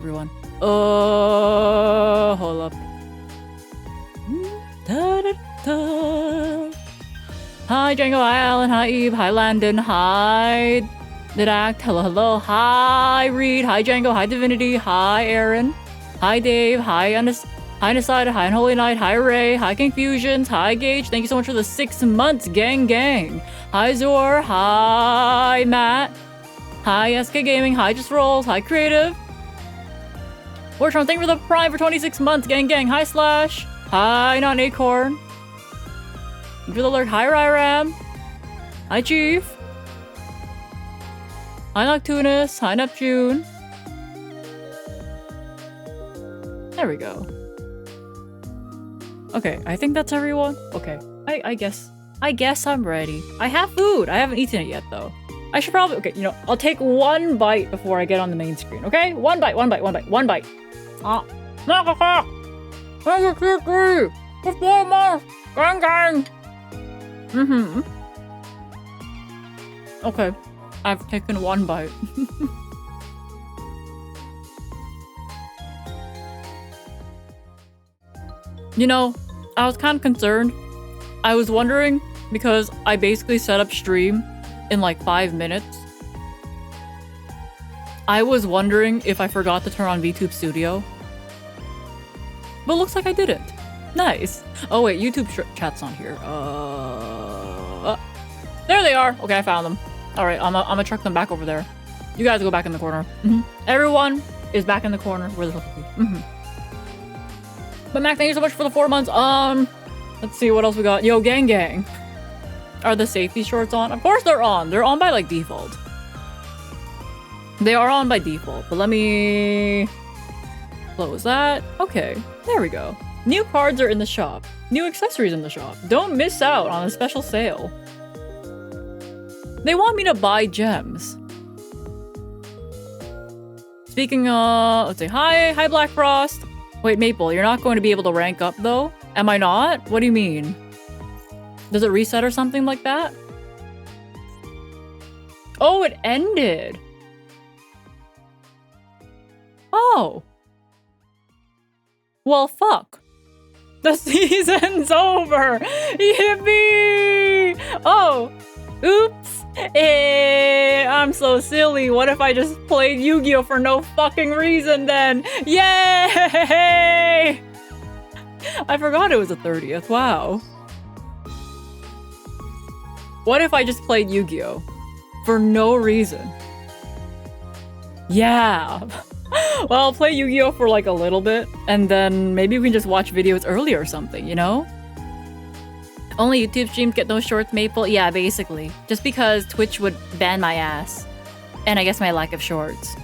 everyone. Hold up. Hi, Django. Hi, Alan. Hi, Eve. Hi, Landon. Hi, Didact. Hello, hello. Hi, Reed. Hi, Django. Hi, Divinity. Hi, Aaron. Hi, Dave. Hi, Undecided. Hi, Unholy Knight. Hi, Ray. Hi, Confusions. Hi, Gage. Thank you so much for the 6 months, gang. Hi, Zor. Hi, Matt. Hi, SK Gaming. Hi, Just Rolls. Hi, Creative. Wartron, thank you for the Prime for 26 months, gang. Hi, Slash. Hi, Not an Acorn. Thank you for the alert. Hi, Ryram. Hi, Chief. Hi, Noctunus. Hi, Neptune. There we go. Okay, I think that's everyone. Okay, I guess I'm ready. I have food. I haven't eaten it yet, though. I should probably, okay, you know, I'll take one bite before I get on the main screen, okay? One bite. Ah. Gang. Okay, I've taken one bite. You know, I was kind of concerned. I was wondering, because I basically set up stream in like 5 minutes. I was wondering if I forgot to turn on VTube Studio. But looks like I didn't. Nice. Oh wait, YouTube chat's on here. There they are. Okay, I found them. Alright, I'm gonna chuck them back over there. You guys go back in the corner. Everyone is back in the corner where they're supposed to be. But Mac, thank you so much for the 4 months. Let's see what else we got. Yo, gang. Are the safety shorts on? Of course they're on. They're on by like default. They are on by default, but let me close that. Okay, there we go. New cards are in the shop. New accessories in the shop. Don't miss out on a special sale. They want me to buy gems. Speaking of, let's say hi Black Frost. Wait, Maple, you're not going to be able to rank up though? Am I not? What do you mean? Does it reset or something like that? Oh, it ended. Oh. Well, fuck. The season's over. Yippee! Oh. Oops. I'm so silly. What if I just played Yu-Gi-Oh for no fucking reason then? Yay! I forgot it was the 30th. Wow. What if I just played Yu-Gi-Oh for no reason? Yeah. Well, I'll play Yu-Gi-Oh for like a little bit, and then maybe we can just watch videos early or something, you know? Only YouTube streams get those shorts, Maple? Yeah, basically. Just because Twitch would ban my ass. And I guess my lack of shorts.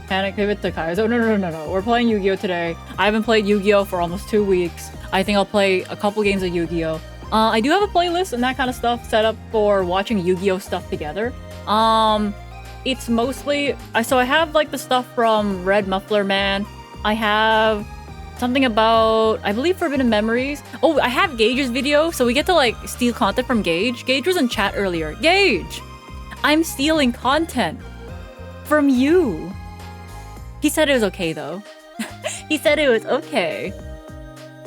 Panic pivot to Kaizo. No. We're playing Yu-Gi-Oh today. I haven't played Yu-Gi-Oh for almost 2 weeks. I think I'll play a couple games of Yu-Gi-Oh. I do have a playlist and that kind of stuff set up for watching Yu-Gi-Oh stuff together. It's mostly... So I have like the stuff from Red Muffler Man. I have something about, I believe, Forbidden Memories. Oh, I have Gage's video, so we get to like steal content from Gage. Gage was in chat earlier. Gage! I'm stealing content from you. He said it was okay though. He said it was okay.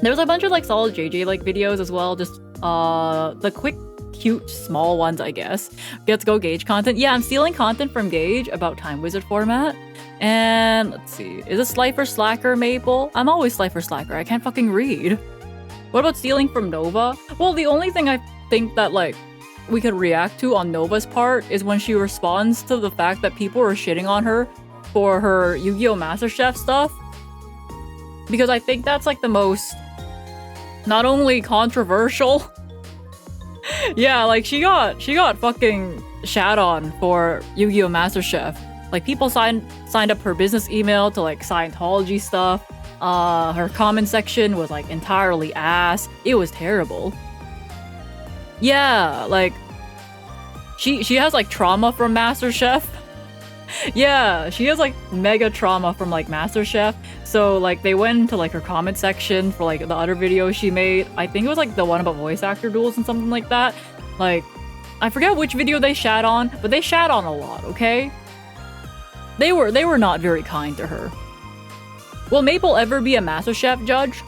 There was a bunch of like solid JJ like videos as well, just the quick, cute, small ones, I guess. Let's go Gage content. Yeah, I'm stealing content from Gage about Time Wizard format. And let's see, is it Slifer Slacker, Maple? I'm always Slifer Slacker, I can't fucking read. What about stealing from Nova? Well, the only thing I think that like we could react to on Nova's part is when she responds to the fact that people were shitting on her for her Yu-Gi-Oh! MasterChef stuff. Because I think that's like the most, not only controversial, yeah, like she got fucking shat on for Yu-Gi-Oh! MasterChef. Like people signed up her business email to like Scientology stuff. Her comment section was like entirely ass. It was terrible. Yeah, like she has like trauma from MasterChef. Yeah, she has like mega trauma from like MasterChef. So like they went into like her comment section for like the other videos she made. I think it was like the one about voice actor duels and something like that. Like I forget which video they shat on, but they shat on a lot, okay? They were not very kind to her. Will Maple ever be a MasterChef judge?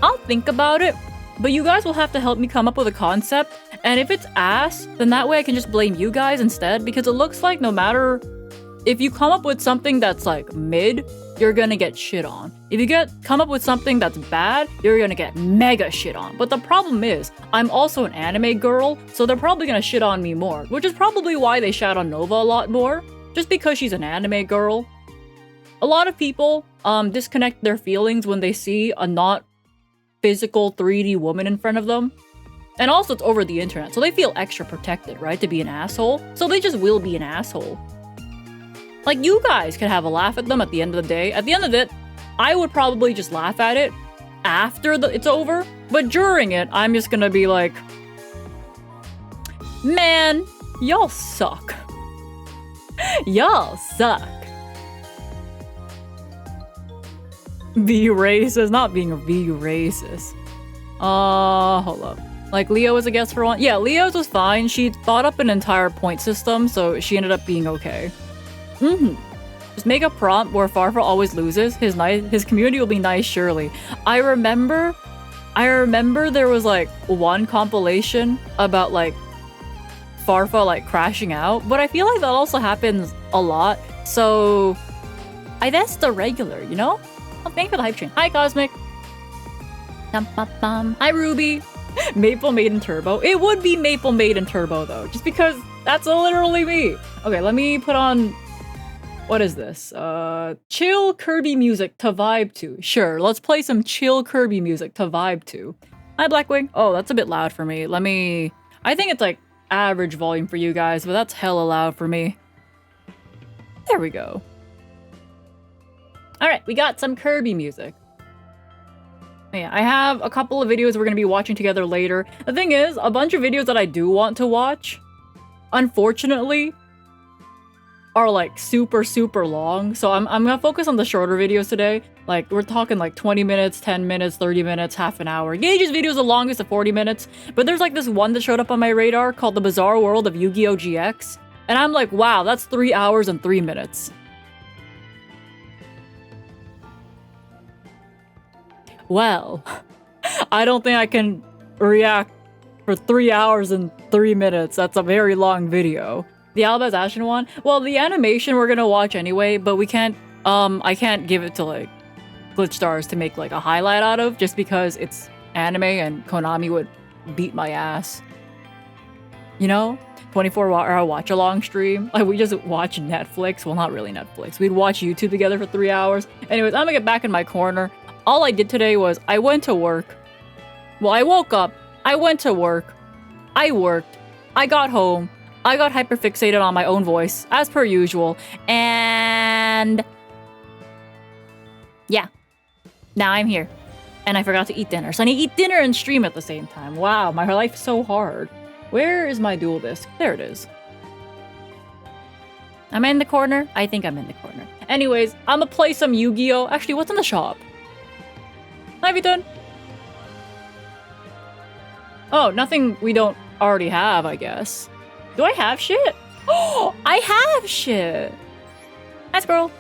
I'll think about it, but you guys will have to help me come up with a concept. And if it's ass, then that way I can just blame you guys instead, because it looks like no matter if you come up with something that's like mid, you're gonna get shit on. If you come up with something that's bad, you're gonna get mega shit on. But the problem is, I'm also an anime girl, so they're probably gonna shit on me more, which is probably why they shout on Nova a lot more, just because she's an anime girl. A lot of people disconnect their feelings when they see a not physical 3D woman in front of them. And also it's over the internet, so they feel extra protected, right? To be an asshole. So they just will be an asshole. Like, you guys could have a laugh at them at the end of the day. At the end of it, I would probably just laugh at it after it's over. But during it, I'm just gonna be like, man, y'all suck. Y'all suck. Be racist, not being be racist. Hold up. Like, Leo was a guest for one. Yeah, Leo's was fine. She thought up an entire point system, so she ended up being okay. Just make a prompt where Farfa always loses. His community will be nice, surely. I remember there was like one compilation about like Farfa like crashing out, but I feel like that also happens a lot. So that's the regular, you know? Oh, thanks for the hype train. Hi, Cosmic. Hi, Ruby. Maple Maiden Turbo. It would be Maple Maiden Turbo though, just because that's literally me. Okay, let me put on, what is this? Chill Kirby music to vibe to. Sure, let's play some chill Kirby music to vibe to. Hi, Blackwing. Oh, that's a bit loud for me. I think it's like average volume for you guys, but that's hella loud for me. There we go. All right, we got some Kirby music. Yeah, I have a couple of videos we're going to be watching together later. The thing is, a bunch of videos that I do want to watch, unfortunately, are like super, super long. So I'm going to focus on the shorter videos today. Like, we're talking like 20 minutes, 10 minutes, 30 minutes, half an hour. Gage's video is the longest at 40 minutes. But there's like this one that showed up on my radar called The Bizarre World of Yu-Gi-Oh! GX. And I'm like, wow, that's 3 hours and 3 minutes. Well, I don't think I can react for 3 hours and 3 minutes. That's a very long video. The Albaz Ashen one? Well, the animation we're gonna watch anyway, but we can't, I can't give it to like Glitch Stars to make like a highlight out of, just because it's anime and Konami would beat my ass. You know? 24-hour watch-along stream. Like, we just watch Netflix. Well, not really Netflix. We'd watch YouTube together for 3 hours. Anyways, I'm gonna get back in my corner. All I did today was I went to work. Well, I woke up. I went to work. I worked. I got home. I got hyperfixated on my own voice, as per usual. And yeah. Now I'm here. And I forgot to eat dinner. So I need to eat dinner and stream at the same time. Wow, my life is so hard. Where is my dual disc? There it is. Am I in the corner? I think I'm in the corner. Anyways, I'm gonna play some Yu-Gi-Oh! Actually, what's in the shop? Hi, Vitun. Oh, nothing we don't already have, I guess. Do I have shit? Oh, I have shit. Hi, squirrel.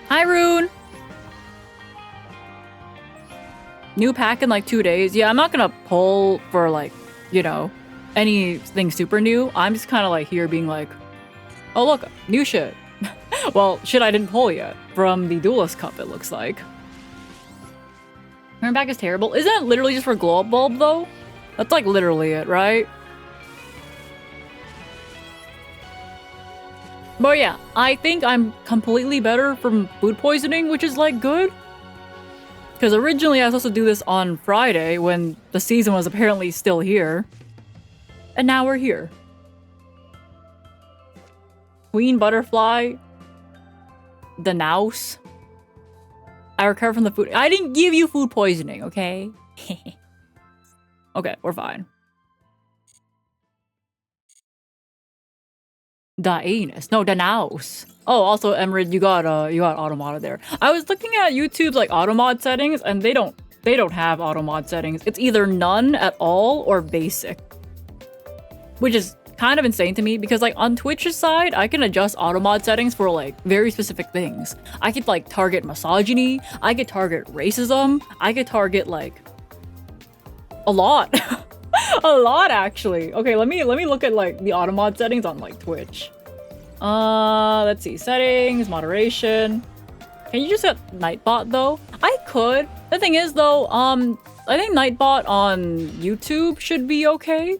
Hi, Rune. New pack in like 2 days. Yeah, I'm not gonna pull for like, you know, anything super new. I'm just kind of like here being like, oh look, new shit. Well, shit I didn't pull yet from the Duelist Cup, it looks like. Turn back is terrible. Isn't it literally just for glow up bulb though? That's like literally it, right? But yeah, I think I'm completely better from food poisoning, which is like good. Because originally I was supposed to do this on Friday when the season was apparently still here. And now we're here. Queen Butterfly. The Nouse. I recovered from the food. I didn't give you food poisoning, okay? Okay, we're fine. The anus. No, the Nouse. Oh, also, Emerald, you got automod there. I was looking at YouTube's like automod settings, and they don't have automod settings. It's either none at all or basic, which is kind of insane to me because like on Twitch's side, I can adjust auto mod settings for like very specific things. I could like target misogyny, I could target racism, I could target like a lot. A lot actually. Okay, let me look at like the auto mod settings on like Twitch. Let's see. Settings, moderation. Can you just set Nightbot though? I could. The thing is though, I think Nightbot on YouTube should be okay.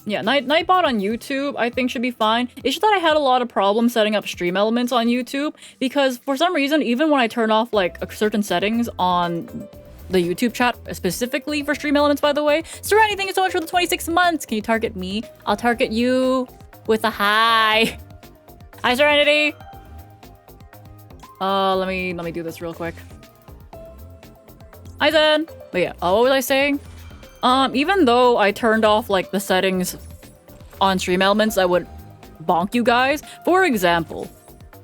Yeah, Nightbot on YouTube I think should be fine. It's just that I had a lot of problems setting up stream elements on YouTube because for some reason, even when I turn off like certain settings on the YouTube chat, specifically for stream elements, by the way. Serenity, thank you so much for the 26 months. Can you target me? I'll target you with a hi. Hi, Serenity. Let me do this real quick. Hi, Zen. But yeah, what was I saying? Even though I turned off like the settings on stream elements, I would bonk you guys. For example,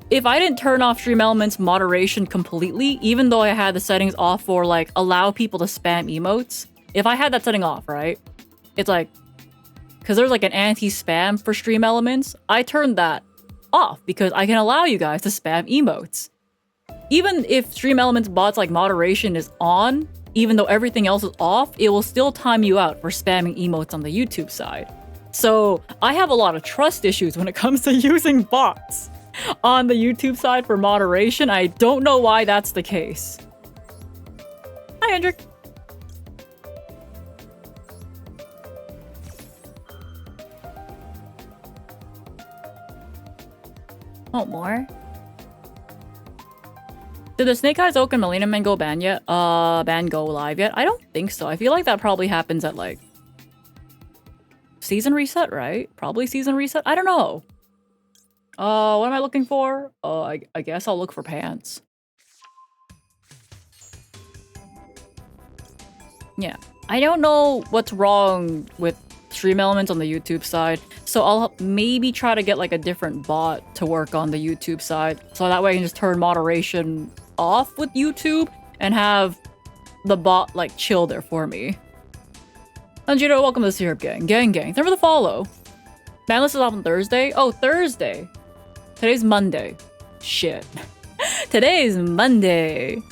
if I didn't turn off stream elements moderation completely, even though I had the settings off for like allow people to spam emotes, if I had that setting off, right? It's like, because there's like an anti-spam for stream elements, I turned that off because I can allow you guys to spam emotes. Even if stream elements bots like moderation is on, even though everything else is off, it will still time you out for spamming emotes on the YouTube side. So I have a lot of trust issues when it comes to using bots on the YouTube side for moderation. I don't know why that's the case. Hi, Hendrik. Oh, more? Did the Snake Eyes Oak and Millennium Man go ban yet? Ban go live yet? I don't think so. I feel like that probably happens at like season reset, right? Probably season reset. I don't know. What am I looking for? I guess I'll look for pants. Yeah. I don't know what's wrong with stream elements on the YouTube side, so I'll maybe try to get like a different bot to work on the YouTube side, so that way I can just turn moderation off with YouTube and have the bot like chill there for me. Anjiro, welcome to the Syrup Gang. Gang. Thanks for the follow. Banlist is off on Thursday? Oh, Thursday. Today's Monday. Shit. Today's Monday.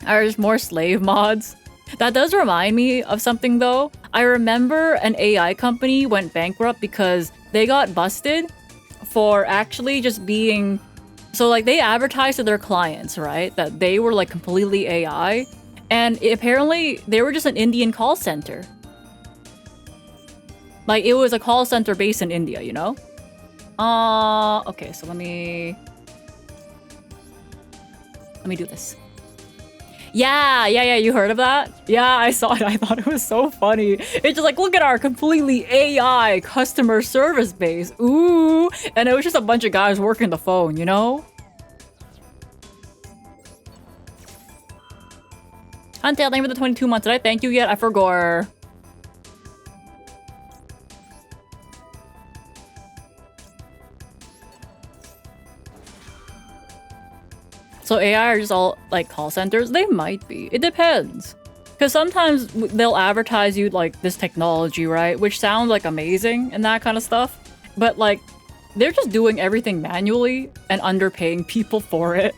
Are there more slave mods? That does remind me of something though. I remember an AI company went bankrupt because they got busted for actually just being... So like they advertised to their clients, right? That they were like completely AI. And apparently they were just an Indian call center. Like it was a call center based in India, you know? Okay, so let me do this. Yeah, you heard of that? Yeah, I saw it. I thought it was so funny. It's just like, look at our completely AI customer service base. Ooh. And it was just a bunch of guys working the phone, you know? Huntail, thank you for the 22 months. Did I thank you yet? I forgot. So AI are just all like call centers? They might be. It depends. Because sometimes they'll advertise you like this technology, right? Which sounds like amazing and that kind of stuff. But like, they're just doing everything manually and underpaying people for it.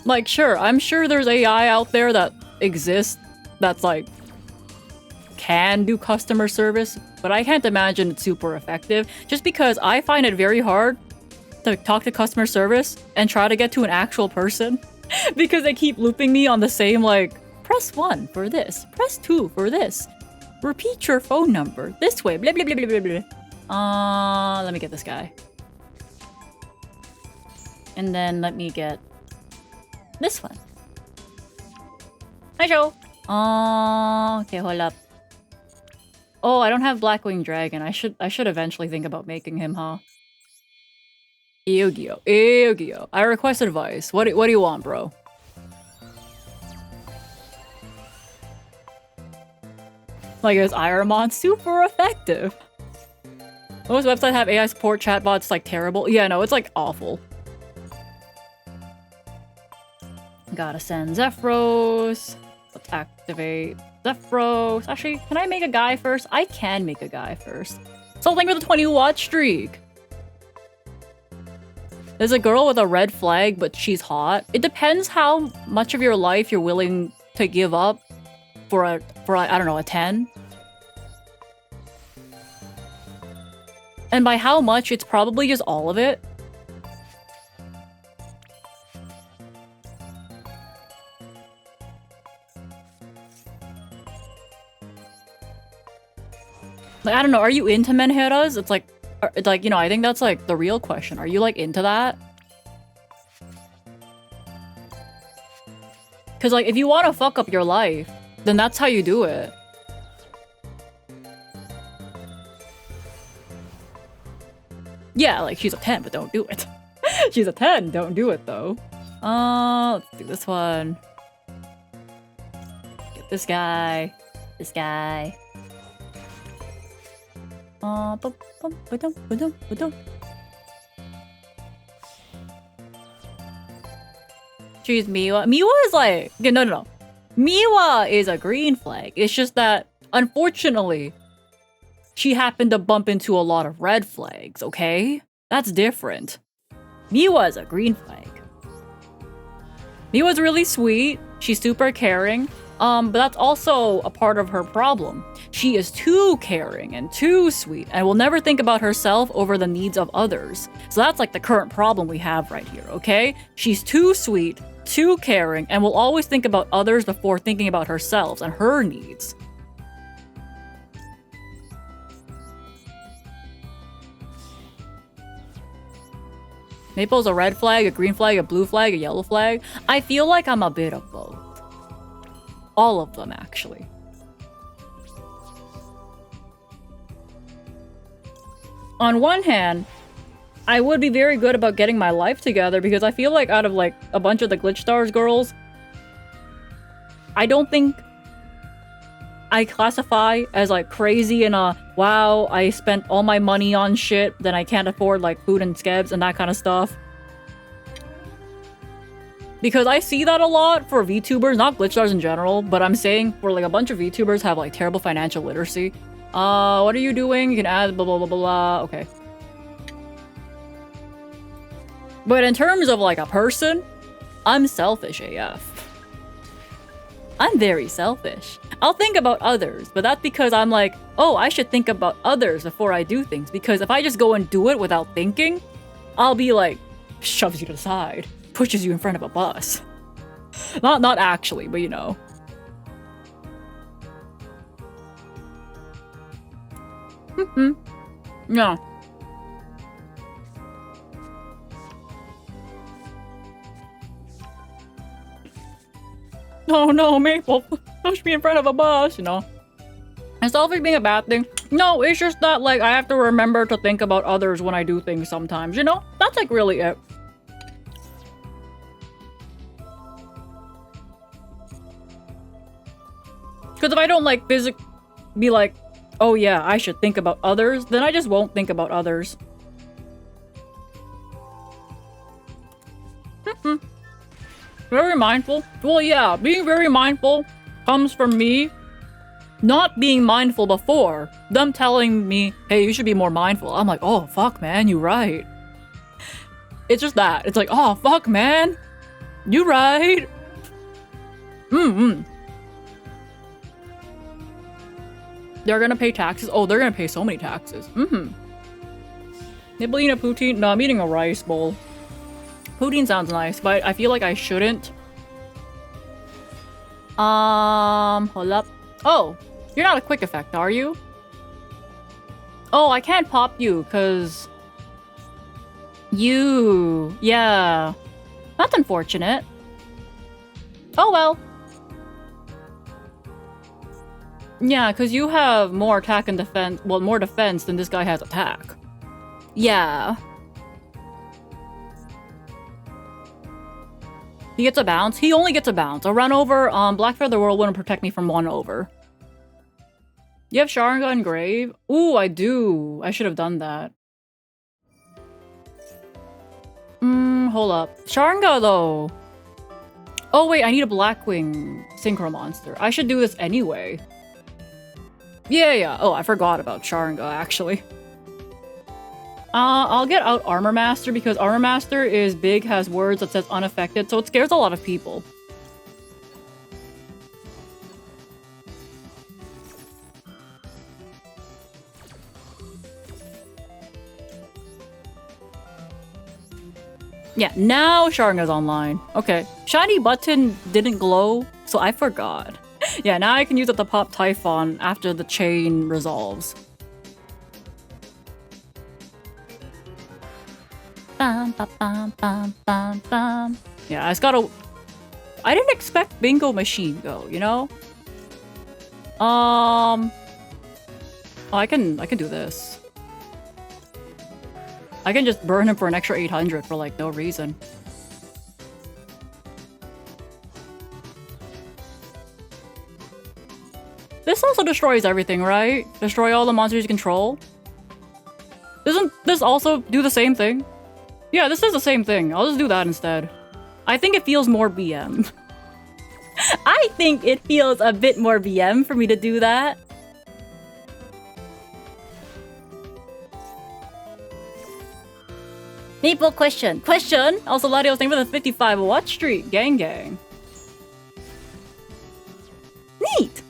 Like, sure, I'm sure there's AI out there that exists that's like can do customer service, but I can't imagine it's super effective just because I find it very hard to talk to customer service and try to get to an actual person because they keep looping me on the same like press 1 for this, press 2 for this, repeat your phone number this way, blah blah blah blah blah blah. Let me get this guy. And then let me get this one. Hi, Joe. Okay, hold up. Oh, I don't have Blackwing Dragon. I should eventually think about making him, huh? YGO. I request advice. What do you want, bro? Like, is Ironmon super effective? Most websites have AI support chatbots like terrible. Yeah, no, it's like awful. Gotta send Zephyros. Let's activate Zephyros. Actually, can I make a guy first? I can make a guy first. Something with a 20-watt streak. There's a girl with a red flag, but she's hot. It depends how much of your life you're willing to give up for I don't know, a 10. And by how much, it's probably just all of it. Like, I don't know, are you into menheras? It's like, you know, I think that's like the real question. Are you like into that? Because like, if you want to fuck up your life, then that's how you do it. Yeah, like she's a 10, but don't do it. She's a 10, don't do it though. Let's do this one. Get this guy. This guy. She's Miwa. Miwa is like... No. Miwa is a green flag. It's just that, unfortunately, she happened to bump into a lot of red flags, okay? That's different. Miwa is a green flag. Miwa's really sweet. She's super caring. But that's also a part of her problem. She is too caring and too sweet and will never think about herself over the needs of others. So that's like the current problem we have right here, okay? She's too sweet, too caring, and will always think about others before thinking about herself and her needs. Maple's a red flag, a green flag, a blue flag, a yellow flag. I feel like I'm a bit of both. All of them, actually. On one hand, I would be very good about getting my life together because I feel like out of like a bunch of the Glitch Stars girls, I don't think I classify as like crazy in a, wow, I spent all my money on shit, then I can't afford like food and skebs and that kind of stuff. Because I see that a lot for VTubers, not Glitch Stars in general, but I'm saying for like a bunch of VTubers have like terrible financial literacy. What are you doing? You can add blah blah blah blah. Okay. But in terms of like a person, I'm selfish AF. I'm very selfish. I'll think about others, but that's because I'm like, oh, I should think about others before I do things. Because if I just go and do it without thinking, I'll be like, shoves you to the side. Pushes you in front of a bus. Not actually, but you know. No. Oh no, Maple. Push me in front of a bus, you know. Is selfish being a bad thing? No, it's just that like I have to remember to think about others when I do things sometimes, you know? That's like really it. Because if I don't like be like, oh yeah, I should think about others, then I just won't think about others. Very mindful. Well, yeah, being very mindful comes from me not being mindful before. Them telling me, hey, you should be more mindful. I'm like, oh, fuck, man, you right. It's just that. It's like, oh, fuck, man, you right. They're gonna pay taxes. Oh, they're gonna pay so many taxes. Nibbling a poutine? No, I'm eating a rice bowl. Poutine sounds nice, but I feel like I shouldn't. Hold up. Oh, you're not a quick effect, are you? Oh, I can't pop you, cause... Yeah. That's unfortunate. Oh well. Yeah, because you have more attack and defense. Well, more defense than this guy has attack. Yeah. He gets a bounce. He only gets a bounce. A run over. Black Feather World wouldn't protect me from one over. You have Sharingan and Grave? Ooh, I do. I should have done that. Hold up. Sharingan, though. Oh wait, I need a Blackwing Synchro Monster. I should do this anyway. Yeah. Oh, I forgot about Sharinga, actually. I'll get out Armor Master because Armor Master is big, has words that says unaffected, so it scares a lot of people. Yeah, now Sharinga's online. Okay. Shiny button didn't glow, so I forgot. Yeah, now I can use it to pop Typhon after the chain resolves. Bum, bum, bum, bum, bum, bum. Yeah, I just gotta... I didn't expect Bingo Machine Go, you know? Oh, I can do this. I can just burn him for an extra 800 for like no reason. This also destroys everything, right? Destroy all the monsters you control. Doesn't this also do the same thing? Yeah, this is the same thing. I'll just do that instead. I think it feels more BM. I think it feels a bit more BM for me to do that. Maple question. Also, Ladio's name for the 55 watch streak. Gang. Neat.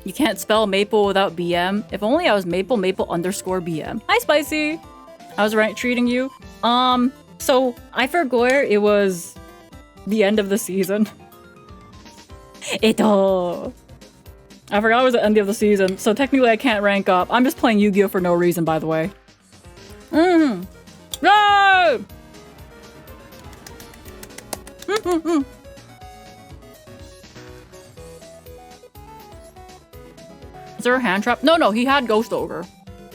You can't spell Maple without BM. If only I was Maple underscore BM. Hi, Spicy. How's Rank treating you? So I forgot it was the end of the season. I forgot it was the end of the season, so technically I can't rank up. I'm just playing Yu-Gi-Oh! For no reason, by the way. No! Is there a hand trap? No, he had Ghost Ogre.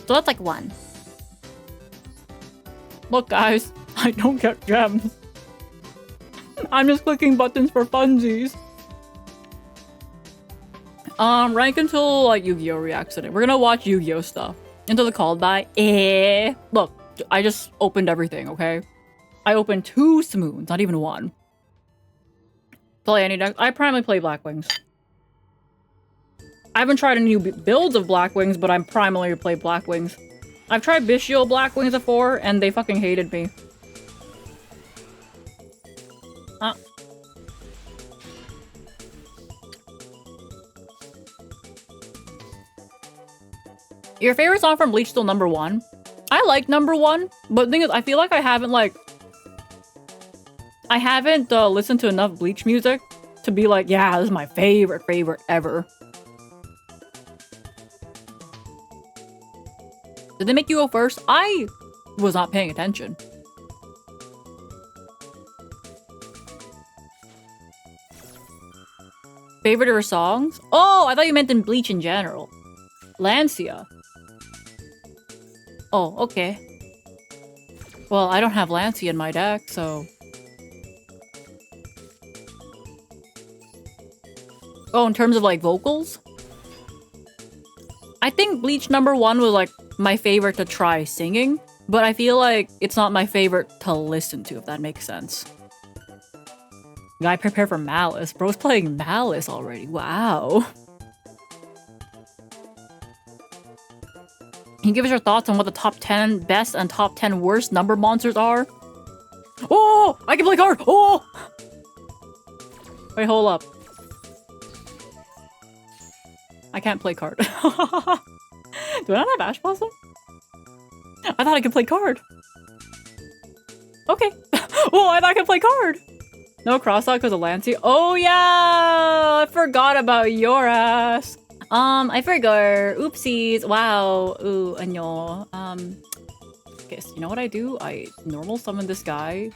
So that's like 1. Look, guys, I don't get gems. I'm just clicking buttons for funsies. Rank until like Yu-Gi-Oh! Reacts in it. We're gonna watch Yu-Gi-Oh! Stuff. Until the called by. Look, I just opened everything, okay? I opened 2 Smoons, not even 1. Play any deck. I primarily play Blackwings. I haven't tried any new builds of Blackwings, but I'm primarily play Blackwings. I've tried Bishio Blackwings before, and they fucking hated me. Your favorite song from Bleach still number 1? I like number 1, but the thing is, I feel like I haven't listened to enough Bleach music to be like, yeah, this is my favorite ever. Did they make you go first? I was not paying attention. Favorite of her songs? Oh, I thought you meant in Bleach in general. Lancia. Oh, okay. Well, I don't have Lancia in my deck, so... Oh, in terms of, like, vocals? I think Bleach number 1 was, like, my favorite to try singing, but I feel like it's not my favorite to listen to, if that makes sense. Guy, prepare for Malice. Bro's playing Malice already. Wow. Can you give us your thoughts on what the top 10 best and top 10 worst number monsters are? Oh! I can play card! Oh! Wait, hold up. I can't play card. Do I not have Ash Blossom? I thought I could play card. Okay. Oh, I thought I could play card. No crossout because of Lancey. Oh yeah! I forgot about your ass. I forgot. Oopsies. Wow. Ooh, anyo. Okay, so you know what I do? I normal summon this guy.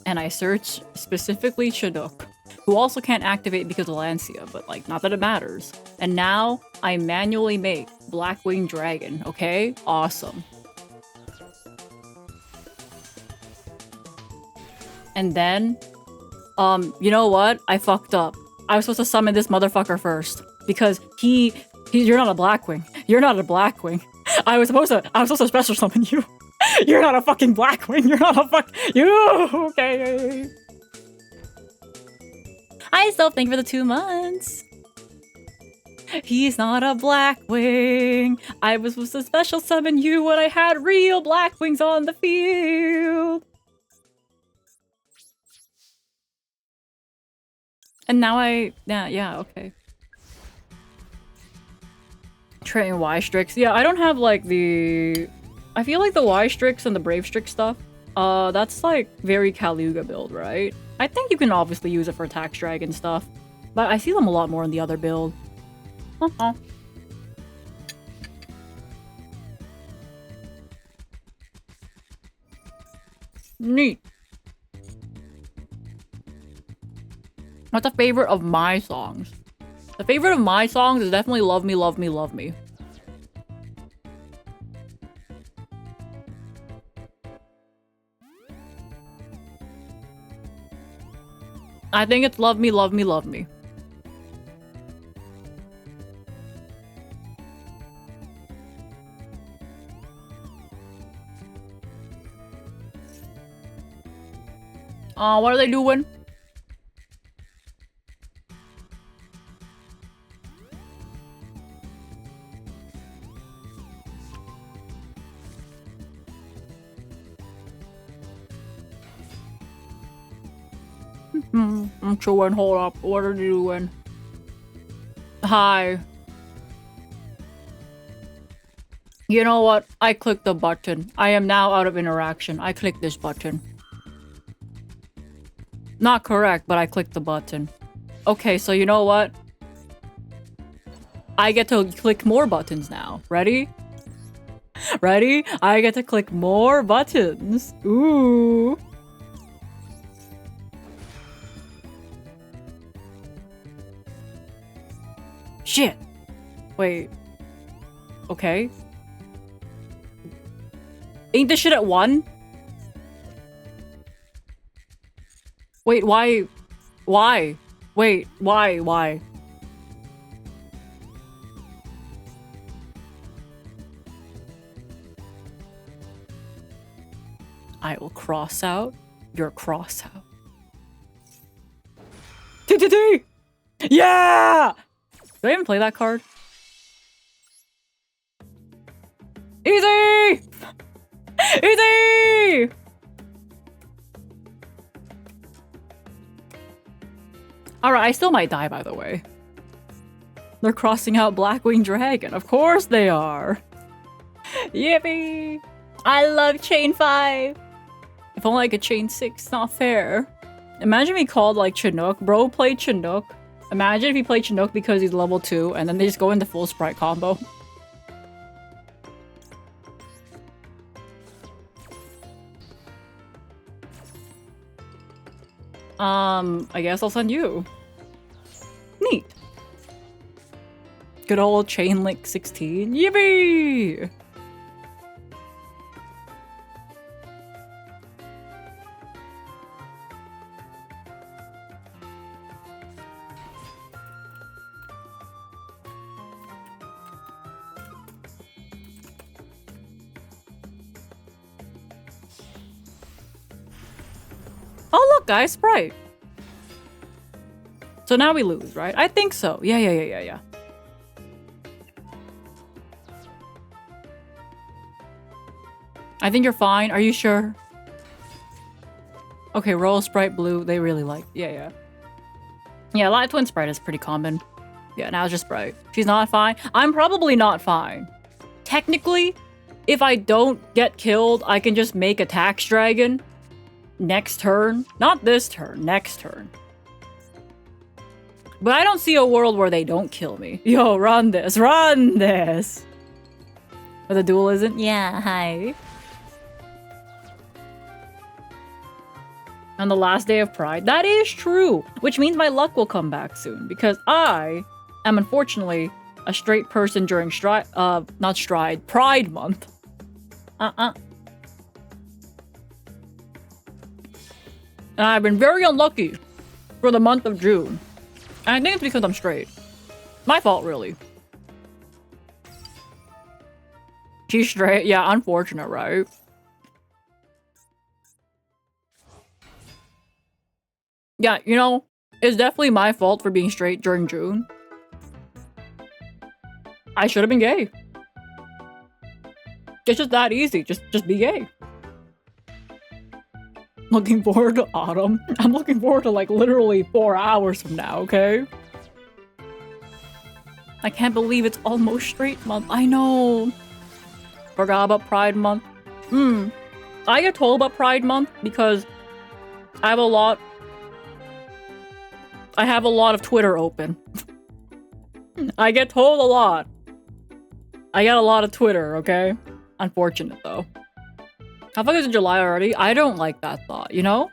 And I search specifically Chinook, who also can't activate because of Lancia, but like, not that it matters. And now, I manually make Blackwing Dragon, okay? Awesome. And then, you know what? I fucked up. I was supposed to summon this motherfucker first. Because you're not a Blackwing. You're not a Blackwing. I was supposed to special summon you. You're not a fucking Blackwing. You're not a you. Okay. Hi, Self. Thank you for the 2 months. He's not a Blackwing. I was supposed to special summon you when I had real Blackwings on the field. And now yeah, okay. Train Y-Strix. Yeah, I don't have like I feel like the Y-Strix and the Brave Strix stuff, that's like very Kaluga build, right? I think you can obviously use it for Tax Dragon stuff, but I see them a lot more in the other build. Neat. What's a favorite of my songs? The favorite of my songs is definitely Love Me, Love Me, Love Me. I think it's Love Me, Love Me, Love Me. What are they doing? I'm chewing, hold up. What are you doing? Hi. You know what? I clicked the button. I am now out of interaction. I clicked this button. Not correct, but I clicked the button. Okay, so you know what? I get to click more buttons now. Ready? Ready? I get to click more buttons. Ooh. Shit. Wait. Okay. Ain't this shit at 1? Wait, why? Why? Wait, why? I will cross out your cross out. TTT! Yeah! Do I even play that card? Easy! Easy! Alright, I still might die, by the way. They're crossing out Blackwing Dragon. Of course they are. Yippee! I love Chain 5. If only I could Chain 6. Not fair. Imagine if he called like Chinook. Bro played Chinook. Imagine if he played Chinook because he's level 2 and then they just go into full sprite combo. I guess I'll send you. Neat. Good old Chain Link 16. Yippee! Oh look, guys, Sprite. So now we lose, right? I think so. Yeah. I think you're fine. Are you sure? Okay, roll Sprite blue. They really like. Yeah. Yeah, Light Twin Sprite is pretty common. Yeah, now it's just Sprite. She's not fine. I'm probably not fine. Technically, if I don't get killed, I can just make a Tax Dragon next turn. Not this turn, next turn. But I don't see a world where they don't kill me. Yo, run this. Run this! But the duel isn't? Yeah, hi. On the last day of Pride? That is true! Which means my luck will come back soon. Because I am unfortunately a straight person during Pride month. And I've been very unlucky for the month of June. And I think it's because I'm straight. My fault, really. She's straight. Yeah, unfortunate, right? Yeah, you know, it's definitely my fault for being straight during June. I should have been gay. It's just that easy. Just be gay. Looking forward to autumn. I'm looking forward to like literally 4 hours from now, okay? I can't believe it's almost straight month. I know. Forgot about Pride Month. I get told about Pride Month because I have a lot of Twitter open. I get told a lot. I get a lot of Twitter, okay? Unfortunate, though. How fuck is it July already? I don't like that thought, you know?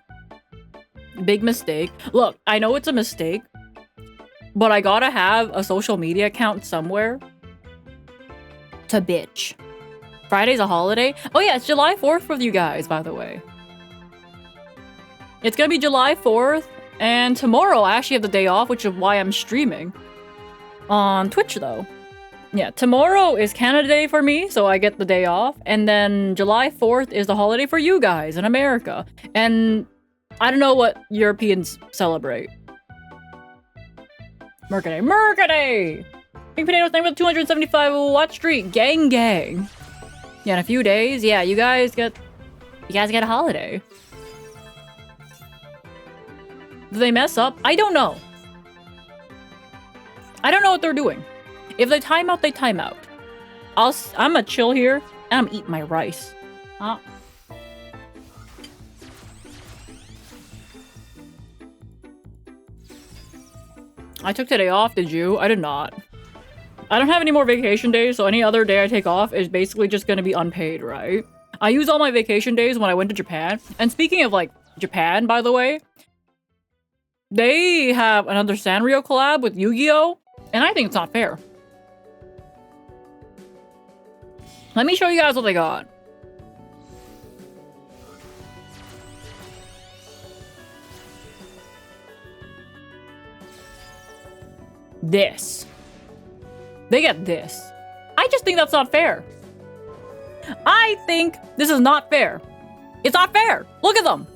Big mistake. Look, I know it's a mistake, but I gotta have a social media account somewhere to bitch. Friday's a holiday? Oh yeah, it's July 4th with you guys, by the way. It's gonna be July 4th, and tomorrow I actually have the day off, which is why I'm streaming. On Twitch, though. Yeah, tomorrow is Canada Day for me, so I get the day off. And then July 4th is the holiday for you guys in America. And I don't know what Europeans celebrate. Mercaday. Mercaday! Pink Potatoes, thank you for the 275 watch streak. Gang gang. Yeah, in a few days, yeah, you guys get a holiday. Do they mess up? I don't know. I don't know what they're doing. If they time out, they time out. I'm gonna chill here, and I'm eating my rice. I took today off, did you? I did not. I don't have any more vacation days, so any other day I take off is basically just gonna be unpaid, right? I use all my vacation days when I went to Japan. And speaking of, like, Japan, by the way, they have another Sanrio collab with YGO, and I think it's not fair. Let me show you guys what they got. This. They get this. I just think that's not fair. I think this is not fair. It's not fair. Look at them.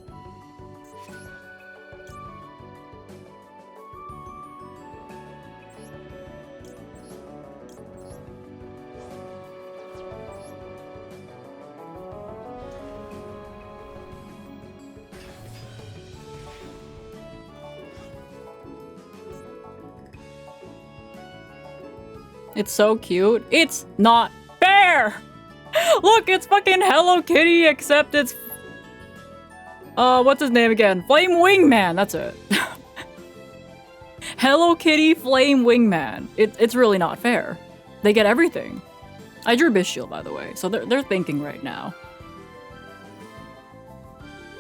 It's so cute. It's not fair! Look, it's fucking Hello Kitty, except it's... what's his name again? Flame Wingman, that's it. Hello Kitty Flame Wingman. It's really not fair. They get everything. I drew Bishil, by the way, so they're thinking right now.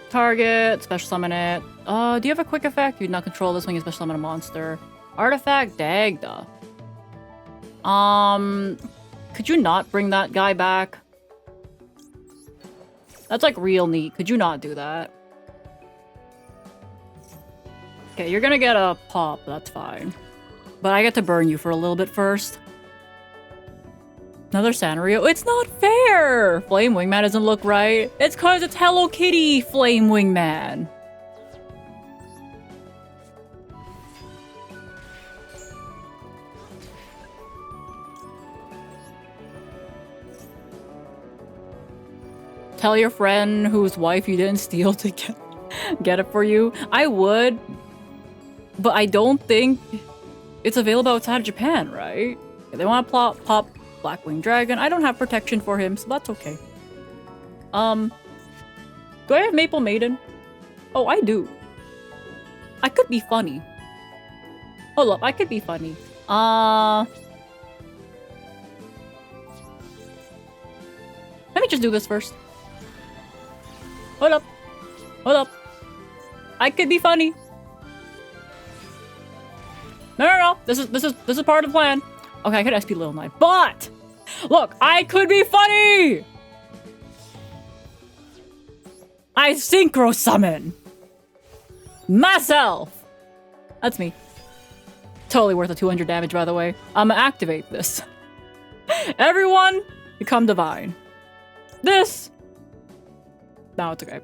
Target, special summon it. Do you have a quick effect? You do not control this when you special summon a monster. Artifact, Dagda. Could you not bring that guy back? That's like real neat. Could you not do that? Okay, you're gonna get a pop, that's fine. But I get to burn you for a little bit first. Another Sanrio. It's not fair! Flame Wingman doesn't look right. It's cause it's Hello Kitty Flame Wingman. Tell your friend whose wife you didn't steal to get it for you. I would, but I don't think it's available outside of Japan, right? If they want to pop Blackwing Dragon, I don't have protection for him, so that's okay. Do I have Maple Maiden? Oh, I do. I could be funny. Hold up, I could be funny. Let me just do this first. Hold up. Hold up. I could be funny. No. This is part of the plan. Okay, I could SP Little Knight, but look, I could be funny. I synchro summon myself. That's me. Totally worth the 200 damage, by the way. I'm gonna activate this. Everyone, become divine. This. No, it's okay.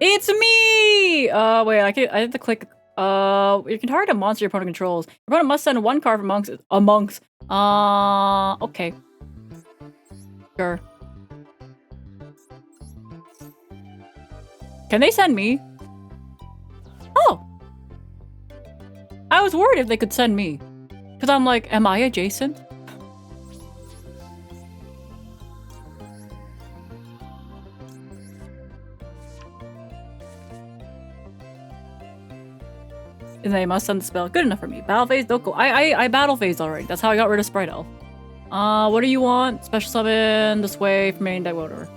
It's me! me, wait, I have to click, you can target a monster your opponent controls. Your opponent must send one card amongst, okay. Sure. Can they send me? Oh! I was worried if they could send me. Because I'm like, am I adjacent? And they must send the spell. Good enough for me. Battle phase, don't go. I battle phase already. That's how I got rid of Sprite Elf. What do you want? Special summon this way from main deck, whatever.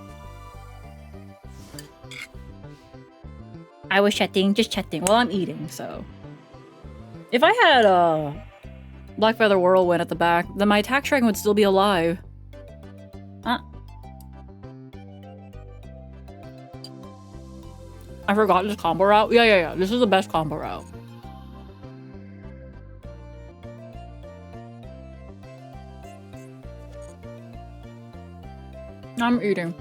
I was chatting, just chatting while I'm eating, so. If I had Black Feather Whirlwind at the back, then my attack dragon would still be alive. I forgot this combo route. Yeah. This is the best combo route. I'm eating.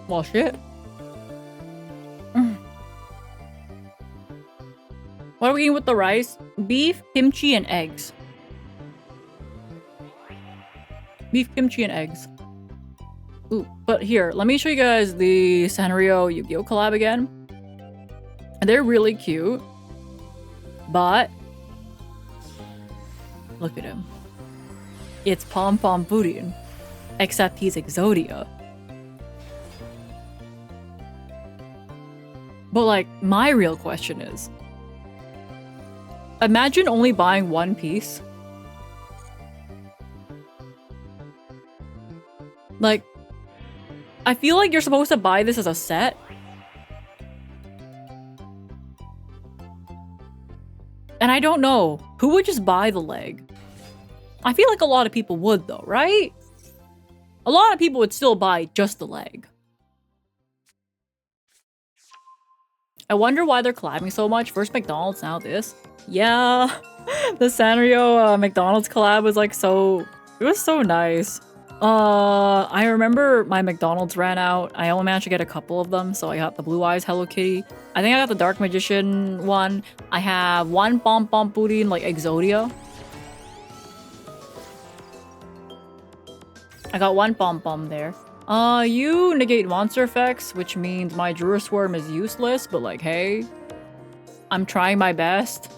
Well, shit. What are we eating with the rice? Beef, kimchi, and eggs. Beef, kimchi, and eggs. Ooh, but here, let me show you guys the Sanrio Yu-Gi-Oh collab again. They're really cute. But look at him. It's Pom Pom Pudding. Except he's Exodia. But like, my real question is, imagine only buying one piece. Like, I feel like you're supposed to buy this as a set. And I don't know, who would just buy the leg? I feel like a lot of people would though, right? A lot of people would still buy just the leg. I wonder why they're collabing so much. First McDonald's, now this. Yeah, the Sanrio McDonald's collab was like so... It was so nice. I remember my McDonald's ran out. I only managed to get a couple of them, so I got the Blue Eyes Hello Kitty. I think I got the Dark Magician one. I have one Pom Pom Pudding, like Exodia. I got one Pom Pom there. You negate monster effects, which means my Druid Swarm is useless, but like, hey, I'm trying my best.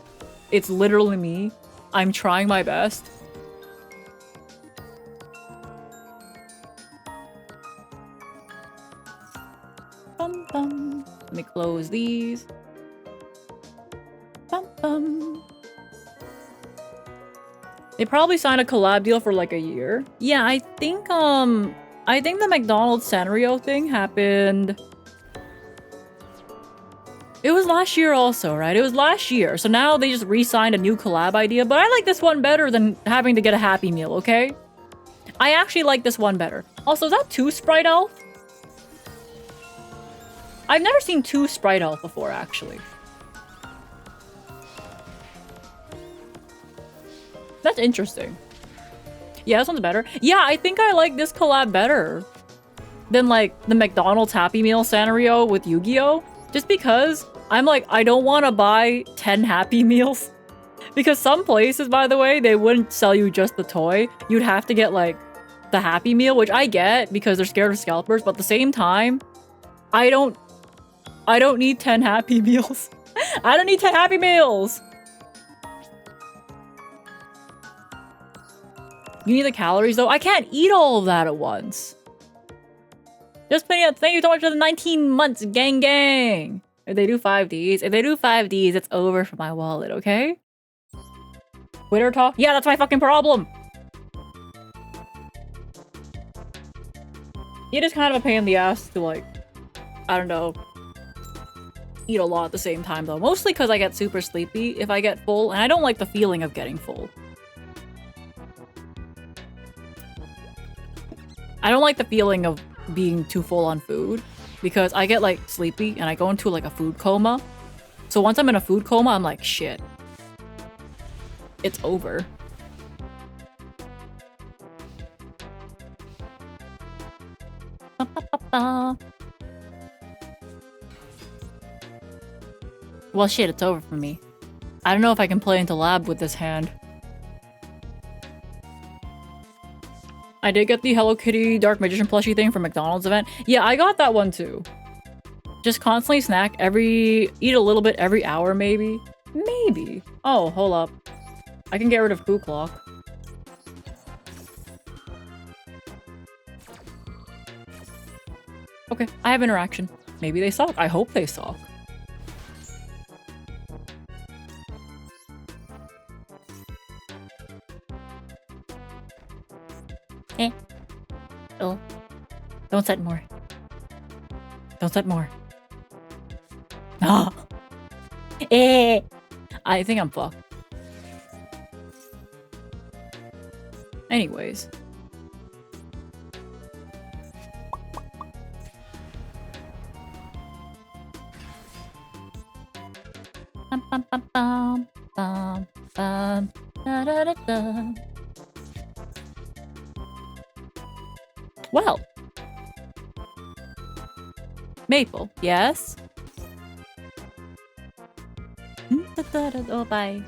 It's literally me. I'm trying my best. Bum bum. Let me close these. Bum bum. They probably signed a collab deal for like a year. Yeah, I think the McDonald's Sanrio thing happened. It was last year also, right? It was last year. So now they just re-signed a new collab idea, but I like this one better than having to get a Happy Meal, okay? I actually like this one better. Also, is that 2 Sprite Elf? I've never seen 2 Sprite Elf before, actually. That's interesting. Yeah, this one's better. Yeah, I think I like this collab better than like the McDonald's Happy Meal Sanrio with Yu-Gi-Oh! Just because I'm like, I don't want to buy 10 Happy Meals. Because some places, by the way, they wouldn't sell you just the toy. You'd have to get like the Happy Meal, which I get because they're scared of scalpers, but at the same time, I don't need 10 Happy Meals. I don't need 10 Happy Meals! You need the calories though? I can't eat all of that at once. Just putting out, thank you so much for the 19 months, gang gang! If they do 5Ds, it's over for my wallet, okay? Twitter talk? Yeah, that's my fucking problem! It is kind of a pain in the ass to like, I don't know, eat a lot at the same time though. Mostly because I get super sleepy if I get full, and I don't like the feeling of getting full. I don't like the feeling of being too full on food because I get like sleepy and I go into like a food coma. So once I'm in a food coma, I'm like, shit. It's over. Well, shit, it's over for me. I don't know if I can play into lab with this hand. I did get the Hello Kitty Dark Magician plushie thing from McDonald's event. Yeah, I got that one too. Just constantly snack eat a little bit every hour maybe. Maybe. Oh, hold up. I can get rid of Poo Clock. Okay, I have interaction. Maybe they suck. I hope they suck. Oh. Don't set more. Don't set more. Ah! I think I'm fucked. Anyways. Bum, bum, bum, bum, bum, da, da, da, da. Well. Maple, yes? Oh, bye.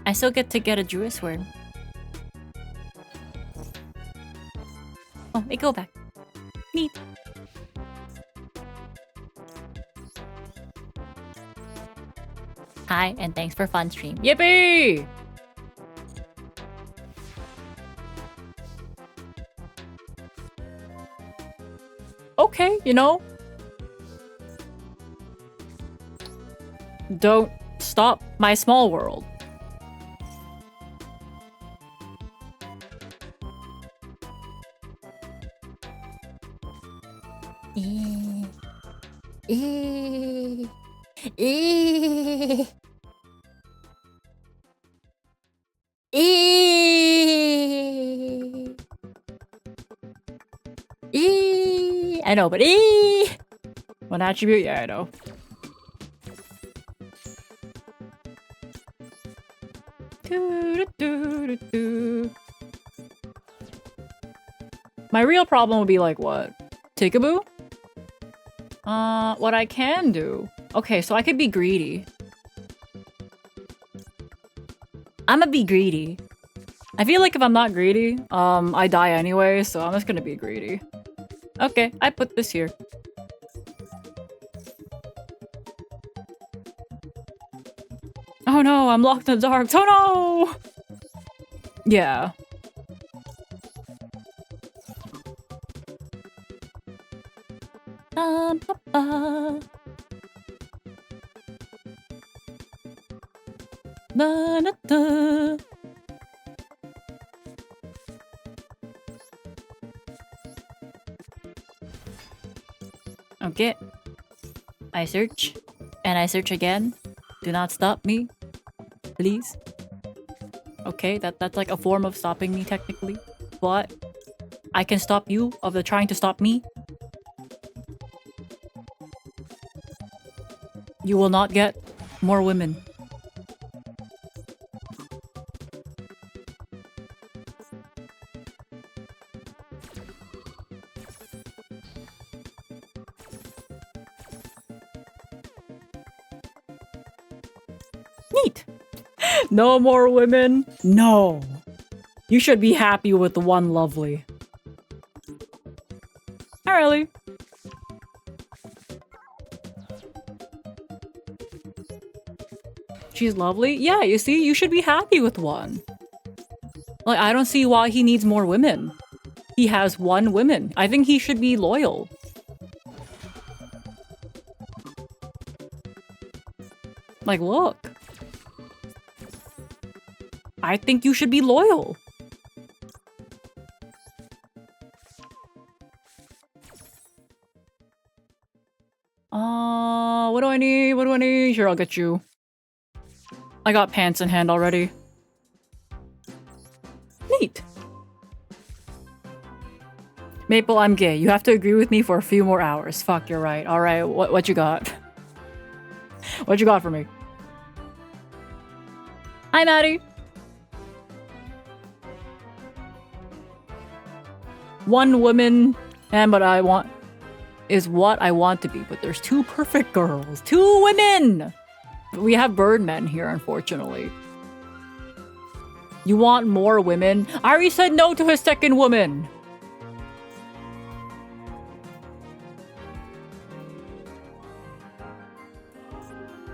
I still get to get a Druid Worm. Oh, it go back. Neat. Hi, and thanks for fun stream. Yippee! Okay, you know. Don't stop my small world. I know, but one attribute, yeah, I know. My real problem would be like what? Tickaboo? What I can do. Okay, so I could be greedy. I'ma be greedy. I feel like if I'm not greedy, I die anyway, so I'm just gonna be greedy. Okay, I put this here. Oh no, I'm locked in the dark. Oh no! Yeah. Okay. I search. And I search again. Do not stop me. Please. Okay, that's like a form of stopping me technically. But I can stop you of the trying to stop me. You will not get more women. Neat. No more women? No. You should be happy with the one lovely. Not really. She's lovely? Yeah, you see, you should be happy with one. Like, I don't see why he needs more women. He has one woman. I think he should be loyal. Like, look. I think you should be loyal. What do I need? What do I need? Here, I'll get you. I got pants in hand already. Neat. Maple, I'm gay. You have to agree with me for a few more hours. Fuck, you're right. Alright, what you got? What you got for me? Hi, Maddie. One woman and what I want is what I want to be, but there's two perfect girls. Two women! We have birdmen here, unfortunately. You want more women? I already said no to his second woman.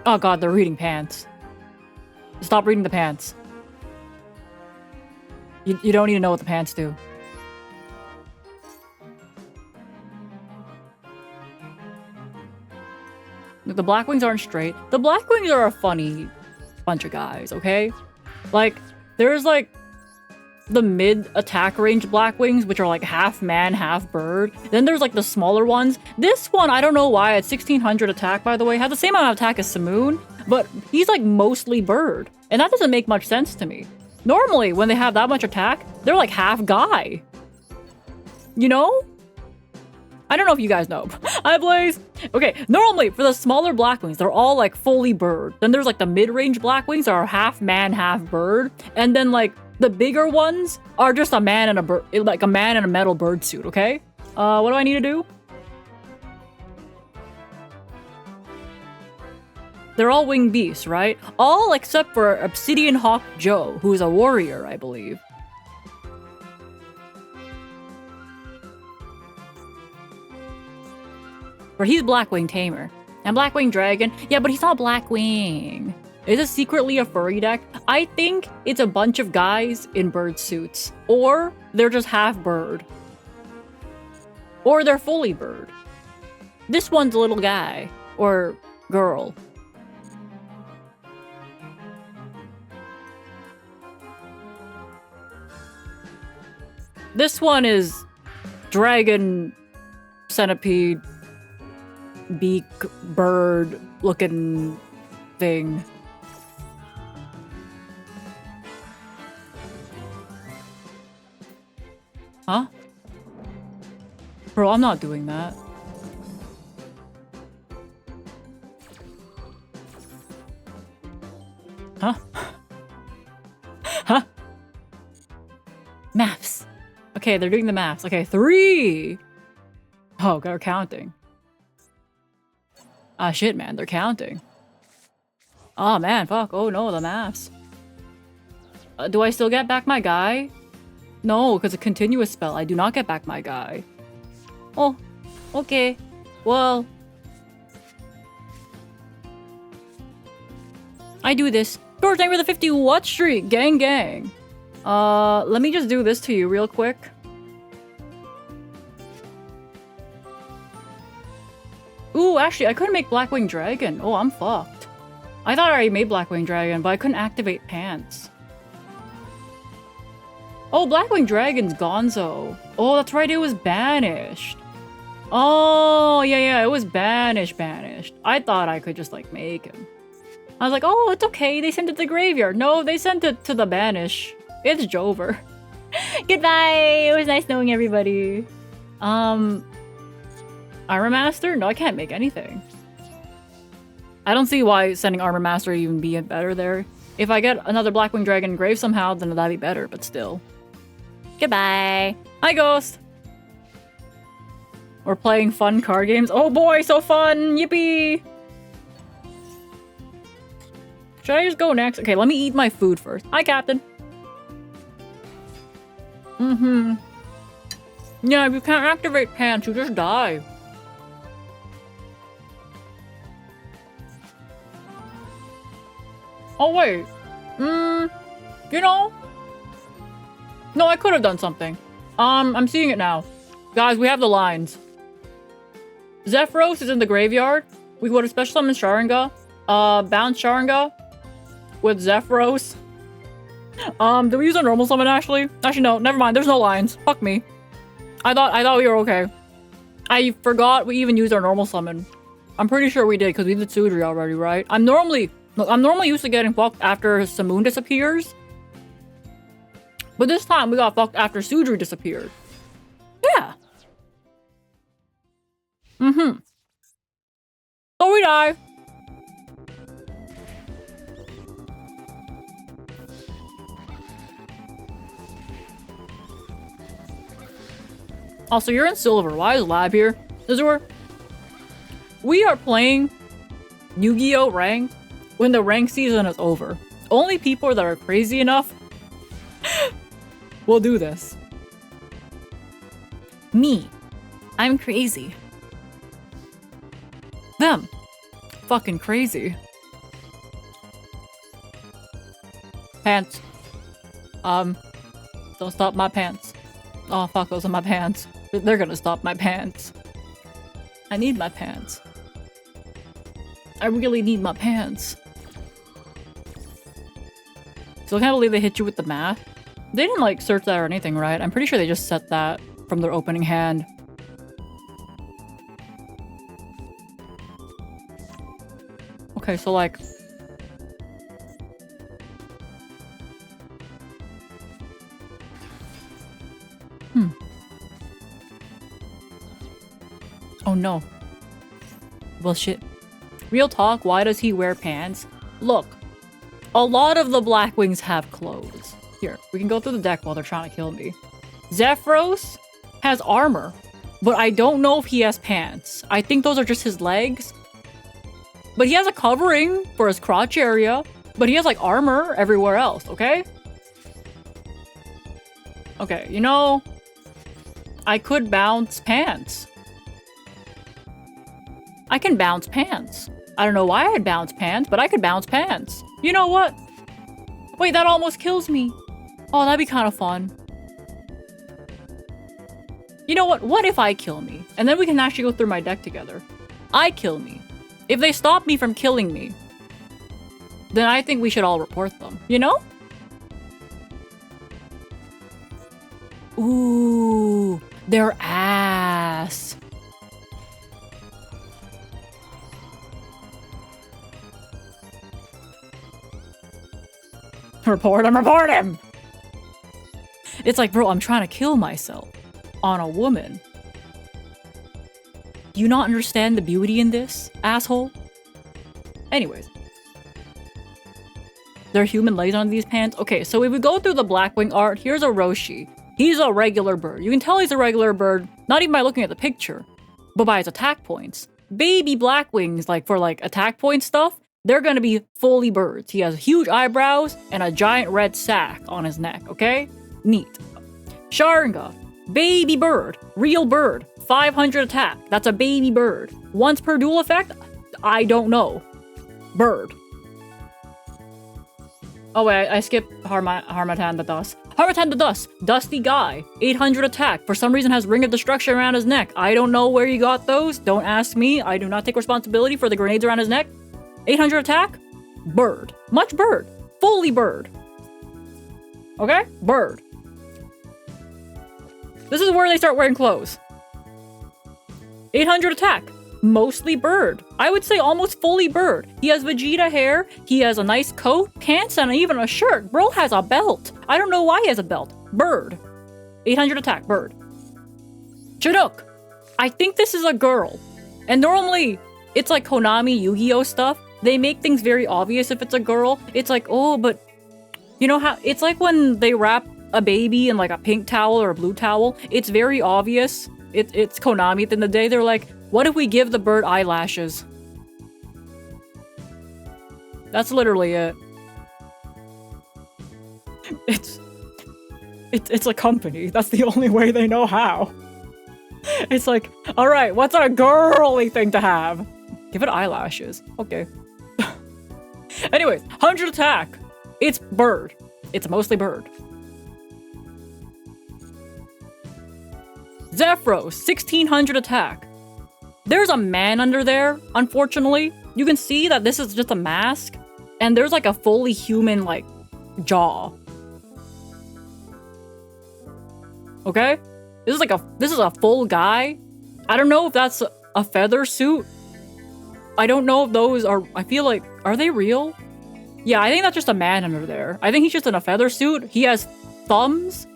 Oh god, they're reading pants. Stop reading the pants. You don't need to know what the pants do. The Blackwings aren't straight. The Blackwings are a funny bunch of guys, okay? Like, there's like the mid attack range Blackwings, which are like half man, half bird. Then there's like the smaller ones. This one, I don't know why, at 1600 attack, by the way, has the same amount of attack as Simoon, but he's like mostly bird. And that doesn't make much sense to me. Normally, when they have that much attack, they're like half guy. You know? I don't know if you guys know. Hi, Blaze! Okay, normally, for the smaller Blackwings, they're all like fully bird. Then there's like the mid-range Blackwings that are half man, half bird. And then like the bigger ones are just a man and a bird, like a man in a metal bird suit, okay? What do I need to do? They're all winged beasts, right? All except for Obsidian Hawk Joe, who's a warrior, I believe. Or he's Blackwing Tamer. And Blackwing Dragon, yeah, but he's not Blackwing. Is it secretly a furry deck? I think it's a bunch of guys in bird suits. Or they're just half bird. Or they're fully bird. This one's a little guy. Or girl. This one is dragon, centipede, beak, bird looking thing. Huh? Bro, I'm not doing that. Huh? Huh? Maths. Okay, they're doing the maths. Okay, 3! Oh, they're counting. Ah, shit, man, they're counting. Oh, man, fuck. Oh, no, the maths. Do I still get back my guy? No, because a continuous spell. I do not get back my guy. Oh, okay. Well. I do this. George, thank you for the 50 what streak. Gang, gang. Let me just do this to you real quick. Ooh, actually, I couldn't make Blackwing Dragon. Oh, I'm fucked. I thought I already made Blackwing Dragon, but I couldn't activate pants. Oh, Blackwing Dragon's gonzo. Oh, that's right, it was banished. Oh, yeah, it was banished. I thought I could just, like, make him. I was like, oh, it's okay, they sent it to the graveyard. No, they sent it to the banish. It's Jover. Goodbye! It was nice knowing everybody. Armor Master? No, I can't make anything. I don't see why sending Armor Master would even be better there. If I get another Blackwing Dragon engraved somehow, then that'd be better, but still. Goodbye. Hi, Ghost. We're playing fun card games. Oh boy, so fun! Yippee! Should I just go next? Okay, let me eat my food first. Hi, Captain. Yeah, if you can't activate pants, you just die. Oh, wait. You know? No, I could have done something. I'm seeing it now. Guys, we have the lines. Zephyros is in the graveyard. We would have special summoned Sharinga. Bounce Sharinga with Zephyros. Do we use a normal summon, actually? Actually, no. Never mind. There's no lines. Fuck me. I thought we were okay. I forgot we even used our normal summon. I'm pretty sure we did, because we did Sudri already, right? I'm normally used to getting fucked after Simoon disappears. But this time, we got fucked after Sudri disappeared. Yeah. So we die. Also, you're in silver. Why is Lab here? Azure? We are playing Yu-Gi-Oh! Rank when the rank season is over. Only people that are crazy enough will do this. Me. I'm crazy. Them. Fucking crazy. Pants. Don't stop my pants. Oh fuck, those are my pants. They're gonna stop my pants. I need my pants. I really need my pants. So I can't believe they hit you with the math. They didn't like search that or anything, right? I'm pretty sure they just set that from their opening hand. Okay, so like... Oh no. Bullshit. Real talk, why does he wear pants? Look, a lot of the Blackwings have clothes. Here, we can go through the deck while they're trying to kill me. Zephyros has armor, but I don't know if he has pants. I think those are just his legs. But he has a covering for his crotch area, but he has like armor everywhere else, okay? Okay, you know, I could bounce pants. I can bounce pants. I don't know why I'd bounce pants, but I could bounce pants. You know what? Wait, that almost kills me. Oh, that'd be kind of fun. You know what? What if I kill me? And then we can actually go through my deck together. I kill me. If they stop me from killing me, then I think we should all report them. You know? Ooh, they're ass. Report him, report him! It's like, bro, I'm trying to kill myself on a woman. Do you not understand the beauty in this, asshole? Anyways. There are human legs on these pants? Okay, so if we go through the Blackwing art, here's a Roshi. He's a regular bird. You can tell he's a regular bird, not even by looking at the picture, but by his attack points. Baby Blackwings, like for like attack point stuff, they're gonna be fully birds. He has huge eyebrows and a giant red sack on his neck, okay? Neat. Sharinga, baby bird, real bird, 500 attack. That's a baby bird. Once per duel effect? I don't know. Bird. Oh wait, I skipped Harmatan the Dust. Harmatan the Dust, dusty guy, 800 attack. For some reason has Ring of Destruction around his neck. I don't know where you got those. Don't ask me. I do not take responsibility for the grenades around his neck. 800 attack? Bird. Much bird. Fully bird. Okay? Bird. This is where they start wearing clothes. 800 attack. Mostly bird. I would say almost fully bird. He has Vegeta hair. He has a nice coat, pants, and even a shirt. Bro has a belt. I don't know why he has a belt. Bird. 800 attack. Bird. Chinook. I think this is a girl. And normally, it's like Konami Yu-Gi-Oh stuff. They make things very obvious if it's a girl. It's like, oh, but you know how it's like when they wrap a baby in like a pink towel or a blue towel. It's very obvious. It's Konami at the end of the day. They're like, what if we give the bird eyelashes? That's literally it. It's a company. That's the only way they know how. It's like, all right, what's a girly thing to have? Give it eyelashes. Okay. Anyways, 100 attack. It's bird. It's mostly bird. Zephyros, 1600 attack. There's a man under there, unfortunately. You can see that this is just a mask, and there's like a fully human, like, jaw. Okay? This is a full guy. I don't know if that's a feather suit. I don't know if those are, I feel like, are they real? Yeah, I think that's just a man under there. I think he's just in a feather suit. He has thumbs,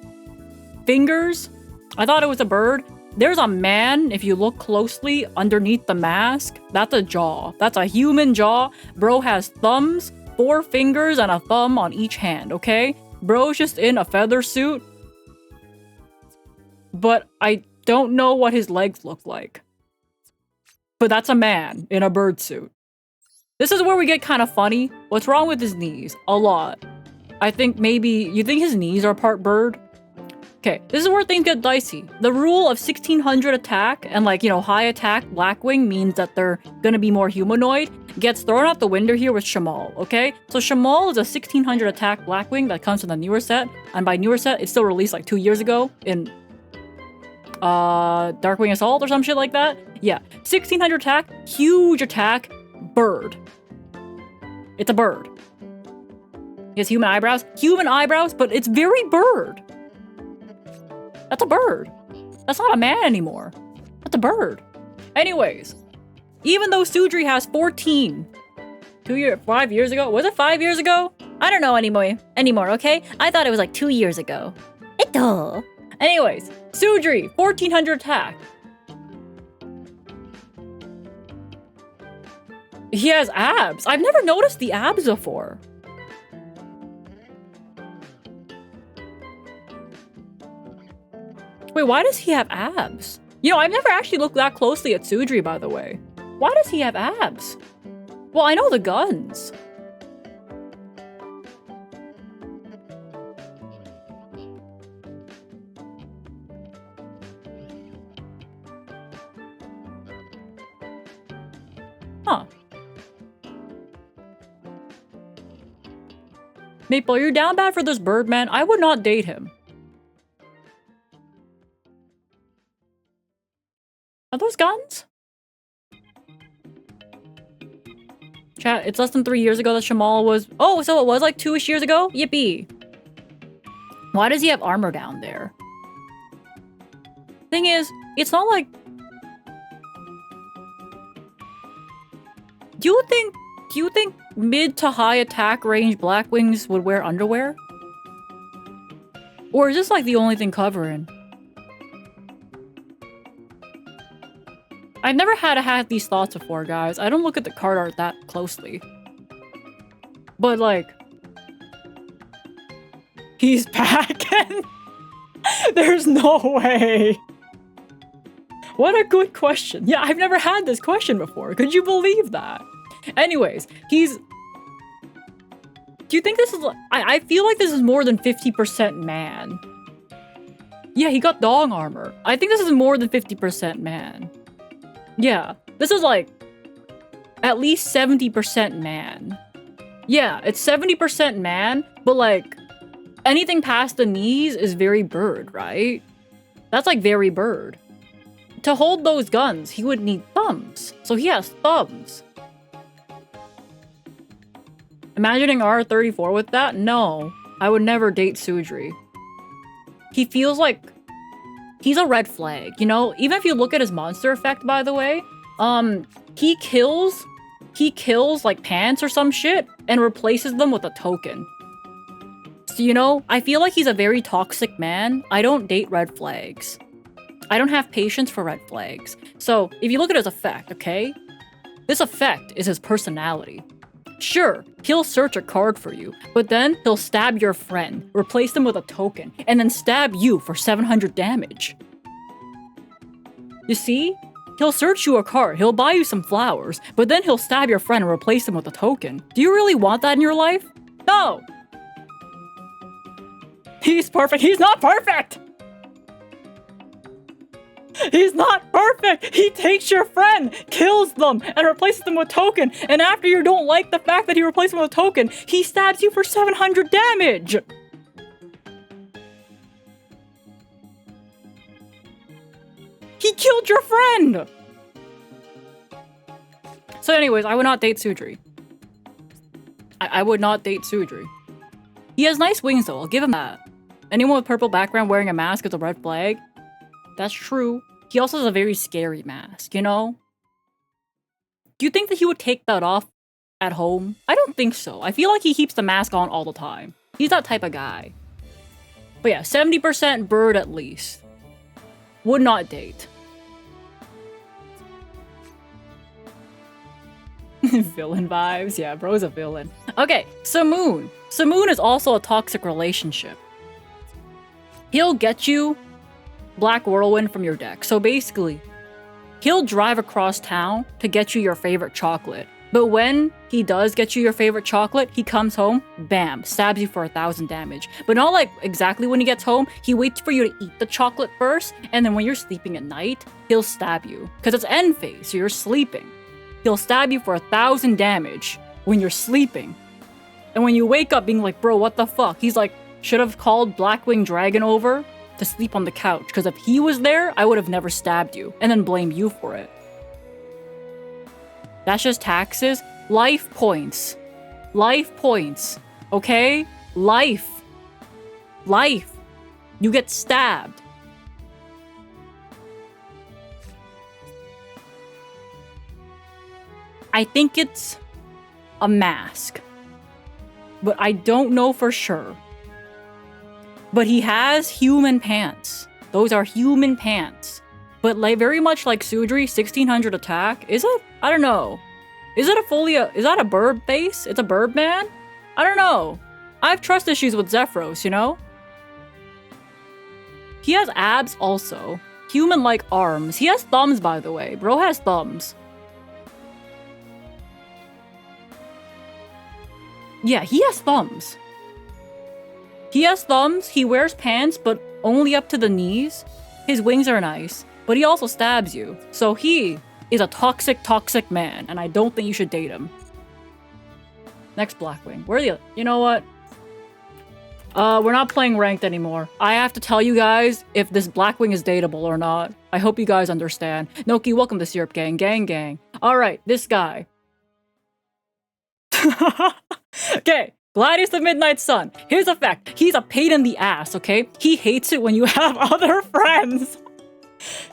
fingers. I thought it was a bird. There's a man, if you look closely, underneath the mask. That's a jaw. That's a human jaw. Bro has thumbs, 4 fingers, and a thumb on each hand, okay? Bro's just in a feather suit. But I don't know what his legs look like. But that's a man in a bird suit. This is where we get kind of funny. What's wrong with his knees? A lot. I think maybe... You think his knees are part bird? Okay, this is where things get dicey. The rule of 1600 attack and like, you know, high attack Blackwing means that they're gonna be more humanoid. Gets thrown out the window here with Shamal, okay? So Shamal is a 1600 attack Blackwing that comes from the newer set. And by newer set, it's still released like 2 years ago in Darkwing Assault or some shit like that. Yeah, 1600 attack, huge attack, bird. It's a bird. He has human eyebrows, but it's very bird. That's a bird. That's not a man anymore. That's a bird. Anyways, even though Sudri has 14, 5 years ago? Was it 5 years ago? I don't know anymore, okay? I thought it was like 2 years ago. Ito. Anyways, Sudri, 1400 attack. He has abs. I've never noticed the abs before. Wait, why does he have abs? You know, I've never actually looked that closely at Sudri, by the way. Why does he have abs? Well, I know the guns. Huh. Maple, you're down bad for this bird, man. I would not date him. Are those guns? Chat, it's less than 3 years ago that Shamal was... Oh, so it was like 2-ish years ago? Yippee. Why does he have armor down there? Thing is, it's not like... Do you think mid to high attack range Blackwings would wear underwear? Or is this like the only thing covering? I've never had these thoughts before, guys. I don't look at the card art that closely. But like... He's packing? There's no way. What a good question. Yeah, I've never had this question before. Could you believe that? Anyways, he's... Do you think this is... I feel like this is more than 50% man. Yeah, he got dog armor. I think this is more than 50% man. Yeah, this is like... At least 70% man. Yeah, it's 70% man, but like... Anything past the knees is very bird, right? That's like very bird. To hold those guns, he would need thumbs. So he has thumbs. Imagining R34 with that? No. I would never date Sudri. He feels like... He's a red flag, you know? Even if you look at his monster effect, by the way, he kills like pants or some shit and replaces them with a token. So, you know, I feel like he's a very toxic man. I don't date red flags. I don't have patience for red flags. So, if you look at his effect, okay? This effect is his personality. Sure, he'll search a card for you, but then he'll stab your friend, replace them with a token, and then stab you for 700 damage. You see? He'll search you a card, he'll buy you some flowers, but then he'll stab your friend and replace them with a token. Do you really want that in your life? No! He's perfect. He's not perfect! He's not perfect! He takes your friend, kills them, and replaces them with token, and after you don't like the fact that he replaced them with a token, he stabs you for 700 damage! He killed your friend! So anyways, I would not date Sudri. I would not date Sudri. He has nice wings though, I'll give him that. Anyone with purple background wearing a mask is a red flag. That's true. He also has a very scary mask, you know? Do you think that he would take that off at home? I don't think so. I feel like he keeps the mask on all the time. He's that type of guy. But yeah, 70% bird at least. Would not date. Villain vibes? Yeah, bro's a villain. Okay, Samoon. Samoon is also a toxic relationship. He'll get you Black Whirlwind from your deck. So basically, he'll drive across town to get you your favorite chocolate. But when he does get you your favorite chocolate, he comes home, bam, stabs you for 1,000 damage. But not like exactly when he gets home. He waits for you to eat the chocolate first, and then when you're sleeping at night, he'll stab you. Because it's end phase, so you're sleeping. He'll stab you for 1,000 damage when you're sleeping. And when you wake up being like, bro, what the fuck? He's like, should have called Blackwing Dragon over to sleep on the couch. Because if he was there, I would have never stabbed you. And then blame you for it. That's just taxes. Life points. Life points. Okay? Life. Life. You get stabbed. I think it's a mask. But I don't know for sure. But he has human pants. Those are human pants. But like very much like Sudri, 1600 attack. Is it? I don't know. Is it a fully is that a bird face? It's a bird man? I don't know. I have trust issues with Zephyros, you know? He has abs also. Human-like arms. He has thumbs, by the way. Bro has thumbs. Yeah, he has thumbs. He has thumbs. He wears pants, but only up to the knees. His wings are nice. But he also stabs you. So he is a toxic, toxic man. And I don't think you should date him. Next Blackwing. Where are the... You know what? We're not playing ranked anymore. I have to tell you guys if this Blackwing is dateable or not. I hope you guys understand. Noki, welcome to Syrup Gang. Gang, gang. Alright, this guy. Okay. Gladius the Midnight Sun. Here's a fact. He's a pain in the ass, okay? He hates it when you have other friends.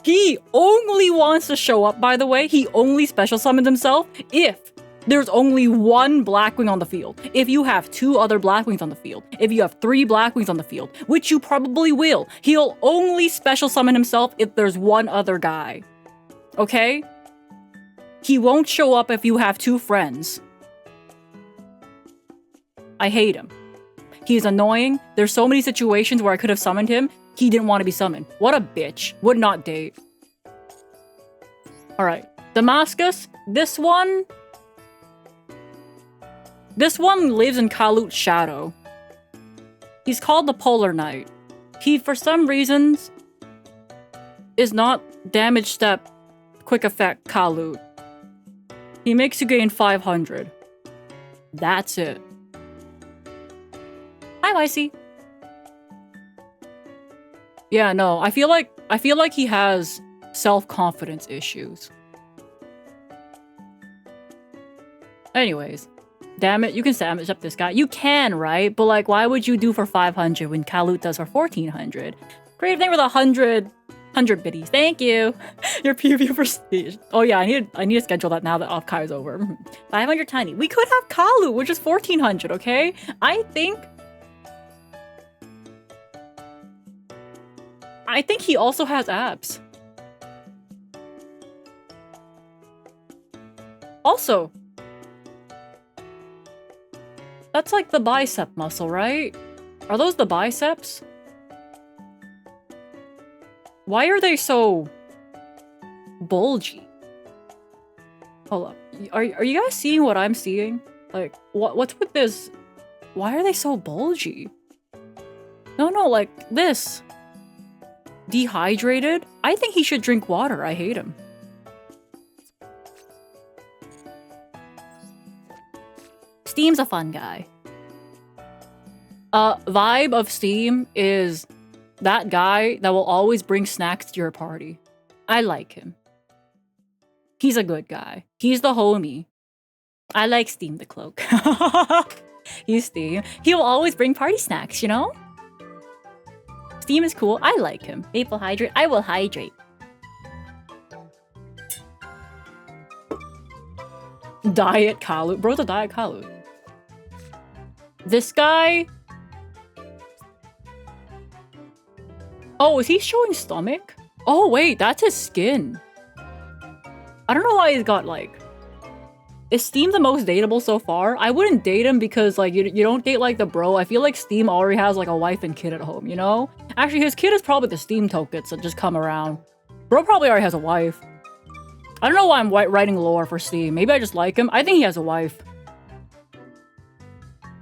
He only wants to show up, by the way. He only special summons himself if there's only one Blackwing on the field. If you have 2 other Blackwings on the field. If you have 3 Blackwings on the field, which you probably will. He'll only special summon himself if there's one other guy. Okay? He won't show up if you have 2 friends. I hate him. He's annoying. There's so many situations where I could have summoned him. He didn't want to be summoned. What a bitch. Would not date. Alright. Damascus. This one lives in Kalut's shadow. He's called the Polar Knight. He, for some reasons, is not damage step quick effect Kalut. He makes you gain 500. That's it. Hi, Vicey. Yeah, no, I feel like he has self-confidence issues. Anyways, damn it, you can damage up this guy. You can, right? But like, why would you do for 500 when Kalut does for 1400? Great thing with 100 biddies. Thank you. Your PvP prestige. Oh yeah, I need to schedule that now that off-Kai is over. 500 tiny. We could have Kalut, which is 1400. Okay, I think he also has abs. Also, that's like the bicep muscle, right? Are those the biceps? Why are they so bulgy? Hold up. Are you guys seeing what I'm seeing? Like, what's with this? Why are they so bulgy? No, like this. Dehydrated? I think he should drink water. I hate him. Steam's a fun guy. Vibe of Steam is that guy that will always bring snacks to your party. I like him. He's a good guy. He's the homie. I like Steam the Cloak. He's Steam. He will always bring party snacks, you know? Steam is cool. I like him. Maple hydrate. I will hydrate. Diet Kalut. Bro's a Diet Kalut. This guy... Oh, is he showing stomach? Oh, wait. That's his skin. I don't know why he's got, like... Is Steam the most dateable so far? I wouldn't date him because, like, you don't date, like, the bro. I feel like Steam already has, like, a wife and kid at home, you know? Actually, his kid is probably the Steam tokens that just come around. Bro probably already has a wife. I don't know why I'm writing lore for Steam. Maybe I just like him. I think he has a wife.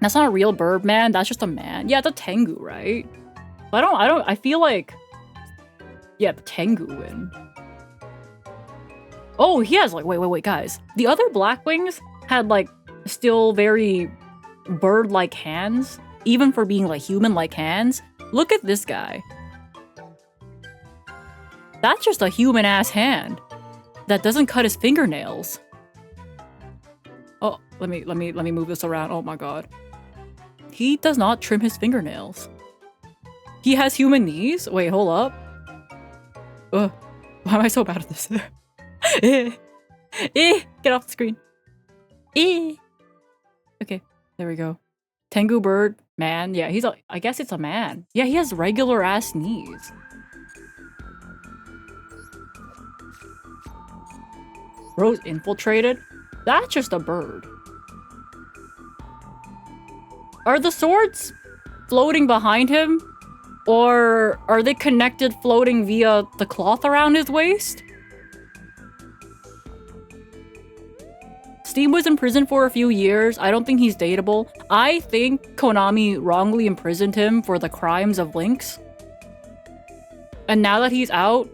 That's not a real bird, man. That's just a man. Yeah, it's a Tengu, right? I feel like... Yeah, the Tengu win. Oh, he has like... Wait, guys. The other Blackwings had like still very bird-like hands. Even for being like human-like hands. Look at this guy. That's just a human-ass hand that doesn't cut his fingernails. Oh, let me move this around. Oh my god. He does not trim his fingernails. He has human knees? Wait, hold up. Ugh. Why am I so bad at this? Get off the screen. Okay, there we go. Tengu bird, man. Yeah, I guess it's a man. Yeah, he has regular ass knees. Rose infiltrated? That's just a bird. Are the swords floating behind him? Or are they connected floating via the cloth around his waist? Steam was in prison for a few years. I don't think he's dateable. I think Konami wrongly imprisoned him for the crimes of Lynx. And now that he's out,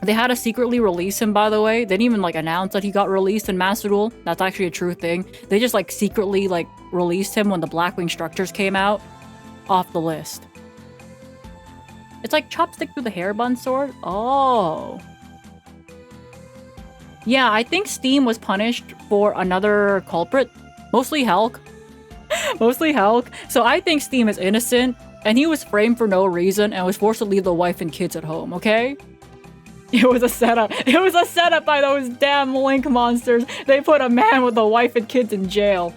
they had to secretly release him, by the way. They didn't even like announce that he got released in Master Duel. That's actually a true thing. They just like secretly like released him when the Blackwing structures came out off the list. It's like chopstick through the hair bun sword. Oh. Yeah, I think Steam was punished for another culprit. Mostly Helk. Mostly Helk. So I think Steam is innocent, and he was framed for no reason and was forced to leave the wife and kids at home, okay? It was a setup. It was a setup by those damn Link monsters. They put a man with a wife and kids in jail.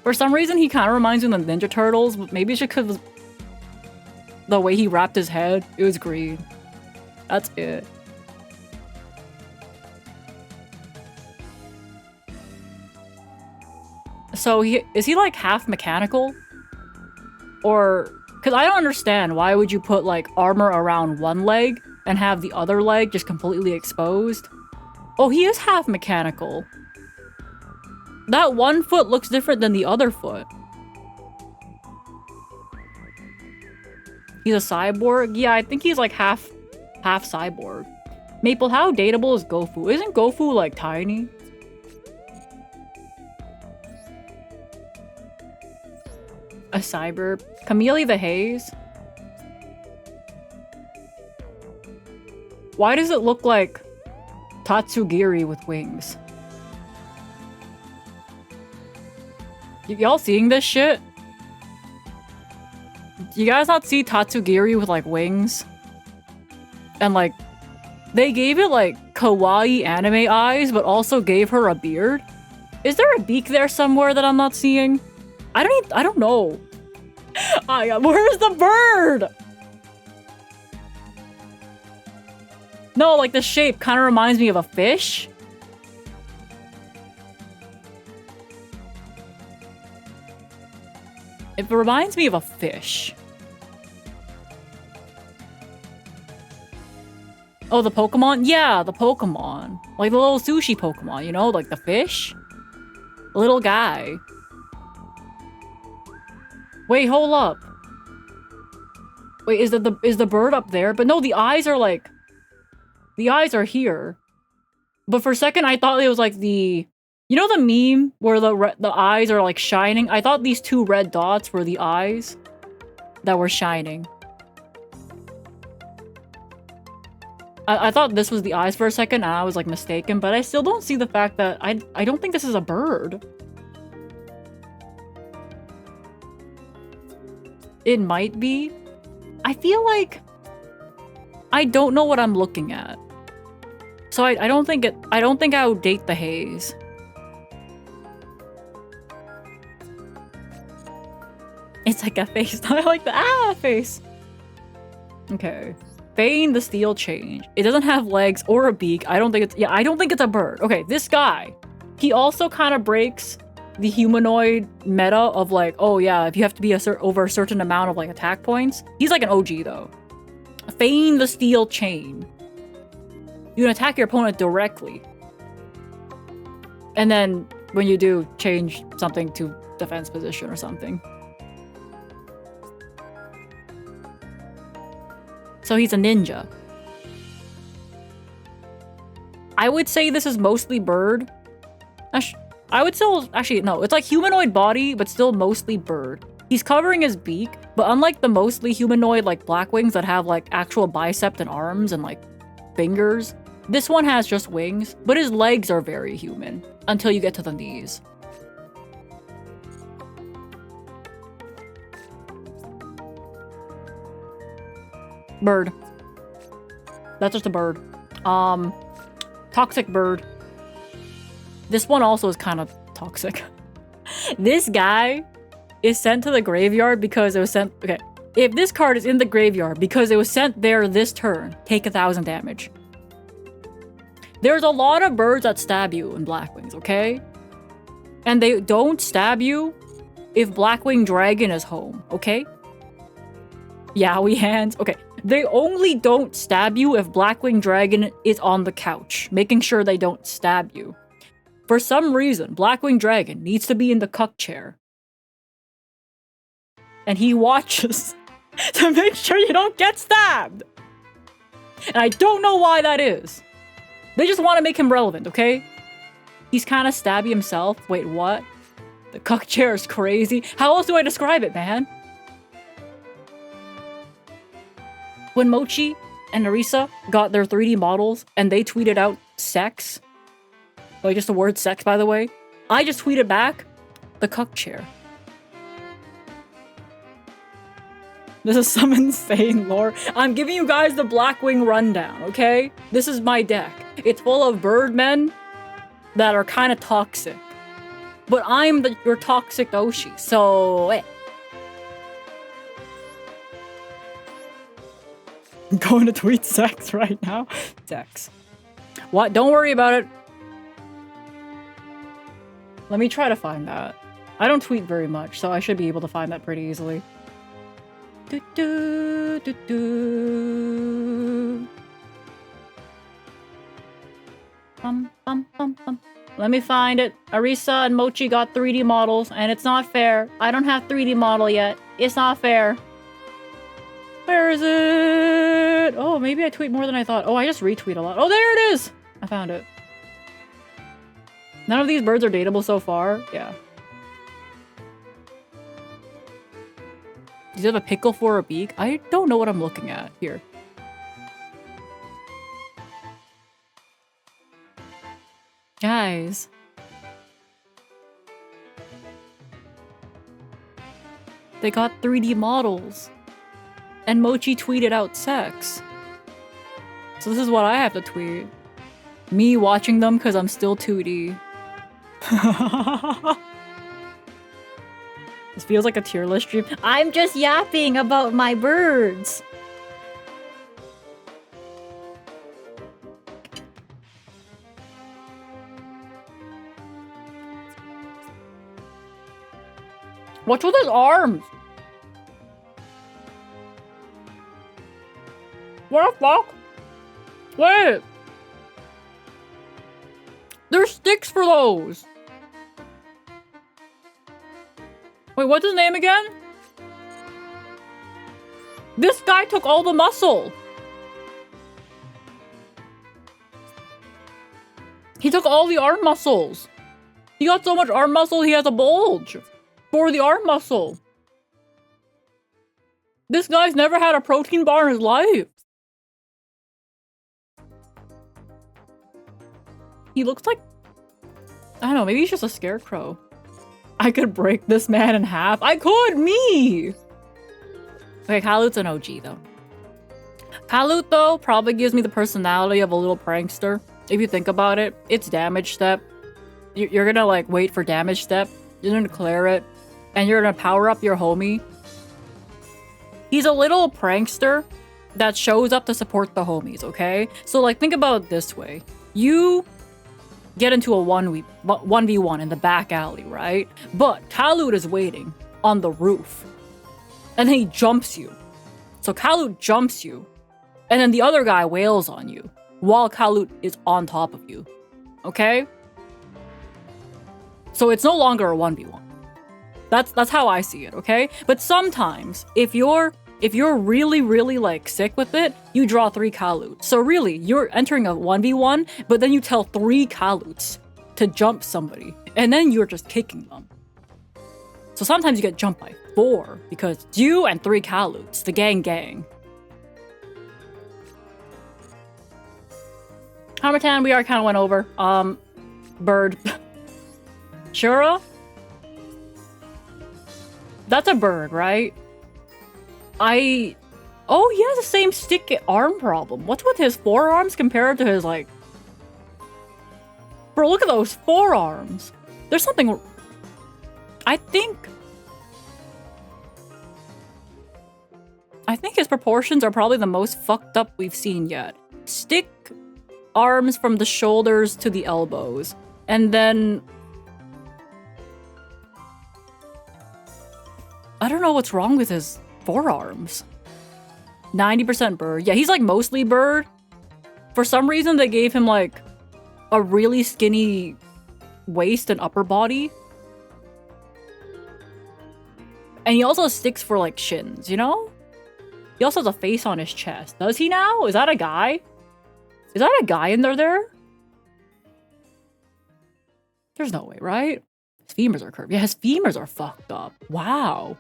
For some reason, he kind of reminds me of the Ninja Turtles, but maybe it's just because the way he wrapped his head. It was green. That's it. So is he like half mechanical? Or, because I don't understand, why would you put like armor around one leg and have the other leg just completely exposed? Oh, he is half mechanical. That one foot looks different than the other foot. He's a cyborg? Yeah, I think he's like half cyborg. Maple, how dateable is Gofu? Isn't Gofu like tiny? A cyber. Camille the Haze. Why does it look like Tatsugiri with wings? Y'all seeing this shit? You guys not see Tatsugiri with like wings? And like, they gave it like kawaii anime eyes, but also gave her a beard? Is there a beak there somewhere that I'm not seeing? I don't know. Where's the bird? No, like the shape kind of reminds me of a fish. It reminds me of a fish. Oh, the Pokemon? Yeah, the Pokemon. Like the little sushi Pokemon, you know? Like the fish? The little guy. Wait, hold up. Wait, is the bird up there? But no, the eyes are like... The eyes are here. But for a second, I thought it was like the... You know the meme where the eyes are like shining? I thought these two red dots were the eyes that were shining. I thought this was the eyes for a second and I was like mistaken, but I still don't see the fact that I don't think this is a bird. It might be. I feel like I don't know what I'm looking at. So I don't think I would date the haze. It's like a face. I like the face. Okay. Feign the steel change. It doesn't have legs or a beak. I don't think it's a bird. Okay, this guy. He also kind of breaks the humanoid meta of like, oh yeah, if you have to be over a certain amount of like attack points. He's like an OG though. Feign the steel chain. You can attack your opponent directly. And then when you do, change something to defense position or something. So he's a ninja. I would say this is mostly bird. I would still, actually, no, it's like humanoid body, but still mostly bird. He's covering his beak, but unlike the mostly humanoid like Blackwings that have like actual bicep and arms and like fingers, this one has just wings, but his legs are very human until you get to the knees. Bird. That's just a bird. Toxic bird. This one also is kind of toxic. This guy is sent to the graveyard because it was sent... Okay, if this card is in the graveyard because it was sent there this turn, take 1,000 damage. There's a lot of birds that stab you in Blackwings, okay? And they don't stab you if Blackwing Dragon is home, okay? Yowie hands. Okay, they only don't stab you if Blackwing Dragon is on the couch, making sure they don't stab you. For some reason, Blackwing Dragon needs to be in the cuck chair. And he watches to make sure you don't get stabbed. And I don't know why that is. They just want to make him relevant, okay? He's kind of stabby himself. Wait, what? The cuck chair is crazy. How else do I describe it, man? When Mochi and Narisa got their 3D models and they tweeted out sex, like just the word sex, by the way, I just tweeted back, the cuck chair. This is some insane lore. I'm giving you guys the Blackwing rundown, okay? This is my deck. It's full of birdmen that are kind of toxic. But I'm your toxic Oshi, so... I'm going to tweet sex right now. Sex. What? Don't worry about it. Let me try to find that. I don't tweet very much, so I should be able to find that pretty easily. Do, do, do, do. Let me find it. Arisa and Mochi got 3D models, and it's not fair. I don't have 3D model yet. It's not fair. Where is it? Oh, maybe I tweet more than I thought. Oh, I just retweet a lot. Oh, there it is! I found it. None of these birds are dateable so far. Yeah. Does it have a pickle for a beak? I don't know what I'm looking at here. Guys. They got 3D models. And Mochi tweeted out sex. So this is what I have to tweet. Me watching them because I'm still 2D. This feels like a tier list stream. I'm just yapping about my birds. What's with his arms? What the fuck? Wait. There's sticks for those. Wait, what's his name again? This guy took all the muscle. He took all the arm muscles. He got so much arm muscle, he has a bulge for the arm muscle. This guy's never had a protein bar in his life. He looks like... I don't know, maybe he's just a scarecrow. I could break this man in half. I could! Me! Okay, Kalut's an OG, though. Kalut, though, probably gives me the personality of a little prankster. If you think about it, it's damage step. You're gonna, like, wait for damage step. You're gonna clear it. And you're gonna power up your homie. He's a little prankster that shows up to support the homies, okay? So, like, think about it this way. You get into a 1v1 in the back alley, right? But Kalut is waiting on the roof. And then he jumps you. So Kalut jumps you. And then the other guy wails on you. while Kalut is on top of you. Okay? So it's no longer a 1v1. That's how I see it, okay? But sometimes, if you're really, really like sick with it, you draw 3 Kaluts. So really, you're entering a 1v1, but then you tell 3 Kaluts to jump somebody, and then you're just kicking them. So sometimes you get jumped by 4 because it's you and 3 Kaluts, the gang. Harmattan, we already kind of went over. Bird. Shura? That's a bird, right? Oh, he has the same stick arm problem. What's with his forearms compared to his, like... Bro, look at those forearms. There's something... I think his proportions are probably the most fucked up we've seen yet. Stick arms from the shoulders to the elbows. And then... I don't know what's wrong with his forearms. 90% bird. Yeah, he's like mostly bird. For some reason, they gave him like a really skinny waist and upper body. And he also sticks for like shins, you know? He also has a face on his chest. Does he now? Is that a guy? Is that a guy in there? There's no way, right? His femurs are curved. Yeah, his femurs are fucked up. Wow.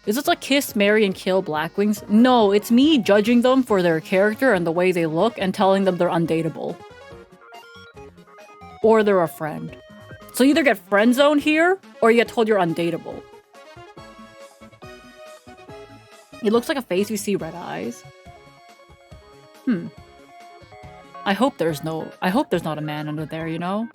Is this like kiss, marry, and kill Blackwings? No, it's me judging them for their character and the way they look and telling them they're undateable. Or they're a friend. So you either get friend zoned here, or you get told you're undateable. He looks like a face you see red eyes. I hope there's not a man under there, you know?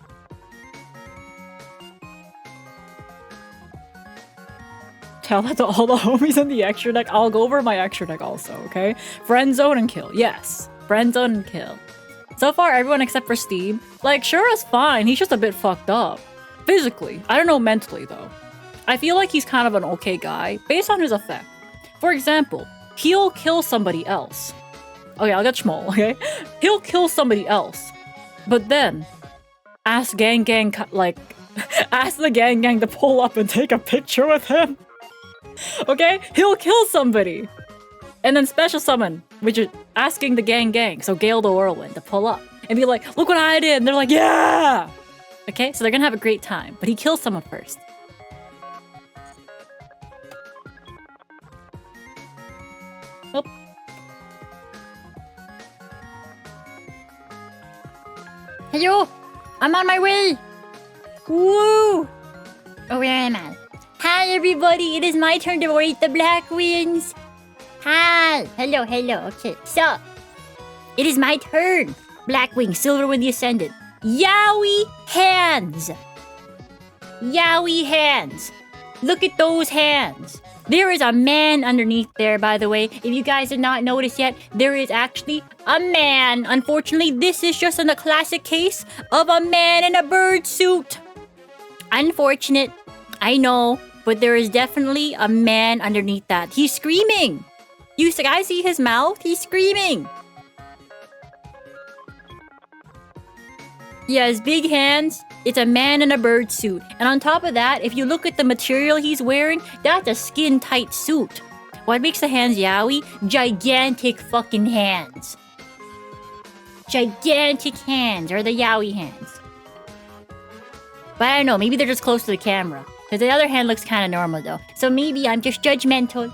Tell that to all the homies in the extra deck. I'll go over my extra deck also, okay? Friend zone and kill. Yes. Friend zone and kill. So far, everyone except for Steve. Like, Shura's fine. He's just a bit fucked up. Physically. I don't know mentally, though. I feel like he's kind of an okay guy, based on his effect. For example, he'll kill somebody else. Okay, I'll get Schmoll, okay? He'll kill somebody else. But then, ask the gang to pull up and take a picture with him. Okay? He'll kill somebody. And then special summon, which is asking the gang, so Gale the Whirlwind, to pull up. And be like, look what I did! And they're like, yeah! Okay? So they're gonna have a great time. But he kills someone first. Oop. Hello! I'm on my way! Woo! Oh, where am I? Hi, everybody! It is my turn to rate the Blackwings! Hi! Hello. Okay, so... It is my turn! Blackwing, Silverwind the Ascendant. Yowie hands! Yowie hands! Look at those hands! There is a man underneath there, by the way. If you guys did not notice yet, there is actually a man. Unfortunately, this is just in a classic case of a man in a bird suit. Unfortunate. I know, but there is definitely a man underneath that. He's screaming. You guys see his mouth? He's screaming. He has big hands. It's a man in a bird suit. And on top of that, if you look at the material he's wearing, that's a skin-tight suit. What makes the hands yaoi? Gigantic fucking hands. Gigantic hands, or the yaoi hands. But I don't know, maybe they're just close to the camera. Because the other hand looks kind of normal though. So maybe I'm just judgmental.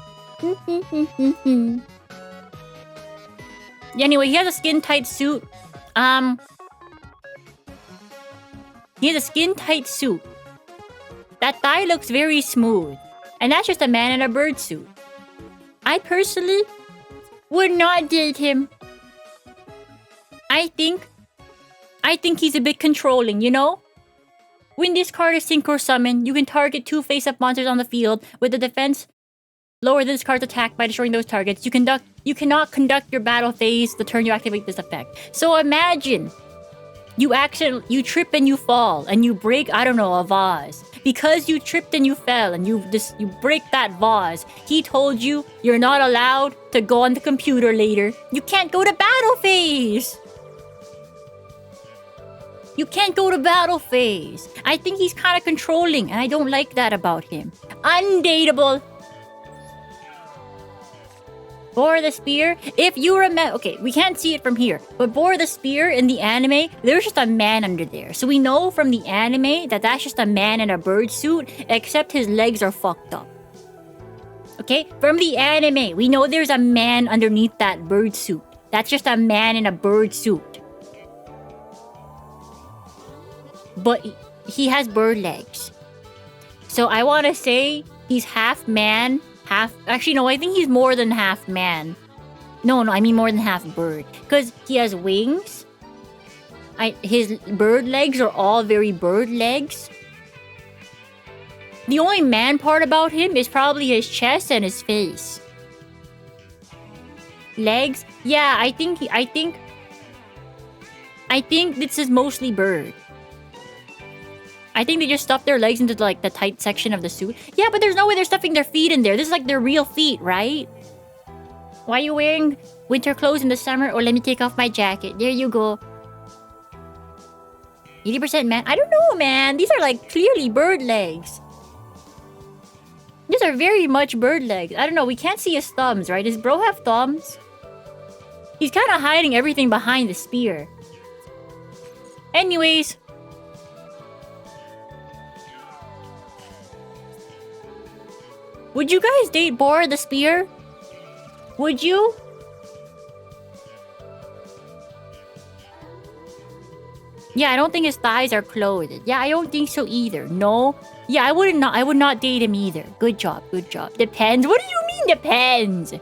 Anyway, he has a skin-tight suit. He has a skin-tight suit. That thigh looks very smooth. And that's just a man in a bird suit. I personally would not date him. I think he's a bit controlling, you know? When this card is Synchro Summon, you can target 2 face-up monsters on the field with a defense lower than this card's attack by destroying those targets. You cannot conduct your battle phase the turn you activate this effect. So imagine You trip and you fall and you break, I don't know, a vase. Because you tripped and you fell and you break that vase, he told you you're not allowed to go on the computer later. You can't go to battle phase. You can't go to battle phase. I think he's kind of controlling and I don't like that about him. Undateable. Bore the Spear, if you remember, okay, we can't see it from here, but Bore the Spear in the anime, there's just a man under there. So we know from the anime that that's just a man in a bird suit, except his legs are fucked up. Okay, from the anime, we know there's a man underneath that bird suit. That's just a man in a bird suit. But he has bird legs. So I want to say he's half man, actually no, I think he's more than half man. No, I mean more than half bird, because he has wings. His bird legs are all very bird legs. The only man part about him is probably his chest and his face. Legs, yeah, I think this is mostly bird. I think they just stuffed their legs into like the tight section of the suit. Yeah, but there's no way they're stuffing their feet in there. This is like their real feet, right? Why are you wearing winter clothes in the summer? Or let me take off my jacket. There you go. 80% man? I don't know, man. These are like clearly bird legs. These are very much bird legs. I don't know. We can't see his thumbs, right? Does bro have thumbs? He's kind of hiding everything behind the spear. Anyways. Would you guys date Bore the Spear? Would you? Yeah, I don't think his thighs are clothed. Yeah, I don't think so either. No. Yeah, I would not date him either. Good job, good job. Depends. What do you mean depends?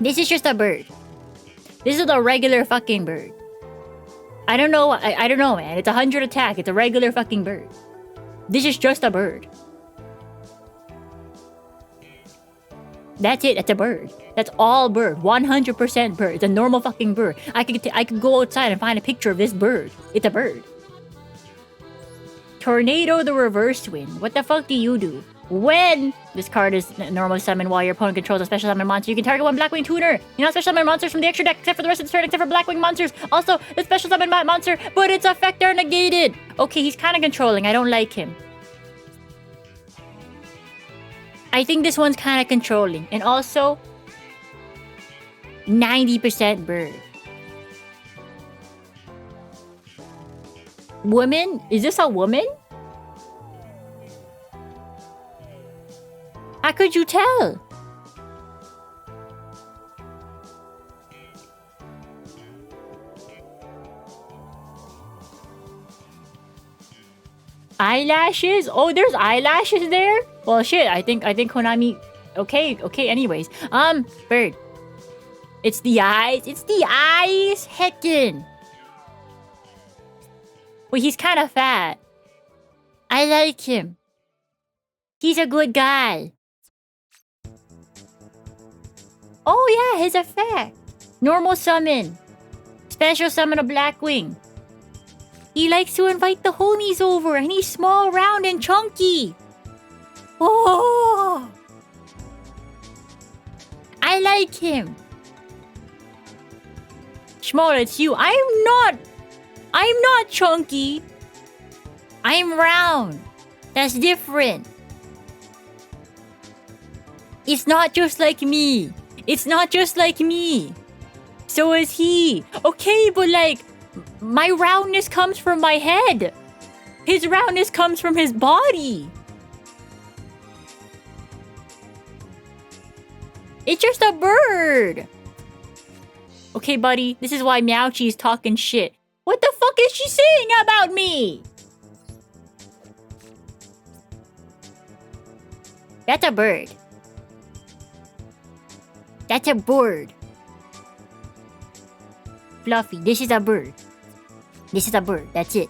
This is just a bird. This is a regular fucking bird. I don't know. I don't know, man. It's 100 attack. It's a regular fucking bird. This is just a bird. That's it. That's a bird. That's all bird. 100% bird. It's a normal fucking bird. I could go outside and find a picture of this bird. It's a bird. Tornado the Reverse Twin. What the fuck do you do? When this card is normal summon while your opponent controls a special summon monster, you can target one Blackwing tuner. You know special summon monsters from the extra deck except for the rest of the turn except for Blackwing monsters. Also, the special summon monster, but its effect are negated. Okay, he's kind of controlling. I don't like him. I think this one's kind of controlling. And also, 90% bird. Woman? Is this a woman? How could you tell? Eyelashes? Oh, there's eyelashes there? Well, shit, I think Konami... Okay, anyways. Bird. It's the eyes. It's the eyes. Heckin'. Wait, he's kind of fat. I like him. He's a good guy. Oh yeah, his effect. Normal summon. Special summon a Blackwing. He likes to invite the homies over and he's small, round, and chunky. Oh! I like him. Shmol, it's you. I'm not chunky. I'm round. That's different. It's not just like me. It's not just like me. So is he. Okay, but like, my roundness comes from my head. His roundness comes from his body. It's just a bird. Okay, buddy, this is why Meowchi is talking shit. What the fuck is she saying about me? That's a bird. That's a bird. Fluffy, this is a bird. This is a bird, that's it.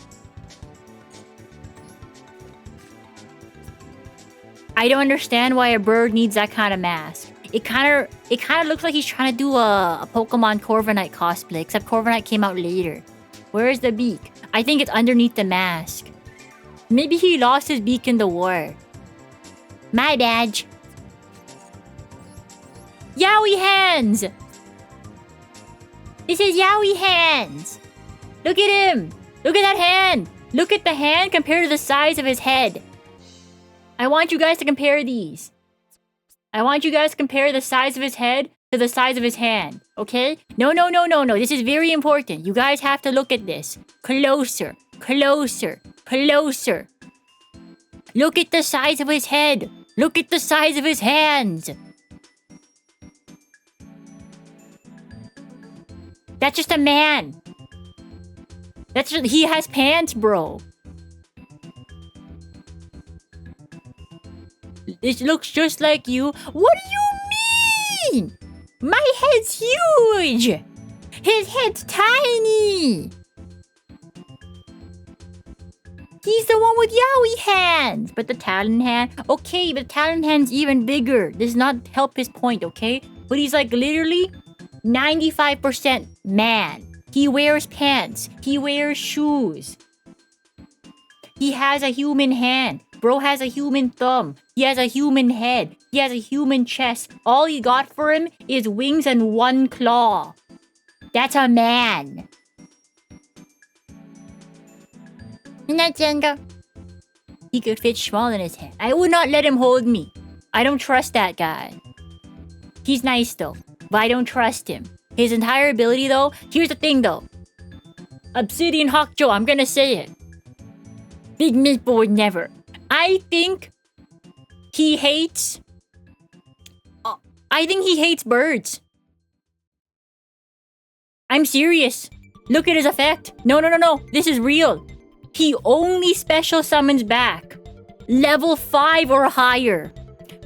I don't understand why a bird needs that kind of mask. It kind of looks like he's trying to do a Pokemon Corviknight cosplay, except Corviknight came out later. Where is the beak? I think it's underneath the mask. Maybe he lost his beak in the war. My bad. Yowie hands! This is Yowie hands! Look at him! Look at that hand! Look at the hand compared to the size of his head. I want you guys to compare these. I want you guys to compare the size of his head to the size of his hand, okay? No. This is very important. You guys have to look at this. Closer. Look at the size of his head. Look at the size of his hands. That's just a man. He has pants, bro. It looks just like you. What do you mean? My head's huge. His head's tiny. He's the one with Yowie hands. But the Talon hand... Okay, but Talon hand's even bigger. Does not help his point, okay? But he's like literally 95% man. He wears pants. He wears shoes. He has a human hand. Bro has a human thumb. He has a human head. He has a human chest. All he got for him is wings and one claw. That's a man. He could fit small in his head. I would not let him hold me. I don't trust that guy. He's nice though, but I don't trust him. His entire ability though, here's the thing though. Obsidian Hawk Joe, I'm gonna say it. Big Meatball would never. I think he hates... I think he hates birds. I'm serious. Look at his effect. No. This is real. He only special summons back level 5 or higher.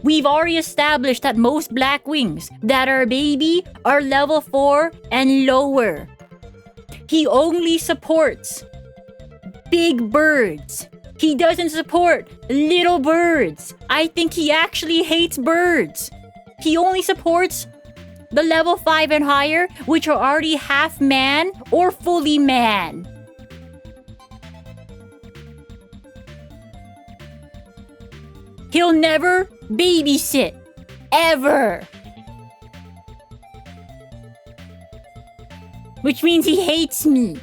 We've already established that most Blackwings that are baby are level 4 and lower. He only supports big birds. He doesn't support little birds. I think he actually hates birds. He only supports the level 5 and higher, which are already half man or fully man. He'll never babysit. Ever. Which means he hates me.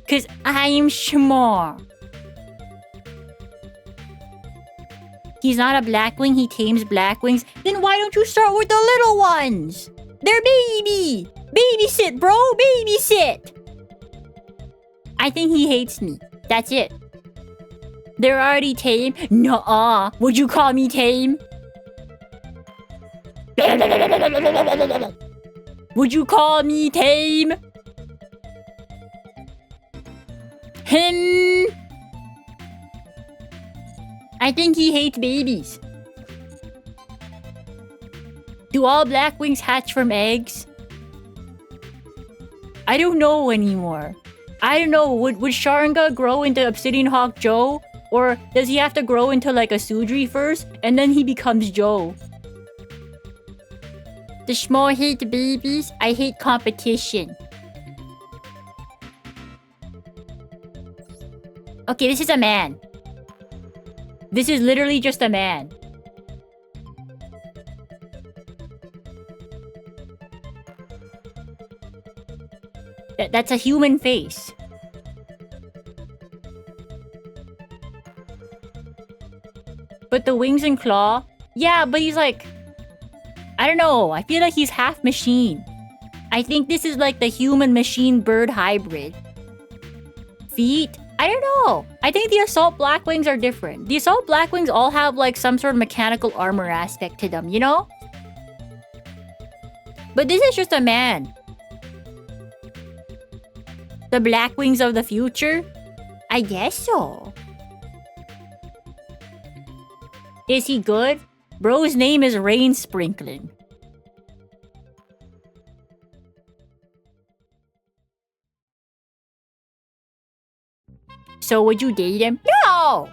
'Cause I'm small. He's not a Blackwing, he tames Blackwings. Then why don't you start with the little ones? They're baby! Babysit, bro! Babysit! I think he hates me. That's it. They're already tame? Nuh-uh. Would you call me tame? Would you call me tame? Him? I think he hates babies. Do all Blackwings hatch from eggs? I don't know anymore. I don't know. Would Sharinga grow into Obsidian Hawk Joe? Or does he have to grow into like a Sudri first and then he becomes Joe? The small hate babies. I hate competition. Okay, this is a man. This is literally just a man. That's a human face. But the wings and claw? Yeah, but he's like... I don't know. I feel like he's half machine. I think this is like the human-machine-bird hybrid. Feet? I don't know. I think the Assault Blackwings are different. The Assault Blackwings all have like some sort of mechanical armor aspect to them, you know? But this is just a man. The Blackwings of the future? I guess so. Is he good? Bro's name is Rain Sprinkling. So would you date him? No!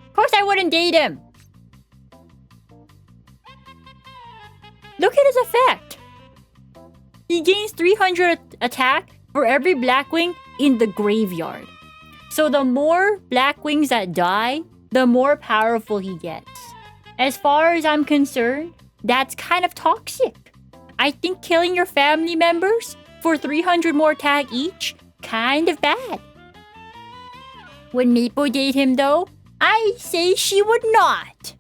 Of course I wouldn't date him. Look at his effect. He gains 300 attack for every Blackwing in the graveyard. So the more Blackwings that die, the more powerful he gets. As far as I'm concerned, that's kind of toxic. I think killing your family members for 300 more attack each, kind of bad. Would Maple date him though? I say she would not.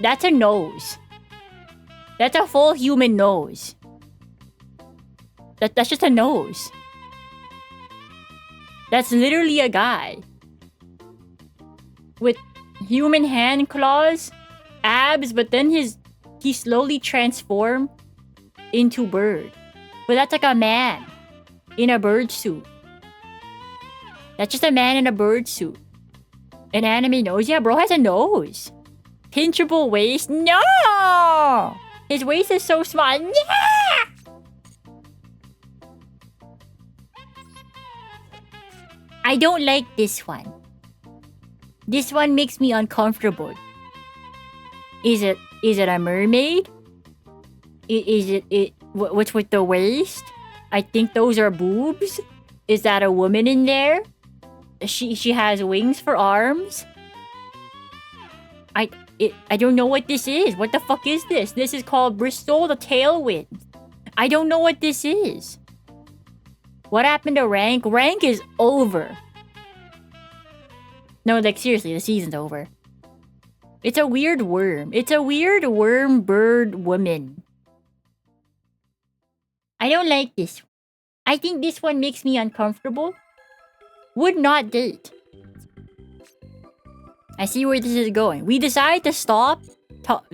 That's a nose. That's a full human nose. That's just a nose. That's literally a guy. With human hand claws, abs, but then he slowly transformed into bird. But that's like a man in a bird suit. That's just a man in a bird suit. An anime nose? Yeah, bro has a nose. Pinchable waist? No! His waist is so small. Yeah! I don't like this one. This one makes me uncomfortable. Is it a mermaid? Is it what's with the waist? I think those are boobs. Is that a woman in there? She has wings for arms. I don't know what this is. What the fuck is this? This is called Bristol the Tailwind. I don't know what this is. What happened to Rank? Rank is over. No, like seriously, the season's over. It's a weird worm. It's a weird worm bird woman. I don't like this one. I think this one makes me uncomfortable. Would not date. I see where this is going. We decided to stop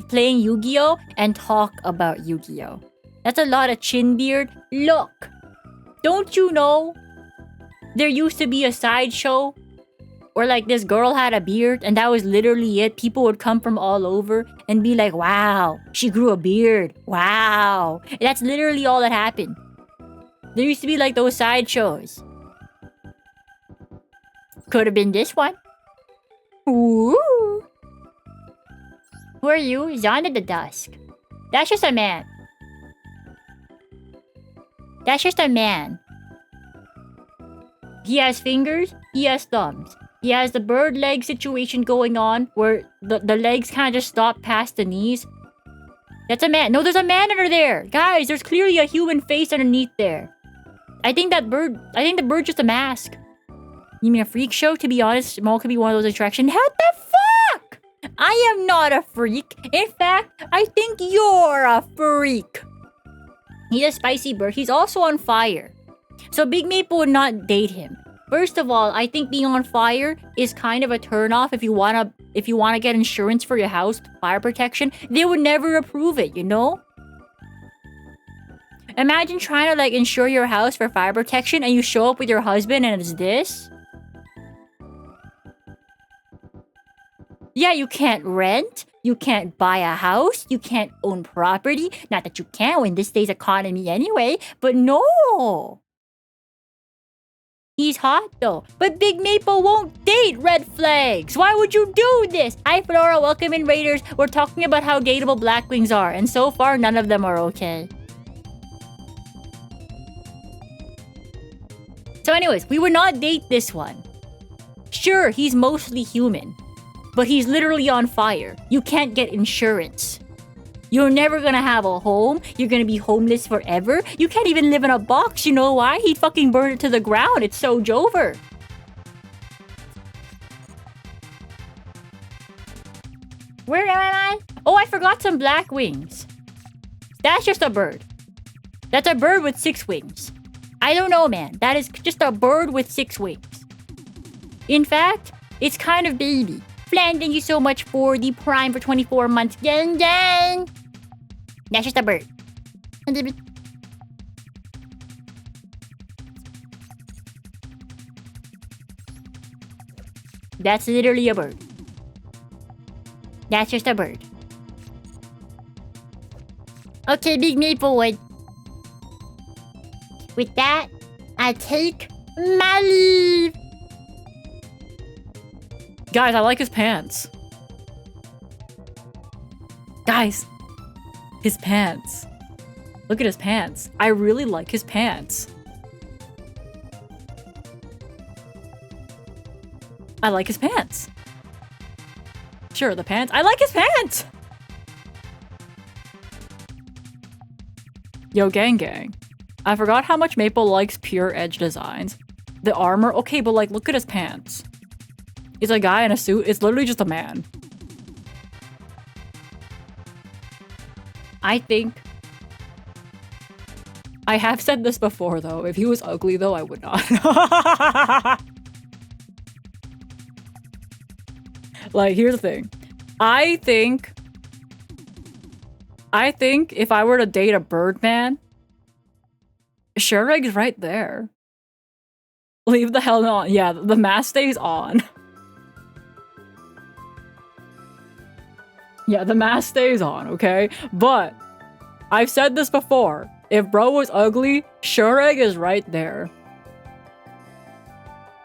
playing Yu-Gi-Oh! And talk about Yu-Gi-Oh! That's a lot of chin beard. Look! Don't you know? There used to be a sideshow where like this girl had a beard and that was literally it. People would come from all over and be like, wow, she grew a beard. Wow. And that's literally all that happened. There used to be like those sideshows. Could have been this one. Ooh. Who are you? Zon of the Dusk. That's just a man. That's just a man. He has fingers. He has thumbs. He has the bird leg situation going on where the legs kind of just stop past the knees. That's a man. No, there's a man under there. Guys, there's clearly a human face underneath there. I think the bird's just a mask. You mean a freak show? To be honest, Small could be one of those attractions. What the fuck? I am not a freak. In fact, I think you're a freak. He's a spicy bird. He's also on fire. So Big Maple would not date him. First of all, I think being on fire is kind of a turnoff if you wanna get insurance for your house, fire protection. They would never approve it, you know? Imagine trying to like insure your house for fire protection and you show up with your husband and it's this. Yeah, you can't rent. You can't buy a house. You can't own property. Not that you can in this day's economy anyway, but no. He's hot though. But Big Maple won't date. Red flags. Why would you do this? Hi Flora, welcome in Raiders. We're talking about how dateable Blackwings are, and so far none of them are okay. So anyways, we would not date this one. Sure, he's mostly human, but he's literally on fire. You can't get insurance. You're never gonna have a home. You're gonna be homeless forever. You can't even live in a box. You know why? He'd fucking burn it to the ground. It's so Jover. Where am I? Oh, I forgot some black wings. That's just a bird. That's a bird with 6 wings. I don't know, man. That is just a bird with 6 wings. In fact, it's kind of baby. Flan, thank you so much for the Prime for 24 months. Gang, gang! That's just a bird. That's literally a bird. That's just a bird. Okay, Big Maplewood. With that, I take my leave. Guys, I like his pants. Guys, his pants. Look at his pants. I really like his pants. I like his pants. Sure, the pants. I like his pants! Yo, gang. I forgot how much Maple likes pure edge designs. The armor, okay, but like, look at his pants. He's a guy in a suit. It's literally just a man. I think... I have said this before, though. If he was ugly, though, I would not. Like, here's the thing. I think if I were to date a Birdman, Shureg's right there. Leave the helmet on. Yeah, the mask stays on. Yeah, the mask stays on, okay? But I've said this before. If bro was ugly, Shureg is right there.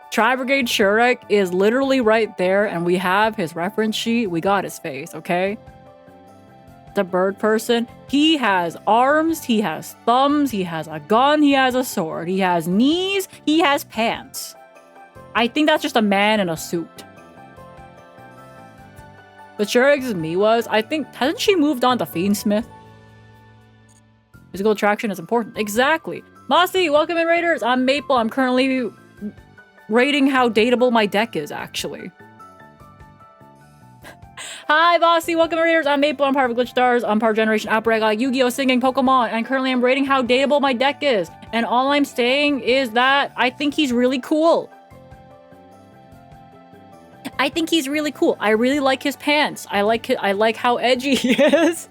Tri-Brigade Shureg is literally right there, and we have his reference sheet. We got his face, okay? The bird person. He has arms, he has thumbs, he has a gun, he has a sword, he has knees, he has pants. I think that's just a man in a suit. But Shureg's Miwa's, I think, hasn't she moved on to Fiendsmith? Physical attraction is important. Exactly. Mossy, welcome in, Raiders. I'm Maple. I'm currently rating how dateable my deck is, actually. Hi, Bossy. Welcome, Raiders. I'm Maple. I'm part of Glitch Stars. I'm part of Generation Outbreak. I like Yu-Gi-Oh! Singing Pokemon. And currently I'm rating how dateable my deck is. And all I'm saying is that I think he's really cool. I think he's really cool. I really like his pants. I like how edgy he is.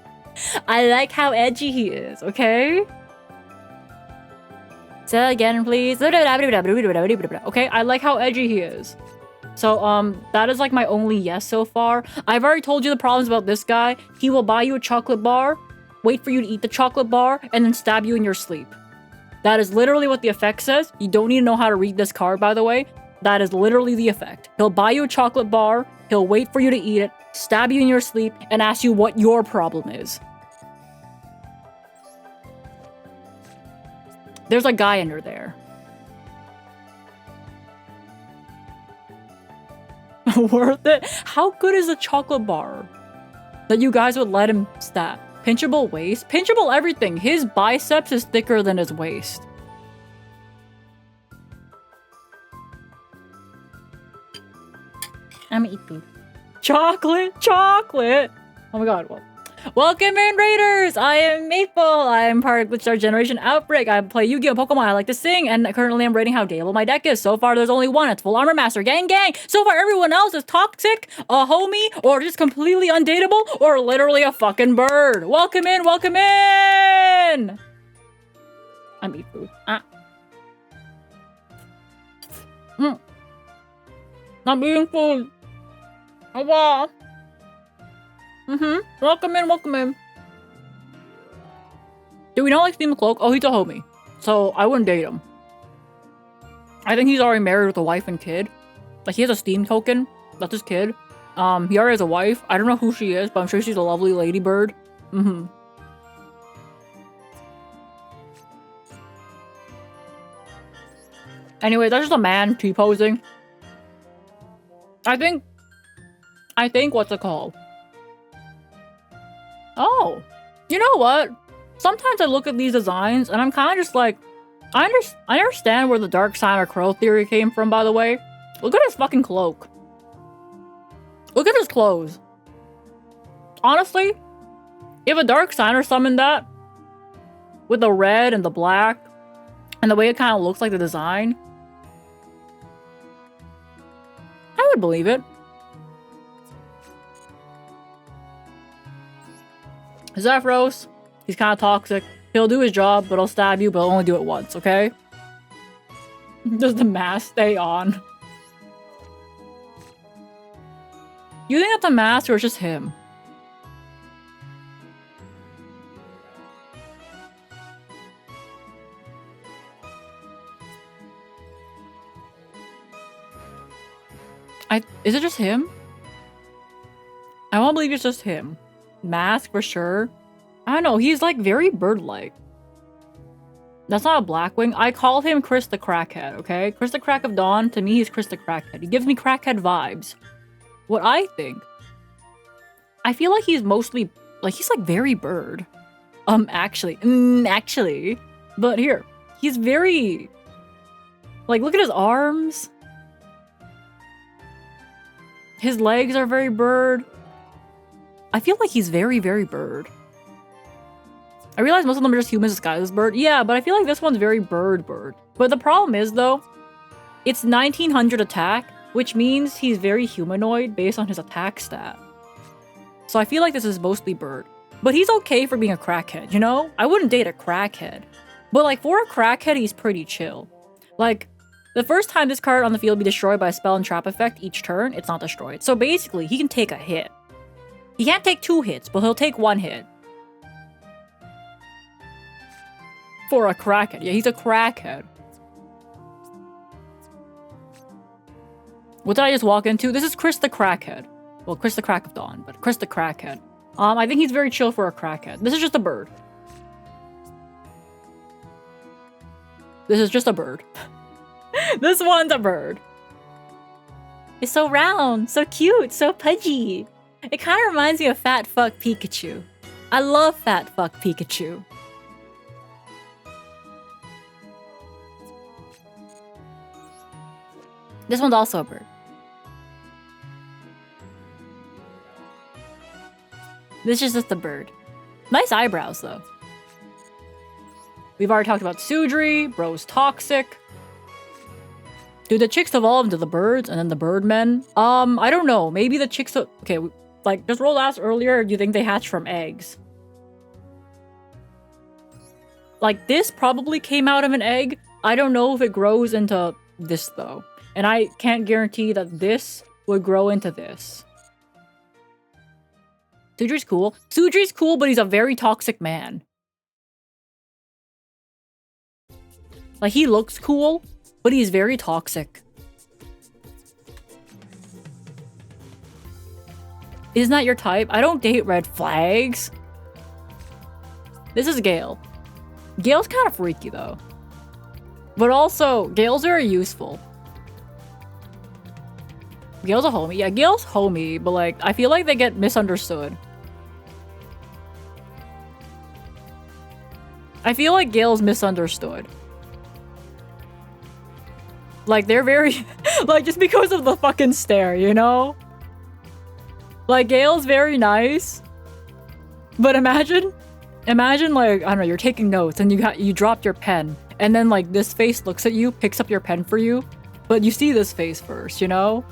I like how edgy he is, okay? Say that again, please. Okay, I like how edgy he is. So, that is like my only yes so far. I've already told you the problems about this guy. He will buy you a chocolate bar, wait for you to eat the chocolate bar, and then stab you in your sleep. That is literally what the effect says. You don't need to know how to read this card, by the way. That is literally the effect. He'll buy you a chocolate bar, he'll wait for you to eat it, stab you in your sleep, and ask you what your problem is. There's a guy under there. Worth it? How good is a chocolate bar that you guys would let him stab? Pinchable waist? Pinchable everything. His biceps is thicker than his waist. I'm gonna eat food. Chocolate! Chocolate! Oh my god, what? Welcome in, Raiders! I am Maple. I am part of Glitch Star Generation Outbreak. I play Yu-Gi-Oh! Pokemon. I like to sing, and currently I'm rating how dateable my deck is. So far, there's only one. It's Full Armor Master. Gang! So far, everyone else is toxic, a homie, or just completely undateable, or literally a fucking bird. Welcome in! Welcome in! I'm eating food. I'm eating food. Oh, wow. Welcome in, welcome in. Do we not like Steam the Cloak? Oh, he's a homie. So, I wouldn't date him. I think he's already married with a wife and kid. Like, he has a Steam token. That's his kid. He already has a wife. I don't know who she is, but I'm sure she's a lovely ladybird. Anyway, that's just a man T-posing. I think, what's it called? Oh, you know what? Sometimes I look at these designs and I'm kind of just like, I understand where the Dark Signer Crow theory came from, by the way. Look at his fucking cloak. Look at his clothes. Honestly, if a Dark Signer summoned that, with the red and the black, and the way it kind of looks like the design, I would believe it. Zephyros, he's kind of toxic. He'll do his job, but he'll stab you, but he'll only do it once, okay? Does the mask stay on? You think that's a mask or it's just him? Is it just him? I want to believe it's just him. Mask for sure. I don't know. He's like very bird-like. That's not a Blackwing. I called him Chris the Crackhead, okay? Chris the Crack of Dawn, to me, he's Chris the Crackhead. He gives me crackhead vibes. What I think, I feel like he's mostly, like, he's like very bird. Actually. But here, he's very, like, look at his arms. His legs are very bird. I feel like he's very, very bird. I realize most of them are just humans disguised as bird. Yeah, but I feel like this one's very bird. But the problem is, though, it's 1900 attack, which means he's very humanoid based on his attack stat. So I feel like this is mostly bird. But he's okay for being a crackhead, you know? I wouldn't date a crackhead. But like, for a crackhead, he's pretty chill. Like, the first time this card on the field be destroyed by a spell and trap effect each turn, it's not destroyed. So basically, he can take a hit. He can't take 2 hits, but he'll take 1 hit. For a crackhead. Yeah, he's a crackhead. What did I just walk into? This is Chris the Crackhead. Well, Chris the Crack of Dawn, but Chris the Crackhead. I think he's very chill for a crackhead. This is just a bird. This is just a bird. This one's a bird. It's so round, so cute, so pudgy. It kind of reminds me of Fat Fuck Pikachu. I love Fat Fuck Pikachu. This one's also a bird. This is just a bird. Nice eyebrows, though. We've already talked about Sudri. Bro's toxic. Do the chicks evolve into the birds and then the birdmen? I don't know. Maybe the chicks... Okay, like, just Roll asked earlier, do you think they hatch from eggs? Like, this probably came out of an egg. I don't know if it grows into this, though. And I can't guarantee that this would grow into this. Sudri's cool. Sudri's cool, but he's a very toxic man. Like, he looks cool, but he's very toxic. Isn't that your type? I don't date red flags. This is Gale. Gale's kind of freaky, though. But also, Gale's very useful. Gale's a homie. Yeah, Gale's homie, but like, I feel like they get misunderstood. I feel like Gale's misunderstood. Like, they're very... like, just because of the fucking stare, you know? Like, Gale's very nice. But imagine, like, I don't know, you're taking notes and you dropped your pen. And then, like, this face looks at you, picks up your pen for you. But you see this face first, you know?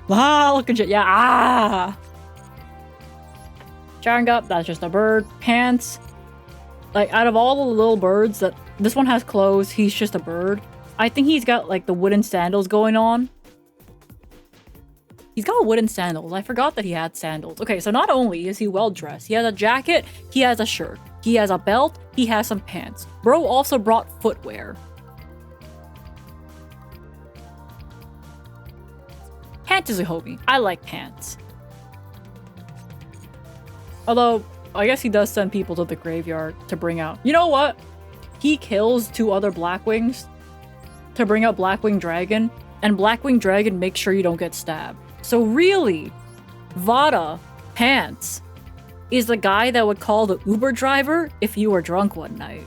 Ah, look at you. Yeah, ah! Jaranga, that's just a bird. Pants. Like, out of all the little birds that... This one has clothes, he's just a bird. I think he's got, like, the wooden sandals going on. He's got wooden sandals. I forgot that he had sandals. Okay, so not only is he well-dressed, he has a jacket, he has a shirt, he has a belt, he has some pants. Bro also brought footwear. Pants is a homie. I like Pants. Although, I guess he does send people to the graveyard to bring out... You know what? He kills 2 other Blackwings to bring out Blackwing Dragon, and Blackwing Dragon makes sure you don't get stabbed. So really, Vada, Pants, is the guy that would call the Uber driver if you were drunk one night.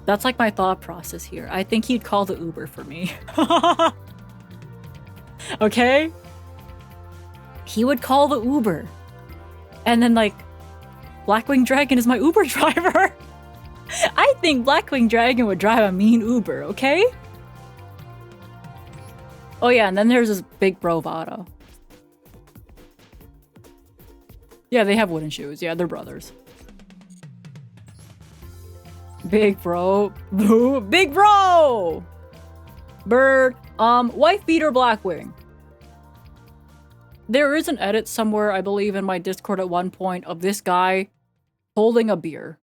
That's like my thought process here. I think he'd call the Uber for me. Okay? He would call the Uber. And then, like, Blackwing Dragon is my Uber driver. I think Blackwing Dragon would drive a mean Uber, okay? Oh yeah, and then there's this big bro Vada. Yeah, they have wooden shoes. Yeah, they're brothers. Big bro. Boo. Big bro! Bird. Wife beater Blackwing. There is an edit somewhere, I believe, in my Discord at one point of this guy holding a beer.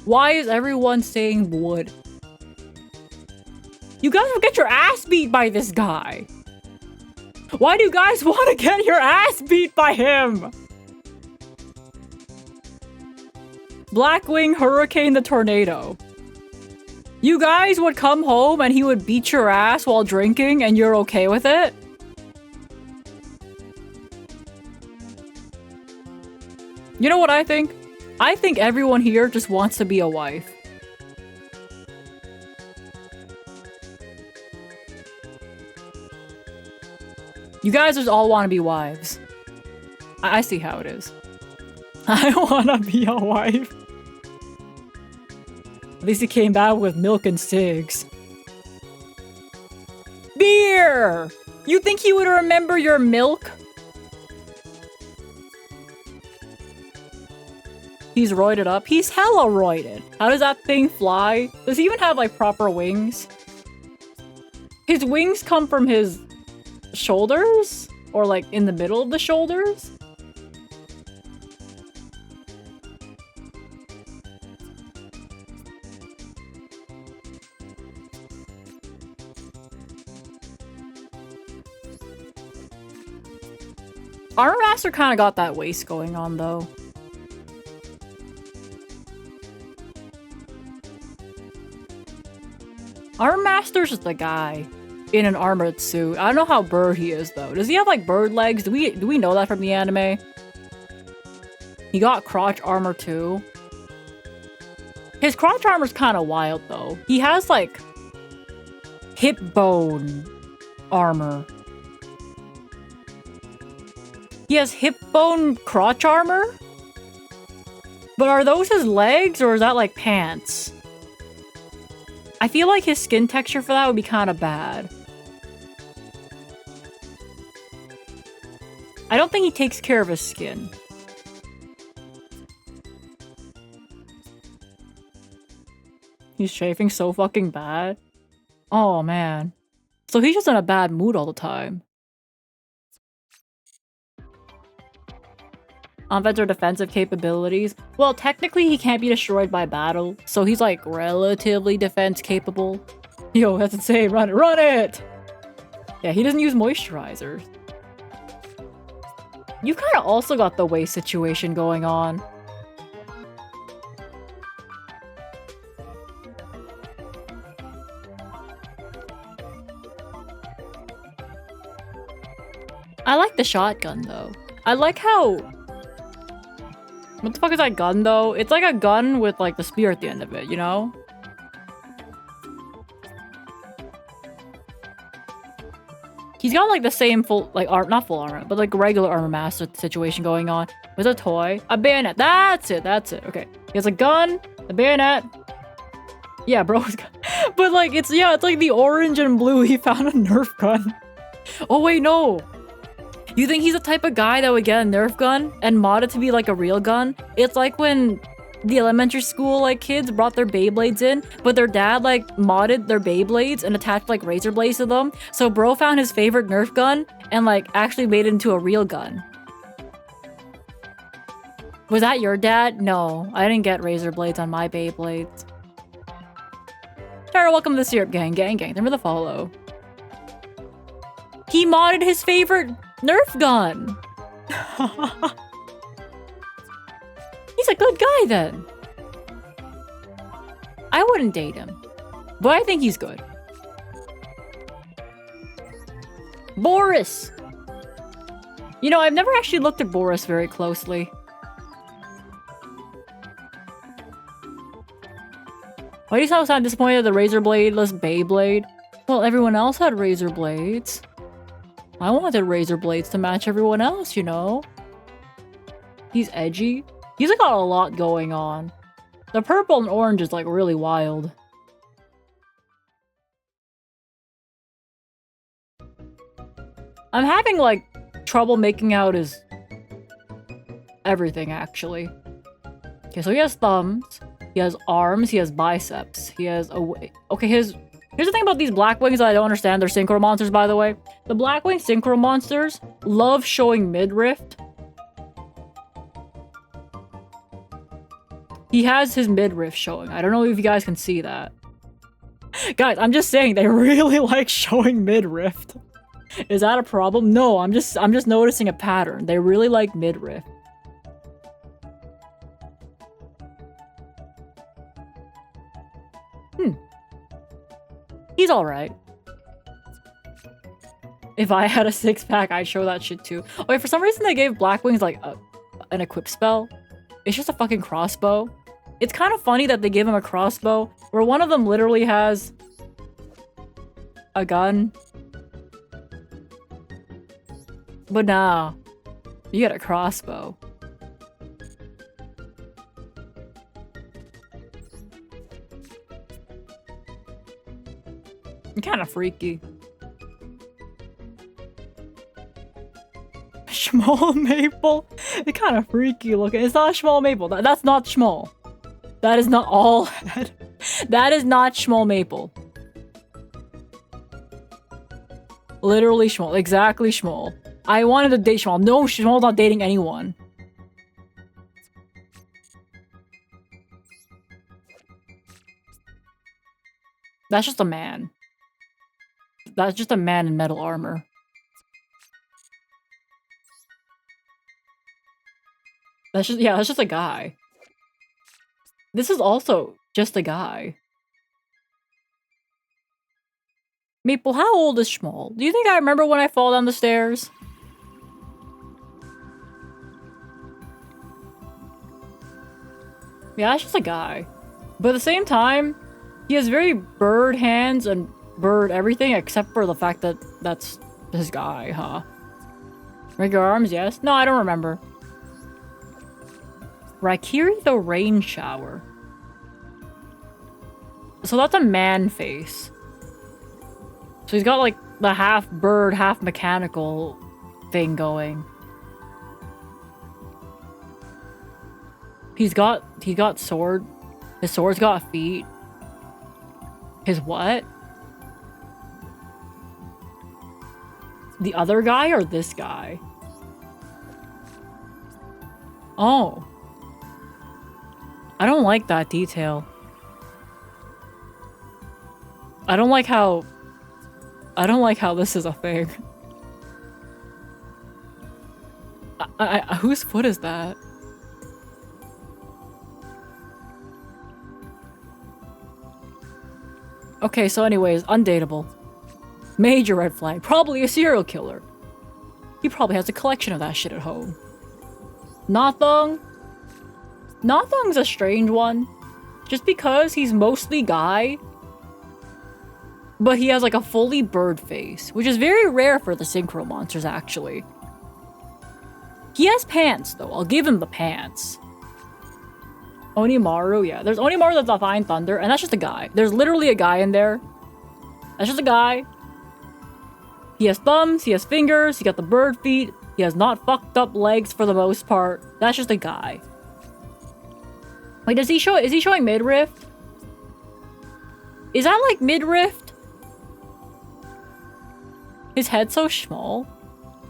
Why is everyone saying wood? You guys will get your ass beat by this guy. Why do you guys want to get your ass beat by him? Blackwing Hurricane the Tornado. You guys would come home and he would beat your ass while drinking and you're okay with it? You know what I think? I think everyone here just wants to be a wife. You guys just all want to be wives. I see how it is. I want to be a wife. At least he came back with milk and cigs. Beer! You think he would remember your milk? He's roided up. He's hella roided. How does that thing fly? Does he even have, like, proper wings? His wings come from his shoulders? Or, like, in the middle of the shoulders? Armor Master kind of got that waist going on, though. Armor Master's just a guy in an armored suit. I don't know how bird he is, though. Does he have, like, bird legs? Do we know that from the anime? He got crotch armor, too. His crotch armor's kind of wild, though. He has, like, hip bone armor. He has hip bone crotch armor? But are those his legs, or is that, like, pants? I feel like his skin texture for that would be kind of bad. I don't think he takes care of his skin. He's chafing so fucking bad. Oh, man. So he's just in a bad mood all the time. Offensive or defensive capabilities. Well, technically he can't be destroyed by battle, so he's like relatively defense capable. Yo, that's insane. Run it, run it! Yeah, he doesn't use moisturizers. You kind of also got the waist situation going on. I like the shotgun though. I like how... What the fuck is that gun, though? It's like a gun with, like, the spear at the end of it, you know? He's got, like, the same full, like, not full armor, but, like, regular armor master situation going on. With a toy. A bayonet. That's it, that's it. Okay. He has a gun, a bayonet. Yeah, bro. But, like, it's like the orange and blue. He found a Nerf gun. Oh, wait, no. You think he's the type of guy that would get a Nerf gun and mod it to be like a real gun? It's like when the elementary school like kids brought their Beyblades in, but their dad like modded their Beyblades and attached like razor blades to them. So bro found his favorite Nerf gun and like actually made it into a real gun. Was that your dad? No, I didn't get razor blades on my Beyblades. Tara, welcome to the Syrup Gang. Gang. Remember the follow. He modded his favorite Nerf gun. He's a good guy then. I wouldn't date him, but I think he's good. Boris. You know, I've never actually looked at Boris very closely. Why do you sound disappointed at the razor bladeless Beyblade? Well, everyone else had razor blades. I wanted razor blades to match everyone else, you know? He's edgy. He's like got a lot going on. The purple and orange is like really wild. I'm having like trouble making out his everything actually. Okay, so he has thumbs, he has arms, he has biceps, he has a okay, here's the thing about these Blackwings that I don't understand. They're synchro monsters, by the way. The Blackwing synchro monsters love showing midriff. He has his midriff showing. I don't know if you guys can see that. Guys, I'm just saying they really like showing midriff. Is that a problem? No, I'm just noticing a pattern. They really like midriff. He's alright. If I had a 6-pack, I'd show that shit too. Oh wait, for some reason they gave Black Wings like an equip spell. It's just a fucking crossbow. It's kind of funny that they give him a crossbow where one of them literally has a gun. But nah, you get a crossbow. Kind of freaky. Small maple? It's kind of freaky looking. It's not a small maple. That's not small. That is not all head. That is not small maple. Literally small. Exactly small. I wanted to date small. No, small's not dating anyone. That's just a man. That's just a man in metal armor. That's just a guy. This is also just a guy. Maple, how old is Schmall? Do you think I remember when I fall down the stairs? Yeah, that's just a guy. But at the same time, he has very bird hands and bird everything except for the fact that that's his guy, huh? Regular arms, yes? No, I don't remember. Raikiri the Rain Shower. So that's a man face. So he's got like the half bird, half mechanical thing going. He's got sword. His sword's got feet. His what? The other guy or this guy? Oh. I don't like that detail. I don't like how this is a thing. Whose foot is that? Okay, so anyways, undateable. Major red flag. Probably a serial killer. He probably has a collection of that shit at home. Nathong? Nathong's a strange one. Just because he's mostly guy, but he has like a fully bird face, which is very rare for the synchro monsters, actually. He has pants, though. I'll give him the pants. Onimaru, yeah. There's Onimaru that's Divine Thunder, and that's just a guy. There's literally a guy in there. That's just a guy. He has thumbs, he has fingers, he got the bird feet, he has not fucked up legs for the most part. That's just a guy. Wait, is he showing midriff? Is that like midriff? His head's so small.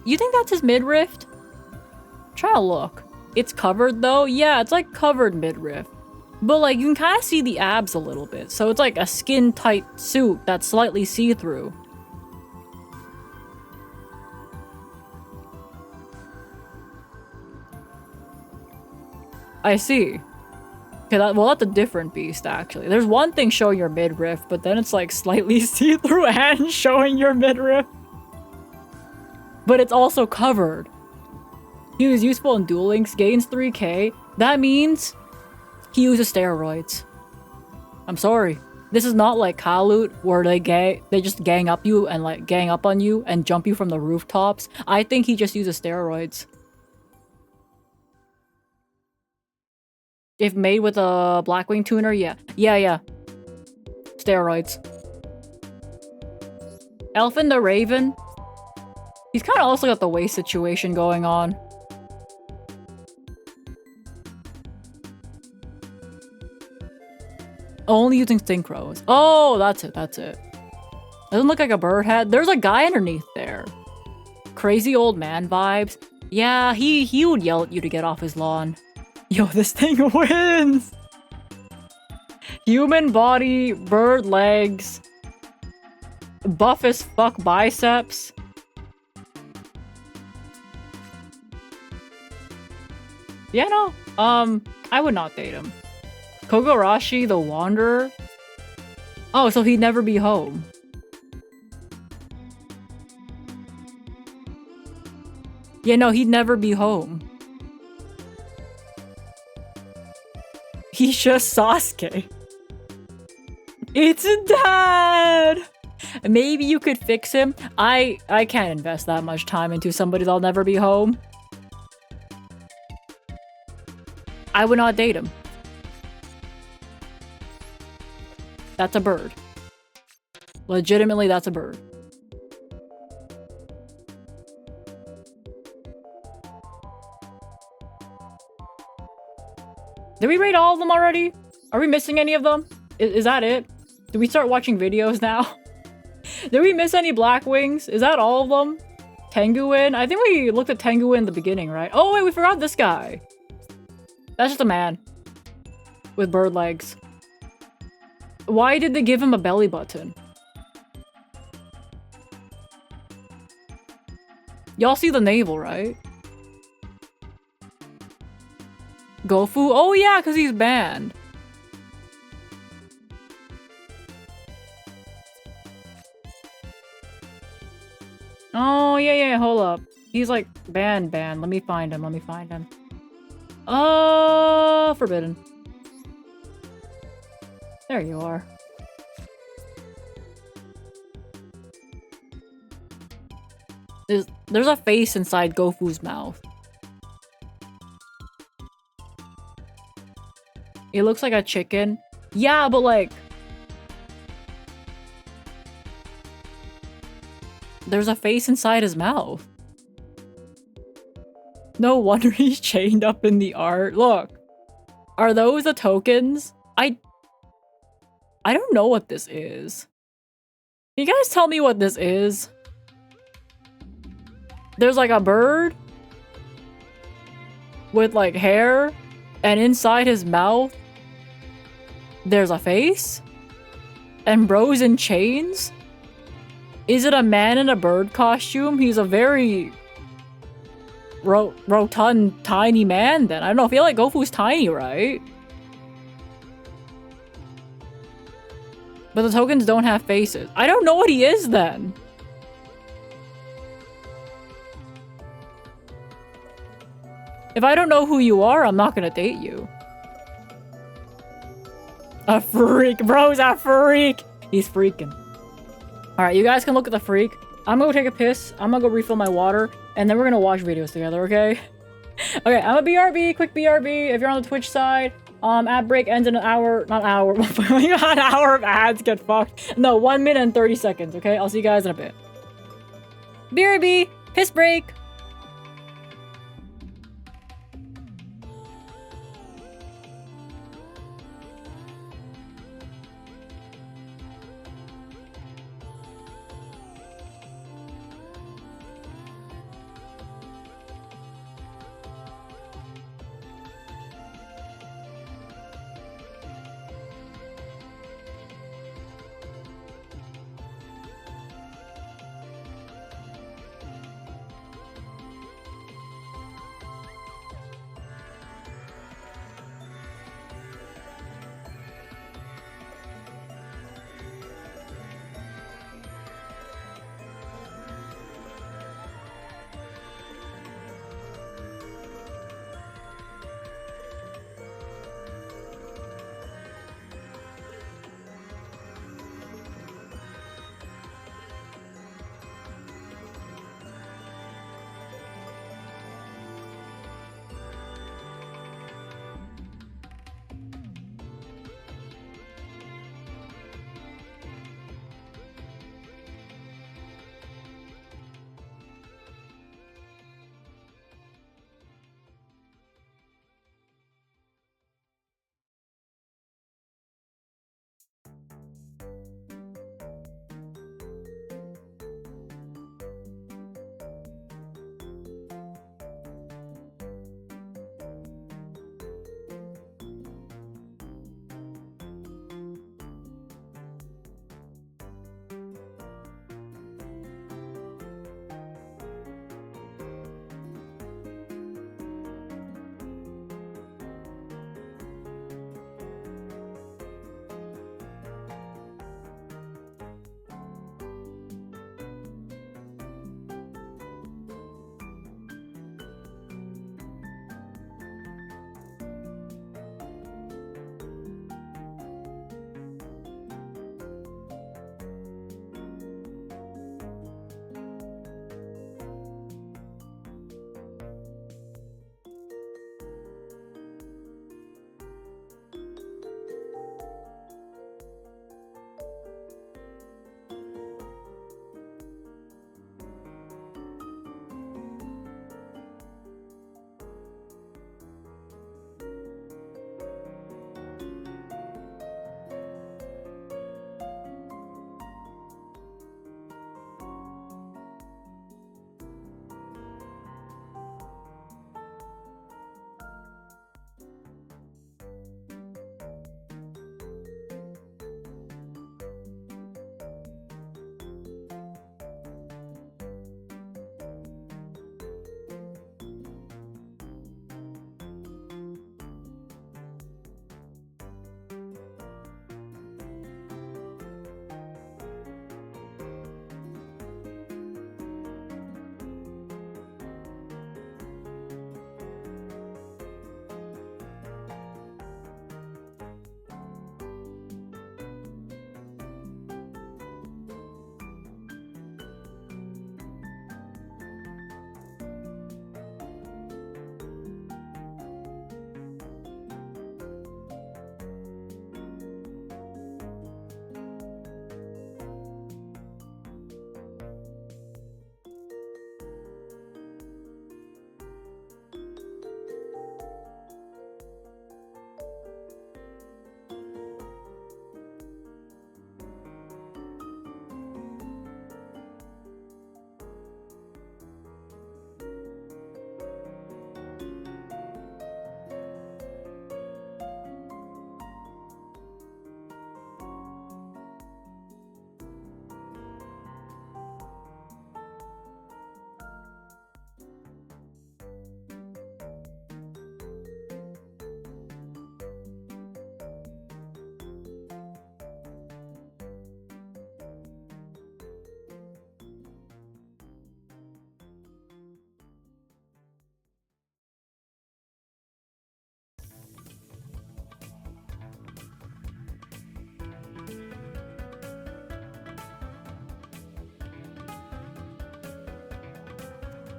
You think that's his midriff? Try to look. It's covered though? Yeah, it's like covered midriff. But like you can kind of see the abs a little bit. So it's like a skin tight suit that's slightly see-through. I see. Okay, that's a different beast actually. There's one thing showing your midriff, but then it's like slightly see-through and showing your midriff. But it's also covered. He was useful in Duel Links, gains 3k. That means he uses steroids. I'm sorry. This is not like Kalut where they just gang up you and like gang up on you and jump you from the rooftops. I think he just uses steroids. If made with a Blackwing tuner, yeah. Yeah. Steroids. Elfin the Raven. He's kind of also got the waist situation going on. Only using synchros. Oh, that's it. Doesn't look like a bird head. There's a guy underneath there. Crazy old man vibes. Yeah, he would yell at you to get off his lawn. Yo, this thing wins! Human body, bird legs, buff as fuck biceps. Yeah, no. I would not date him. Kogarashi, the Wanderer. Oh, so he'd never be home. Yeah, no, he'd never be home. He's just Sasuke. It's dad! Maybe you could fix him. I can't invest that much time into somebody that'll never be home. I would not date him. That's a bird. Legitimately, that's a bird. Did we rate all of them already? Are we missing any of them? Is that it? Did we start watching videos now? Did we miss any Black Wings? Is that all of them? Tenguin? I think we looked at Tenguin in the beginning, right? Oh, wait, we forgot this guy. That's just a man. With bird legs. Why did they give him a belly button? Y'all see the navel, right? Gofu? Oh yeah, because he's banned. Oh yeah, hold up. He's like banned. Let me find him. Oh, forbidden. There you are. There's a face inside Gofu's mouth. It looks like a chicken. Yeah, but like... there's a face inside his mouth. No wonder he's chained up in the art. Look. Are those the tokens? I don't know what this is. Can you guys tell me what this is? There's like a bird with like hair, and inside his mouth there's a face? And bro's in chains? Is it a man in a bird costume? He's a very rotund, tiny man then. I don't know, I feel like Gofu's tiny, right? But the tokens don't have faces. I don't know what he is then. If I don't know who you are, I'm not gonna date you. A freak. Bro's a freak. He's freaking. Alright, you guys can look at the freak. I'm gonna go take a piss. I'm gonna go refill my water. And then we're gonna watch videos together, okay? Okay, I'm a BRB. Quick BRB. If you're on the Twitch side, ad break ends in an hour. Not hour. An hour of ads get fucked. No, 1 minute and 30 seconds, okay? I'll see you guys in a bit. BRB. Piss break.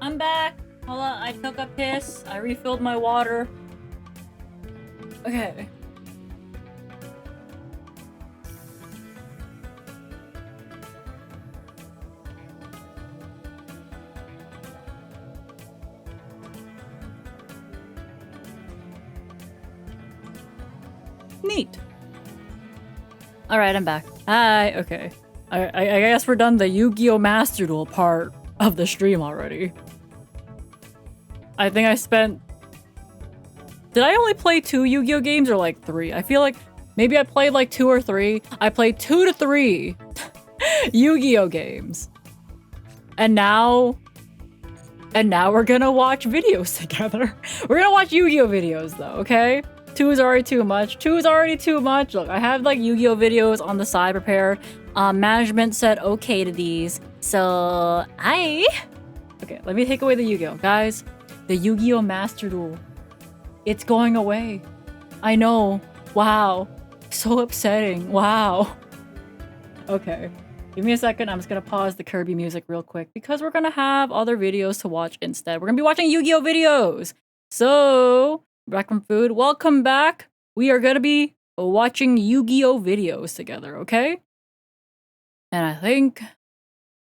I'm back. Hold on, I took a piss. I refilled my water. Okay. Neat. Alright, I'm back. Hi, okay. I guess we're done the Yu-Gi-Oh! Master Duel part of the stream already. I think I spent... Did I only play 2 Yu-Gi-Oh! Games or like 3? I feel like maybe I played like 2 or 3. I played 2 to 3 Yu-Gi-Oh! Games. And now we're gonna watch videos together. We're gonna watch Yu-Gi-Oh! Videos though, okay? 2 is already too much. 2 is already too much. Look, I have like Yu-Gi-Oh! Videos on the side prepared. Management said okay to these. So, okay, let me take away the Yu-Gi-Oh! Guys, the Yu-Gi-Oh! Master Duel. It's going away. I know. Wow. So upsetting. Wow. Okay. Give me a second. I'm just gonna pause the Kirby music real quick because we're gonna have other videos to watch instead. We're gonna be watching Yu-Gi-Oh! Videos. So, back from food. Welcome back. We are gonna be watching Yu-Gi-Oh! Videos together, okay? And I think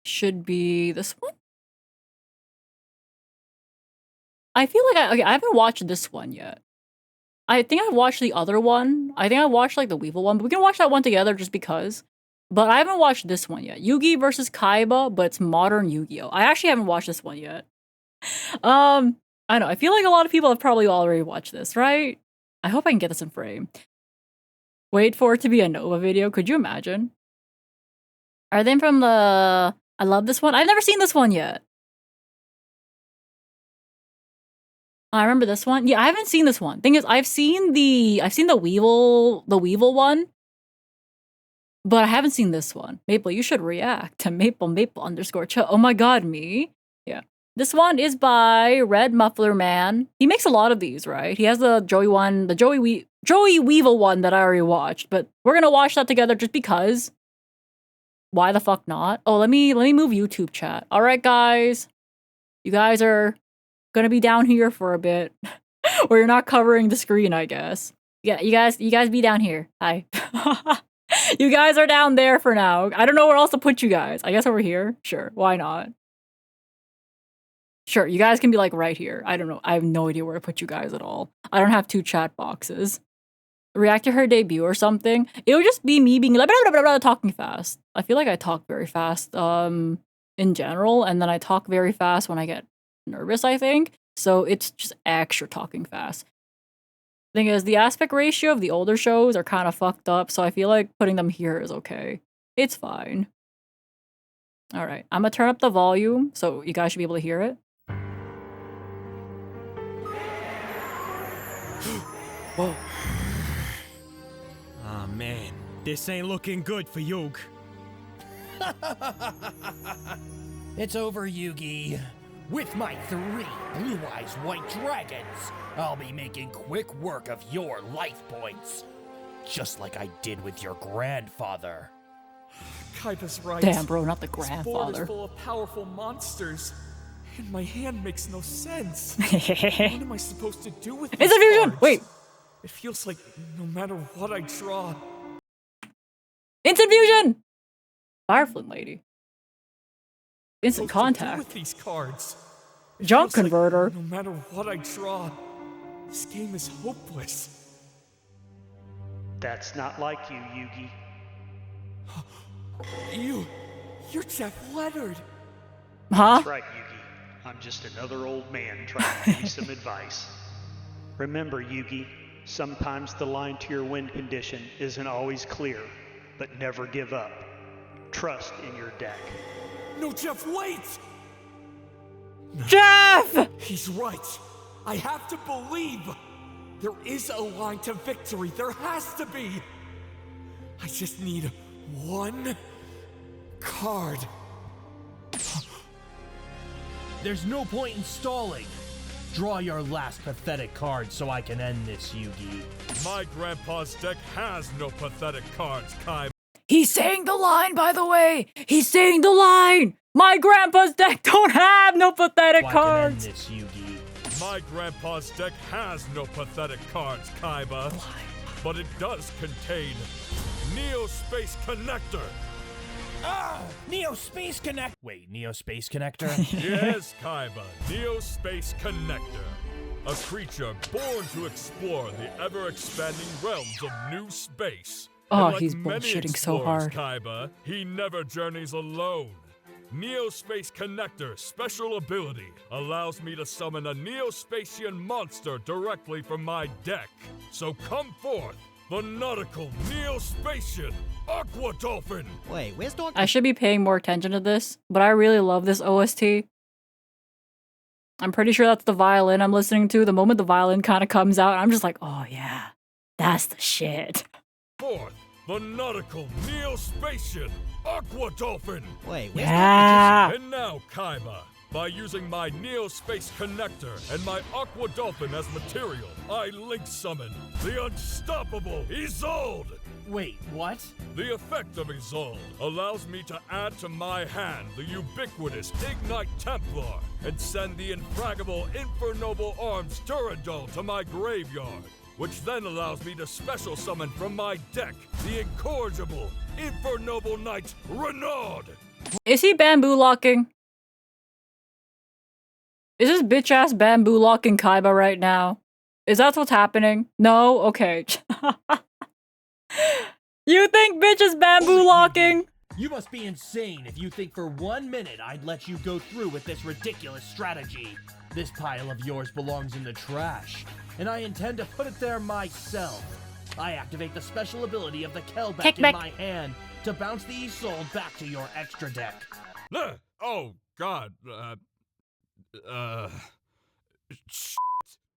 should be this one. I feel like I haven't watched this one yet. I think I've watched the other one. I think I watched like the Weevil one, but we can watch that one together just because. But I haven't watched this one yet. Yugi versus Kaiba, but it's modern Yu-Gi-Oh! I actually haven't watched this one yet. I know. I feel like a lot of people have probably already watched this, right? I hope I can get this in frame. Wait for it to be a Nova video. Could you imagine? Are they from the... I love this one. I've never seen this one yet. I remember this one. Yeah, I haven't seen this one. Thing is, I've seen the Weevil one, but I haven't seen this one. Maple, you should react to Maple_Cho. Oh my god, me? Yeah. This one is by Red Muffler Man. He makes a lot of these, right? He has the Joey one, the Joey Weevil one that I already watched, but we're gonna watch that together just because. Why the fuck not? Oh, let me move YouTube chat. All right, guys. You guys are gonna be down here for a bit. Or you're not covering the screen, I guess. Yeah, you guys be down here. Hi. You guys are down there for now. I don't know where else to put you guys. I guess over here? Sure, why not? Sure, you guys can be like right here. I don't know. I have no idea where to put you guys at all. I don't have 2 chat boxes. React to her debut or something. It would just be me being like blah, blah, blah, blah, talking fast. I feel like I talk very fast in general, and then I talk very fast when I get nervous, I think. So it's just extra talking fast. Thing is, the aspect ratio of the older shows are kind of fucked up, so I feel like putting them here is okay. It's fine. Alright, I'm gonna turn up the volume so you guys should be able to hear it. Whoa. Ah, man. This ain't looking good for Yug. It's over, Yugi. With my 3 blue-eyes white dragons, I'll be making quick work of your life points. Just like I did with your grandfather. Kaiba's right. Damn, bro, not the This board grandfather. is full of powerful monsters, and my hand makes no sense. What am I supposed to do with these It's a fusion! cards? Wait. It feels like no matter what I draw... Instant fusion! Fireflint lady. Instant supposed to do contact. with these cards? It Junk feels like converter. no matter what I draw, this game is hopeless. That's not like you, Yugi. You're Jeff Leonard. Huh? That's right, Yugi. I'm just another old man trying to give you some advice. Remember, Yugi, sometimes the line to your win condition isn't always clear, but never give up. Trust in your deck. No, Jeff, wait! Jeff! He's right. I have to believe. There is a line to victory. There has to be. I just need one card. There's no point in stalling. Draw your last pathetic card so I can end this, Yugi. My grandpa's deck has no pathetic cards, Kai. He's saying the line, by the way. He's saying the line. My grandpa's deck don't have no pathetic cards. This, Yugi. My grandpa's deck has no pathetic cards, Kaiba. But it does contain Neo Space Connector. Ah! Neo Space Connect. Wait, Neo Space Connector? Yes, Kaiba, Neo Space Connector. A creature born to explore the ever-expanding realms of new space. Oh, And like he's many bullshitting so explorers, hard. Kaiba, he never journeys alone. Neo Space Connector special ability allows me to summon a Neo-Spacian monster directly from my deck. So come forth, the nautical Neo-Spacian Aqua Dolphin! Wait, where's Dog? I should be paying more attention to this, but I really love this OST. I'm pretty sure that's the violin I'm listening to. The moment the violin kind of comes out, I'm just like, oh yeah, that's the shit. Forth, the nautical Neo-Spacian Aqua Dolphin! Wait, where's Yeah. And now, Kaiba, by using my Neo Space Connector and my Aqua Dolphin as material, I link summon the unstoppable Isolde! Wait, what? The effect of Isolde allows me to add to my hand the ubiquitous Ignite Templar and send the infragable Infernoble Arms Durandal to my graveyard, which then allows me to special summon from my deck the incorrigible Infernoble Knight Renaud! Is he bamboo locking? Is this bitch ass bamboo locking Kaiba right now? Is that what's happening? No? Okay. You think bitch is bamboo locking? You must be insane if you think for 1 minute I'd let you go through with this ridiculous strategy. This pile of yours belongs in the trash, and I intend to put it there myself. I activate the special ability of the Kelbeck in Kickback. my hand to bounce the Isolde back to your extra deck. Oh, God.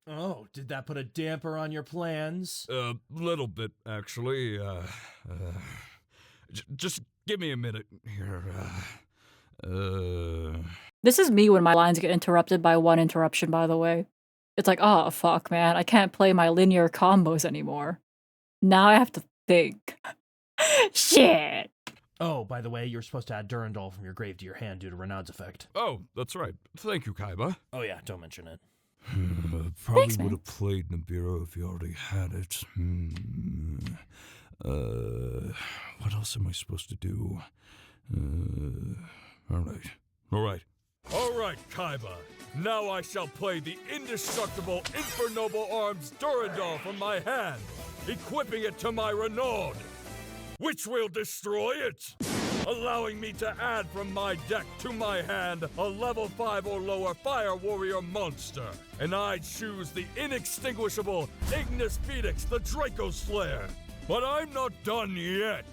Oh, did that put a damper on your plans? Little bit, actually. Just give me a minute here. This is me when my lines get interrupted by one interruption, by the way. It's like, oh, fuck, man. I can't play my linear combos anymore. Now I have to think. Shit. Oh, by the way, you're supposed to add Durandal from your grave to your hand due to Renaud's effect. Oh, that's right. Thank you, Kaiba. Oh yeah, don't mention it. Probably Thanks, man. would have played Nibiru if you already had it. What else am I supposed to do? Alright, Kaiba. Now I shall play the indestructible Infernoble Arms Durandal from my hand, equipping it to my Renaud, which will destroy it, allowing me to add from my deck to my hand a level 5 or lower Fire Warrior monster. And I choose the inextinguishable Ignis Phoenix, the Draco Slayer. But I'm not done yet.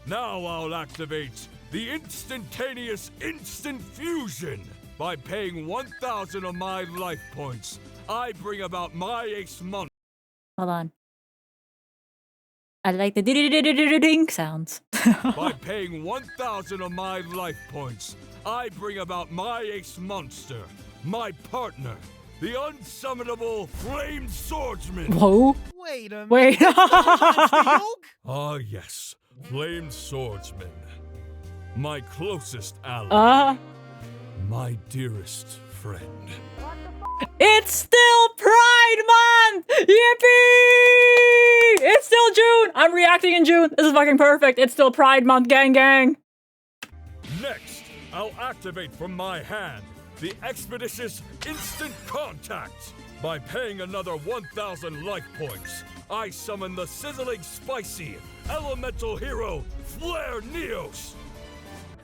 Now I'll activate the instantaneous instant fusion. By paying 1,000 of my life points, I bring about my ace monster. Hold on. I like the ding sounds. By paying 1,000 of my life points, I bring about my ace monster, my partner, the unsummonable Flame Swordsman. Whoa. Wait a minute. Wait. Ah yes, Flame Swordsman. My closest ally. My dearest friend. It's still Pride Month! Yippee! It's still June! I'm reacting in June. This is fucking perfect. It's still Pride Month, gang gang. Next, I'll activate from my hand the Expeditious Instant Contact. By paying another 1,000 life points, I summon the sizzling spicy elemental hero Flare Neos.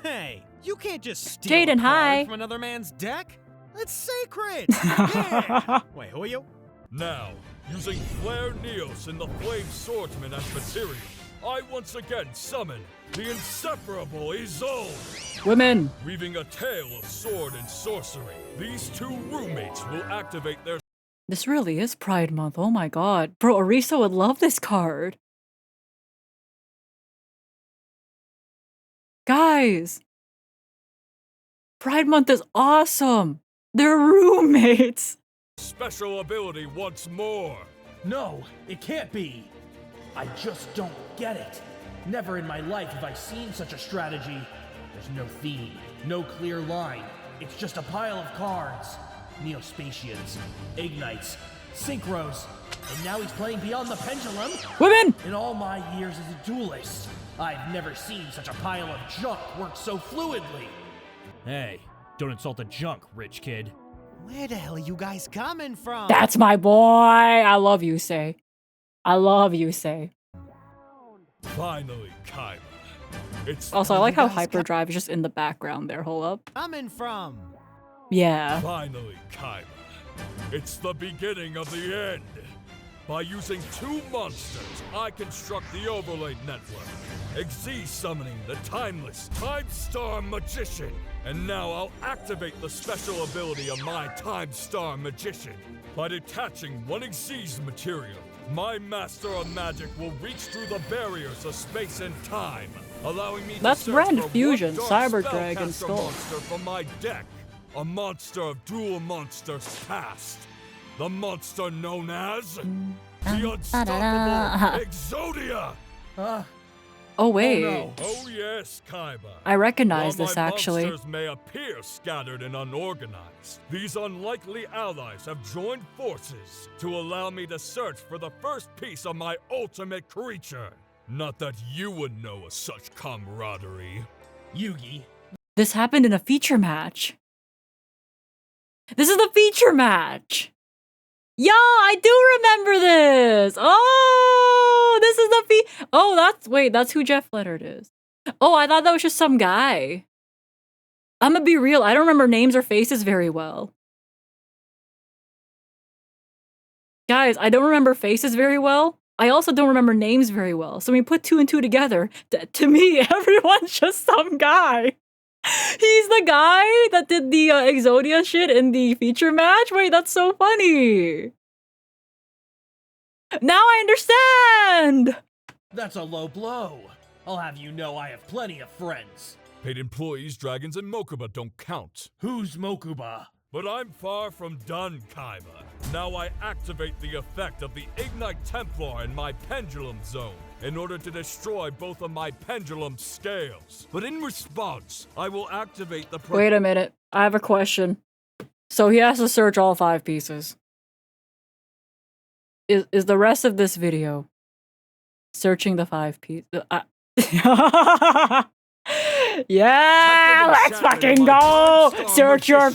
Hey, you can't just steal Jaden, a card hi. from another man's deck. That's sacred. Yeah. Wait, who are you? Now, using Flare Neos and the Flame Swordsman as material, I once again summon the inseparable Isolde. Women. Weaving a tale of sword and sorcery, these two roommates will activate their This really is Pride Month. Oh my god. Bro, Arisa would love this card. Guys. Pride Month is awesome. They're roommates. special ability once more. No, it can't be. I just don't get it. Never in my life have I seen such a strategy. There's no theme, no clear line. It's just a pile of cards. Neospatians, Ignites, Synchros, and now he's playing Beyond the Pendulum. Women! In all my years as a duelist, I've never seen such a pile of junk work so fluidly. Hey, don't insult the junk, rich kid. Where the hell are you guys coming from? That's my boy! I love you, Say. I love you, Say. Finally, Kaiba. It's Also, I like how Hyperdrive is just in the background there. Hold up. Coming from? Yeah. finally, Kaiba. It's the beginning of the end. By using 2 monsters, I construct the overlay network. XZ summoning the timeless Time Star Magician. And now I'll activate the special ability of my Time Star Magician. By detaching one XZ's material, my Master of Magic will reach through the barriers of space and time, allowing me That's to search Brand for Fusion, one dark Cyber Dragon spellcaster Skull. monster from my deck. A monster of Duel Monsters past. The monster known as the Unstoppable Exodia! Oh wait. no. Oh yes, Kaiba. I recognize While this my actually. monsters may appear scattered and unorganized, these unlikely allies have joined forces to allow me to search for the first piece of my ultimate creature. Not that you would know of such camaraderie. Yugi, This happened in a feature match. This is the feature match. Yeah, I do remember this. Oh, this is the Oh, that's who Jeff Leonard is. Oh, I thought that was just some guy. I'm gonna be real. I don't remember names or faces very well. Guys, I don't remember faces very well. I also don't remember names very well. So when we put 2 and 2 together, to me, everyone's just some guy. He's the guy that did the Exodia shit in the feature match? Wait, that's so funny. Now I understand! that's a low blow. I'll have you know I have plenty of friends. Paid employees, dragons, and Mokuba don't count. Who's Mokuba? But I'm far from done, Kaiba. Now I activate the effect of the Ignite Templar in my Pendulum Zone in order to destroy both of my Pendulum scales. But in response, I will activate the... Wait a minute. I have a question. So he has to search all 5 pieces. Is the rest of this video searching the 5 pieces? Yeah, let's fucking go! Search your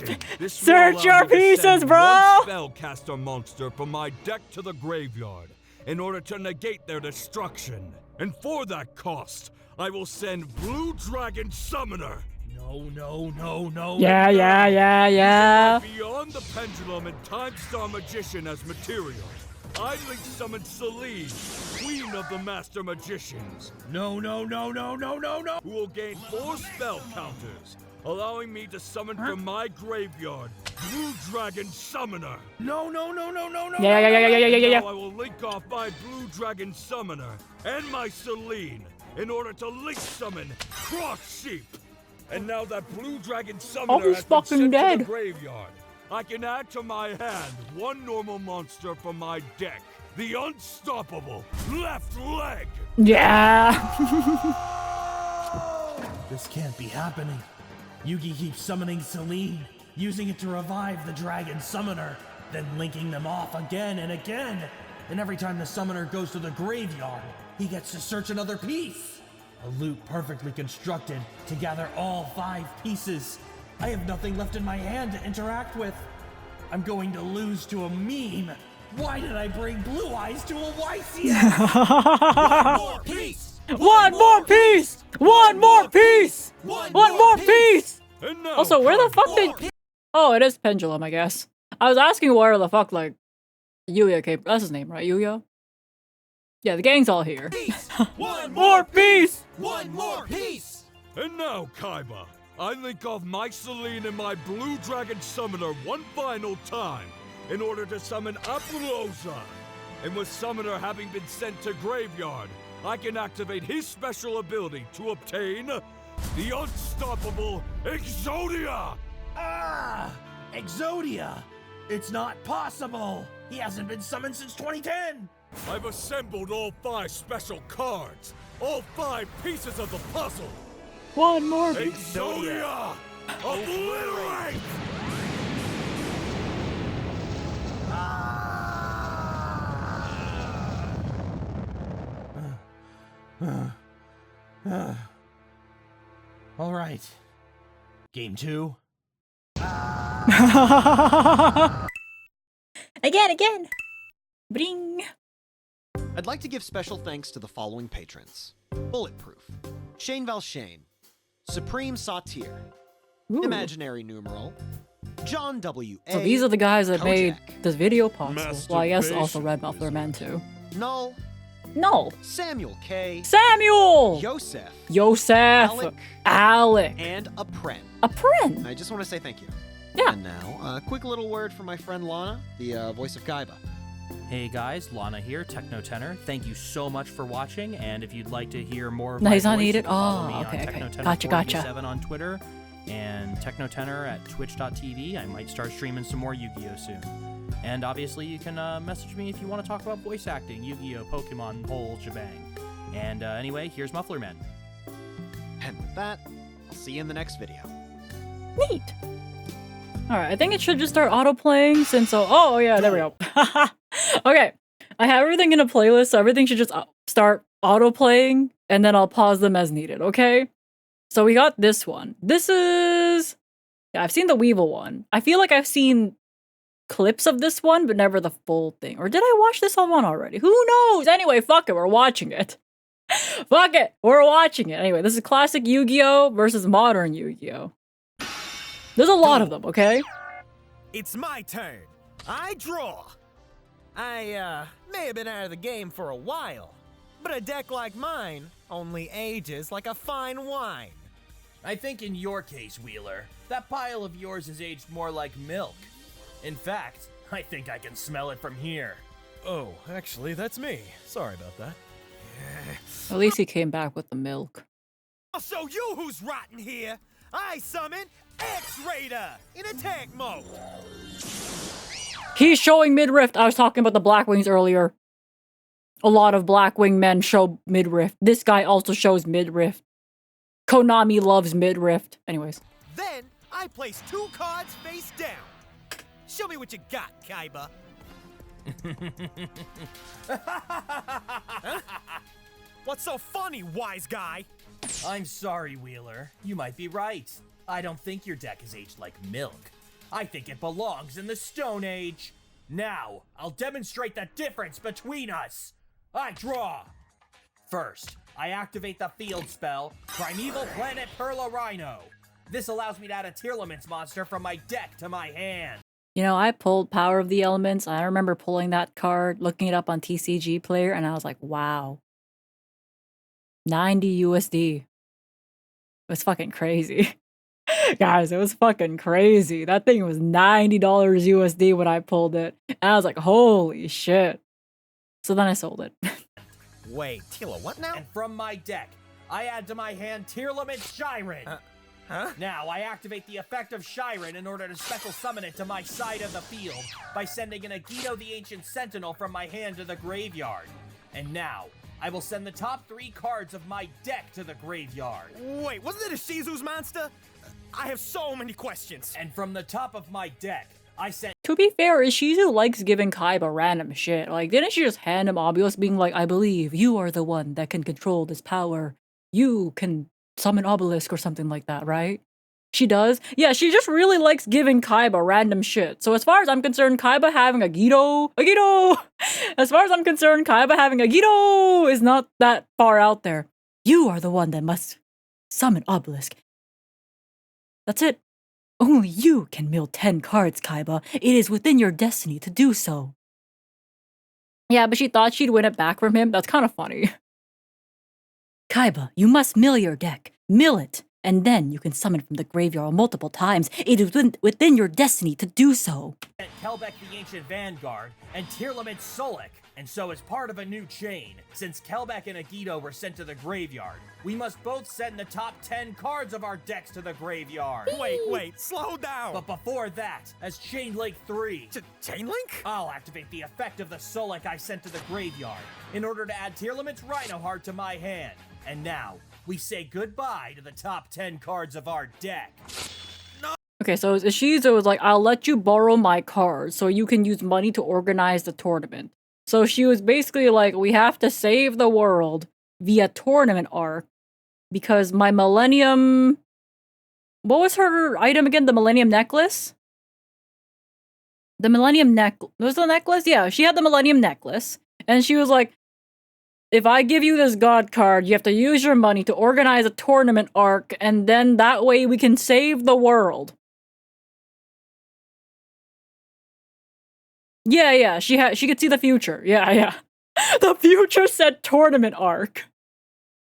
pieces, bro! Spellcaster monster from my deck to the graveyard in order to negate their destruction. And for that cost, I will send Blue Dragon Summoner. No. Yeah. Beyond the Pendulum and Time Star Magician as material, I link summon Celine, Queen of the Master Magicians. No. Who will gain 4 spell counters, allowing me to summon from my graveyard Blue Dragon Summoner. No. Yeah. Now I will link off my Blue Dragon Summoner and my Celine in order to link summon Cross Sheep. And now that Blue Dragon Summoner he's has been fucking sent to dead. the graveyard, I can add to my hand 1 normal monster from my deck, the Unstoppable Left Leg. Yeah. This can't be happening. Yugi keeps summoning Celine, using it to revive the Dragon Summoner, then linking them off again and again. And every time the Summoner goes to the graveyard, he gets to search another piece. A loop perfectly constructed to gather all 5 pieces. I have nothing left in my hand to interact with. I'm going to lose to a meme. Why did I bring Blue Eyes to a YCS? More piece! One more piece! One more piece! One One more piece! And now, Also, where the fuck Kaiba, did... Oh, it is Pendulum, I guess. I was asking where the fuck, like, Yuya came... That's his name, right? Yuya? Yeah, the gang's all here. One More piece! One more piece! And now, Kaiba, I link off my Celine and my Blue Dragon Summoner one final time in order to summon Apulosa. And with Summoner having been sent to Graveyard, I can activate his special ability to obtain the Unstoppable Exodia! Ah! Exodia! It's not possible! He hasn't been summoned since 2010! I've assembled all 5 special cards. All 5 pieces of the puzzle. One more. Exodia! Obliterate! All right. Game 2. Again. Bring. I'd like to give special thanks to the following patrons. Bulletproof, Shane Valshane, Supreme Satir, Ooh. Imaginary Numeral, John W.A. So these are the guys that made Kojak, this video possible. Well, I guess also Red Masturbation Muffler Man too. Null, No. Samuel K., Samuel! Yosef, Yosef! Alec! and Apren. Apren! I just want to say thank you. Yeah. And now, a quick little word from my friend Lana, the voice of Kaiba. Hey guys, Lana here, Techno Tenor. Thank you so much for watching, and if you'd like to hear more of No, my he's not voice, you needed? can follow Oh, me on okay. Techno Tenor Gotcha. 487 on Twitter, and Techno Tenor at twitch.tv. I might start streaming some more Yu-Gi-Oh soon. And obviously you can message me if you want to talk about voice acting, Yu-Gi-Oh, Pokemon, whole shebang. And anyway, here's Muffler Man. And with that, I'll see you in the next video. Neat! Alright, I think it should just start auto-playing since... Oh, yeah, there we go. Okay, I have everything in a playlist, so everything should just start auto-playing, and then I'll pause them as needed, okay? So we got this one. This is... Yeah, I've seen the Weevil one. I feel like I've seen clips of this one, but never the full thing. Or did I watch this one already? Who knows? Anyway, fuck it, we're watching it. Fuck it, we're watching it. Anyway, this is classic Yu-Gi-Oh! Versus modern Yu-Gi-Oh! There's a lot of them, okay? It's my turn. I draw. I may have been out of the game for a while, but a deck like mine only ages like a fine wine. I think in your case, Wheeler, that pile of yours is aged more like milk. In fact, I think I can smell it from here. Oh, actually, that's me. Sorry about that. At least he came back with the milk. I'll show you who's rotten here. I summon X-Raider in attack mode. He's showing mid-rift. I was talking about the Blackwings earlier. A lot of Blackwing men show mid-rift. This guy also shows mid-rift. Konami loves mid-rift. Anyways. Then I place 2 cards face down. Show me what you got, Kaiba. Huh? What's so funny, wise guy? I'm sorry, Wheeler. You might be right. I don't think your deck is aged like milk. I think it belongs in the Stone Age. Now, I'll demonstrate the difference between us. I draw. First, I activate the field spell, Primeval Planet Perla Rhino. This allows me to add a Tearlaments monster from my deck to my hand. You know, I pulled Power of the Elements. I remember pulling that card, looking it up on TCG Player, and I was like, wow. 90 USD. It was fucking crazy. Guys, it was fucking crazy. That thing was $90 USD when I pulled it. And I was like, holy shit. So then I sold it. Wait, Tila, what now? And from my deck, I add to my hand Tearlaments Shiren. Huh? Now, I activate the effect of Shiren in order to special summon it to my side of the field by sending an Agito the Ancient Sentinel from my hand to the graveyard. And now, I will send the top 3 cards of my deck to the graveyard. Wait, wasn't it a Shizu's monster? I have so many questions. And from the top of my deck, I sent... To be fair, Ishizu likes giving Kaiba random shit. Like, didn't she just hand him Obelisk being like, I believe you are the one that can control this power. You can summon Obelisk or something like that, right? She does? Yeah, she just really likes giving Kaiba random shit. So as far as I'm concerned, Kaiba having a Agito! As far as I'm concerned, Kaiba having a Agito is not that far out there. You are the one that must summon Obelisk. That's it. Only you can mill 10 cards, Kaiba. It is within your destiny to do so. Yeah, but she thought she'd win it back from him. That's kind of funny. Kaiba, you must mill your deck. Mill it. And then you can summon from the graveyard multiple times. It is within your destiny to do so. Kelbeck the Ancient Vanguard and Tearlamid Solik. And so as part of a new chain, since Kelbeck and Agito were sent to the graveyard, we must both send the top 10 cards of our decks to the graveyard. Wait, slow down! But before that, as Chain Link 3, Chain Link? I'll activate the effect of the Solik I sent to the graveyard in order to add Tearlamit's Rhino Heart to my hand. And now, we say goodbye to the top 10 cards of our deck. Okay, so Ishizu was like, I'll let you borrow my cards so you can use money to organize the tournament. So she was basically like, we have to save the world via tournament arc because my Millennium... What was her item again? The Millennium Necklace? The Millennium Necklace. Was the necklace? Yeah, she had the Millennium Necklace. And she was like, if I give you this God card, you have to use your money to organize a tournament arc, and then that way we can save the world. Yeah, she could see the future. Yeah. The future said tournament arc.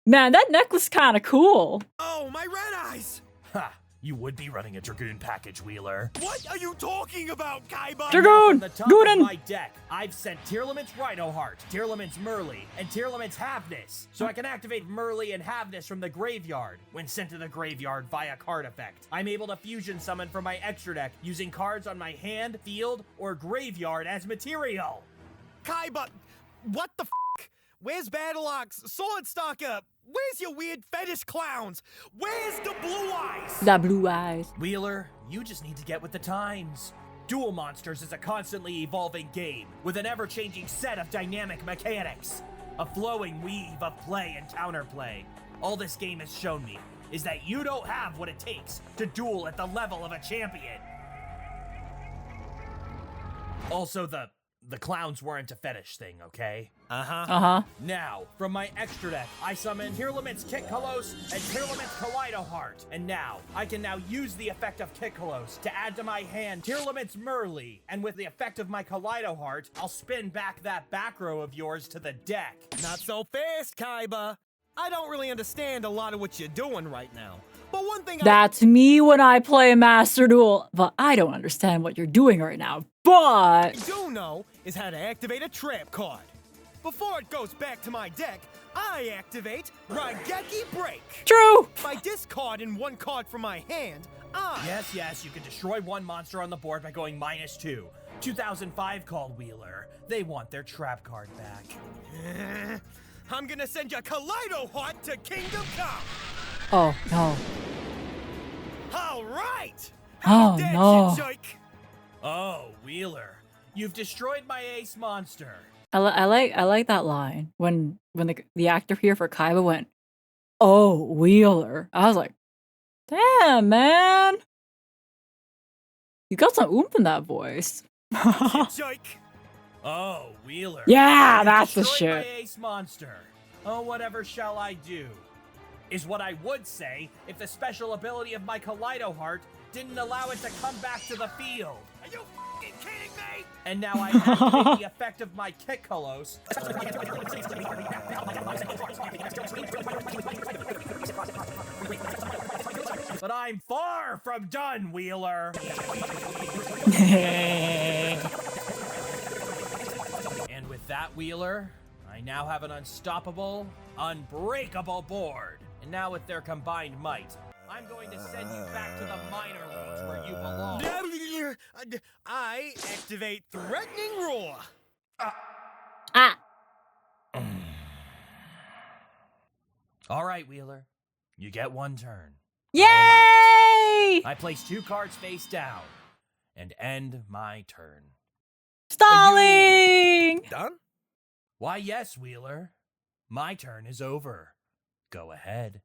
Man, that necklace is kind of cool. Oh, my red eyes! Ha! You would be running a Dragoon package, Wheeler. What are you talking about, Kaiba? Dragoon! From the top Gooden! of my deck, I've sent Tearlamit's Rhino Heart, Tearlamit's Merly, and Tearlamit's Havness, so I can activate Merly and Havness from the graveyard. When sent to the graveyard via card effect, I'm able to fusion summon from my extra deck using cards on my hand, field, or graveyard as material. Kaiba, what the f***? Where's Battleox, Sword Stalker? Where's your weird fetish clowns? Where's the blue eyes? The blue eyes. Wheeler, you just need to get with the times. Duel Monsters is a constantly evolving game with an ever-changing set of dynamic mechanics. A flowing weave of play and counterplay. All this game has shown me is that you don't have what it takes to duel at the level of a champion. Also, the clowns weren't a fetish thing, okay? Now, from my extra deck, I summon Tearlamit's Kitkalos and Tearlamit's Kaleido Heart. And now, I can now use the effect of Kitkalos to add to my hand Tearlamit's Merly. And with the effect of my Kaleido Heart, I'll spin back that back row of yours to the deck. Not so fast, Kaiba. I don't really understand a lot of what you're doing right now. But one thing That's me when I play Master Duel. But I don't understand what you're doing right now. But I do know is how to activate a trap card. Before it goes back to my deck, I activate Raigeki Break. true. By discarding one card from my hand, Yes, you can destroy one monster on the board by going -2. 2005 called Wheeler. They want their trap card back. I'm gonna send your Kaleido Heart to Kingdom Come. Oh no. All right. Oh, How's that, no. Shinsuke? Oh, Wheeler, you've destroyed my ace monster. I like that line when the actor here for Kaiba went, "Oh, Wheeler." I was like, "Damn, man, you got some oomph in that voice." Shinsuke. Oh, Wheeler. Yeah, you've that's the destroyed my shit. ace monster. Oh, whatever shall I do? Is what I would say if the special ability of my Kaleido Heart didn't allow it to come back to the field. Are you f***ing kidding me? And now I activate the effect of my Kitkalos. But I'm far from done, Wheeler. And with that, Wheeler, I now have an unstoppable, unbreakable board. And now with their combined might, I'm going to send you back to the minor leagues where you belong. I activate Threatening Roar. Ah. All right, Wheeler. You get one turn. Yay! I place 2 cards face down and end my turn. Stalling. Done? Why, yes, Wheeler. My turn is over. Go ahead.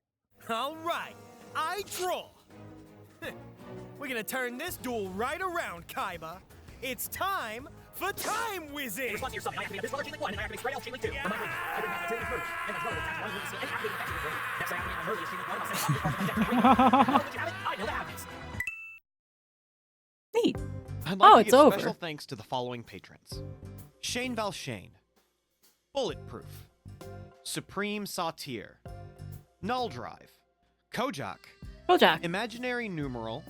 All right. I draw. We're gonna turn this duel right around, Kaiba. It's time for Time Wizard. In response to your summon, I activate this brother chain link 1 and I activate Spread L chain link 2. Yeah. On my link, I bring back the chain link 3 and control the one release and activate the effect chain link 3. Next, I activate my earliest chain link 1 and I'll send off 2 cards from my deck to the graveyard. Now that you have it, I know the happiness. Neat. I'd like Oh, to it's give over. special thanks to the following patrons: Shane Valshane, Bulletproof, Supreme Satir, Null Drive, Kojak, Bojack. Imaginary Numeral,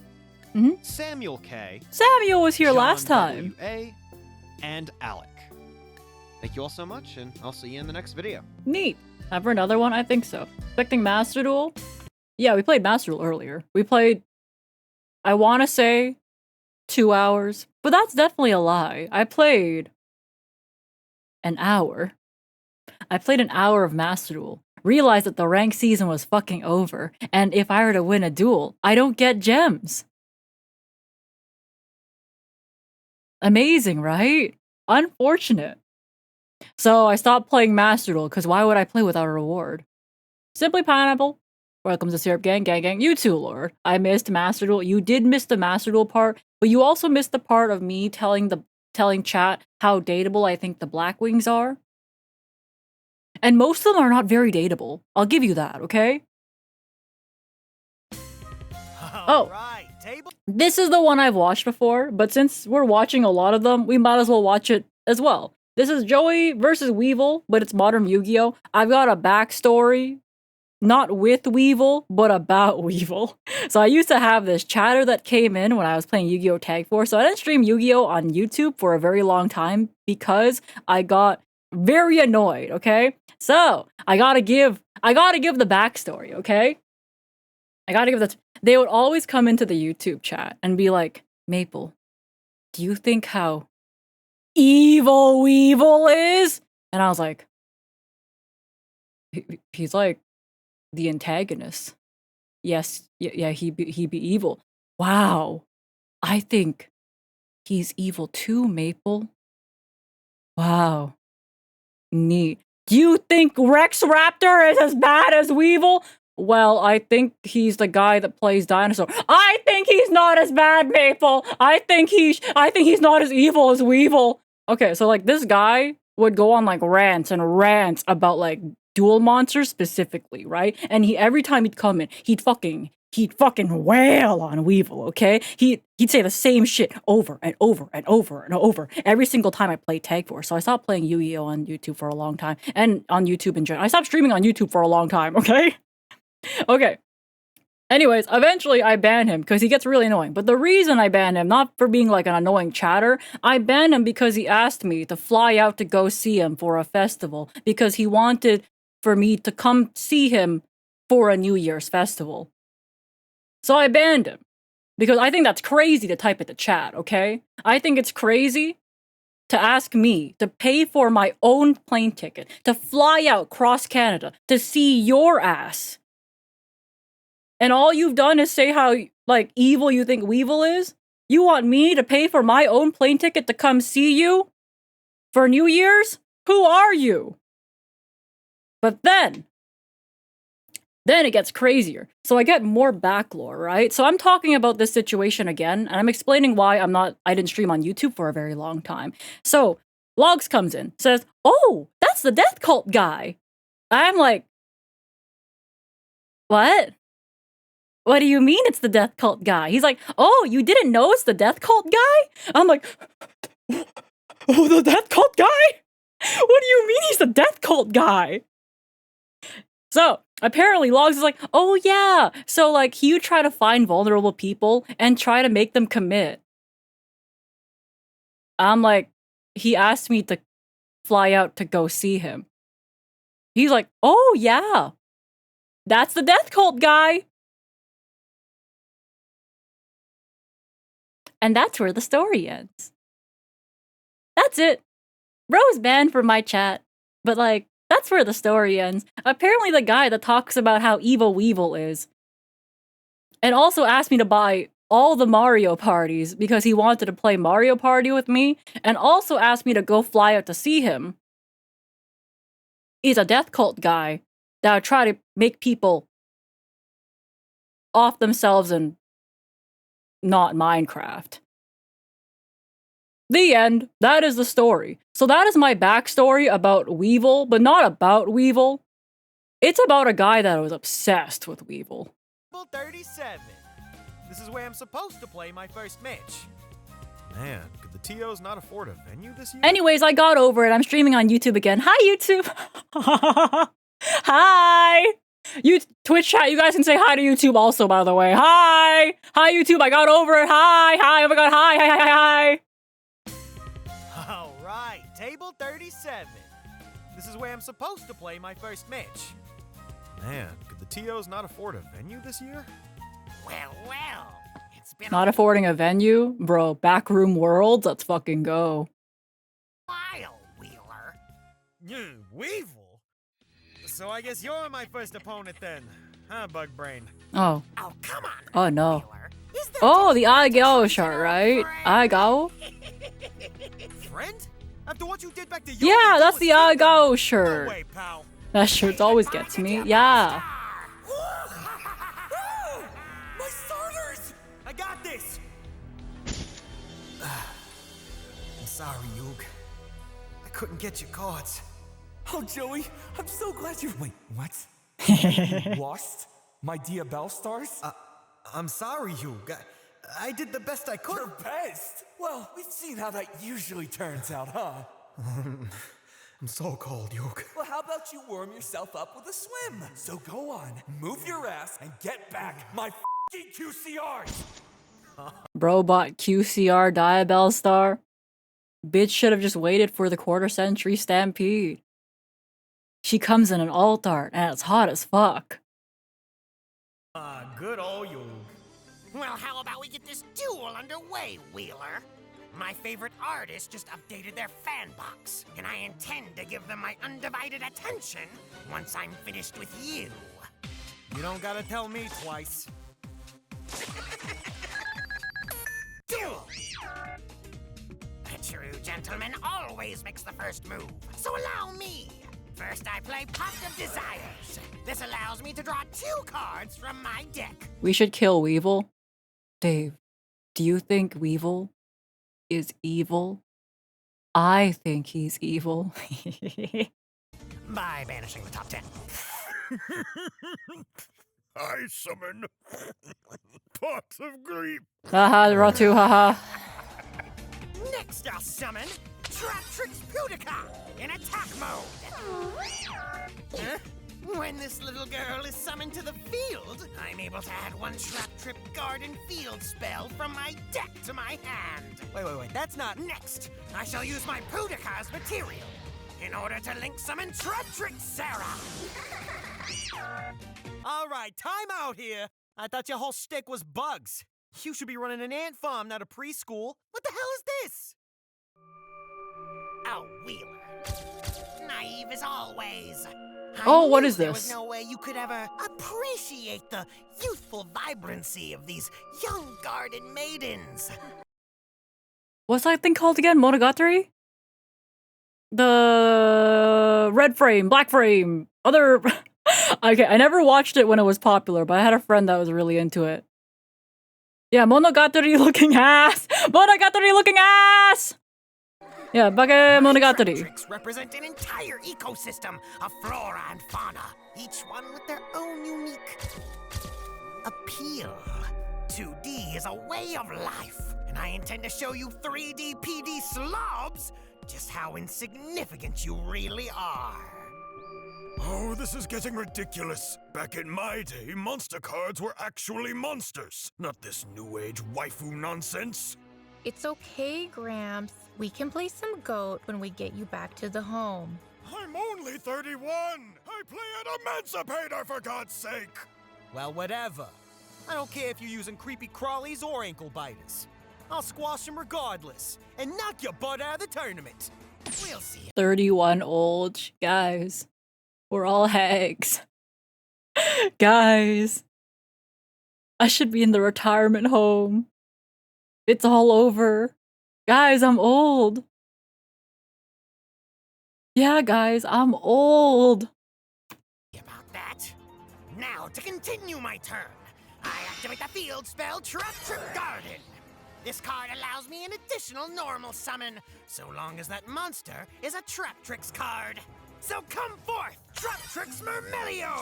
Mhm. Samuel K, Samuel was here John last time. W.A., and Alec. Thank you all so much, and I'll see you in the next video. Neat. Have for another one? I think so. Expecting Master Duel? Yeah, we played Master Duel earlier. We played, I want to say, 2 hours, but that's definitely a lie. I played an hour. I played an hour of Master Duel. Realized that the ranked season was fucking over, and if I were to win a duel, I don't get gems. Amazing, right? Unfortunate. So I stopped playing Master Duel, because why would I play without a reward? Simply Pineapple. Welcome to Syrup Gang, gang, gang. You too, Lord. I missed Master Duel. You did miss the Master Duel part, but you also missed the part of me telling chat how dateable I think the Black Wings are. And most of them are not very dateable. I'll give you that, okay? Oh. Right, table. This is the one I've watched before, but since we're watching a lot of them, we might as well watch it as well. This is Joey versus Weevil, but it's modern Yu-Gi-Oh! I've got a backstory, not with Weevil, but about Weevil. So I used to have this chatter that came in when I was playing Yu-Gi-Oh! Tag Force. So I didn't stream Yu-Gi-Oh! On YouTube for a very long time because I got very annoyed, okay? So I gotta give the backstory, okay? They would always come into the YouTube chat and be like, Maple, do you think how evil Weevil is? And I was like, he's like the antagonist. Yes, yeah, he be evil. Wow, I think he's evil too, Maple. Wow, neat. Do you think Rex Raptor is as bad as Weevil? Well, I think he's the guy that plays Dinosaur. I think he's not as bad, Maple. I think he's not as evil as Weevil. Okay, so like this guy would go on like rants and rants about like duel monsters specifically, right? And every time he'd come in, he'd fucking wail on Weevil, okay? He'd say the same shit over and over and over and over every single time I played Tag Force. So I stopped playing Yu-Gi-Oh! On YouTube for a long time, and on YouTube in general. I stopped streaming on YouTube for a long time, okay? Okay. Anyways, eventually I banned him because he gets really annoying. But the reason I banned him, not for being like an annoying chatter, I banned him because he asked me to fly out to go see him for a festival because he wanted for me to come see him for a New Year's festival. So I banned him because I think that's crazy to type at the chat, okay? I think it's crazy to ask me to pay for my own plane ticket to fly out across Canada to see your ass. And all you've done is say how, like, evil you think Weevil is? You want me to pay for my own plane ticket to come see you? For New Year's? Who are you? But then it gets crazier. So I get more backlore, right? So I'm talking about this situation again, and I'm explaining why I didn't stream on YouTube for a very long time. So Logs comes in, says, oh, that's the Death Cult guy. I'm like, what? What do you mean it's the Death Cult guy? He's like, oh, you didn't know it's the Death Cult guy? I'm like, oh, the Death Cult guy? What do you mean he's the Death Cult guy? So, apparently Logs is like, oh yeah, so like he would try to find vulnerable people and try to make them commit. I'm like, he asked me to fly out to go see him. He's like, oh yeah, that's the Death Cult guy. And that's where the story ends. That's it. Bro's banned from my chat. But like, that's where the story ends. Apparently the guy that talks about how evil Weevil is. And also asked me to buy all the Mario parties because he wanted to play Mario Party with me. And also asked me to go fly out to see him. He's a Death Cult guy that would try to make people off themselves and not Minecraft. The end. That is the story. So that is my backstory about Weevil, but not about Weevil. It's about a guy that was obsessed with Weevil. 37. This is where I'm supposed to play my first match. Man, could the TOs not afford a venue this year? Anyways, I got over it. I'm streaming on YouTube again. Hi, YouTube. Hi. You Twitch chat, you guys can say hi to YouTube also, by the way. Hi! Hi, YouTube, I got over it. Hi! Hi, oh my god, hi, hi, hi, hi! All right, table 37. This is where I'm supposed to play my first match. Man, could the TOs not afford a venue this year? Well, it's been Not affording a venue? Bro, Backroom Worlds? Let's fucking go. a while, Wheeler. Weevil? So I guess you're my first opponent then, huh, Bug Brain? Oh. Oh, come on. Oh, no. Wheeler. Is there Oh, the just YGO shirt, right? YGO? Friend? After what you did back to Yeah, that's the YGO No shirt. way, pal. That shirt always gets me. Yeah. My starters! I got this! I'm sorry, Yug. I couldn't get your cards. Oh, Joey, I'm so glad you. Wait, what? You lost my Diabell stars? I'm sorry, Yug. I did the best I could. Your best? Well, we've seen how that usually turns out, huh? I'm so cold, Yug. Well, how about you warm yourself up with a swim? So go on, move your ass, and get back my f***ing QCRs! Bro bought QCR Diabell Star. Bitch should have just waited for the quarter century stampede. She comes in an alt art and it's hot as fuck. Good old Yug. Well, how about we get this duel underway, Wheeler? My favorite artist just updated their fan box, and I intend to give them my undivided attention once I'm finished with you. You don't gotta tell me twice. Duel! A true gentleman always makes the first move, so allow me. First, I play Pot of Desires. This allows me to draw 2 cards from my deck. We should kill Weevil. Dave, do you think Weevil is evil? I think he's evil. By banishing the top 10. I summon pots of grief. Haha, Ratu, haha. Next, I'll summon Trap Tricks Pudica in attack mode. Huh? When this little girl is summoned to the field, I'm able to add 1 Trap Trip Garden Field spell from my deck to my hand. Wait, that's not... Next, I shall use my Pudica as material in order to link summon Trap Trick Sarah. All right, time out here. I thought your whole shtick was bugs. You should be running an ant farm, not a preschool. What the hell is this? Oh, Wheeler. Naive as always. Oh, what knew is there this? was no way you could ever appreciate the youthful vibrancy of these young garden maidens. What's that thing called again? Monogatari? The red frame, black frame, other... Okay, I never watched it when it was popular, but I had a friend that was really into it. Yeah, Monogatari looking ass! Monogatari looking ass! Yeah, Bake Monogatari. Tricks represent an entire ecosystem of flora and fauna, each one with their own unique appeal. 2D is a way of life, and I intend to show you 3D PD slobs just how insignificant you really are. Oh, this is getting ridiculous. Back in my day, monster cards were actually monsters, not this new age waifu nonsense. It's okay, Gramps. We can play some goat when we get you back to the home. I'm only 31. I play an emancipator, for God's sake. Well, whatever. I don't care if you're using creepy crawlies or ankle biters. I'll squash them regardless and knock your butt out of the tournament. We'll see. 31 old. Guys, we're all hags. Guys, I should be in the retirement home. It's all over. Guys, I'm old. Yeah, guys, I'm old. About that. Now, to continue my turn, I activate the field spell Trap Trip Garden. This card allows me an additional normal summon, so long as that monster is a Trap Tricks card. So come forth, Trap Tricks Murmelio!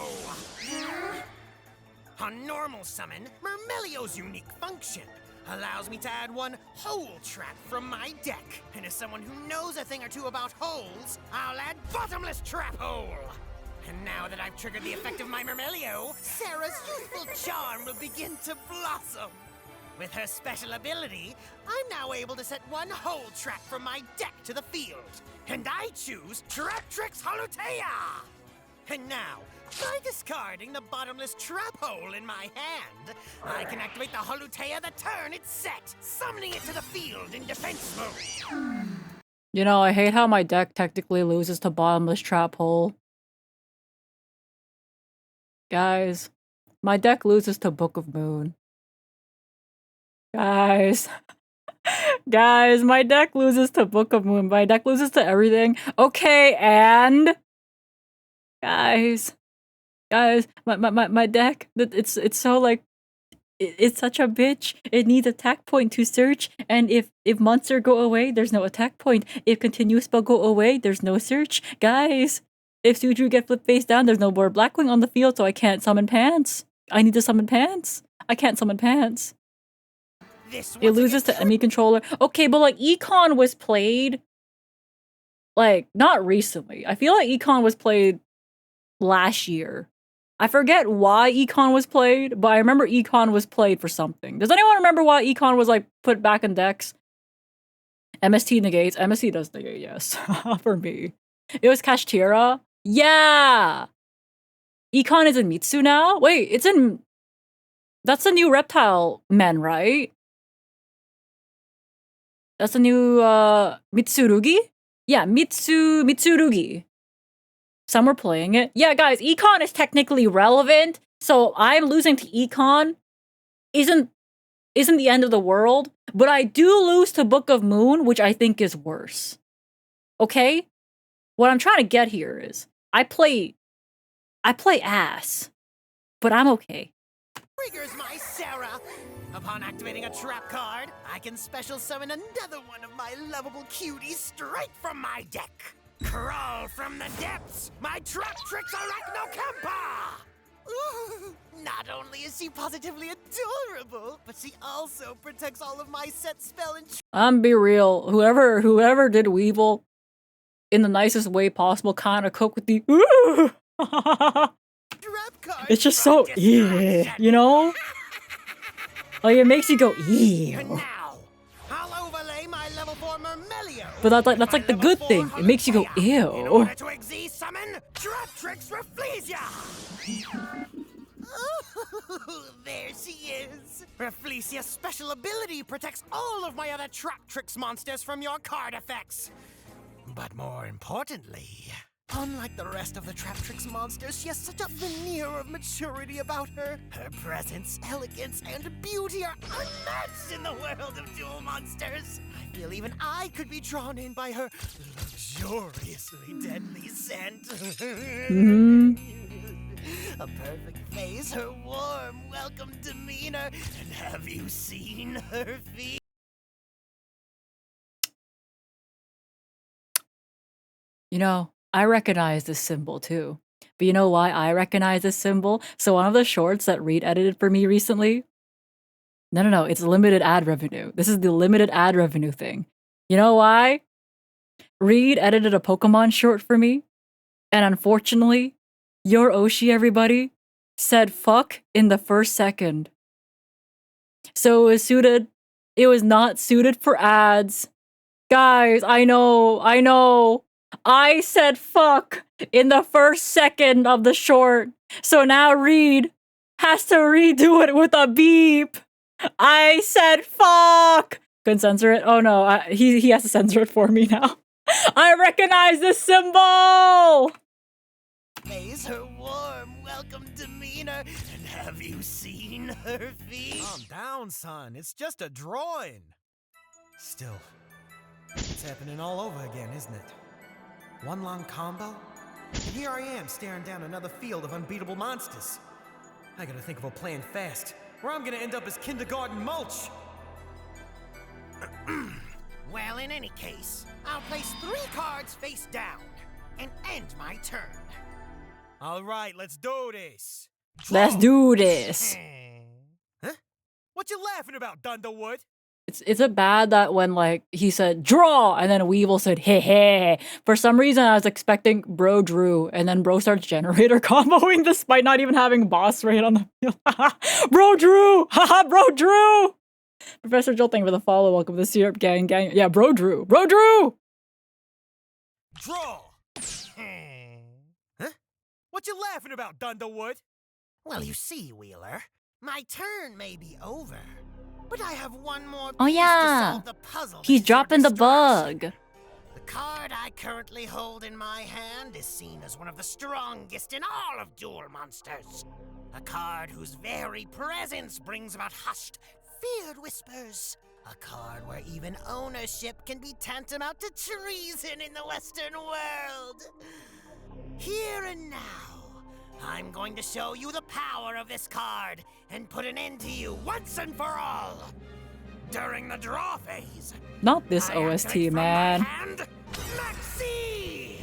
On normal summon, Murmelio's unique function allows me to add 1 hole trap from my deck. And as someone who knows a thing or two about holes, I'll add Bottomless Trap Hole. And now that I've triggered the effect of my Mermelio, Sarah's youthful charm will begin to blossom. With her special ability, I'm now able to set one whole trap from my deck to the field. And I choose Traptrix Holutea! And now, by discarding the bottomless trap hole in my hand, I can activate the Holutea the turn it's set, summoning it to the field in defense mode. You know, I hate how my deck technically loses to bottomless trap hole. Guys, my deck loses to Book of Moon. Guys. Guys, my deck loses to Book of Moon. My deck loses to everything. Okay, and... Guys, my deck, it's so like, it's such a bitch. It needs attack point to search, and if monster go away, there's no attack point. If continuous spell go away, there's no search. Guys, if Suju get flipped face down, there's no more Blackwing on the field, so I can't summon Pants. I need to summon Pants. I can't summon Pants. It loses to enemy controller. Okay, but like Econ was played, like, not recently. I feel like Econ was played last year. I forget why Econ was played, but I remember Econ was played for something. Does anyone remember why Econ was like put back in decks? MST negates. MST does negate, yes. For me. It was Kashtira. Yeah! Econ is in Mitsu now? Wait, it's in... That's the new Reptile Men, right? That's the new Mitsurugi? Yeah, Mitsurugi. Some were playing it. Yeah, guys, Econ is technically relevant, so I'm losing to Econ isn't the end of the world, but I do lose to Book of Moon, which I think is worse. Okay? What I'm trying to get here is I play ass, but I'm okay. Triggers my Sarah. Upon activating a trap card, I can special summon another one of my lovable cuties straight from my deck. Crawl from the depths, my Traptrix Arachnocampa! Ooh, not only is she positively adorable, but she also protects all of my set spell and I'm be real. Whoever did Weevil in the nicest way possible kind of cooked with the ooh. It's just so yeah, you know? Like it makes you go ew. But that's like the good thing. It makes you go ew. In order to summon Traptrix Rafflesia! There she is! Rafflesia's special ability protects all of my other Traptrix monsters from your card effects. But more importantly, unlike the rest of the Traptrix monsters, she has such a veneer of maturity about her. Her presence, elegance, and beauty are unmatched in the world of Duel monsters. I feel even I could be drawn in by her luxuriously deadly scent. A perfect face, her warm, welcome demeanor, and have you seen her feet? You know, I recognize this symbol too. But you know why I recognize this symbol? So one of the shorts that Reed edited for me recently, no, it's limited ad revenue. This is the limited ad revenue thing. You know why? Reed edited a Pokemon short for me, and unfortunately, your Oshi, everybody, said fuck in the first second. So it was not suited for ads. Guys, I know. I said fuck in the first second of the short. So now Reed has to redo it with a beep. I said fuck. Couldn't censor it. Oh no, he has to censor it for me now. I recognize this symbol. Face her warm, welcome demeanor, and have you seen her feet? Calm down, son. It's just a drawing. Still, it's happening all over again, isn't it? One long combo, and here I am staring down another field of unbeatable monsters. I gotta think of a plan fast, or I'm gonna end up as kindergarten mulch. Well, in any case, I'll place 3 cards face down and end my turn. All right, let's do this. Let's do this. Huh? What you laughing about, Dunderwood? Is it bad that when like he said draw and then Weevil said hey hey? For some reason I was expecting Bro Drew and then Bro starts generator comboing despite not even having boss rate on the field. Bro Drew! Haha, Bro Drew! Professor Joel, thank you for the follow. Welcome to the Syrup Gang. Yeah, Bro Drew. Bro Drew! Draw! Huh? What you laughing about, Dunderwood? Well, you see, Wheeler, my turn may be over, but I have one more piece Oh to yeah. solve the puzzle. He's that is your dropping the distraction. bug. The card I currently hold in my hand is seen as one of the strongest in all of Duel Monsters. A card whose very presence brings about hushed, feared whispers. A card where even ownership can be tantamount to treason in the Western world. Here and now, I'm going to show you the power of this card and put an end to you once and for all. During the draw phase, Not this I OST, activate from my man. hand, Maxi!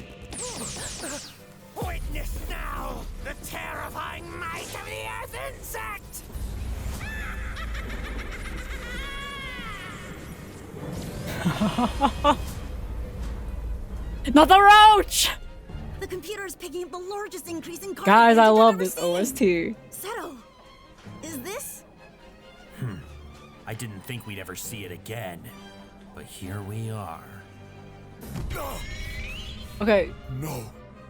Witness now the terrifying might of the Earth Insect! Not the roach! The computer is picking up the largest increase in card Guys, I advantage I've love ever this seen. OST. Seto, is this? I didn't think we'd ever see it again, but here we are. Okay, No.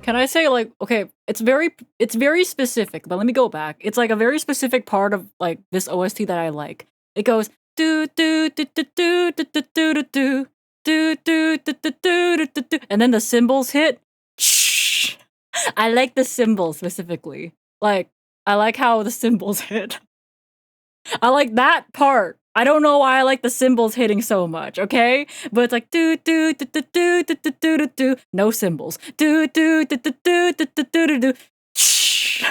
can I say like, okay, it's very specific, but let me go back. It's like a very specific part of like this OST that I like. It goes do do do do do do do do do do do do do do do do, and then the cymbals hit. Shh. I like the cymbals specifically. Like I like how the cymbals hit. I like that part. I don't know why I like the cymbals hitting so much, okay? But it's like do do do do do do do do do do, no cymbals. Do do do do do do do do do do. Shh.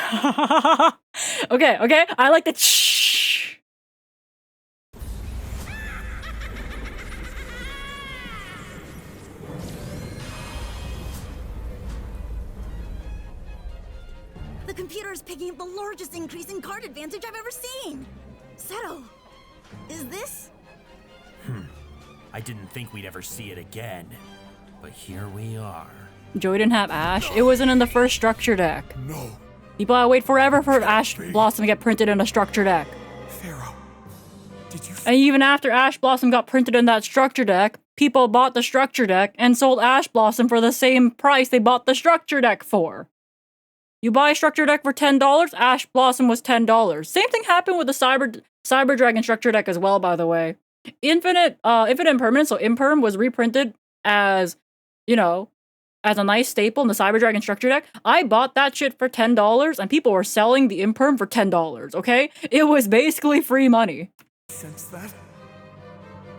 Okay, okay. I like the shh. The computer is picking up the largest increase in card advantage I've ever seen. Seto, is this? I didn't think we'd ever see it again, but here we are. Joey didn't have Ash. It wasn't in the first structure deck. No. People gotta wait forever for Ash Blossom to get printed in a structure deck. Pharaoh, did you... And even after Ash Blossom got printed in that structure deck, people bought the structure deck and sold Ash Blossom for the same price they bought the structure deck for. You buy a structure deck for $10, Ash Blossom was $10. Same thing happened with the Cyber Dragon structure deck as well, by the way. Infinite Impermanence, so Imperm, was reprinted as, you know, as a nice staple in the Cyber Dragon structure deck. I bought that shit for $10 and people were selling the Imperm for $10, okay? It was basically free money. Sense that?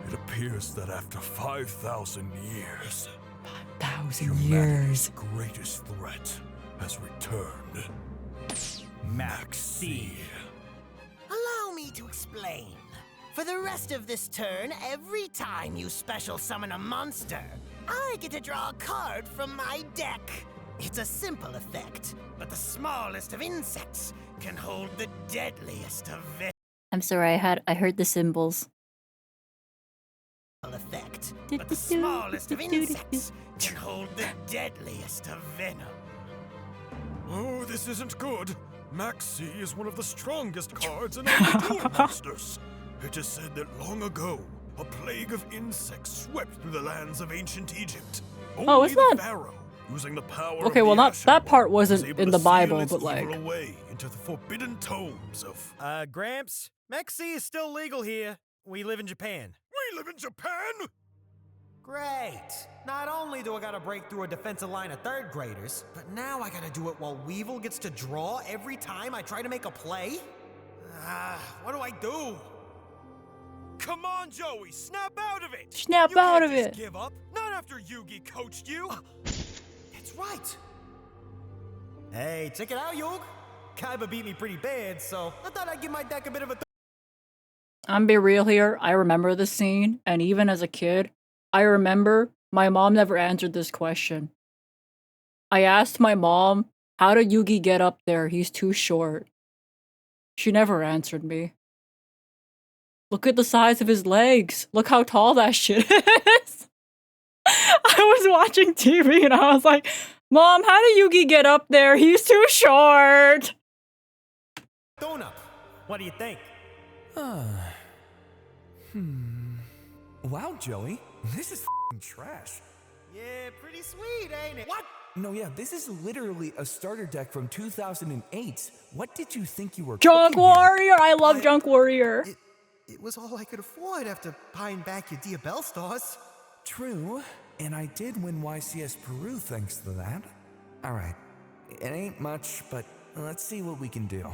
It appears that after 5,000 years, 1,000 humanity's greatest threat has returned. Maxi. Allow me to explain. For the rest of this turn, every time you special summon a monster, I get to draw a card from my deck. It's a simple effect, but the smallest of insects can hold the deadliest of I'm sorry, I heard the cymbals. effect, but the smallest of insects can hold the deadliest of venom. Oh, this isn't good. Maxi is one of the strongest cards in all the Duel Monsters. It is said that long ago, a plague of insects swept through the lands of ancient Egypt. Oh, it's Only the not- Pharaoh, using the power Okay, of well, the not Ashen that part One, was wasn't able in to the seal Bible, its but like, evil away into the forbidden tomes of... Gramps, Mexi is still legal here. We live in Japan. We live in Japan? Great! Not only do I gotta break through a defensive line of third graders, but now I gotta do it while Weevil gets to draw every time I try to make a play? What do I do? Come on, Joey, snap out of it! Snap You out can't of just it. Give up, not after Yugi coached you. That's right. Hey, check it out, Yug. Kaiba beat me pretty bad, so I thought I'd give my deck a bit of a. I'm be real here. I remember this scene, and even as a kid, I remember my mom never answered this question. I asked my mom, how did Yugi get up there? He's too short. She never answered me. Look at the size of his legs. Look how tall that shit is. I was watching TV and I was like, Mom, how did Yugi get up there? He's too short. Donut, what do you think? Wow, Joey, this is trash. Yeah, pretty sweet, ain't it? What? No, yeah, this is literally a starter deck from 2008. What did you think you were Junk cooking here? Warrior! I love Junk Warrior. It was all I could afford after buying back your dear Bell Stars. True, and I did win YCS Peru thanks to that. Alright, it ain't much, but let's see what we can do.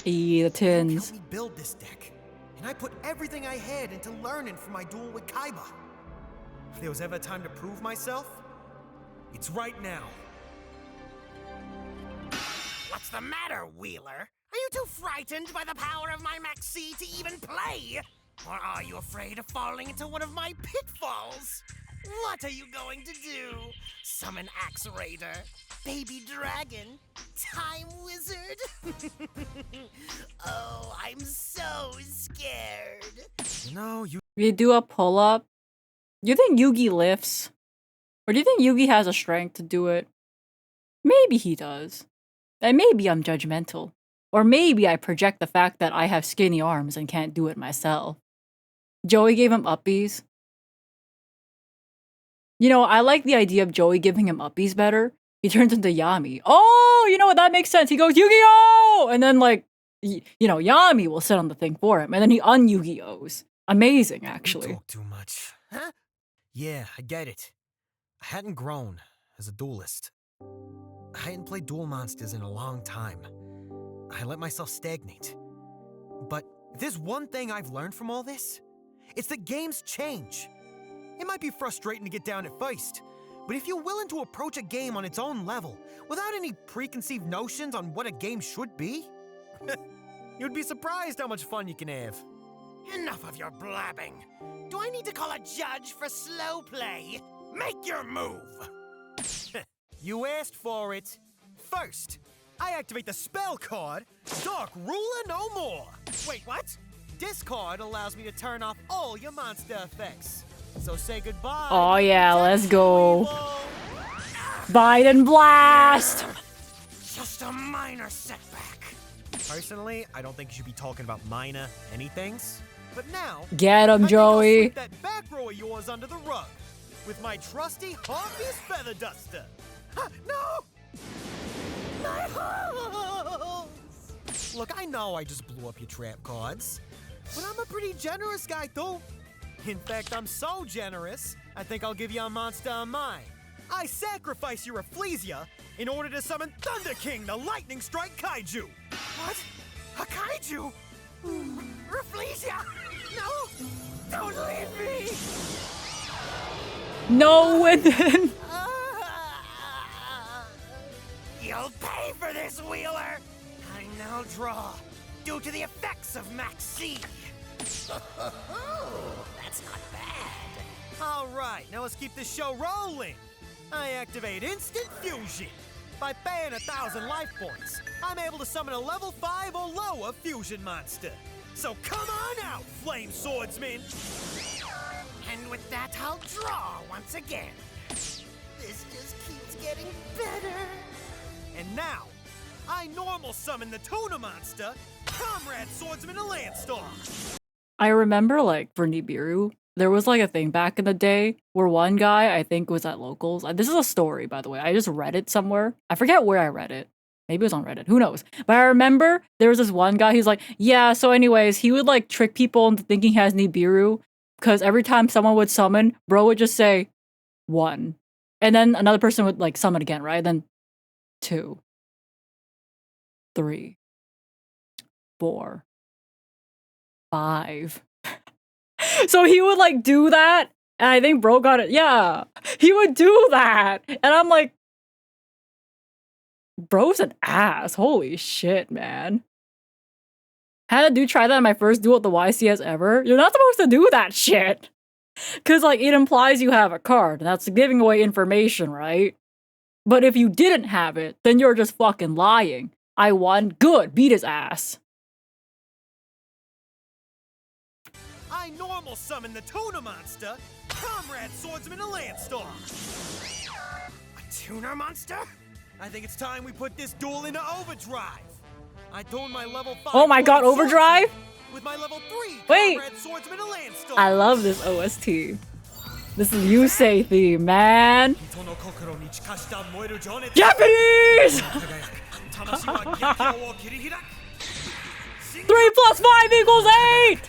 The tins. Help me build this deck, and I put everything I had into learning from my duel with Kaiba. If there was ever a time to prove myself, it's right now. What's the matter, Wheeler? Are you too frightened by the power of my Maxi to even play? Or are you afraid of falling into one of my pitfalls? What are you going to do? Summon Axe Raider, Baby Dragon, Time Wizard? Oh, I'm so scared. You know, You do a pull-up. You think Yugi lifts? Or do you think Yugi has a strength to do it? Maybe he does. And maybe I'm judgmental. Or maybe I project the fact that I have skinny arms and can't do it myself. Joey gave him uppies. You know, I like the idea of Joey giving him uppies better. He turns into Yami. Oh, you know what? That makes sense. He goes, Yu-Gi-Oh! And then, like, you know, Yami will sit on the thing for him. And then he un-Yu-Gi-Ohs. Amazing, actually. You talk too much. Huh? Yeah, I get it. I hadn't grown as a duelist. I hadn't played Duel Monsters in a long time. I let myself stagnate. But if there's one thing I've learned from all this, it's that games change. It might be frustrating to get down at first, but if you're willing to approach a game on its own level, without any preconceived notions on what a game should be, you'd be surprised how much fun you can have. Enough of your blabbing. Do I need to call a judge for slow play? Make your move! You asked for it. First, I activate the spell card, Dark Ruler No More. Wait, what? This card allows me to turn off all your monster effects. So say goodbye. Oh yeah, let's go. Biden Blast! Just a minor setback. Personally, I don't think you should be talking about minor anythings. But now, Get him, I think I'll Joey. sweep that back row of yours under the rug with my trusty Harvey's Feather Duster. No! My holes! Look, I know I just blew up your trap cards, but I'm a pretty generous guy, too. In fact, I'm so generous, I think I'll give you a monster of mine. I sacrifice your Rafflesia in order to summon Thunder King, the Lightning Strike Kaiju. What? A kaiju? Rafflesia! No! Don't leave me! No, and then... You'll pay for this, Wheeler! I now draw, due to the effects of Maxi. That's not bad. All right, now let's keep this show rolling. I activate Instant Fusion. By paying 1,000 life points, I'm able to summon a level 5 or lower fusion monster. So come on out, Flame Swordsman! And with that, I'll draw once again. This just keeps getting better. And now, I normal summon the Tuna Monster, Comrade Swordsman of Landstar. I remember, like, for Nibiru, there was, like, a thing back in the day where one guy, I think, was at Locals. This is a story, by the way. I just read it somewhere. I forget where I read it. Maybe it was on Reddit. Who knows? But I remember there was this one guy who's like, yeah, so anyways, he would, like, trick people into thinking he has Nibiru because every time someone would summon, bro would just say 1. And then another person would, like, summon again, right? Then 2, 3, 4, 5. So he would like do that, and I think bro got it. Yeah, he would do that, and I'm like, bro's an ass. Holy shit, man. Had a dude try that in my first duel at the YCS ever. You're not supposed to do that shit. Cause like it implies you have a card, and that's giving away information, right? But if you didn't have it, then you're just fucking lying. I won. Good. Beat his ass. normal summon the tuna monster, Comrade Swordsman and Landstorm. A tuner monster? I think it's time we put this duel into overdrive. I tune my level 5. Oh my god, overdrive? With my level 3 Wait. Comrade Swordsman and Landstorm. I love this OST. This is Yusei theme, man. Japanese! 3 plus 5 equals 8!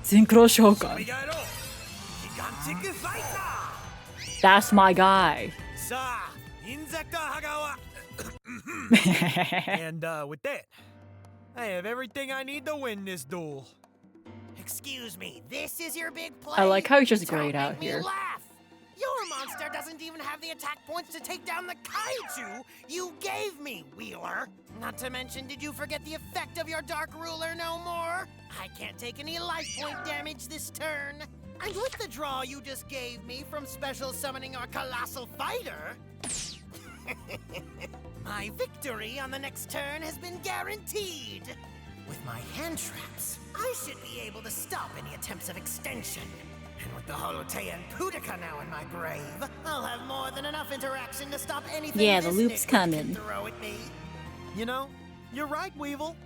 Synchro Shogun. That's my guy. And with that, I have everything I need to win this duel. Excuse me, this is your big play? I like how he's just Don't grayed make out me here. Laugh. Your monster doesn't even have the attack points to take down the kaiju you gave me, Wheeler. Not to mention, did you forget the effect of your Dark Ruler no more? I can't take any life point damage this turn. And with the draw you just gave me from special summoning our colossal fighter, my victory on the next turn has been guaranteed. With my hand traps, I should be able to stop any attempts of extension. And with the Holotea and Pudica now in my grave, I'll have more than enough interaction to stop anything Yeah, the this loop's nitwit coming. can throw at me. You know, you're right, Weevil.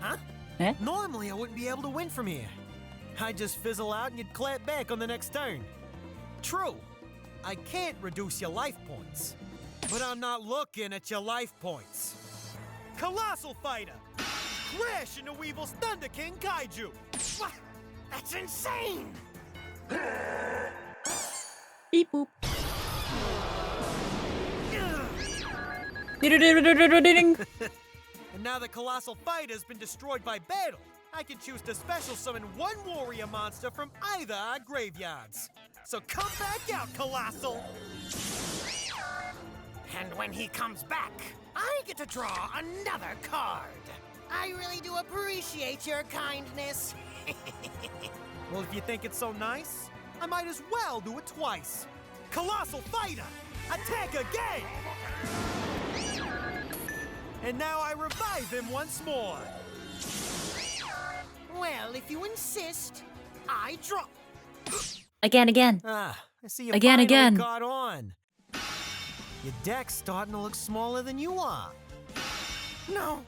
Huh? Eh? Normally, I wouldn't be able to win from here. I'd just fizzle out and you'd clap back on the next turn. True, I can't reduce your life points. But I'm not looking at your life points. Colossal Fighter! Crash into Weevil's Thunder King Kaiju! What? That's insane! Beep boop. And now the Colossal Fighter's been destroyed by battle, I can choose to special summon one warrior monster from either our graveyards. So come back out, Colossal! And when he comes back, I get to draw another card. I really do appreciate your kindness. Well, if you think it's so nice, I might as well do it twice. Colossal Fighter, attack again! And now I revive him once more. Well, if you insist, I draw. Again. Ah, I see you Again. finally caught on. Your deck's starting to look smaller than you are. No.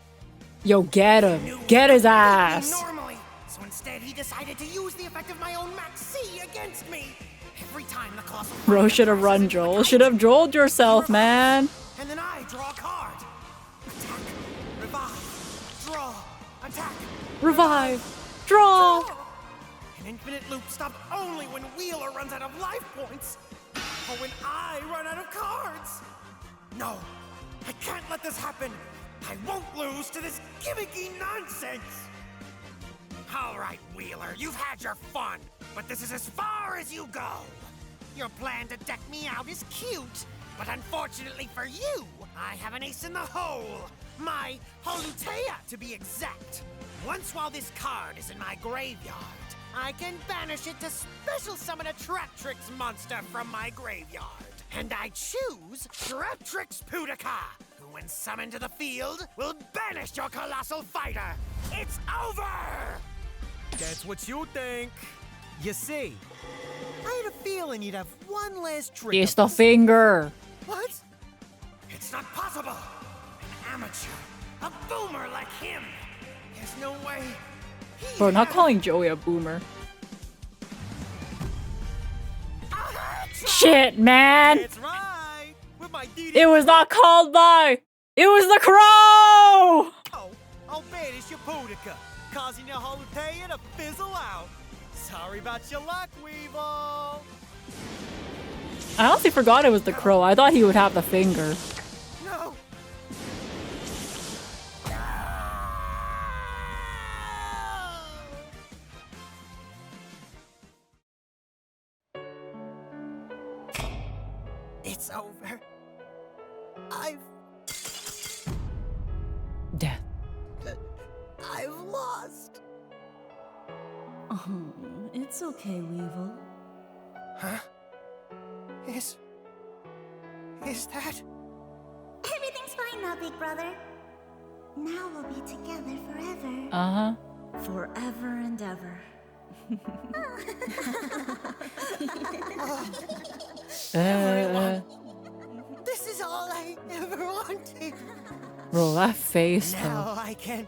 Yo, get him. Get his ass. Normally, so instead he decided to use the effect of my own Max C against me. Every time the colossal Bro should have run Joel. Should have drolled yourself, man. And then I draw a card. Attack, revive, draw, attack, Revive. Draw. An infinite loop stopped only when Wheeler runs out of life points, or when I run out of cards. No, I can't let this happen. I won't lose to this gimmicky nonsense. All right, Wheeler, you've had your fun, but this is as far as you go. Your plan to deck me out is cute, but unfortunately for you, I have an ace in the hole. My Holutea, to be exact. Once while this card is in my graveyard, I can banish it to special summon a Traptrix monster from my graveyard. And I choose Traptrix Pudica, who when summoned to the field, will banish your Colossal Fighter. It's over! That's what you think. You see, I had a feeling you'd have one last trick. It's the finger. What? It's not possible. An amateur, a boomer like him. There's no way. Bro, not calling Joey a boomer. Shit, man. That's right. With my DD. It was not called by. It was the crow. Oh, I'll banish your Pudica, causing your Holutea to fizzle out. Sorry about your luck, Weevil. I honestly forgot it was the crow. I thought he would have the finger. No. It's over. Death. I've lost. Oh, it's okay, Weevil. Huh? Is that? Everything's fine now, big brother. Now we'll be together forever. Uh-huh. Forever and ever. This is all I ever wanted. Bro, that face Now though. I can.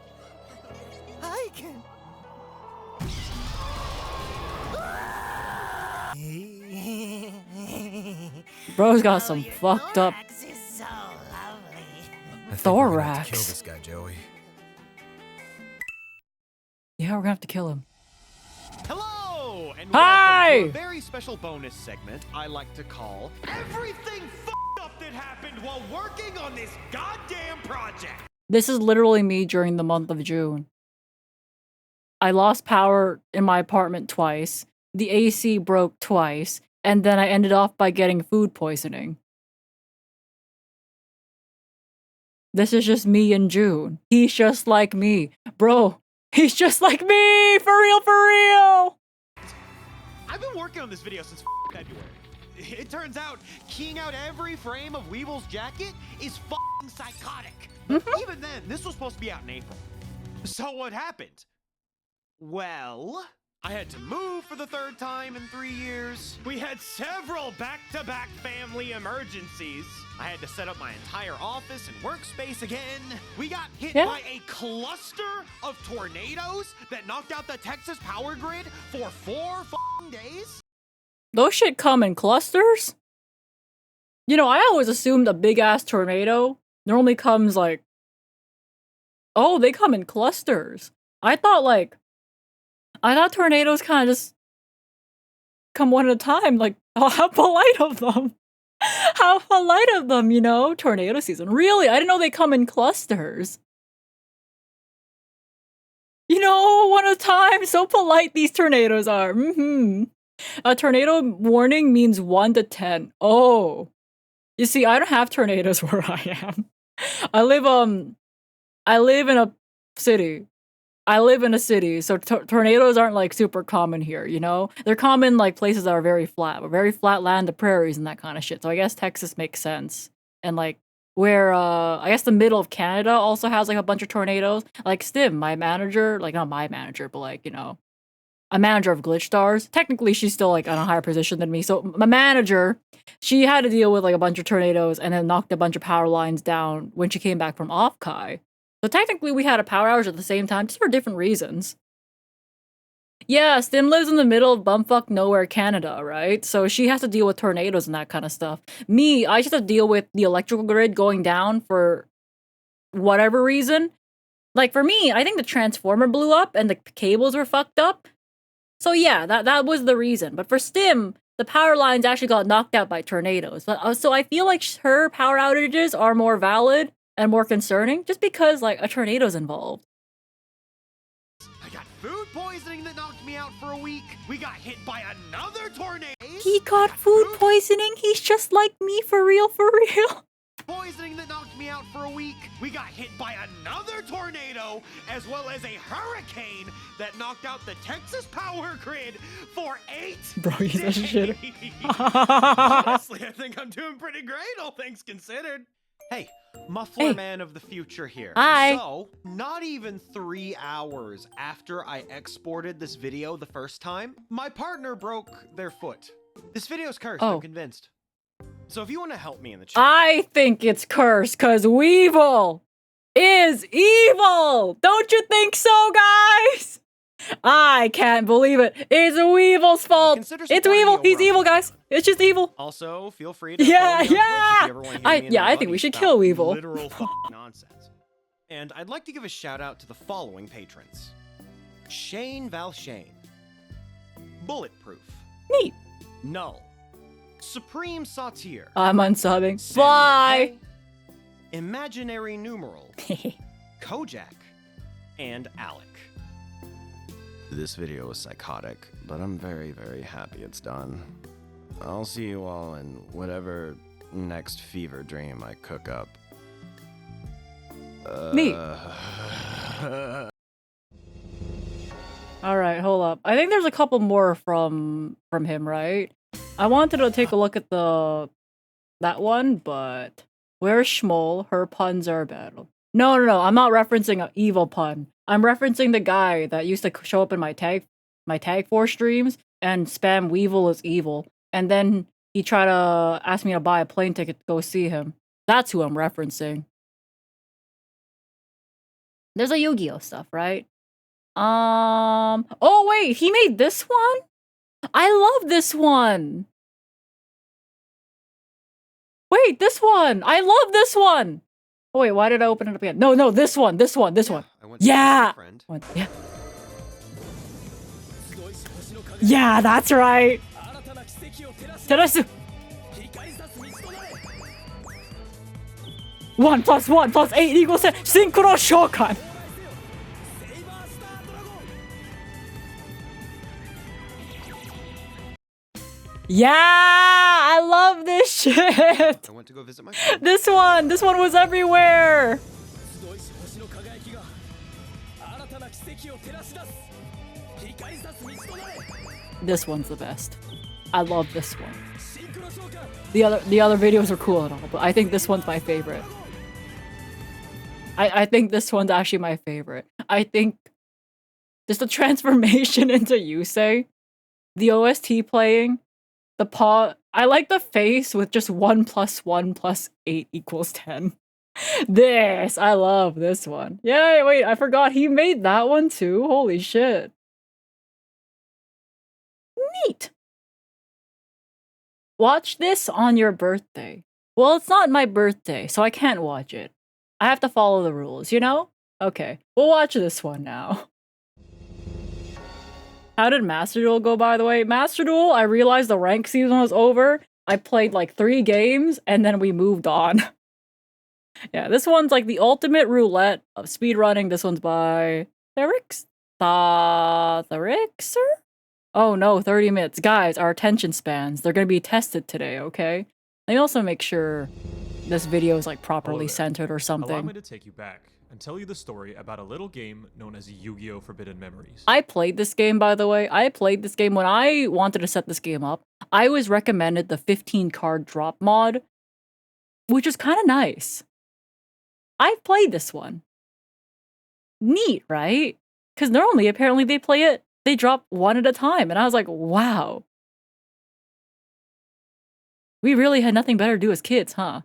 Bro's got some fucked up Thorax is so lovely. I think we're gonna have to kill thorax. this guy, Joey. Yeah, we're gonna have to kill him. Hello, and Hi! welcome to a very special bonus segment I like to call Everything f***ed up that happened while working on this goddamn project. This is literally me during the month of June. I lost power in my apartment twice. The AC broke twice. And then I ended off by getting food poisoning. This is just me in June. He's just like me. Bro, he's just like me! For real, for real! I've been working on this video since February. It turns out keying out every frame of Weevil's jacket is psychotic. Even then, this was supposed to be out in April. So what happened? Well, I had to move for the third time in 3 years. We had several back-to-back family emergencies. I had to set up my entire office and workspace again. We got hit Yeah. by a cluster of tornadoes that knocked out the Texas power grid for 4 days. Those shit come in clusters? You know, I always assumed a big-ass tornado normally comes like... Oh, they come in clusters. I thought tornadoes kind of just come one at a time. Like, oh, how polite of them. How polite of them, you know? Tornado season. Really? I didn't know they come in clusters. You know, one at a time. So polite these tornadoes are. A tornado warning means 1 to 10. Oh. You see, I don't have tornadoes where I am. I live in a city. So tornadoes aren't like super common here, you know? They're common like places that are very flat land, the prairies and that kind of shit. So I guess Texas makes sense. And like where I guess the middle of Canada also has like a bunch of tornadoes. Like Stim, my manager, like not my manager, but like, you know, a manager of Glitch Stars. Technically she's still like on a higher position than me. So my manager, she had to deal with like a bunch of tornadoes and then knocked a bunch of power lines down when she came back from Off-Kai. So technically we had a power outage at the same time, just for different reasons. Yeah, Stim lives in the middle of bumfuck nowhere, Canada, right? So she has to deal with tornadoes and that kind of stuff. Me, I just have to deal with the electrical grid going down for whatever reason. Like for me, I think the transformer blew up and the cables were fucked up. So yeah, that was the reason. But for Stim, the power lines actually got knocked out by tornadoes. But so I feel like her power outages are more valid and more concerning just because like a tornado's involved. I got food poisoning that knocked me out for a week. We got hit by another tornado. He got food poisoning? He's just like me, for real, for real. Poisoning that knocked me out for a week. We got hit by another tornado, as well as a hurricane that knocked out the Texas power grid for 8 Bro, he's such a shit. Honestly, I think I'm doing pretty great, all things considered. Hey, Muffler Man of the future here. Hi. So, not even 3 hours after I exported this video the first time, my partner broke their foot. This video's cursed, I'm convinced. So if you want to help me in the chat. I think it's cursed because Weevil is evil. Don't you think so, guys? I can't believe it. It's Weevil's fault. It's Weevil. He's evil, guys. It's just evil. Also, feel free to yeah. I think we should kill Weevil. Literal nonsense. And I'd like to give a shout out to the following patrons: Shane Valshane, Bulletproof, Neat, Null, Supreme Satir. I'm unsubbing. Bye. Imaginary Numeral, Kojak, and Alec. This video was psychotic, but I'm very, very happy it's done. I'll see you all in whatever next fever dream I cook up. Me. All right, hold up. I think there's a couple more from him, right? I wanted to take a look at that one, but where's Schmoll? Her puns are bad. No. I'm not referencing an evil pun. I'm referencing the guy that used to show up in my tag 4 streams and spam Weevil is evil. And then he tried to ask me to buy a plane ticket to go see him. That's who I'm referencing. There's a Yu-Gi-Oh stuff, right? Oh wait, he made this one? I love this one. Wait, this one. I love this one. Oh wait, why did I open it up again? No, this one. Yeah. Yeah. Yeah, that's right. Terasu. 1 + 1 + 8 = 10. Synchro Shokan. Yeah, I love this shit. I went to go visit my friend. This one was everywhere. This one's the best. I love this one. The other videos are cool and all, but I think this one's my favorite. I think this one's actually my favorite. I think just the transformation into Yusei, the OST playing, the paw. I like the face with just 1 + 1 + 8 = 10. This, I love this one. Yeah, wait, I forgot he made that one too. Holy shit. Neat. Watch this on your birthday. Well, it's not my birthday, so I can't watch it. I have to follow the rules, you know? Okay, we'll watch this one now. How did Master Duel go, by the way? Master Duel, I realized the rank season was over. I played like 3 games, and then we moved on. Yeah, this one's like the ultimate roulette of speedrunning. This one's by Therixer? Oh no, 30 minutes. Guys, our attention spans, they're gonna be tested today, okay? Let me also make sure this video is like properly centered or something. Allow me to take you back and tell you the story about a little game known as Yu-Gi-Oh! Forbidden Memories. I played this game, by the way. I played this game when I wanted to set this game up. I was recommended the 15 card drop mod, which is kind of nice. I've played this one. Neat, right? Because normally, apparently, they drop 1 at a time. And I was like, wow. We really had nothing better to do as kids, huh?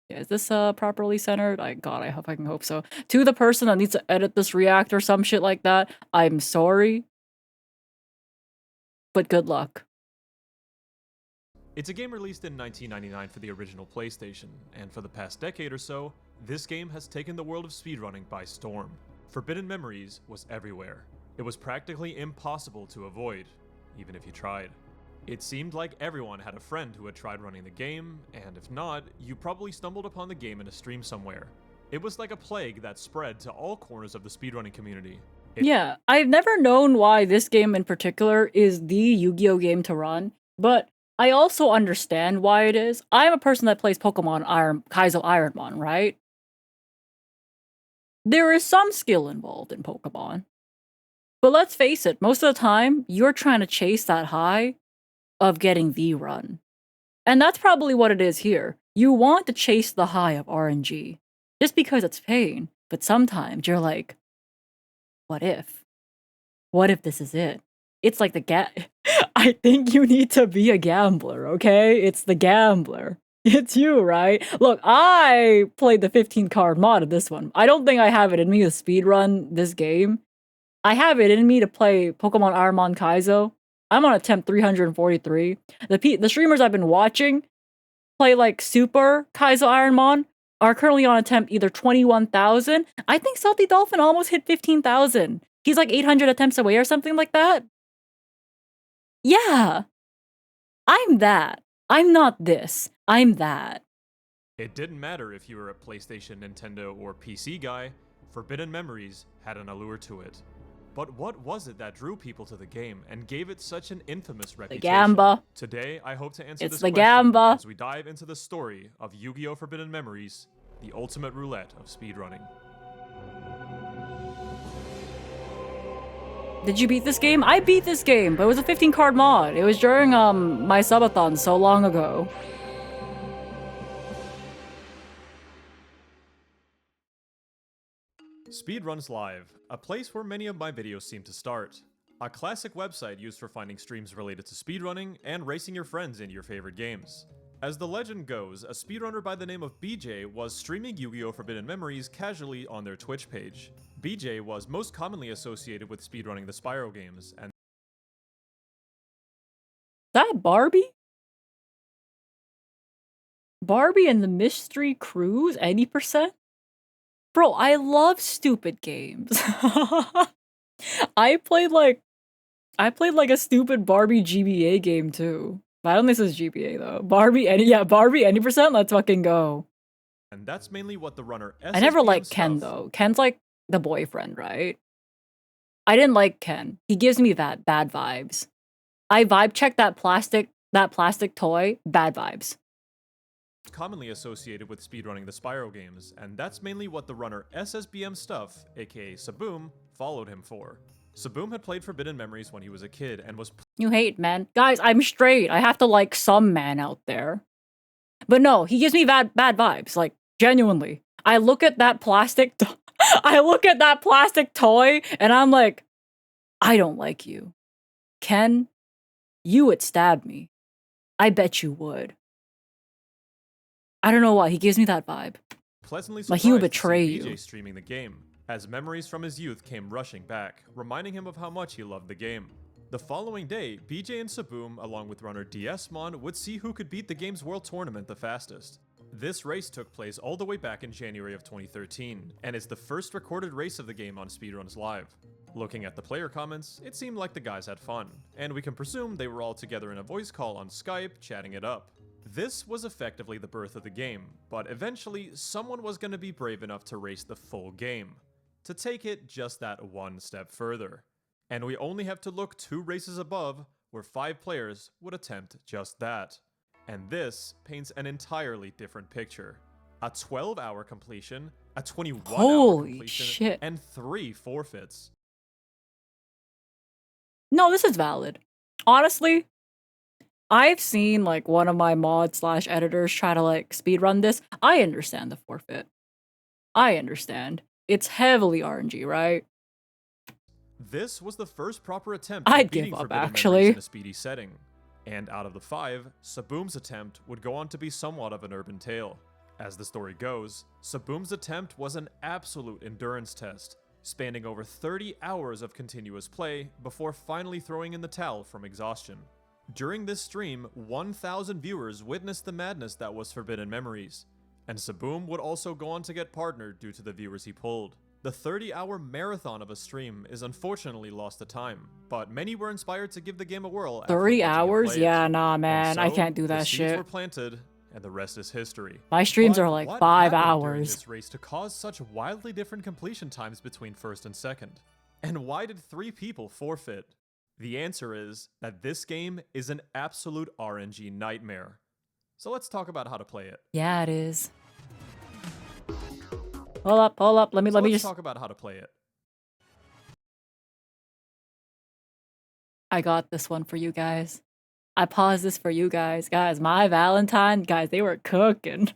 Yeah, is this properly centered? God, I fucking hope so. To the person that needs to edit this react or some shit like that, I'm sorry. But good luck. It's a game released in 1999 for the original PlayStation, and for the past decade or so, this game has taken the world of speedrunning by storm. Forbidden Memories was everywhere. It was practically impossible to avoid, even if you tried. It seemed like everyone had a friend who had tried running the game, and if not, you probably stumbled upon the game in a stream somewhere. It was like a plague that spread to all corners of the speedrunning community. Yeah, I've never known why this game in particular is the Yu-Gi-Oh game to run, but I also understand why it is. I'm a person that plays Pokemon Kaizo Ironmon, right? There is some skill involved in Pokemon. But let's face it, most of the time, you're trying to chase that high of getting the run. And that's probably what it is here. You want to chase the high of RNG, just because it's pain, but sometimes you're like, what if? What if this is it? It's like I think you need to be a gambler, okay? It's the gambler. It's you, right? Look, I played the 15 card mod of this one. I don't think I have it in me to speedrun this game. I have it in me to play Pokemon Ironmon Kaizo. I'm on attempt 343. The streamers I've been watching play like Super Kaizo Ironmon are currently on attempt either 21,000. I think Salty Dolphin almost hit 15,000. He's like 800 attempts away or something like that. Yeah. I'm that. I'm not this. I'm that. It didn't matter if you were a PlayStation, Nintendo, or PC guy, Forbidden Memories had an allure to it. But what was it that drew people to the game and gave it such an infamous reputation? The Gamba. Today, I hope to answer It's this the question Gamba. as we dive into the story of Yu-Gi-Oh! Forbidden Memories, the ultimate roulette of speedrunning. Did you beat this game? I beat this game, but it was a 15 card mod. It was during my subathon so long ago. Speedruns Live, a place where many of my videos seem to start. A classic website used for finding streams related to speedrunning and racing your friends into your favorite games. As the legend goes, a speedrunner by the name of BJ was streaming Yu-Gi-Oh! Forbidden Memories casually on their Twitch page. BJ was most commonly associated with speedrunning the Spyro games, and that Barbie? Barbie and the Mystery Cruise, 80%? Bro, I love stupid games. I played like a stupid Barbie GBA game too. But I don't think this is GBA though. Barbie 80%, let's fucking go. and that's mainly what the runner I never SSBM liked Ken stuff. though. Ken's like the boyfriend, right? I didn't like Ken. He gives me that bad vibes. I vibe checked that plastic toy, bad vibes. Commonly associated with speedrunning the Spyro games, and that's mainly what the runner SSBM Stuff, aka Saboom, followed him for. Saboom had played Forbidden Memories when he was a kid and was You hate men. Guys, I'm straight. I have to like some man out there. But no, he gives me bad vibes, like genuinely. I look at that plastic toy and I'm like, I don't like you. Ken, you would stab me. I bet you would. I don't know why, he gives me that vibe. pleasantly Like surprised he would to see betray BJ you. streaming the game, as memories from his youth came rushing back, reminding him of how much he loved the game. The following day, BJ and Saboom, along with runner DSmon, would see who could beat the game's world tournament the fastest. This race took place all the way back in January of 2013, and is the first recorded race of the game on Speedruns Live. Looking at the player comments, it seemed like the guys had fun, and we can presume they were all together in a voice call on Skype, chatting it up. This was effectively the birth of the game, but eventually someone was going to be brave enough to race the full game, to take it just that one step further. And we only have to look 2 races above, where 5 players would attempt just that. And this paints an entirely different picture. A 12-hour completion, a 21-hour Holy completion, shit. and 3 forfeits. No, this is valid. Honestly, I've seen like one of my mod/editors try to like speedrun this. I understand the forfeit. I understand. It's heavily RNG, right? This was the first proper attempt I'd at beating give up, Forbidden actually. Memories in a speedy setting. And out of the 5, Saboom's attempt would go on to be somewhat of an urban tale. As the story goes, Saboom's attempt was an absolute endurance test, spanning over 30 hours of continuous play before finally throwing in the towel from exhaustion. During this stream, 1,000 viewers witnessed the madness that was Forbidden Memories, and Saboom would also go on to get partnered due to the viewers he pulled. The 30-hour marathon of a stream is unfortunately lost to time, but many were inspired to give the game a whirl after 30 watching him hours? play it. Yeah, nah, And man. I so, can't do the that seeds shit. were planted, and the rest is history. My streams But are like what 5 happened during hours. this race to cause such wildly different completion times between first and second? And why did 3 people forfeit? The answer is that this game is an absolute RNG nightmare. So let's talk about how to play it. Yeah, it is. Hold up. Let me Let's just talk about how to play it. I got this one for you guys. I paused this for you guys. Guys, my Valentine, guys, they were cooking.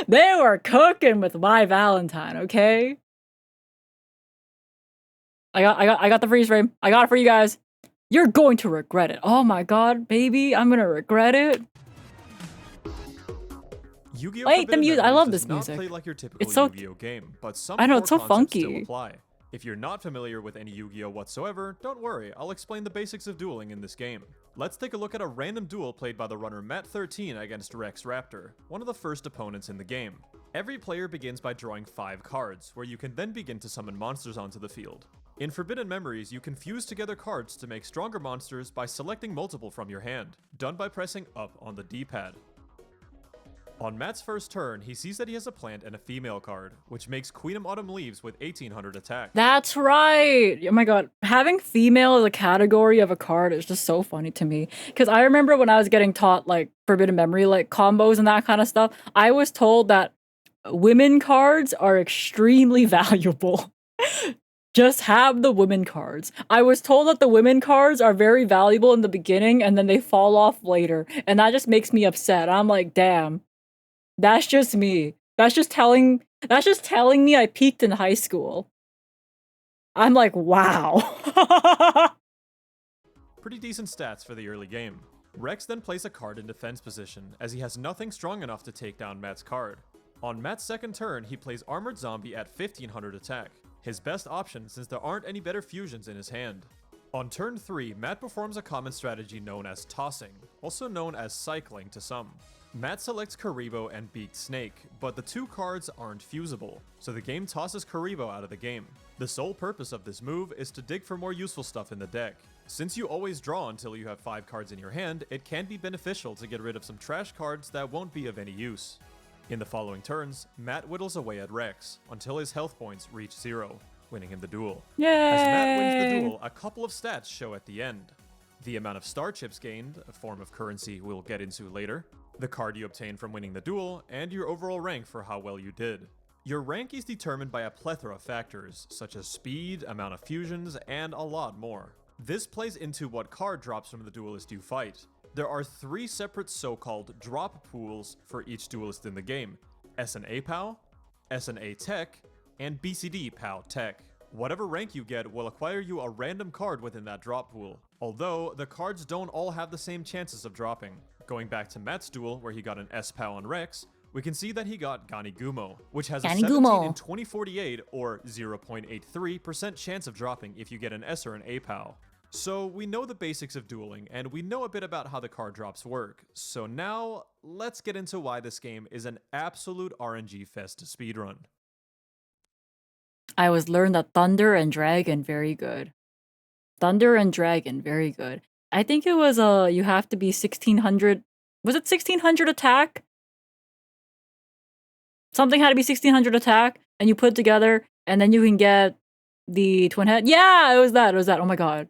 They were cooking with my Valentine, okay? I got the freeze frame. I got it for you guys. You're going to regret it. Oh my god, baby, I'm gonna regret it. Yu-Gi-Oh! I hate the Forbidden music. I Memories love does this not music. play like your typical It's so- Yu-Gi-Oh! Game, but some I know, core it's so concepts still funky. apply. If you're not familiar with any Yu-Gi-Oh! Whatsoever, don't worry, I'll explain the basics of dueling in this game. Let's take a look at a random duel played by the runner Matt13 against Rex Raptor, one of the first opponents in the game. Every player begins by drawing 5 cards, where you can then begin to summon monsters onto the field. In Forbidden Memories, you can fuse together cards to make stronger monsters by selecting multiple from your hand, done by pressing up on the D-pad. On Matt's first turn, he sees that he has a plant and a female card, which makes Queen of Autumn Leaves with 1800 attack. That's right. Oh my god, having female as a category of a card is just so funny to me. Because I remember when I was getting taught like Forbidden Memory, like combos and that kind of stuff, I was told that women cards are extremely valuable. Just have the women cards. I was told that the women cards are very valuable in the beginning and then they fall off later. And that just makes me upset. I'm like, damn. That's just me. That's just telling That's just telling me I peaked in high school. I'm like, wow. Pretty decent stats for the early game. Rex then plays a card in defense position, as he has nothing strong enough to take down Matt's card. On Matt's second turn, he plays Armored Zombie at 1500 attack, his best option since there aren't any better fusions in his hand. On turn 3, Matt performs a common strategy known as tossing, also known as cycling to some. Matt selects Karibo and Beaked Snake, but the two cards aren't fusible, so the game tosses Karibo out of the game. The sole purpose of this move is to dig for more useful stuff in the deck. Since you always draw until you have 5 cards in your hand, it can be beneficial to get rid of some trash cards that won't be of any use. In the following turns, Matt whittles away at Rex until his health points reach 0, winning him the duel. Yay! As Matt wins the duel, a couple of stats show at the end. The amount of star chips gained, a form of currency we'll get into later, the card you obtained from winning the duel, and your overall rank for how well you did. Your rank is determined by a plethora of factors, such as speed, amount of fusions, and a lot more. This plays into what card drops from the duelist you fight. There are 3 separate so-called drop pools for each duelist in the game: SNA POW, SNA Tech, and BCD POW Tech. Whatever rank you get will acquire you a random card within that drop pool, although the cards don't all have the same chances of dropping. Going back to Matt's duel, where he got an S-POW on Rex, we can see that he got Ganigumo, which has a 17 in 2048 or 0.83% chance of dropping if you get an S or an A POW. So we know the basics of dueling, and we know a bit about how the card drops work. So now, let's get into why this game is an absolute RNG fest to speedrun. I was learned that Thunder and Dragon, very good. Thunder and Dragon, very good. I think it was, you have to be 1600, was it 1600 attack? Something had to be 1600 attack, and you put it together, and then you can get the twin head. Yeah, it was that, oh my god.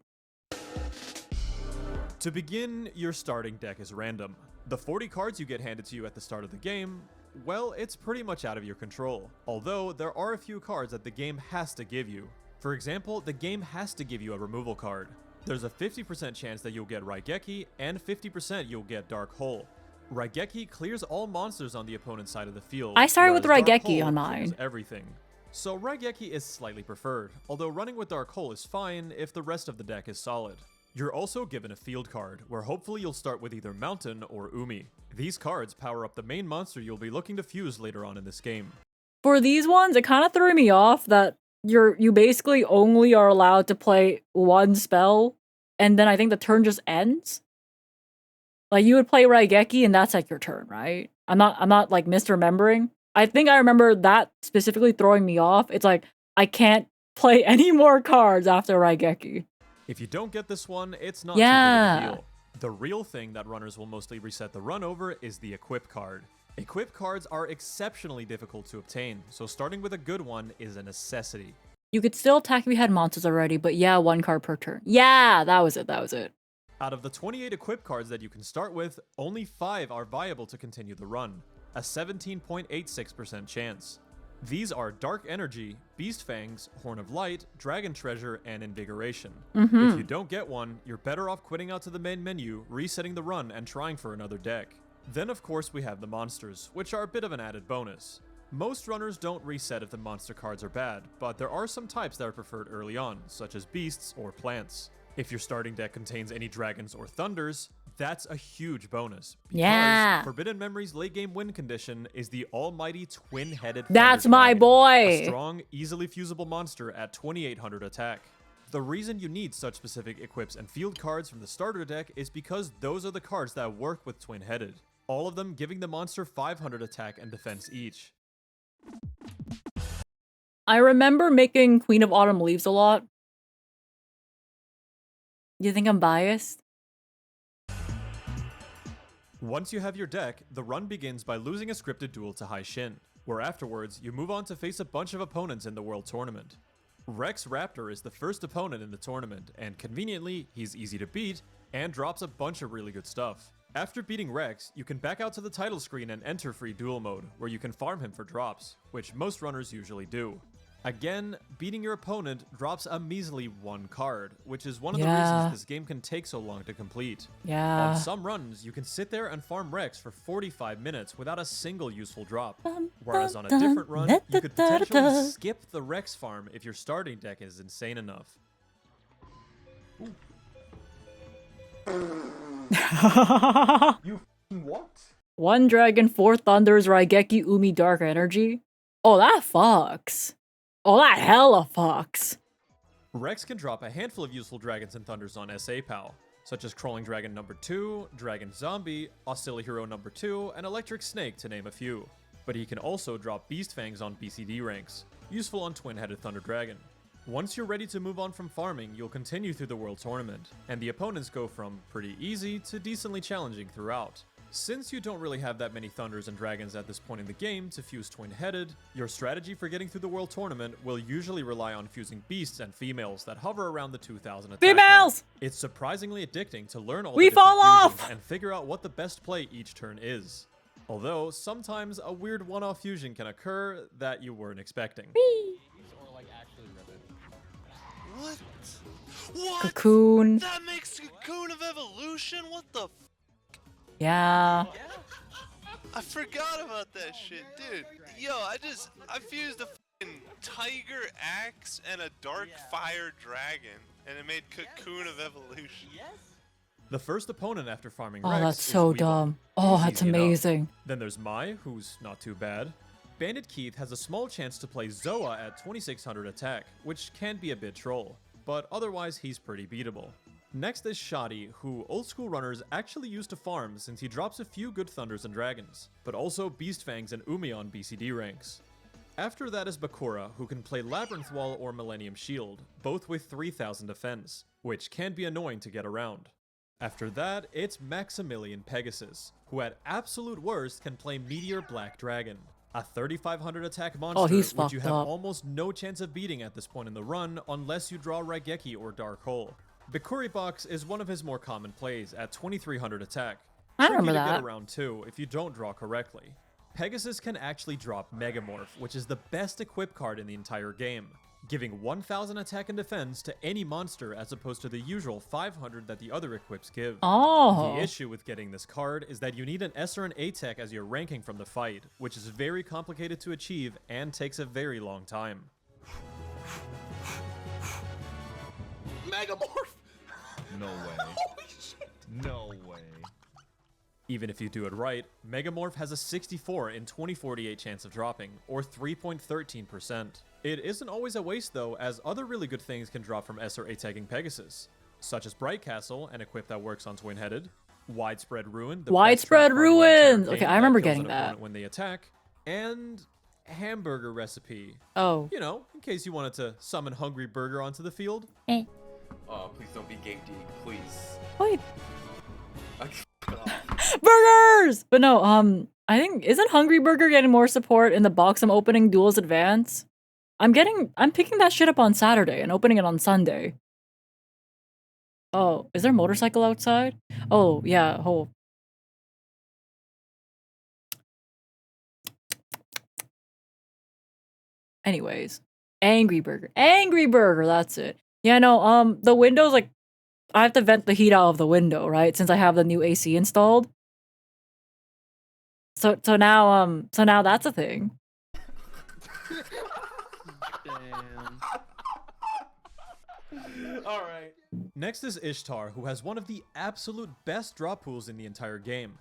To begin, your starting deck is random. The 40 cards you get handed to you at the start of the game, well, it's pretty much out of your control. Although, there are a few cards that the game has to give you. For example, the game has to give you a removal card. There's a 50% chance that you'll get Raigeki, and 50% you'll get Dark Hole. Raigeki clears all monsters on the opponent's side of the field. I started with whereas Dark Raigeki Hole on clears mine. everything. So Raigeki is slightly preferred, although running with Dark Hole is fine if the rest of the deck is solid. You're also given a field card, where hopefully you'll start with either Mountain or Umi. These cards power up the main monster you'll be looking to fuse later on in this game. For these ones, it kind of threw me off that you basically only are allowed to play one spell, and then I think the turn just ends. Like, you would play Raigeki, and that's like your turn, right? I'm not like misremembering. I think I remember that specifically throwing me off. It's like, I can't play any more cards after Raigeki. If you don't get this one, it's not too big of a deal. The real thing that runners will mostly reset the run over is the equip card. Equip cards are exceptionally difficult to obtain, so starting with a good one is a necessity. You could still attack if you had monsters already, but yeah, 1 card per turn. Yeah, that was it. Out of the 28 equip cards that you can start with, only 5 are viable to continue the run, a 17.86% chance. These are Dark Energy, Beast Fangs, Horn of Light, Dragon Treasure, and Invigoration. If you don't get one, you're better off quitting out to the main menu, resetting the run, and trying for another deck. Then of course we have the monsters, which are a bit of an added bonus. Most runners don't reset if the monster cards are bad, but there are some types that are preferred early on, such as beasts or plants. If your starting deck contains any dragons or thunders, that's a huge bonus. Because Forbidden Memory's late game win condition is the almighty twin-headed That's Thunder my Dragon, boy! a strong, easily fusible monster at 2800 attack. The reason you need such specific equips and field cards from the starter deck is because those are the cards that work with twin-headed, all of them giving the monster 500 attack and defense each. I remember making Queen of Autumn Leaves a lot. You think I'm biased? Once you have your deck, the run begins by losing a scripted duel to Hai Shin, where afterwards you move on to face a bunch of opponents in the World Tournament. Rex Raptor is the first opponent in the tournament, and conveniently, he's easy to beat and drops a bunch of really good stuff. After beating Rex, you can back out to the title screen and enter free duel mode, where you can farm him for drops, which most runners usually do. Again, beating your opponent drops a measly 1 card, which is one of the Yeah. reasons this game can take so long to complete. Yeah. On some runs, you can sit there and farm Rex for 45 minutes without a single useful drop. Whereas on a different run, you could potentially skip the Rex farm if your starting deck is insane enough. You what? 1 dragon, 4 thunders, Raigeki, Umi, dark energy. Oh, that fucks. Oh, that hella fucks. Rex can drop a handful of useful dragons and thunders on SA PAL, such as Crawling Dragon number 2, Dragon Zombie, Auxiliary Hero number 2, and Electric Snake to name a few. But he can also drop Beast Fangs on BCD ranks, useful on Twin-Headed Thunder Dragon. Once you're ready to move on from farming, you'll continue through the World Tournament, and the opponents go from pretty easy to decently challenging throughout. Since you don't really have that many Thunders and Dragons at this point in the game to fuse Twin-Headed, your strategy for getting through the World Tournament will usually rely on fusing beasts and females that hover around the 2000 attack Females! mark. It's surprisingly addicting to learn all We the different fall off! fusions and figure out what the best play each turn is. Although, sometimes a weird one-off fusion can occur that you weren't expecting. What? What? Cocoon. That makes Cocoon of Evolution? What the f? Yeah. I forgot about that shit, dude. Yo, I fused a fucking Tiger Axe and a Dark Fire Dragon, and it made Cocoon of Evolution. The first opponent after farming Oh, Rex that's is so Weevil. dumb. Oh, He's that's easy enough. amazing. Then there's Mai, who's not too bad. Bandit Keith has a small chance to play Zoa at 2600 attack, which can be a bit troll, but otherwise he's pretty beatable. Next is Shoddy, who old school runners actually used to farm since he drops a few good Thunders and Dragons, but also Beast Fangs and Umi on BCD ranks. After that is Bakura, who can play Labyrinth Wall or Millennium Shield, both with 3000 defense, which can be annoying to get around. After that, it's Maximilian Pegasus, who at absolute worst can play Meteor Black Dragon, a 3500 attack monster he's which you fucked have up. almost no chance of beating at this point in the run unless you draw Raigeki or Dark Hole. Bikuri Box is one of his more common plays at 2300 attack. I Tricky remember to that. get around too if you don't draw correctly. Pegasus can actually drop Megamorph, which is the best equip card in the entire game, giving 1000 attack and defense to any monster as opposed to the usual 500 that the other equips give. Oh. The issue with getting this card is that you need an S or an A tech as your ranking from the fight, which is very complicated to achieve and takes a very long time. Megamorph! No way. Holy shit! No way. Even if you do it right, Megamorph has a 64 in 2048 chance of dropping, or 3.13%. It isn't always a waste though, as other really good things can drop from S or A tagging Pegasus, such as Bright Castle, an equip that works on Twin-Headed, Widespread Ruin, the Widespread best trap card in the entire Ruins! game Okay, I remember kills getting an that. opponent when they attack, and Hamburger Recipe. Oh. You know, in case you wanted to summon Hungry Burger onto the field. Eh. Oh, please don't be Game D, please. Wait. I Burgers! But no, I think, isn't Hungry Burger getting more support in the box I'm opening Duels Advance? I'm picking that shit up on Saturday and opening it on Sunday. Oh, is there a motorcycle outside? Oh, yeah, hold. Anyways, Angry Burger, that's it. Yeah, no, the window's like, I have to vent the heat out of the window, right? Since I have the new AC installed. So now that's a thing. Alright. Next is Ishtar, who has one of the absolute best drop pools in the entire game.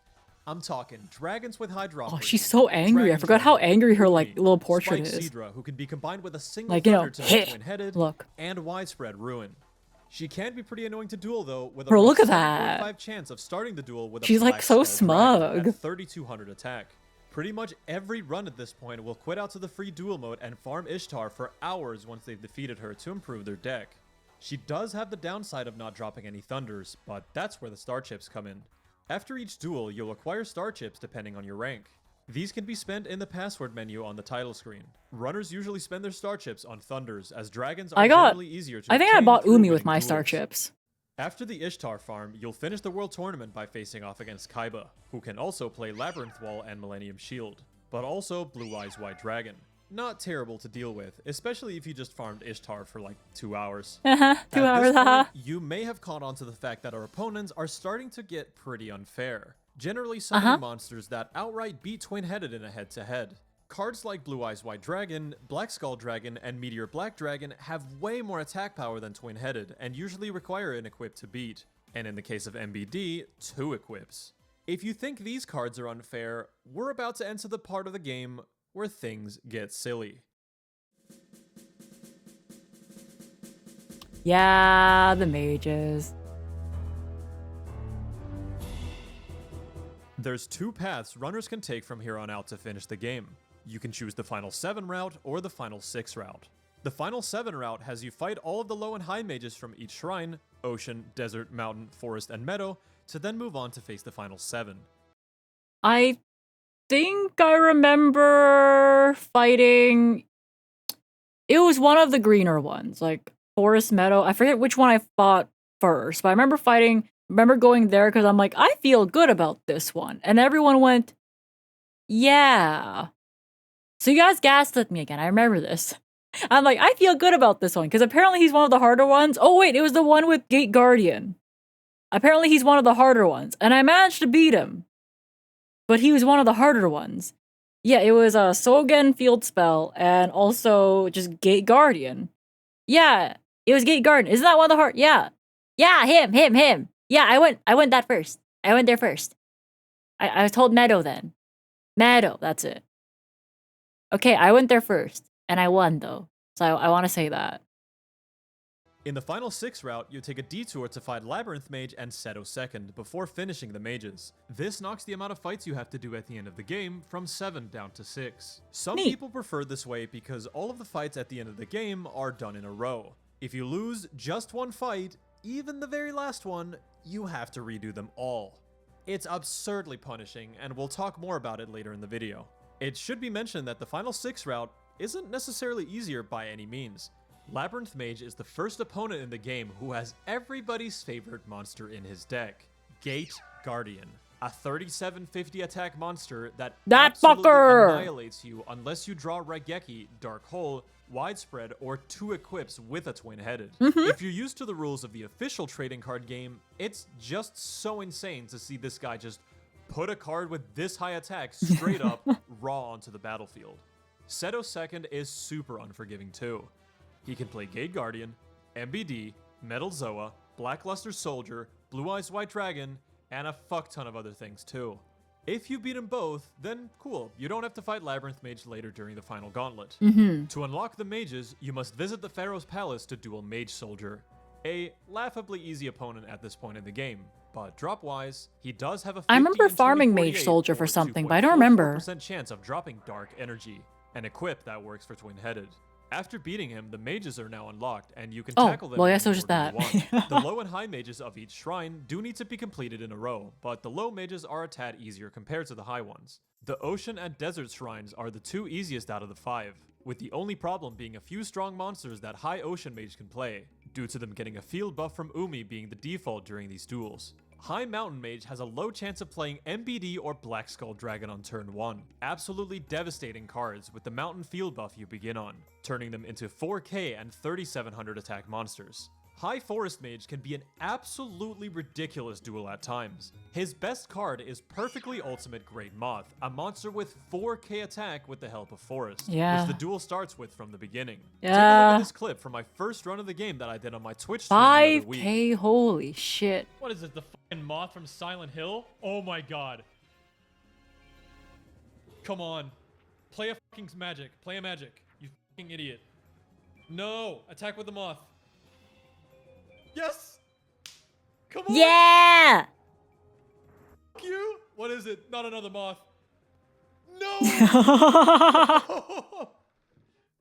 I'm talking dragons with high drop Oh, rates, she's so angry. I Dragon forgot how Dragon, angry her like Umi, little portrait Spike is. Sidra, who can be combined with a single Like, you know, thunder to make hit. Twin-Headed, Look. and Widespread Ruin. She can be pretty annoying to duel though, with a Bro, look at 7.5 that. chance of starting the duel with a She's, like, Black so Skull Dragon smug. at 3200 attack. Pretty much every run at this point will quit out to the free duel mode and farm Ishtar for hours once they've defeated her to improve their deck. She does have the downside of not dropping any thunders, but that's where the star chips come in. After each duel, you'll acquire star chips depending on your rank. These can be spent in the password menu on the title screen. Runners usually spend their star chips on thunders, as dragons are generally easier to I think I obtain bought through Umi with winning my star duels. chips. After the Ishtar farm, you'll finish the World Tournament by facing off against Kaiba, who can also play Labyrinth Wall and Millennium Shield, but also Blue Eyes White Dragon. not terrible to deal with, especially if you just farmed Ishtar for like 2 hours. 2 At hours, this haha. point, you may have caught on to the fact that our opponents are starting to get pretty unfair. Generally summoning monsters that outright beat Twin-Headed in a head-to-head. Cards like Blue Eyes White Dragon, Black Skull Dragon, and Meteor Black Dragon have way more attack power than Twin-Headed, and usually require an equip to beat. And in the case of MBD, 2 equips. If you think these cards are unfair, we're about to enter the part of the game where things get silly. Yeah, the mages. There's 2 paths runners can take from here on out to finish the game. You can choose the final 7 route or the final 6 route. The final 7 route has you fight all of the low and high mages from each shrine, ocean, desert, mountain, forest, and meadow, to then move on to face the final 7. I think I remember fighting... It was one of the greener ones, like Forest Meadow. I forget which one I fought first, but I remember going there because I'm like, I feel good about this one. And everyone went, yeah. So you guys gassed at me again. I remember this. I'm like, I feel good about this one because apparently he's one of the harder ones. Oh wait, it was the one with Gate Guardian. Apparently he's one of the harder ones. And I managed to beat him. But he was one of the harder ones. Yeah, it was a Sogen field spell and also just Gate Guardian. Yeah, it was Gate Guardian. Isn't that one of the hard? Yeah. Yeah, him. Yeah, I went that first. I went there first. I was told Meadow then. Meadow, that's it. Okay, I went there first. And I won though. So I want to say that. In the final 6 route, you take a detour to fight Labyrinth Mage and Seto second before finishing the mages. This knocks the amount of fights you have to do at the end of the game from 7 down to 6. Some people prefer this way because all of the fights at the end of the game are done in a row. If you lose just one fight, even the very last one, you have to redo them all. It's absurdly punishing, and we'll talk more about it later in the video. It should be mentioned that the final 6 route isn't necessarily easier by any means. Labyrinth Mage is the first opponent in the game who has everybody's favorite monster in his deck, Gate Guardian, a 3750 attack monster that absolutely annihilates you unless you draw Raigeki, Dark Hole, Widespread, or 2 equips with a Twin-Headed. If you're used to the rules of the official trading card game, it's just so insane to see this guy just put a card with this high attack straight up raw onto the battlefield. Seto second is super unforgiving too. He can play Gate Guardian, MBD, Metal Zoa, Blackluster Soldier, Blue Eyes White Dragon, and a fuck ton of other things too. If you beat them both, then cool, you don't have to fight Labyrinth Mage later during the final gauntlet. To unlock the mages, you must visit the Pharaoh's Palace to duel Mage Soldier, a laughably easy opponent at this point in the game. But drop-wise, he does have a 50 I remember and farming 2048 Mage Soldier for or something, but I don't remember. 2.44% chance of dropping Dark Energy, an equip that works for Twin-Headed. After beating him, the mages are now unlocked, and you can tackle them. Well, in yeah, so any just order that. you want. The low and high mages of each shrine do need to be completed in a row, but the low mages are a tad easier compared to the high ones. The ocean and desert shrines are the 2 easiest out of the 5, with the only problem being a few strong monsters that high ocean mage can play, due to them getting a field buff from Umi being the default during these duels. High Mountain Mage has a low chance of playing MBD or Black Skull Dragon on turn 1. Absolutely devastating cards with the Mountain field buff you begin on, turning them into 4k and 3700 attack monsters. High Forest Mage can be an absolutely ridiculous duel at times. His best card is Perfectly Ultimate Great Moth, a monster with 4k attack with the help of Forest, which the duel starts with from the beginning. Take a look at this clip from my first run of the game that I did on my Twitch stream the other week. 5k, holy shit. What is it, the fucking moth from Silent Hill? Oh my god. Come on. Play a fucking magic. Play a magic. You fucking idiot. No! Attack with the moth. Yes! Come on! Yeah! Fuck you! What is it? Not another moth. No!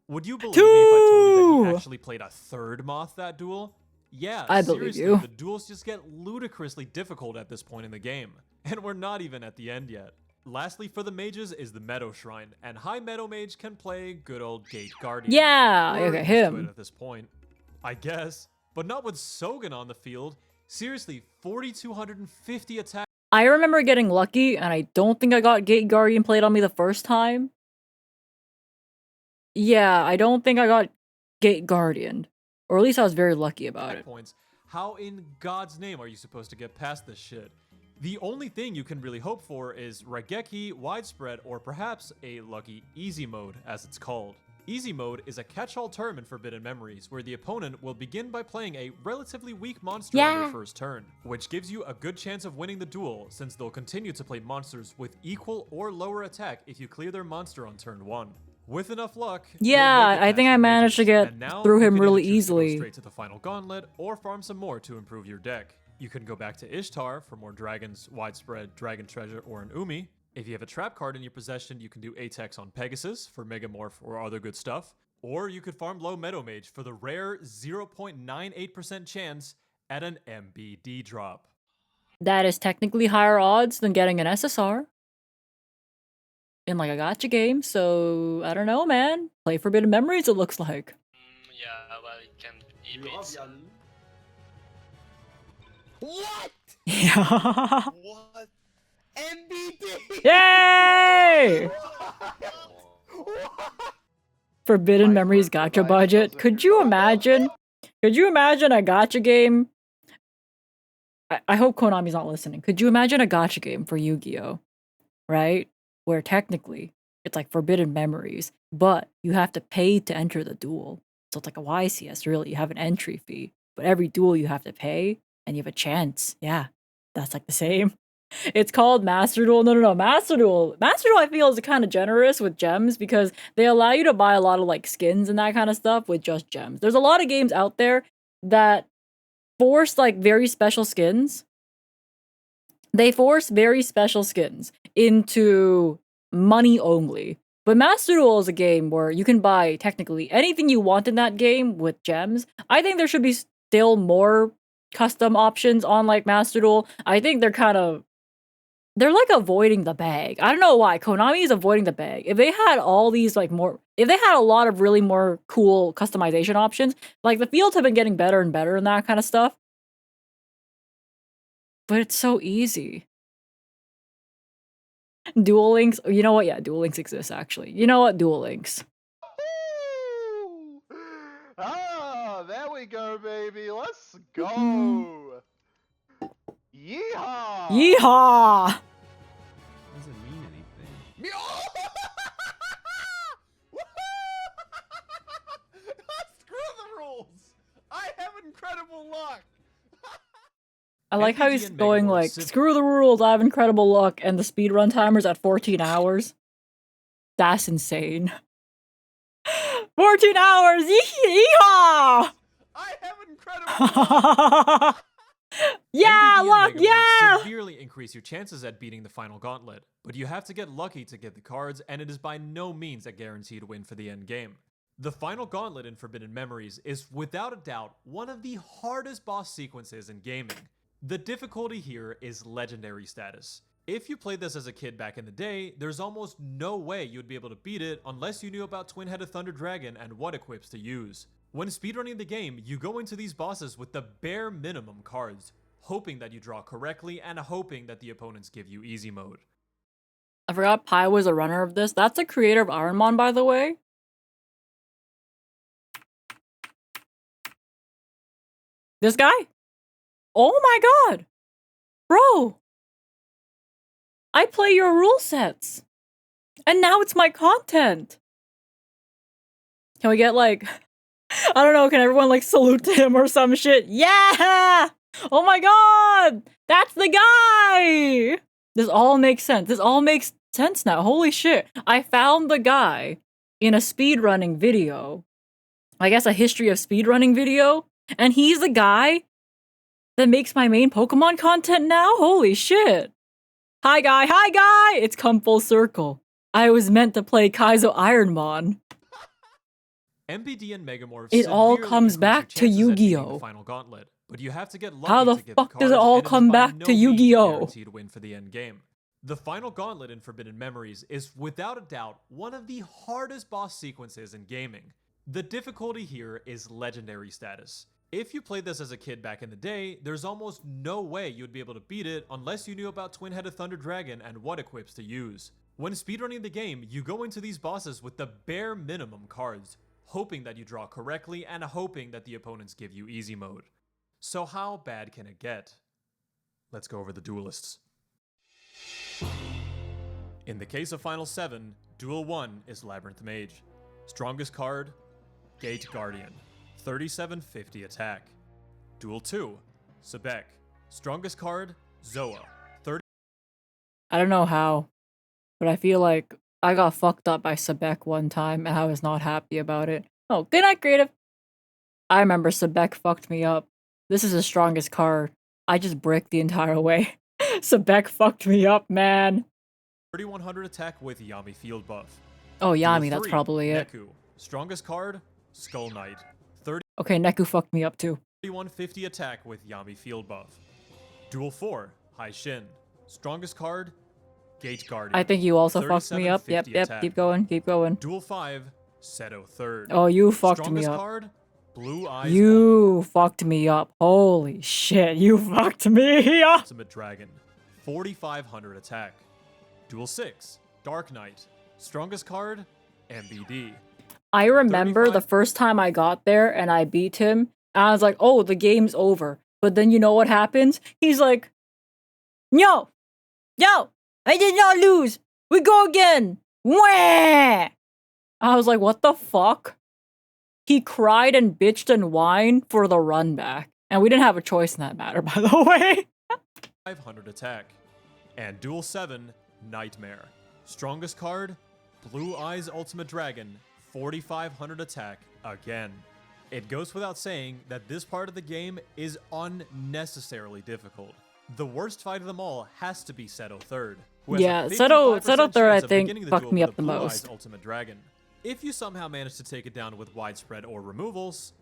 Would you believe me if I told you that he actually played a 3rd moth that duel? Yeah, I believe seriously, you. the duels just get ludicrously difficult at this point in the game, and we're not even at the end yet. Lastly, for the mages is the Meadow Shrine, and High Meadow Mage can play good old Gate Guardian. Yeah, We're okay, used to him. it at this point, I guess. But not with Sogen on the field. Seriously, 4,250 attack. I remember getting lucky, and I don't think I got Gate Guardian played on me the first time. Yeah, I don't think I got Gate Guardian. Or at least I was very lucky about it. Points. How in God's name are you supposed to get past this shit? The only thing you can really hope for is Raigeki, Widespread, or perhaps a lucky Easy Mode, as it's called. Easy Mode is a catch-all term in Forbidden Memories, where the opponent will begin by playing a relatively weak monster on their first turn, which gives you a good chance of winning the duel, since they'll continue to play monsters with equal or lower attack if you clear their monster on turn 1. With enough luck, yeah, I think I managed to get through him really easily. Straight to the final gauntlet, or farm some more to improve your deck. You can go back to Ishtar for more dragons, Widespread, Dragon Treasure, or an Umi. If you have a trap card in your possession, you can do Atex on Pegasus for Megamorph or other good stuff. Or you could farm Low Meadow Mage for the rare 0.98% chance at an MBD drop. That is technically higher odds than getting an SSR in like a gacha game, so I don't know, man. Play Forbidden Memories, it looks like. Yeah, well, it can be. What? Yeah. What? MBD! Yay! Forbidden Memories gacha budget. Could you imagine? Could you imagine a gacha game? I hope Konami's not listening. Could you imagine a gacha game for Yu-Gi-Oh? Right? Where technically it's like Forbidden Memories, but you have to pay to enter the duel. So it's like a YCS, really. You have an entry fee, but every duel you have to pay and you have a chance. Yeah, that's like the same. It's called Master Duel. No. Master Duel. Master Duel, I feel, is kind of generous with gems because they allow you to buy a lot of like skins and that kind of stuff with just gems. There's a lot of games out there that force like very special skins. They force very special skins into money only. But Master Duel is a game where you can buy technically anything you want in that game with gems. I think there should be still more custom options on like Master Duel. I think they're like avoiding the bag. I don't know why. Konami is avoiding the bag. If they had all these like if they had a lot of really more cool customization options, like the fields have been getting better and better and that kind of stuff. But it's so easy. Duel Links, you know what? Yeah, Duel Links exists actually. You know what? Duel Links. Ah, there we go, baby. Let's go. Yeehaw! Yeehaw! Doesn't mean anything. Screw the rules! I have incredible luck! I like how he's going like, screw the rules, I have incredible luck, and the speedrun timer's at 14 hours. That's insane. 14 hours! Yeehaw! I have incredible luck! Yeah, MBD luck, and Mega yeah! will severely increase your chances at beating the final gauntlet, but you have to get lucky to get the cards, and it is by no means a guaranteed win for the end game. The final gauntlet in Forbidden Memories is without a doubt one of the hardest boss sequences in gaming. The difficulty here is legendary status. If you played this as a kid back in the day, there's almost no way you'd be able to beat it unless you knew about Twin-Headed Thunder Dragon and what equips to use. When speedrunning the game, you go into these bosses with the bare minimum cards, hoping that you draw correctly and hoping that the opponents give you easy mode. I forgot Pi was a runner of this. That's the creator of Ironmon, by the way. This guy? Oh my god! Bro! I play your rule sets! And now it's my content! Can we get like... I don't know, can everyone like salute to him or some shit? Yeah! Oh my god! That's the guy! This all makes sense. This all makes sense now. Holy shit. I found the guy in a speedrunning video. I guess a history of speedrunning video. And he's the guy that makes my main Pokemon content now? Holy shit. Hi guy, hi guy! It's come full circle. I was meant to play Kaizo Ironmon. MBD and Megamorph It all comes back to Yu-Gi-Oh! Final gauntlet, but you have to get lucky How the to get fuck the does it cards, all and come is by back no to means a Yu-Gi-Oh! guaranteed win for the end game. The final gauntlet in Forbidden Memories is without a doubt one of the hardest boss sequences in gaming. The difficulty here is legendary status. If you played this as a kid back in the day, there's almost no way you'd be able to beat it unless you knew about Twin-Headed Thunder Dragon and what equips to use. When speedrunning the game, you go into these bosses with the bare minimum cards, hoping that you draw correctly and hoping that the opponents give you easy mode. So how bad can it get? Let's go over the duelists. In the case of Final 7, Duel 1 is Labyrinth Mage. Strongest card, Gate Guardian, 3750 attack. Duel 2, Sebek. Strongest card, Zoa, 30. I don't know how, but I feel like I got fucked up by Sebek one time and I was not happy about it. Oh, good night, creative. I remember Sebek fucked me up. This is the strongest card. I just bricked the entire way. Sebek fucked me up, man. 3100 attack with Yami field buff. Oh, Duel Yami, that's 3, probably it. Neku. Strongest card, Skull Knight. Okay, Neku fucked me up too. 3150 attack with Yami field buff. Duel 4, Hai Shin. Strongest card, Gate Guardian. I think you also fucked me up. Yep, 3750 yep, attack. keep going, keep going. Duel 5, Seto 3rd. Oh, you fucked me Strongest up. card, Blue Eyes You fucked me up. Holy shit, you fucked me up. Ultimate Dragon. 4500 attack. Duel 6, Dark Knight. Strongest card, MBD. I remember the first time I got there and I beat him, and I was like, oh, the game's over. But then you know what happens? He's like, yo, I did not lose. We go again. Wah! I was like, what the fuck? He cried and bitched and whined for the run back. And we didn't have a choice in that matter, by the way. 500 attack. And Duel 7, Nightmare. Strongest card, Blue Eyes Ultimate Dragon. 4500 attack again. It goes without saying that this part of the game is unnecessarily difficult. The worst fight of them all has to be Seto 3rd. Who has Yeah, a Seto 55% 3rd I chance of think beginning the fucked duel me with up a the Blue Eyes most. Ultimate Dragon. If you somehow manage to take it down with widespread or removals,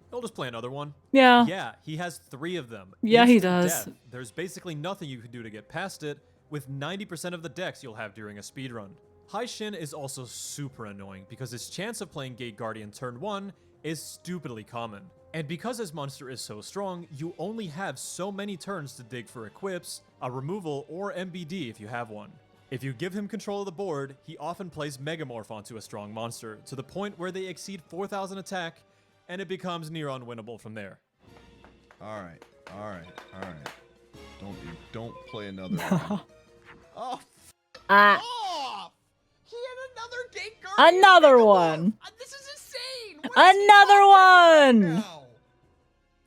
he'll just play another one. Yeah. Yeah, he has 3 of them. Yeah, he Instant does. death. There's basically nothing you can do to get past it, with 90% of the decks you'll have during a speedrun. Hai Shin is also super annoying because his chance of playing Gate Guardian turn 1 is stupidly common. And because his monster is so strong, you only have so many turns to dig for equips, a removal, or MBD if you have one. If you give him control of the board, he often plays Megamorph onto a strong monster, to the point where they exceed 4000 attack, and it becomes near unwinnable from there. Alright. Don't play another one. Oh, Ah. off! He had another Gate Guardian. Another one. This is insane. Another one.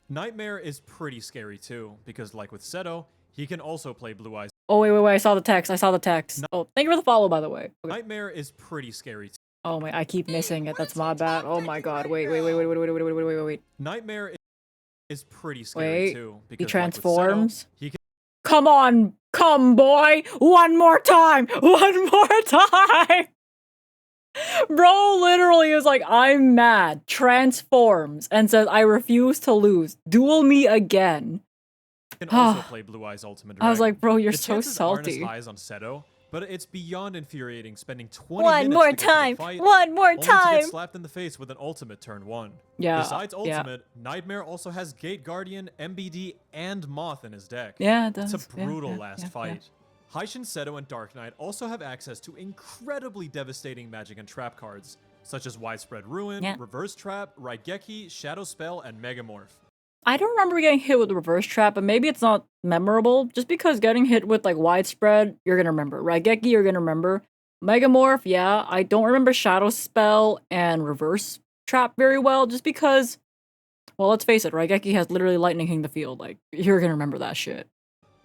Nightmare is pretty scary too, because like with Seto, he can also play Blue Eyes. Oh, wait, I saw the text. Oh, thank you for the follow, by the way. Okay. Nightmare is pretty scary too. Oh my, I keep missing it. That's my bad. Oh my god. Wait. Nightmare is pretty scary Wait, too, because he like with transforms? Seto, he can Come on, come boy. One more time. Bro literally is like, I'm mad, transforms, and says, I refuse to lose. Duel me again. also play Blue Eyes Ultimate Dragon. I was like, bro, you're the so chances aren't salty. as high as on Seto, but it's beyond infuriating spending 20 One minutes more to get to the time. fight, One more only to time. get slapped in the face with an ultimate turn 1. Yeah, Besides yeah. ultimate, Nightmare also has Gate Guardian, MBD, and Moth in his deck. Yeah, it does. It's a Yeah, brutal yeah, last yeah, fight. Haishin, Seto, and Dark Knight also have access to incredibly devastating magic and trap cards, such as Widespread Ruin, Yeah. Reverse Trap, Raigeki, Shadow Spell, and Megamorph. I don't remember getting hit with the reverse trap, but maybe it's not memorable. Just because getting hit with like widespread, you're gonna remember. Raigeki, you're gonna remember. Megamorph, yeah. I don't remember Shadow Spell and reverse trap very well, just because, well, let's face it, Raigeki has literally lightning hitting the field. Like, you're gonna remember that shit.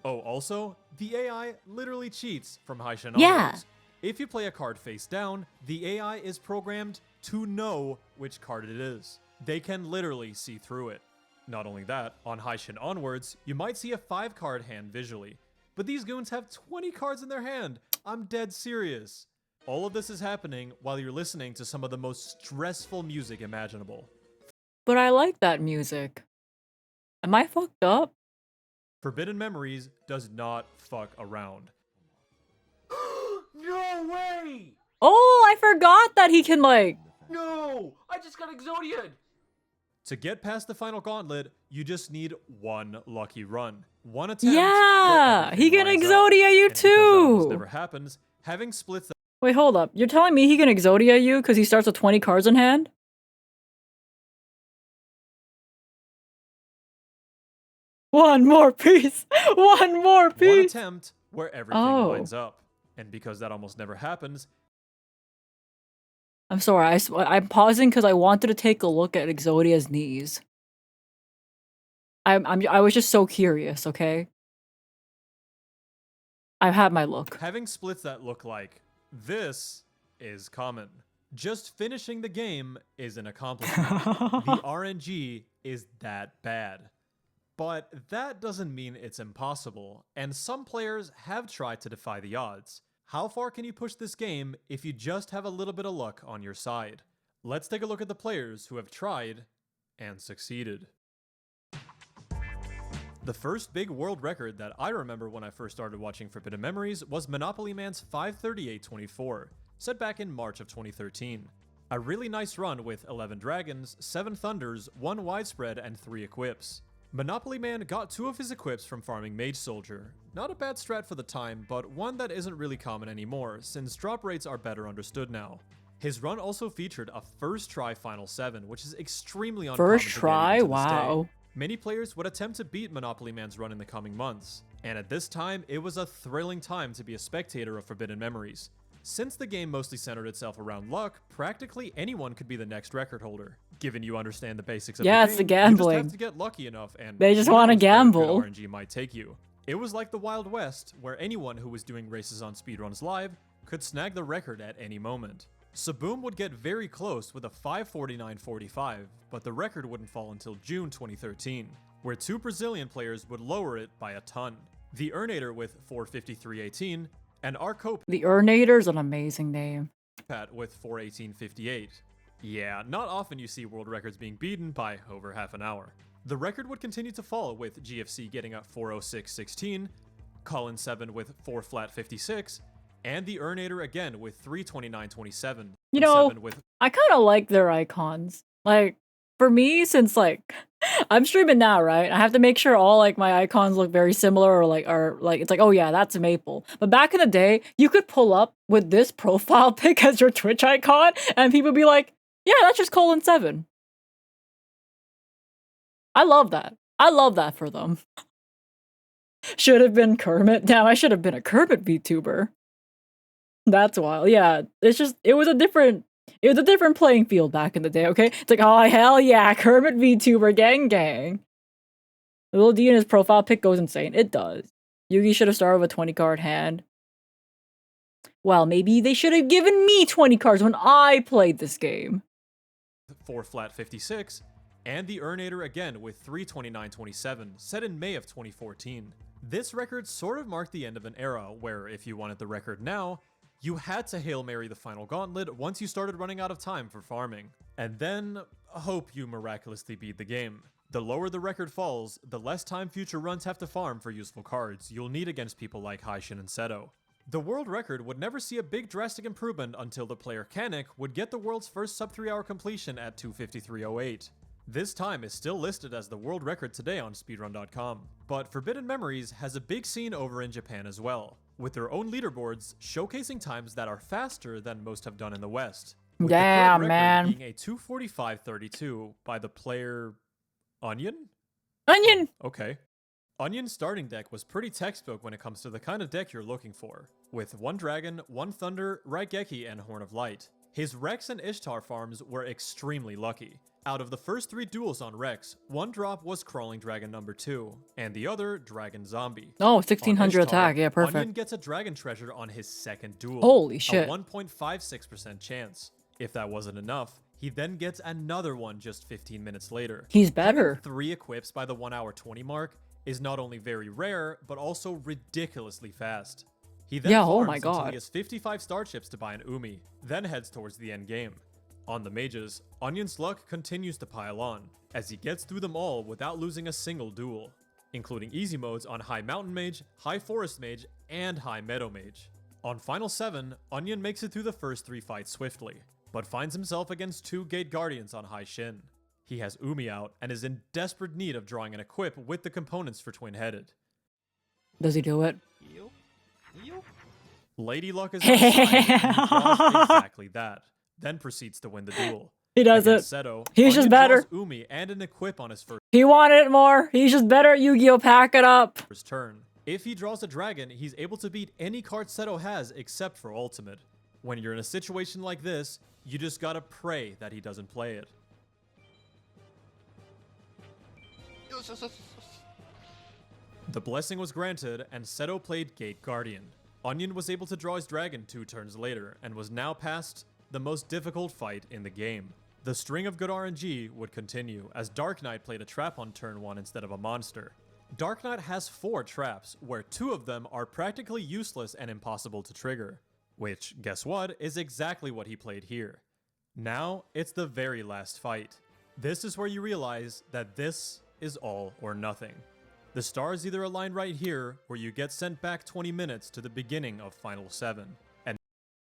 Oh, also, the AI literally cheats from Haishin Yeah. onwards. If you play a card face down, the AI is programmed to know which card it is. They can literally see through it. Not only that, on Haishin onwards, you might see a 5-card hand visually, but these goons have 20 cards in their hand. I'm dead serious. All of this is happening while you're listening to some of the most stressful music imaginable. But I like that music. Am I fucked up? Forbidden Memories does not fuck around. No way! Oh, I forgot that he can like... No! I just got Exodia'd! To get past the final gauntlet, you just need one lucky run. One attempt. Yeah, where he can everything lines up. Exodia you And because that almost too. never happens, Having splits that Wait, hold up. You're telling me he can Exodia you because he starts with 20 cards in hand? One more piece! One more one piece! attempt where everything Oh. lines up. And because that almost never happens, I'm sorry, I'm pausing because I wanted to take a look at Exodia's knees. I was just so curious, okay? I've had my look. having splits that look like this is common. Just finishing the game is an accomplishment. The RNG is that bad. But that doesn't mean it's impossible, and some players have tried to defy the odds. How far can you push this game if you just have a little bit of luck on your side? Let's take a look at the players who have tried and succeeded. The first big world record that I remember when I first started watching Forbidden Memories was Monopoly Man's 538.24, set back in March of 2013. A really nice run with 11 dragons, 7 thunders, 1 widespread, and 3 equips. Monopoly Man got 2 of his equips from farming Mage Soldier. Not a bad strat for the time, but one that isn't really common anymore, since drop rates are better understood now. His run also featured a first try Final 7, which is extremely uncommon First to get try? even to this day. Wow. Many players would attempt to beat Monopoly Man's run in the coming months, and at this time, it was a thrilling time to be a spectator of Forbidden Memories. Since the game mostly centered itself around luck, practically anyone could be the next record holder. Given you understand the basics of Yeah, the it's game, the you just gambling. have to get lucky enough, and They just who wanna knows where good gamble. RNG might take you. It was like the Wild West, where anyone who was doing races on speedruns live could snag the record at any moment. Saboom would get very close with a 549.45, but the record wouldn't fall until June 2013, where 2 Brazilian players would lower it by a ton. The Urnator with 453.18, and Arcope The Urnator's an amazing name. Pat with 418.58. Yeah, not often you see world records being beaten by over half an hour. The record would continue to fall with GFC getting a 406.16, Colin 7 with 4 flat 56, and the Urnator again with 329.27. You know, 7 with I kind of like their icons. Like, for me, since like I'm streaming now, right? I have to make sure all like my icons look very similar, or like are like it's like, oh yeah, that's a maple. But back in the day, you could pull up with this profile pic as your Twitch icon, and people be like, yeah, that's just Colin 7. I love that. I love that for them. Should have been Kermit. Damn, I should have been a Kermit VTuber. That's wild. Yeah, it's just it was a different playing field back in the day, okay? It's like, oh hell yeah, Kermit VTuber gang gang. Little D in his profile pic goes insane. It does. Yugi should have started with a 20 card hand. Well, maybe they should have given me 20 cards when I played this game. 4 flat 56, and the Urnator again with 329.27, set in May of 2014. This record sort of marked the end of an era where if you wanted the record now, you had to Hail Mary the final gauntlet once you started running out of time for farming. And then, hope you miraculously beat the game. The lower the record falls, the less time future runs have to farm for useful cards you'll need against people like Haishin and Seto. The world record would never see a big drastic improvement until the player Kanik would get the world's first sub 3 hour completion at 2:53:08. This time is still listed as the world record today on speedrun.com, but Forbidden Memories has a big scene over in Japan as well, with their own leaderboards showcasing times that are faster than most have done in the West. With the current Damn, record man. being a 2:45:32 by the player Onion? Onion! Okay. Onion's starting deck was pretty textbook when it comes to the kind of deck you're looking for, with 1 Dragon, 1 Thunder, Raigeki, and Horn of Light. His Rex and Ishtar farms were extremely lucky. Out of the first 3 duels on Rex, 1 drop was Crawling Dragon number 2, and the other Dragon Zombie. Oh, On 1600 Ishtar, attack, yeah, perfect. Onion gets a Dragon Treasure on his second duel. Holy shit. A 1.56% chance. If that wasn't enough, he then gets another one just 15 minutes later. He's better. Having 3 equips by the 1 hour 20 mark is not only very rare, but also ridiculously fast. He then Yeah, farms oh my until god. he has 55 starships to buy an Umi, then heads towards the end game. On the mages, Onion's luck continues to pile on, as he gets through them all without losing a single duel, including easy modes on High Mountain Mage, High Forest Mage, and High Meadow Mage. On Final 7, Onion makes it through the first 3 fights swiftly, but finds himself against 2 Gate Guardians on High Shin. He has Umi out and is in desperate need of drawing an equip with the components for Twin-Headed. Does he do it? Lady Luck is on his side, and he draws exactly that. Then proceeds to win the duel. He does Against it. Seto, He's just Onion better. draws Umi and an equip on his He wanted it more. He's just better at Yu-Gi-Oh! Pack it up. first turn. If he draws a dragon, he's able to beat any card Seto has except for Ultimate. When you're in a situation like this, you just gotta pray that he doesn't play it. The blessing was granted, and Seto played Gate Guardian. Onion was able to draw his dragon 2 turns later, and was now past the most difficult fight in the game. The string of good RNG would continue, as Dark Knight played a trap on turn 1 instead of a monster. Dark Knight has 4 traps, where 2 of them are practically useless and impossible to trigger. Which, guess what, is exactly what he played here. Now, it's the very last fight. This is where you realize that this is all or nothing. The stars either align right here, where you get sent back 20 minutes to the beginning of Final 7. And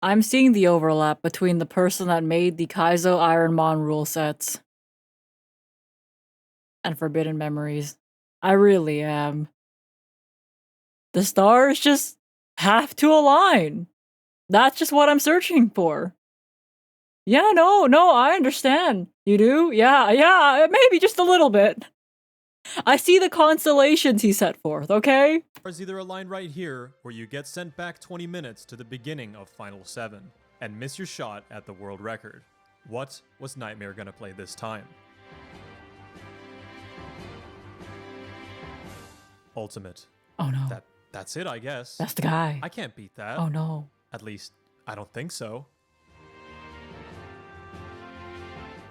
I'm seeing the overlap between the person that made the Kaizo Ironmon rule sets and Forbidden Memories. I really am. The stars just have to align. That's just what I'm searching for. Yeah, no, I understand. You do? Yeah, maybe just a little bit. I see the constellations he set forth, okay? stars either align right here, where you get sent back 20 minutes to the beginning of Final 7, and miss your shot at the world record. What was Nightmare gonna play this time? Ultimate. Oh no. That's it, I guess. That's the guy. I can't beat that. Oh no. At least, I don't think so.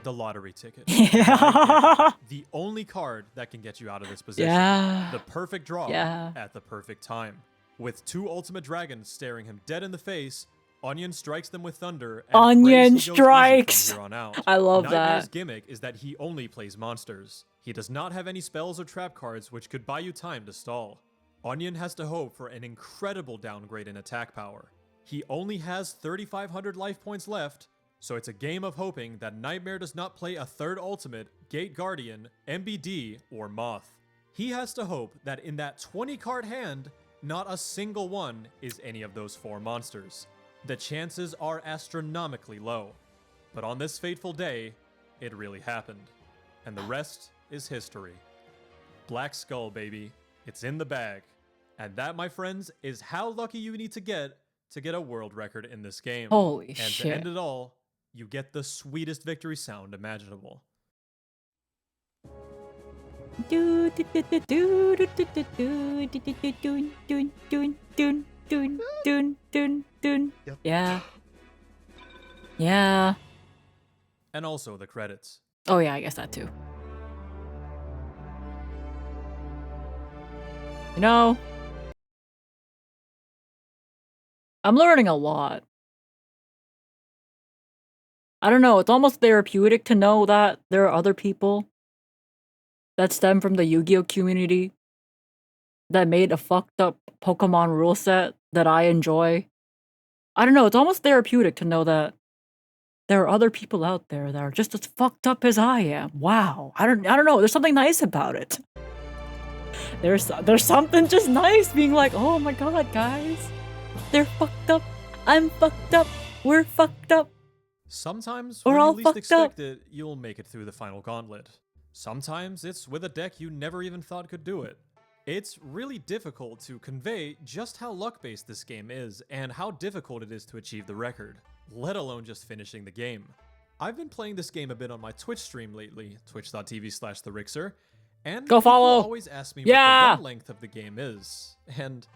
The lottery ticket. The only card that can get you out of this position. Yeah. The perfect draw at the perfect time. With 2 ultimate dragons staring him dead in the face, Onion strikes them with thunder. And Onion prays he goes easy strikes! from here on out. I love Nightmare's that. gimmick is that he only plays monsters. He does not have any spells or trap cards which could buy you time to stall. Onion has to hope for an incredible downgrade in attack power. He only has 3,500 life points left, so it's a game of hoping that Nightmare does not play a 3rd ultimate, Gate Guardian, MBD, or Moth. He has to hope that in that 20 card hand, not a single one is any of those 4 monsters. The chances are astronomically low. But on this fateful day, it really happened. And the rest is history. Black Skull, baby. It's in the bag. And that, my friends, is how lucky you need to get a world record in this game. Holy and shit. to end it all, you get the sweetest victory sound imaginable. Yeah. Yeah. And also the credits. Oh yeah, I guess that too. You know, I'm learning a lot. I don't know, it's almost therapeutic to know that there are other people that stem from the Yu-Gi-Oh community that made a fucked up Pokemon rule set that I enjoy. I don't know, it's almost therapeutic to know that there are other people out there that are just as fucked up as I am. Wow. I don't know, there's something nice about it. There's something just nice being like, oh my god, guys. They're fucked up. I'm fucked up. We're fucked up. Sometimes, We're when you all least fucked expect it, you'll make it through the final gauntlet. Sometimes it's with a deck you never even thought could do it. It's really difficult to convey just how luck-based this game is and how difficult it is to achieve the record, let alone just finishing the game. I've been playing this game a bit on my Twitch stream lately, twitch.tv/therixer, and Go people follow. always ask me Yeah. what the run length of the game is, and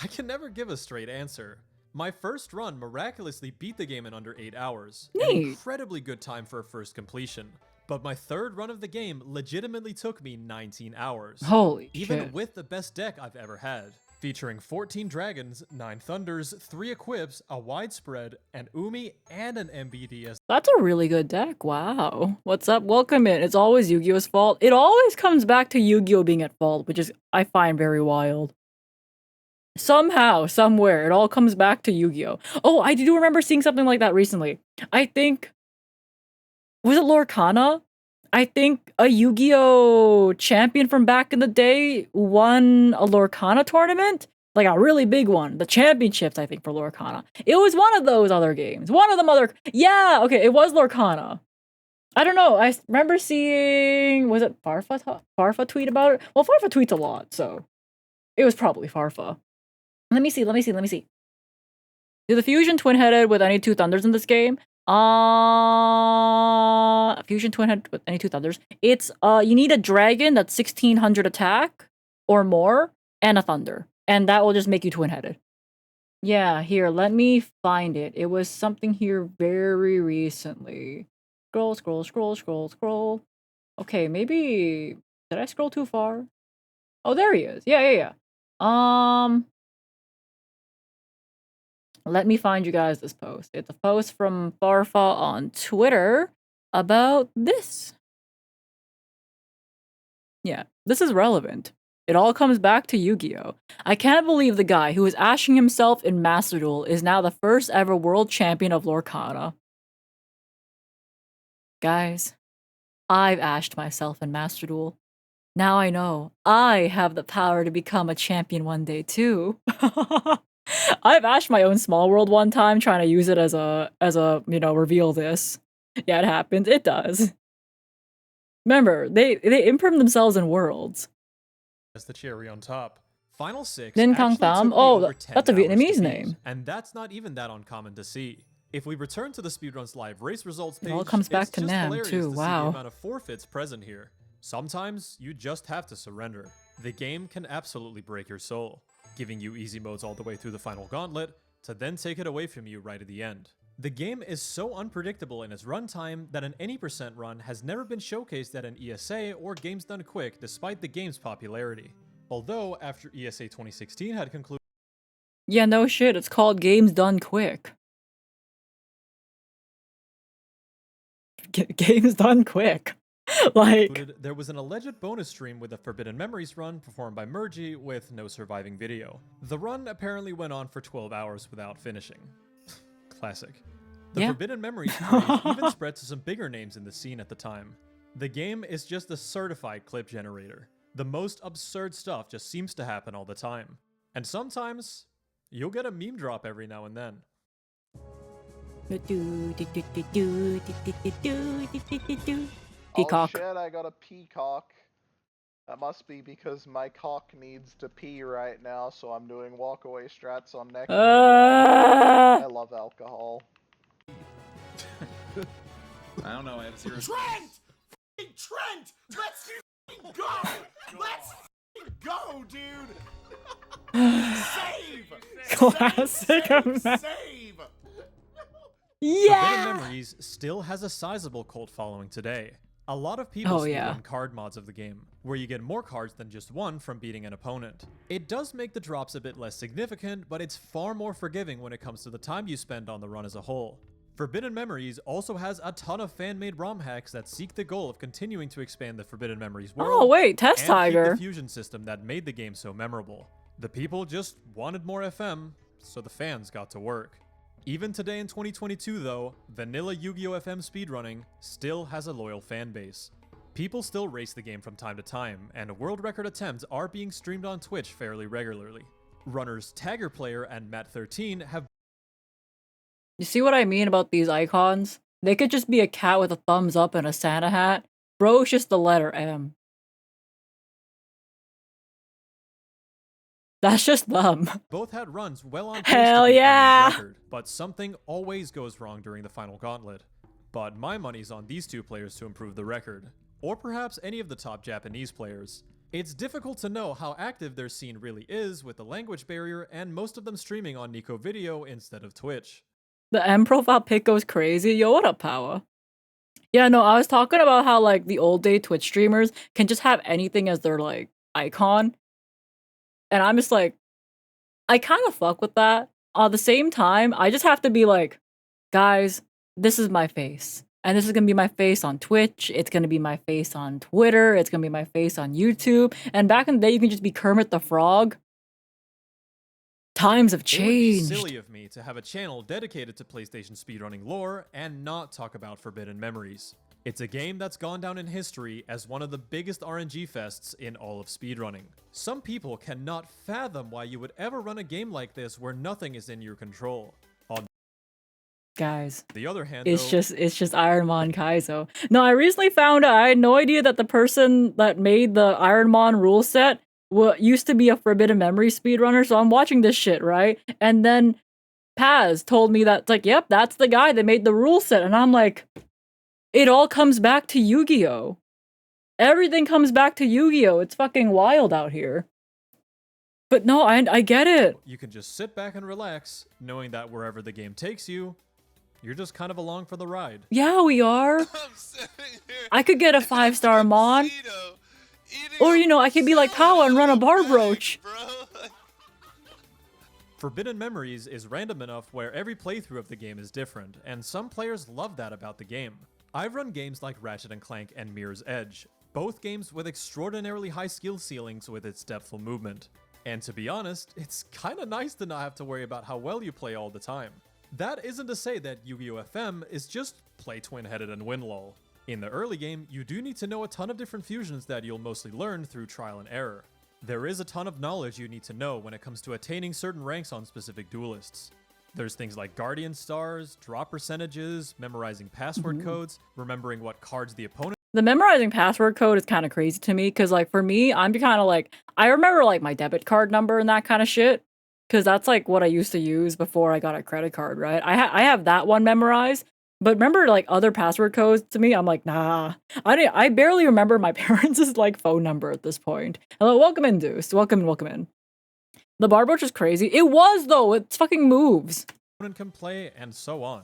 I can never give a straight answer. My first run miraculously beat the game in under 8 hours. An Neat. incredibly good time for a first completion. But my 3rd run of the game legitimately took me 19 hours. Holy Even shit. with the best deck I've ever had. Featuring 14 dragons, 9 thunders, 3 equips, a widespread, an Umi, and an MBDS. That's a really good deck. Wow. What's up? Welcome in. It's always Yu-Gi-Oh's fault. It always comes back to Yu-Gi-Oh being at fault, which is, I find very wild. Somehow, somewhere, it all comes back to Yu-Gi-Oh. Oh, I do remember seeing something like that recently. I think... Was it Lorcana? I think a Yu-Gi-Oh champion from back in the day won a Lorcana tournament, Like a really big one. The championships, I think, for Lorcana. It was one of those other games. One of them other... Yeah, okay, it was Lorcana. I don't know. I remember seeing... Was it Farfa? Farfa tweet about it? Well, Farfa tweets a lot, so... It was probably Farfa. Let me see. Do the Fusion twin-headed with any two thunders in this game? Fusion twin-headed with any two thunders. It's, you need a dragon that's 1600 attack or more and a thunder. And that will just make you twin-headed. Yeah, here, let me find it. It was something here very recently. Scroll. Okay, maybe... Did I scroll too far? Oh, there he is. Yeah. Let me find you guys this post. It's a post from Farfa on Twitter about this. Yeah, this is relevant. It all comes back to Yu-Gi-Oh! I can't believe the guy who was ashing himself in Master Duel is now the first ever world champion of Lorcana. Guys, I've ashed myself in Master Duel. Now I know I have the power to become a champion one day too. I've ashed my own small world one time trying to use it as a, reveal this. Yeah, it happens. It does. Remember, they imprint themselves in worlds. As the cherry on top. Final 6 Din Kang actually took Pham? me Oh, over 10 that's a hours to Vietnamese beat, name. and that's not even that uncommon to see. If we return to the Speedruns Live race results page, It all comes back it's to just Nam, hilarious too. to see Wow. the amount of forfeits present here. Sometimes, you just have to surrender. The game can absolutely break your soul, giving you easy modes all the way through the final gauntlet, to then take it away from you right at the end. The game is so unpredictable in its runtime that an any percent run has never been showcased at an ESA or Games Done Quick despite the game's popularity. Although, after ESA 2016 had concluded... Yeah, no shit, it's called Games Done Quick. Games Done Quick. Like... There was an alleged bonus stream with a Forbidden Memories run performed by Mergy with no surviving video. The run apparently went on for 12 hours without finishing. Classic. The Forbidden Memories craze even spread to some bigger names in the scene at the time. The game is just a certified clip generator. The most absurd stuff just seems to happen all the time. And sometimes, you'll get a meme drop every now and then. Peacock. Oh shit, I got a peacock. That must be because my cock needs to pee right now, so I'm doing walkaway strats on neck. I love alcohol. I don't know, I have zero... Trent! Trent! Let's go! Let's go, dude! Save! Classic Save! Forbidden Memories still has a sizable cult following today. A lot of people run card mods of the game, where you get more cards than just one from beating an opponent. It does make the drops a bit less significant, but it's far more forgiving when it comes to the time you spend on the run as a whole. Forbidden Memories also has a ton of fan-made ROM hacks that seek the goal of continuing to expand the Forbidden Memories world. Oh wait, Test Tiger. Keep the fusion system that made the game so memorable. The people just wanted more FM, so the fans got to work. Even today in 2022 though, vanilla Yu-Gi-Oh! FM speedrunning still has a loyal fan base. People still race the game from time to time, and world record attempts are being streamed on Twitch fairly regularly. Runners Tagger Player and Matt13 have... You see what I mean about these icons? They could just be a cat with a thumbs up and a Santa hat. Bro, it's just the letter M. That's just them. Both had runs well on pace Hell to beat yeah! Andy's record, but something always goes wrong during the final gauntlet. But my money's on these two players to improve the record. Or perhaps any of the top Japanese players. It's difficult to know how active their scene really is with the language barrier and most of them streaming on Nico Video instead of Twitch. The M profile pic goes crazy. Yo, what up, Power? Yeah, no, I was talking about how, like, the old day Twitch streamers can just have anything as their, like, icon. And I'm just like, I kind of fuck with that. At the same time, I just have to be like, guys, this is my face. And this is going to be my face on Twitch. It's going to be my face on Twitter. It's going to be my face on YouTube. And back in the day, you can just be Kermit the Frog. Times have changed. It would be silly of me to have a channel dedicated to PlayStation speedrunning lore and not talk about Forbidden Memories. It's a game that's gone down in history as one of the biggest RNG fests in all of speedrunning. Some people cannot fathom why you would ever run a game like this where nothing is in your control. On Guys, the other hand, it's though, just Ironmon Kaizo. No, I recently found out, I had no idea that the person that made the Ironmon rule set used to be a Forbidden Memory speedrunner, so I'm watching this shit, right? And then Paz told me that, it's like, yep, that's the guy that made the rule set, and I'm like, it all comes back to Yu-Gi-Oh! Everything comes back to Yu-Gi-Oh! It's fucking wild out here. But no, I get it. you can just sit back and relax, knowing that wherever the game takes you, you're just kind of along for the ride. Yeah, we are. I could get a 5-star Mon. Or, you know, I could be like Kawa and run a bar brooch. Forbidden Memories is random enough where every playthrough of the game is different, and some players love that about the game. I've run games like Ratchet & Clank and Mirror's Edge, both games with extraordinarily high skill ceilings with its depthful movement. And to be honest, it's kinda nice to not have to worry about how well you play all the time. That isn't to say that Yu-Gi-Oh! FM is just play twin-headed and win lol. In the early game, you do need to know a ton of different fusions that you'll mostly learn through trial and error. There is a ton of knowledge you need to know when it comes to attaining certain ranks on specific duelists. There's things like Guardian Stars, drop percentages, memorizing password codes, remembering what cards the opponent. The memorizing password code is kind of crazy to me, because, like, for me, I'm kind of like, I remember, like, my debit card number and that kind of shit, because that's, like, what I used to use before I got a credit card, right? I have that one memorized, but remember, like, other password codes to me, I'm like, nah. I barely remember my parents' like, phone number at this point. Hello, welcome in, Deuce. Welcome in. The bar brooch is crazy. It was, though. It fucking moves. Can play, and so on.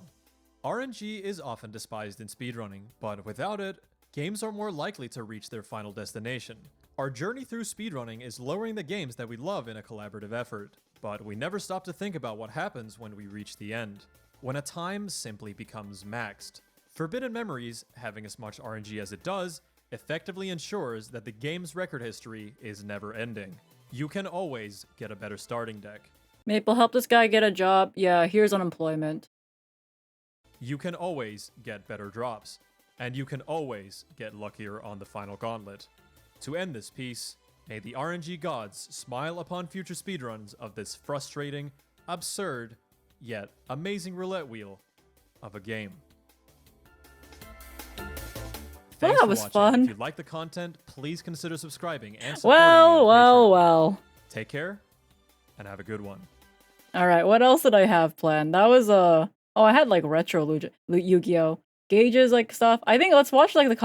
RNG is often despised in speedrunning, but without it, games are more likely to reach their final destination. Our journey through speedrunning is lowering the games that we love in a collaborative effort, but we never stop to think about what happens when we reach the end, when a time simply becomes maxed. Forbidden Memories, having as much RNG as it does, effectively ensures that the game's record history is never ending. You can always get a better starting deck. Maple, help this guy get a job. Yeah, here's unemployment. You can always get better drops, and you can always get luckier on the final gauntlet. To end this piece, may the RNG gods smile upon future speedruns of this frustrating, absurd, yet amazing roulette wheel of a game. Thanks that was for watching. fun. If you like the content, please consider subscribing and supporting me on Patreon. Well. Take care, and have a good one. Alright, what else did I have planned? That was, oh, I had, like, retro Yu-Gi-Oh! Gauges, like, stuff. I think let's watch, like, let's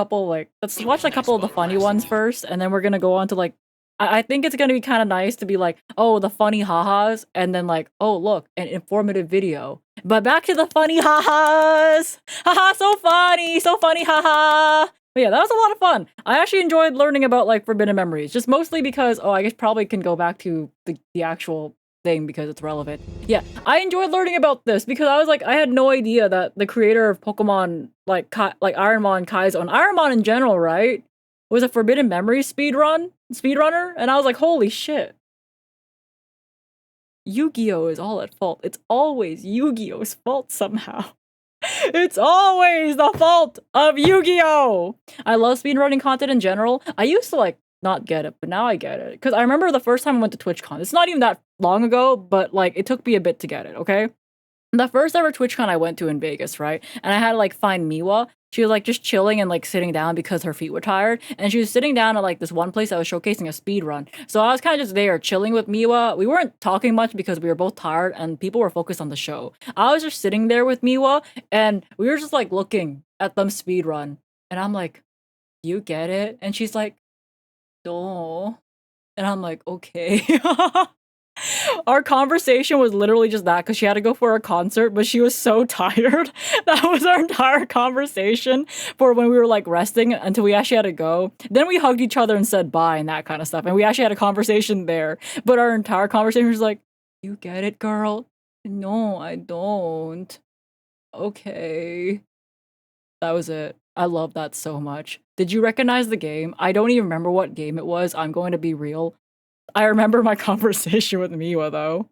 watch, like, a couple of the funny ones first, and then we're gonna go on to, like, I think it's gonna be kind of nice to be like, oh, the funny ha-has, and then, like, oh, look, an informative video. But back to the funny ha-has! Haha, so funny, haha! But yeah, that was a lot of fun. I actually enjoyed learning about, like, Forbidden Memories, just mostly because, oh, I guess probably can go back to the actual thing because it's relevant. Yeah, I enjoyed learning about this because I was like, I had no idea that the creator of Pokemon, like Ironmon Kaizo, and Ironmon in general, right, was a Forbidden Memories speedrunner, and I was like, holy shit. Yu-Gi-Oh! Is all at fault. It's always Yu-Gi-Oh's fault somehow. It's always the fault of Yu-Gi-Oh! I love speedrunning content in general. I used to, like, not get it, but now I get it. Because I remember the first time I went to TwitchCon. It's not even that long ago, but, like, it took me a bit to get it, okay? The first ever TwitchCon I went to in Vegas, right? And I had to, like, find Miwa. She was, like, just chilling and, like, sitting down because her feet were tired. And she was sitting down at, like, this one place that was showcasing a speed run. So I was kind of just there chilling with Miwa. We weren't talking much because we were both tired and people were focused on the show. I was just sitting there with Miwa and we were just, like, looking at them speed run. And I'm like, you get it? And she's like, no. And I'm like, okay. Our conversation was literally just that because she had to go for a concert, but she was so tired. That was our entire conversation for when we were, like, resting until we actually had to go. Then we hugged each other and said bye and that kind of stuff. And we actually had a conversation there. But our entire conversation was like, you get it, girl? No, I don't. Okay. That was it. I love that so much. Did you recognize the game? I don't even remember what game it was. I'm going to be real. I remember my conversation with Miwa, though.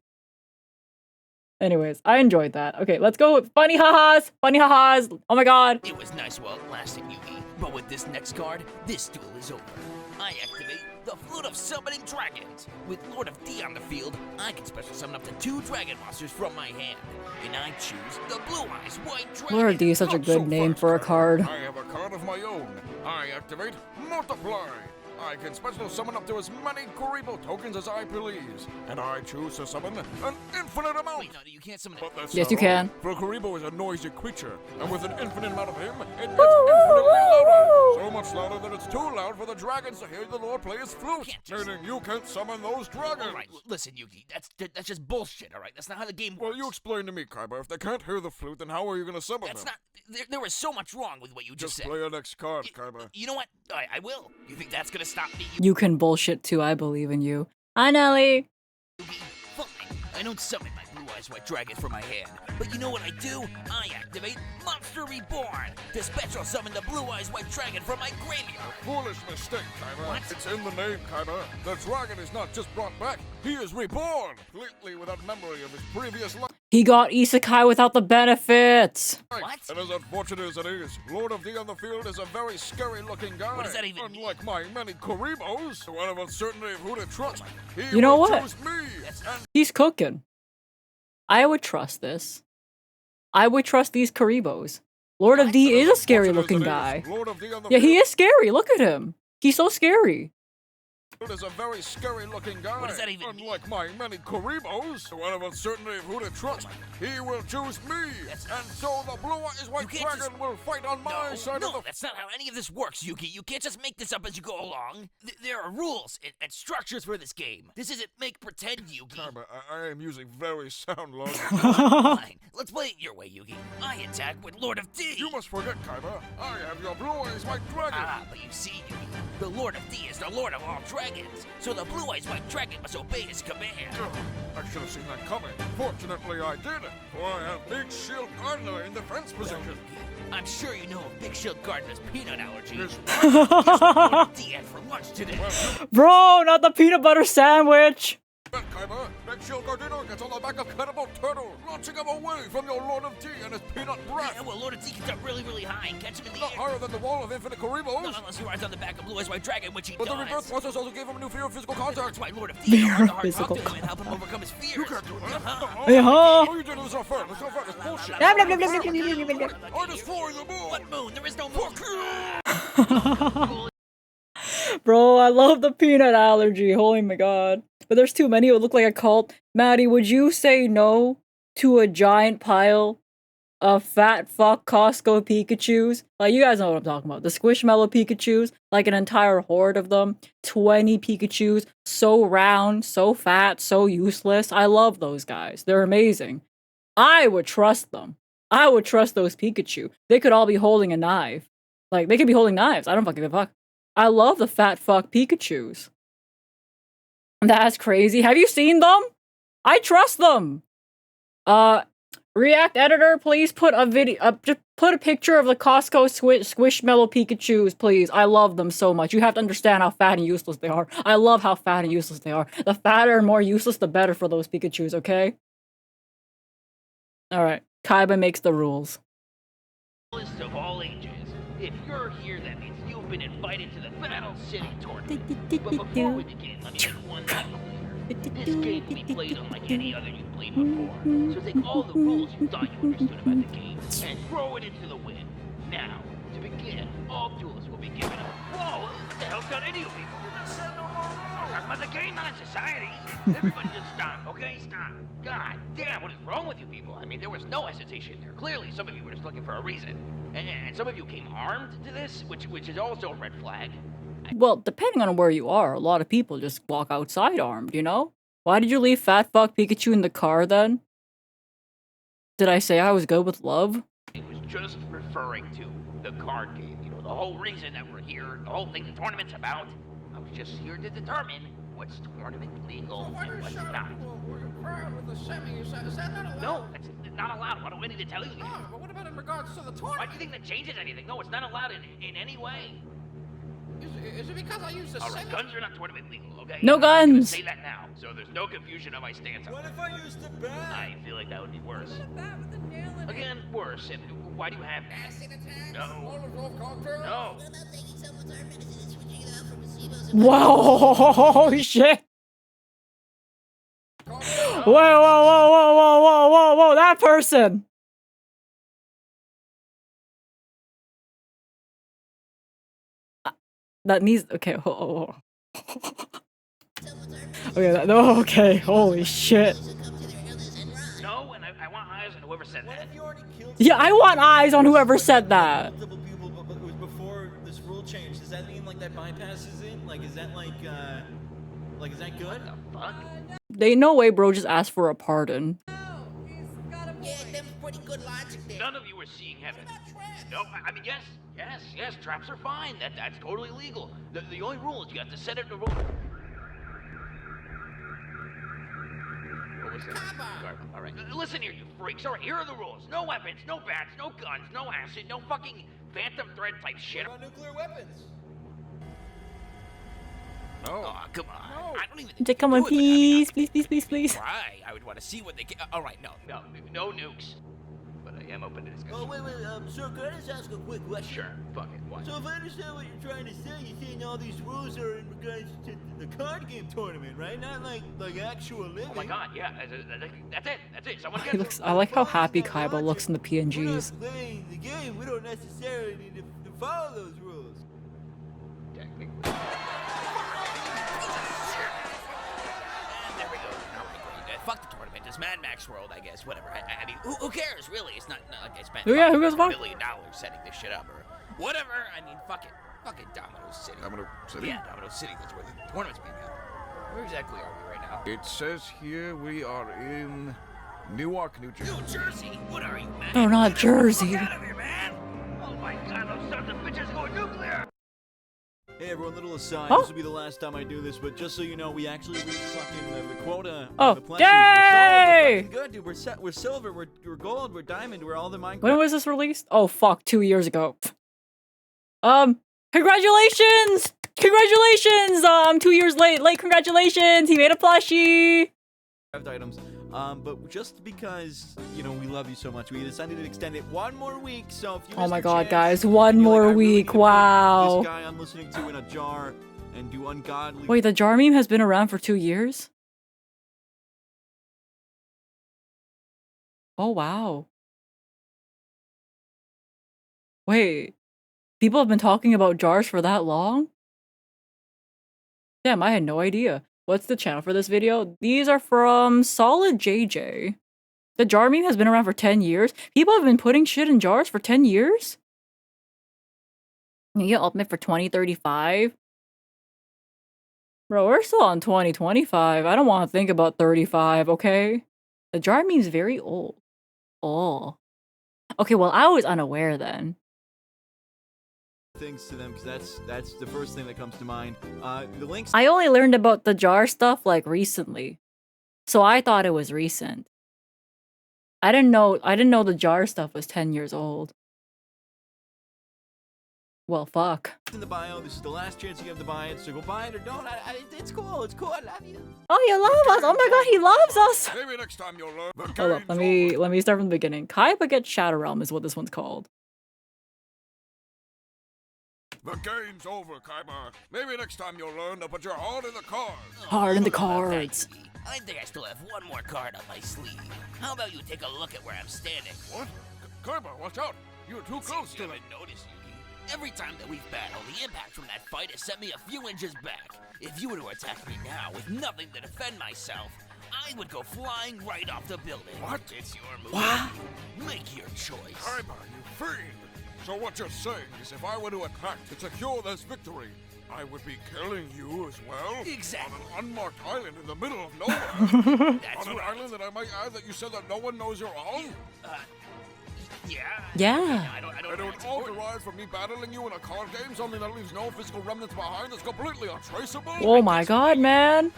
Anyways, I enjoyed that. Okay, let's go with funny ha-has! Funny ha-has! Oh my god! It was nice while it lasted, Yugi, but with this next card, this duel is over. I activate the Flute of Summoning Dragons. With Lord of D on the field, I can special summon up to 2 dragon monsters from my hand. And I choose the Blue Eyes White Dragon. Lord of D is such a good name for a card. I have a card of my own. I activate Multiply. I can special summon up to as many Kuribo tokens as I please, and I choose to summon an infinite amount. Wait, no, you can't summon it. But that's Yes, not you all. can. For Kuribo is a noisy creature, and with an infinite amount of him, it gets infinitely louder. So much louder that it's too loud for the dragons to hear the Lord play his flute. Meaning you can't summon those dragons. All right, listen, Yugi, that's just bullshit. All right, that's not how the game works. Well, you explain to me, Kaiba. If they can't hear the flute, then how are you going to summon That's them? not. There was so much wrong with what you just said. Play your next card, Kaiba. You know what? All right, I will. You think that's gonna stop me? You can bullshit too, I believe in you. Hi, Nelly! Fine. I don't summon my Blue Eyes White Dragon from my hand. But you know what I do? I activate Monster Reborn to special summon the Blue Eyes White Dragon from my graveyard. Foolish mistake, Kaiba. What? It's in the name, Kaiba. The dragon is not just brought back, he is reborn, completely without memory of his previous life. He got isekai without the benefits! What? And as unfortunate as it is, Lord of D on the field is a very scary-looking guy. What does that even mean? Unlike my many Kuribos, who have uncertainty of who to trust, he You know will what? choose me. And He's cooking. I would trust this. I would trust these Karibos. Lord of D is a scary looking guy. Lord of D on the Yeah, he field is scary. Look at him. He's so scary. is a very scary-looking guy. What does that even mean? Unlike my many Kuribos, who have uncertainty of who to trust, he will choose me. And so the Blue Eyes White Dragon will fight on my side of the... That's not how any of this works, Yugi. You can't just make this up as you go along. There are rules and structures for this game. This isn't make pretend, Yugi. Kaiba, I am using very sound logic. Fine. Let's play it your way, Yugi. I attack with Lord of D. You must forget, Kaiba. I have your Blue Eyes White Dragon. Ah, but you see, Yugi, the Lord of D is the Lord of all dragons. So the Blue Eyes White Dragon must obey his command. I should have seen that coming. Fortunately, I did. For I have Big Shield Gardner in defense position. I'm sure you know of Big Shield Gardner's peanut allergy. Yes. Guess what Lord of D had for lunch today? Bro, not the peanut butter sandwich! Kaiba, Big Shield Gardner gets on the back of Cannibal Turtle, launching him away from your Lord of D and his peanut breath. Yeah, well, Lord of D gets up really, really high and catch him in the Not air. higher than the wall of infinite Kuribos. Not unless he rides on the back of Blue Eyes White Dragon, which he But does. the rebirth process also gave him a new fear of physical contact. That's why Lord of D Fear had of to talk physical to him and help him overcome his fears. You can't do that. Yeah. Oh, you did this not fair. That's not fair. That's bullshit. Blah, blah, blah, blah, blah, blah, blah, blah. I destroy the moon. What moon? There is no moon. Bro, I love the peanut allergy. Holy my god. But there's too many. It would look like a cult. Maddie, would you say no to a giant pile of fat fuck Costco Pikachus? Like, you guys know what I'm talking about. The Squishmallow Pikachus. Like an entire horde of them. 20 Pikachus. So round, so fat, so useless. I love those guys. They're amazing. I would trust them. I would trust those Pikachu. They could all be holding a knife. Like, they could be holding knives. I don't fucking give a fuck. I love the fat fuck Pikachus. That's crazy. Have you seen them? I trust them. React editor, please put a video, just put a picture of the Costco Squishmallow Pikachus, please. I love them so much. You have to understand how fat and useless they are. I love how fat and useless they are. The fatter and more useless, the better for those Pikachus, okay? Alright, Kaiba makes the rules. List of all ages. If you're here, that means you've been invited to the Battle City tournament. But before we begin, let me make one thing clear. This game can be played unlike any other you've played before. So take all the rules you thought you understood about the game and throw it into the wind. Now, to begin, all duelists will be given a... Whoa! What the hell's got into you people? Talking about the game, not society. Everybody just stop, okay? Stop. God damn, what is wrong with you people? I mean, there was no hesitation there. Clearly, some of you were just looking for a reason. And some of you came armed to this, which is also a red flag. Well, depending on where you are, a lot of people just walk outside armed, you know? Why did you leave Fat Fuck Pikachu in the car then? Did I say I was good with love? It was just referring to the card game. You know, the whole reason that we're here, the whole thing the tournament's about. I was just here to determine what's tournament legal and what's not. No, it's not allowed. What do I need to tell you? But what about in regards to the tournament? Why do you think that changes anything? No, it's not allowed in any way. Is it because I used a All right, guns are not tournament legal, okay? No I'm gonna guns. say that now, so there's no confusion on my stance on What that. if I used a bat? I feel like that would be worse. Again, worse. And why do you have that? No. No. Whoa, shit. Whoa, whoa, whoa, whoa, whoa, whoa, whoa, whoa, that person. That needs, okay, oh. Okay, no, okay, holy shit. No, and I want eyes on whoever said that. Yeah, I want eyes on whoever said that. Multiple people, but it was before this rule change. Does that mean like that bypasses it? Like, is that like is that good? Fuck. They no way bro just asked for a pardon. Yeah, them pretty good logic there. None of you are seeing heaven. No, I mean, yes, traps are fine. That's totally legal. The only rule is you have to set it in a room. What was that? All right. Listen here, you freaks. All right, here are the rules. No weapons, no bats, no guns, no acid, no fucking phantom thread type shit. What about nuclear weapons? No. Oh, come on. No. I don't even. Come on, please, please. Right. I would want to see what they can. All right, no. No nukes. But I am open to discussion. Oh, wait. Sir, can I just ask a quick question? Sure. Fuck it. What? So if I understand what you're trying to say, you're saying all these rules are in regards to the card game tournament, right? Not like actual living. Oh my god, yeah. That's it. Someone He looks, I like how happy Kaiba looks in the PNGs. We're not playing the game. We don't necessarily need to follow those rules. Technically. Fuck the tournament. It's Mad Max World, I guess. Whatever. I mean, who cares, really? It's not like I spent Yeah, who gives a fuck? $1 million setting this shit up or whatever. I mean, fuck it. Fucking Domino City. Domino City? Yeah, Domino City. That's where the tournament's being held. Where exactly are we right now? It says here we are in Newark, New Jersey. New Jersey? What are you, man? No, not Jersey. Get out of here, man! Oh my god, those sons of bitches going nuclear! Hey everyone, little aside, Oh. this will be the last time I do this, but just so you know, we actually reached fucking the quota Oh, on the plushies. yay! We're good, dude. We're silver, we're gold, we're diamond, we're all the Minecraft. When was this released? Oh fuck, 2 years ago. Congratulations! Congratulations! 2 years late. Congratulations! He made a plushie! Items. But just because, you know, we love you so much, we decided to extend it one more week, so if you Oh missed my your god, chance, guys, and one you're more like, I really need week, to put wow. This guy I'm listening to in a jar and do ungodly... Wait, the jar meme has been around for 2 years? Oh wow. Wait, people have been talking about jars for that long? Damn, I had no idea. What's the channel for this video? These are from Solid JJ. The jar meme has been around for 10 years. People have been putting shit in jars for 10 years? You get ultimate for 2035? Bro, we're still on 2025. I don't want to think about 35, okay? The jar meme's very old. Oh. Okay, well, I was unaware then. things to them, because that's the first thing that comes to mind. The links... I only learned about the jar stuff, like, recently. So I thought it was recent. I didn't know the jar stuff was 10 years old. Well, fuck. In the bio, this is the last chance you have to buy it, so go buy it or don't. It's cool, I love you. Oh, you love us! Oh my god, he loves us! Maybe next time you'll learn. The Hold up, let me start from the beginning. Kaiba gets Shadow Realm is what this one's called. The game's over, Kaiba. Maybe next time you'll learn to put your heart in the cards. Hard in the cards. I think I still have one more card up my sleeve. How about you take a look at where I'm standing? What? Kaiba, watch out! You're too close to it. Notice, Yugi. Every time that we've battled, the impact from that fight has sent me a few inches back. If you were to attack me now with nothing to defend myself, I would go flying right off the building. What? It's your move. What? Make your choice. Kaiba, you fiend! So what you're saying is if I were to attack to secure this victory, I would be killing you as well? Exactly. On an unmarked island in the middle of nowhere? That's on an right. island that I might add that you said that no one knows you're on? Yeah. Yeah. I don't And it would all derive from me battling you in a card game, something that leaves no physical remnants behind that's completely untraceable? Oh my god, man.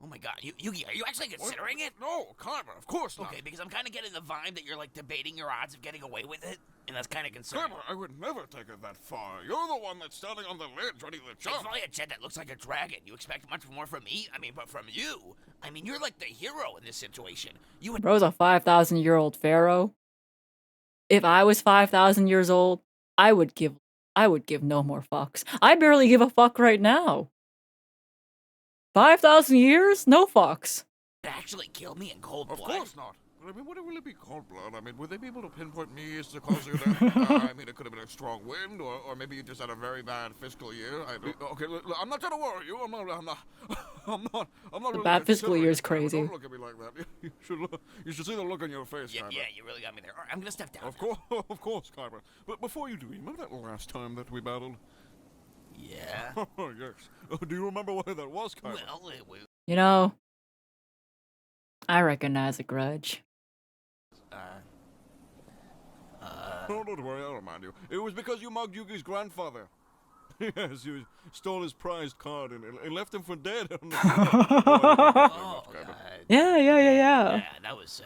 Oh my god, Yugi, are you actually considering it? No, Kaiba, of course not. Okay, because I'm kind of getting the vibe that you're like debating your odds of getting away with it, and that's kind of concerning. Kaiba, I would never take it that far. You're the one that's standing on the ledge ready to jump. It's only a jet that looks like a dragon. You expect much more from me? I mean, but from you, I mean, you're like the hero in this situation. You would. Bro's a 5,000-year-old pharaoh. If I was 5,000 years old, I would give no more fucks. I barely give a fuck right now. 5,000 years? No fucks. Actually kill me in cold blood? Of course not. I mean, would it really be cold blood? I mean, would they be able to pinpoint me as the cause of your death? I mean, it could have been a strong wind, or maybe you just had a very bad fiscal year. Okay, look, I'm not trying to worry you. I'm not The really bad fiscal year is considering it, crazy. Don't look at me like that. You should see the look on your face, Yeah, Kyber. yeah, you really got me there. All right, I'm gonna step down. Of course, Kyber. But before you do, you remember that last time that we battled? Yeah. Oh, yes. Do you remember why that was, Kyber? Well, it was. You know, I recognize a grudge. Oh, don't worry, I'll remind you. It was because you mugged Yugi's grandfather. Yes, you stole his prized card and left him for dead. Oh, God. Yeah. Yeah, that was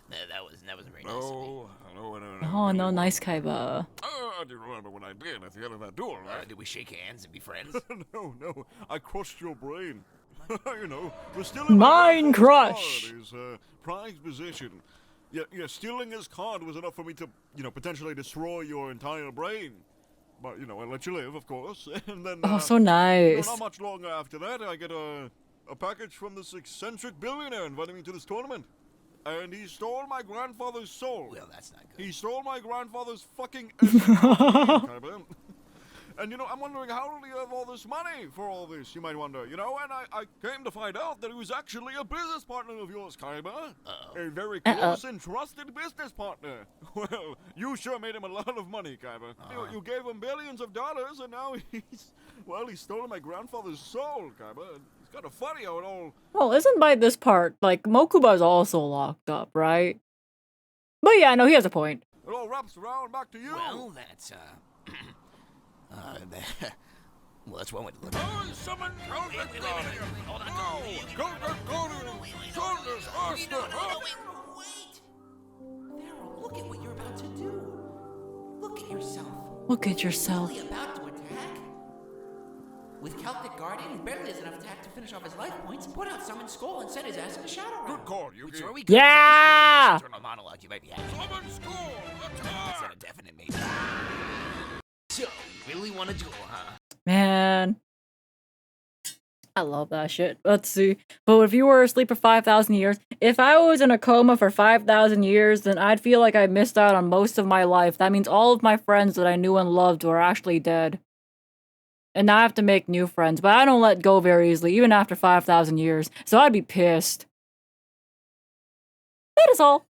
very nice of me. Oh, no, nice Kaiba. I do remember when I did at the end of that duel, right? Did we shake hands and be friends? No. I crushed your brain. You know, we're still Mind crush. His prized possession. Yeah, stealing his card was enough for me to, potentially destroy your entire brain. But, I let you live, of course. And then, Oh, so nice. Not much longer after that, I get a package from this eccentric billionaire inviting me to this tournament. And he stole my grandfather's soul. Well, that's not good. He stole my grandfather's fucking essence. And, I'm wondering, how did he have all this money for all this, you might wonder, and I came to find out that he was actually a business partner of yours, Kaiba. A very close and trusted business partner. Well, you sure made him a lot of money, Kaiba. You gave him billions of dollars, and now he's stolen my grandfather's soul, Kaiba. It's kind of funny how it all... Well, isn't by this part, like, Mokuba's also locked up, right? But yeah, no, he has a point. It all wraps around back to you. Well, that's, well, that's one way to look at it. I summon Count Guardian! Hold on. No! Count Guardian! Shoulders faster! Wait! Pharaoh, look at what you're about to do. Look at yourself. Look at yourself. Really about to attack? With Celtic Guardian, he barely has enough attack to finish off his life points. Put out Summon Skull and set his ass in the Shadow Realm. Good call, Yugi. Where we Yeah! Internal monologue, you might be happy. Summon Skull! That's not a definite major. So, you really want to duel, huh? Man. I love that shit. Let's see. But if you were asleep for 5,000 years, if I was in a coma for 5,000 years, then I'd feel like I missed out on most of my life. That means all of my friends that I knew and loved were actually dead. And now I have to make new friends, but I don't let go very easily, even after 5,000 years. So I'd be pissed. That is all.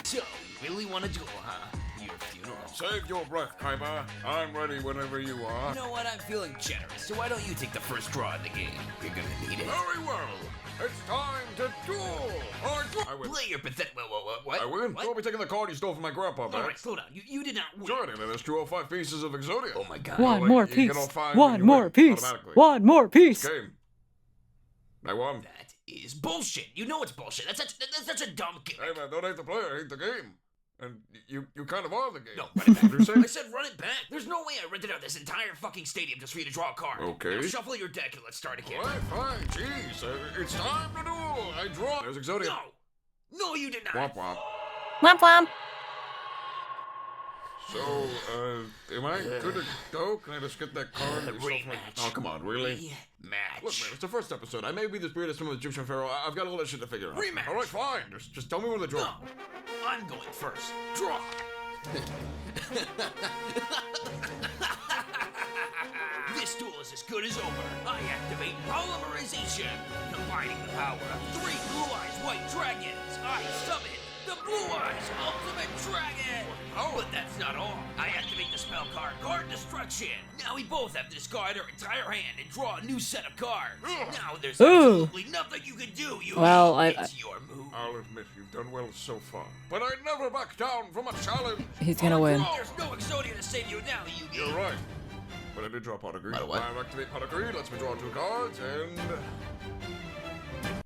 So, you really want to duel, huh? Your funeral. Save your breath, Kaiba. I'm ready whenever you are. You know what? I'm feeling generous, so why don't you take the first draw in the game? You're gonna need it. Very well. It's time to duel. I win. Play your pathetic. What? I win. What? Don't be taking the card you stole from my grandpa, man. Alright, slow down. You did not win. Sure, and there's 205 pieces of Exodia. Oh my god. One more You piece. get all five One and you more win piece. automatically. One more piece. Game. I won. That is bullshit. You know it's bullshit. That's such a dumb game. Hey man, don't hate the player, hate the game. And you kind of are the game. No, run it back. What did you say? I said run it back. There's no way I rented out this entire fucking stadium just for you to draw a card. Okay. Now shuffle your deck and let's start again. All right, fine. Jeez, it's time to duel. I draw. There's Exodia. No. No, you did not. Womp womp. Womp womp. So, am I good to go? Can I just get that card? that you stole from my- Oh, come on, really? Match. Look, man, it's the first episode. I may be the spirit of some of the Egyptian pharaoh. I've got all that shit to figure out. Rematch. All right, fine. Just tell me when to draw. No. I'm going first. Draw. This duel is as good as over. I activate polymerization, combining the power of 3 Blue Eyes White Dragons. I summon the Blue Eyes Ultimate Dragon. Oh, but that's not all. I activate the spell card Guard Destruction. Now we both have to discard our entire hand and draw a new set of cards. Now there's absolutely nothing you can do. Well, it's your move. I'll admit you've done well so far, but I'd never back down from a challenge. He's gonna win. There's no Exodia to save you now, Yugi. You're right. But I did draw pot of green. I activate pot of green, lets me draw 2 cards, and...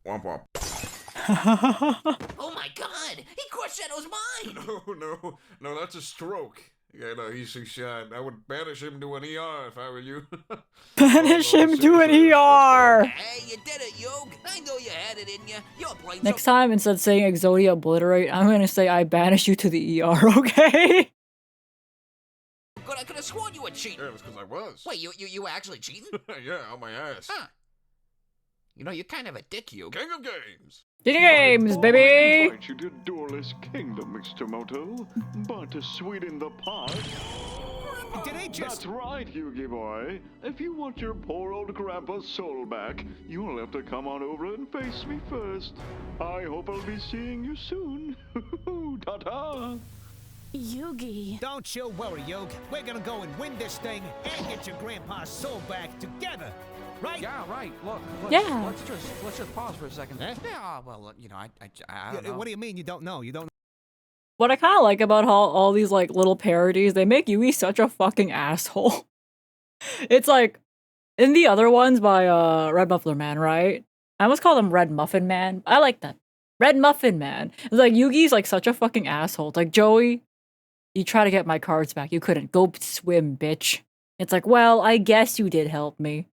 Womp womp. Oh my god! He crushed Shadow's mind! No, that's a stroke. Yeah, no, he's shot. I would banish him to an ER if I were you. Banish him to an ER! Hey, you did it, Yog! I know you had it in you. You're playing Next time, instead of saying Exodia Obliterate, I'm gonna say I banish you to the ER, okay? Good, I could have sworn you were cheating. Yeah, it was because I was. Wait, you were actually cheating? Yeah, on my ass. Huh. You know, you're kind of a dick, you. King of Games! King of Games, baby! Invite you to Duelist Kingdom, Mr. Moto, but to sweeten the pot. That's right, Yugi boy. If you want your poor old grandpa's soul back, you'll have to come on over and face me first. I hope I'll be seeing you soon. Ta-ta! Yugi. Don't you worry, Yog. We're gonna go and win this thing and get your grandpa's soul back together. Right? Yeah, right. Look, Yeah. let's just pause for a second. Yeah, well, you know, I don't know. What do you mean you don't know? You don't What I kind of like about how all these like little parodies, they make Yui such a fucking asshole. It's like in the other ones by Red Muffler Man, right? I almost call him Red Muffin Man. I like that. Red Muffin Man. It's like Yugi's like such a fucking asshole. It's like, Joey, you try to get my cards back. You couldn't. Go swim, bitch. It's like, well, I guess you did help me.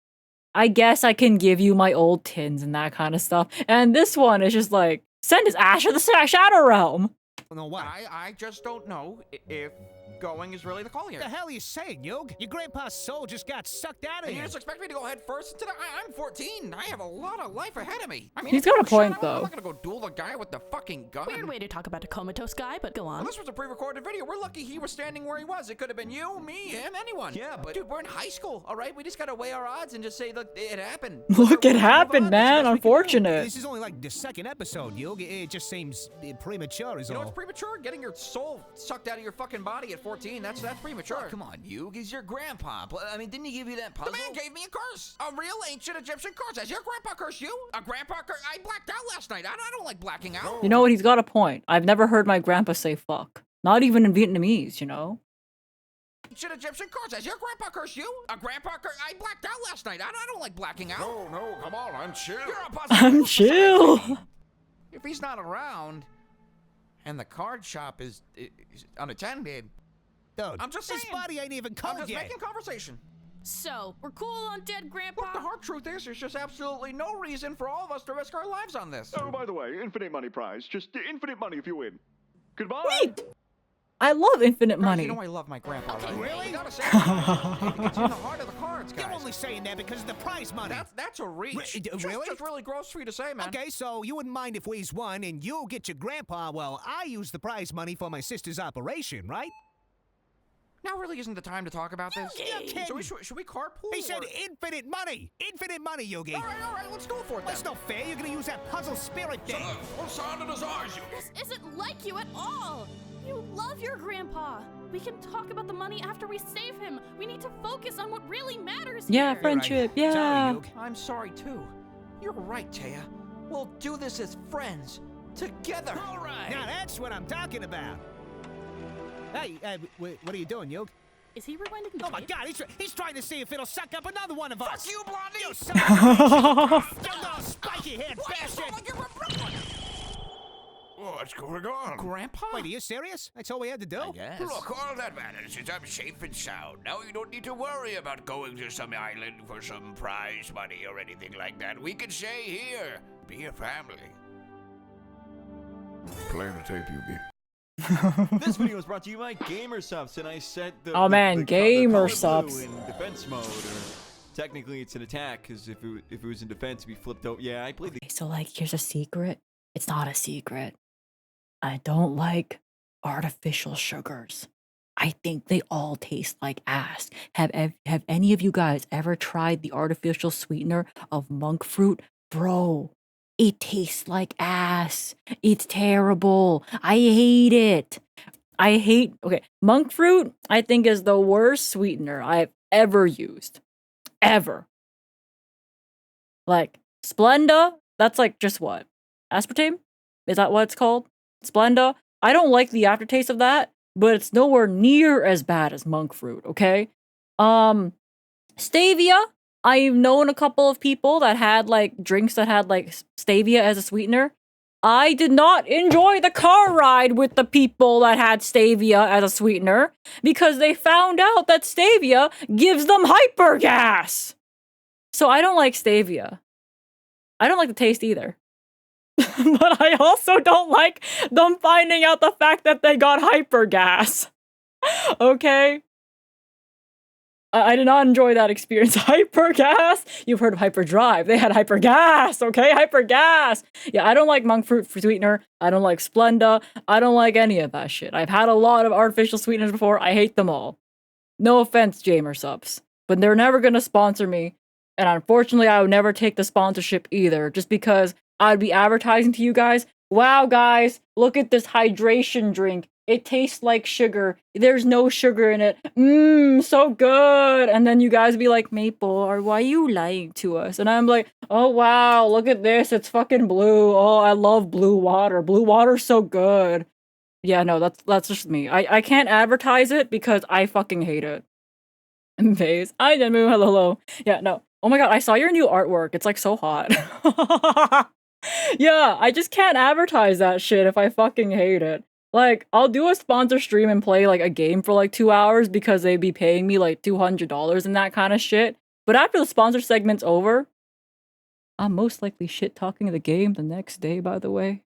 I guess I can give you my old tins and that kind of stuff. And this one is just like, send his ass to the Shadow Realm. know what? I just don't know if going is really the call here. What the hell are you saying, Yog? Your grandpa's soul just got sucked out of And you him. just expect me to go head first into the... I'm 14. I have a lot of life ahead of me. I mean, He's got a point, though. I'm not gonna go duel the guy with the fucking gun. Weird way to talk about a comatose guy, but go on. Well, this was a pre-recorded video. We're lucky he was standing where he was. It could have been you, me, him, anyone. Yeah, but... Dude, we're in high school, all right? We just gotta weigh our odds and just say, look, it happened. Look, it happened, man. Unfortunate. This is only like the second episode, Yog. It just seems premature is You know all. what's premature? Getting your soul sucked out of your fucking body at 14. That's premature. Oh, come on, Yug. He's your grandpa. I mean, didn't he give you that puzzle? The man gave me a curse. A real ancient Egyptian curse. Has your grandpa cursed you? A grandpa curse? I blacked out last night. I don't like blacking out. You know what? He's got a point. I've never heard my grandpa say fuck. Not even in Vietnamese, you know? Ancient Egyptian curse. Has your grandpa cursed you? A grandpa curse? I blacked out last night. I don't like blacking out. No, come on. I'm chill. You're a puzzle. I'm chill. If he's not around, and the card shop is unattended, dude, I'm just saying. His body ain't even cold I'm just yet. making conversation. So, we're cool on dead grandpa? Look, the hard truth is there's just absolutely no reason for all of us to risk our lives on this. Oh, by the way, infinite money prize. Just infinite money if you win. Goodbye. Wait! I love infinite Guys, money. you know I love my grandpa, right? Really? You gotta say it. It's in the heart of the cards, guys. You're only saying that because of the prize money. That's a reach. Really? Just really gross for you to say, man. Okay, so you wouldn't mind if we's won and you get your grandpa while I use the prize money for my sister's operation, right? Now really isn't the time to talk about this. You're kidding. Should we carpool? He said or... infinite money! Infinite money, Yogi! All right, let's go for it then. That's not fair. You're gonna use that puzzle spirit thing. What sound in his eyes, you? This isn't like you at all! You love your grandpa! We can talk about the money after we save him! We need to focus on what really matters Yeah, here. friendship, yeah. I'm sorry, too. You're right, Taya. We'll do this as friends. Together. All right. Now that's what I'm talking about. Hey, what are you doing, Yog? Is he rewinding the Oh my tape? God, he's trying to see if it'll suck up another one of us. Fuck you, Blondie! You son of a bitch! You little spiky-haired bastard! What's going on? Grandpa? Wait, are you serious? That's all we had to do? Yes. Look, all that matters is I'm safe and sound. Now you don't need to worry about going to some island for some prize money or anything like that. We can stay here. Be a family. Play the tape, Yugi. This video was brought to you by Gamersubs, and I set the Oh man, the color Gamersubs. blue in defense mode, or technically it's an attack, because if it was in defense, it'd be flipped out. Yeah, I played the. So like, here's a secret. It's not a secret. I don't like artificial sugars. I think they all taste like ass. Have any of you guys ever tried the artificial sweetener of monk fruit? Bro, it tastes like ass. It's terrible. I hate it. Okay, monk fruit, I think, is the worst sweetener I've ever used. Ever. Like, Splenda, that's like just what? Aspartame? Is that what it's called? Splenda? I don't like the aftertaste of that, but it's nowhere near as bad as monk fruit, okay? Stevia. I've known a couple of people that had like drinks that had like stevia as a sweetener. I did not enjoy the car ride with the people that had stevia as a sweetener because they found out that stevia gives them hypergas. So I don't like stevia. I don't like the taste either. But I also don't like them finding out the fact that they got hypergas. Okay? I did not enjoy that experience. Hypergas? You've heard of hyperdrive. They had hypergas, okay? Hypergas! Yeah, I don't like monk fruit sweetener. I don't like Splenda. I don't like any of that shit. I've had a lot of artificial sweeteners before. I hate them all. No offense, Jamer subs. But they're never gonna sponsor me. And unfortunately, I would never take the sponsorship either. Just because I'd be advertising to you guys, wow guys, look at this hydration drink. It tastes like sugar. There's no sugar in it. Mmm, so good. And then you guys be like, Maple, or why are you lying to us? And I'm like, oh wow, look at this. It's fucking blue. Oh, I love blue water. Blue water's so good. Yeah, no, that's just me. I can't advertise it because I fucking hate it. Vase. Hi, Denmu. Hello, hello. Yeah, no. Oh my god, I saw your new artwork. It's like so hot. Yeah, I just can't advertise that shit if I fucking hate it. Like, I'll do a sponsor stream and play like a game for like 2 hours because they'd be paying me like $200 and that kind of shit. But after the sponsor segment's over, I'm most likely shit talking the game the next day, by the way.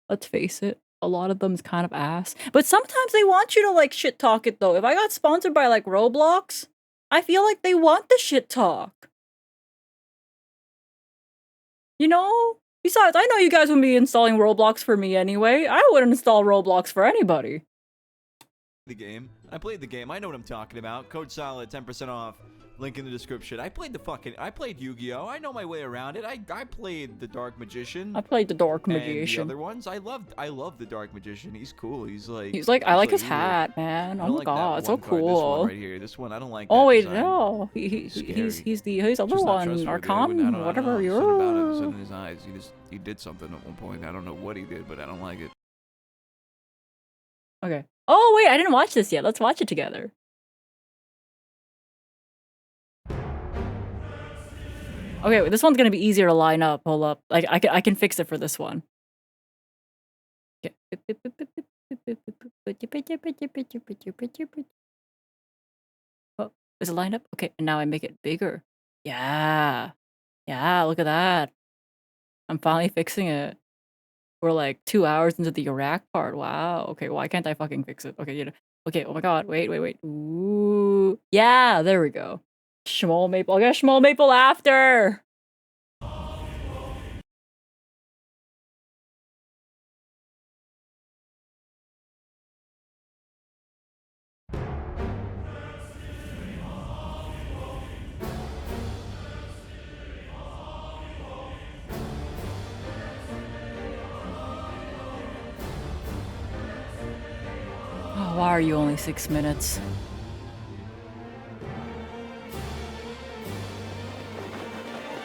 Let's face it. A lot of them's kind of ass. But sometimes they want you to like shit talk it though. If I got sponsored by like Roblox, I feel like they want the shit talk. You know? Besides, I know you guys wouldn't be installing Roblox for me anyway. I wouldn't install Roblox for anybody. The game. I played the game. I know what I'm talking about. Code Solid, 10% off. Link in the description. I played Yu-Gi-Oh! I know my way around it. I played the Dark Magician. I played the Dark And Magician. the other ones. I love the Dark Magician. He's cool. He's like I like his hat, man. Oh my god, so cool. This one right here. This one, I don't like. Oh that wait, design. no. He's the other Just not one, trustworthy. Archon, whatever you're. Something about it. Something in his eyes. He did something at one point. I don't know what he did, but I don't like it. Okay. Oh wait, I didn't watch this yet. Let's watch it together. Okay, wait, this one's gonna be easier to line up. Hold up, I can fix it for this one. Okay. Oh, is it lined up? Okay, and now I make it bigger. Yeah, yeah. Look at that. I'm finally fixing it. We're like 2 hours into the Iraq part. Wow. Okay, why can't I fucking fix it? Okay, you know. Okay. Oh my god. Wait. Ooh. Yeah. There we go. Schmol maple. I'll get Schmol maple after. Oh, why are you only 6 minutes?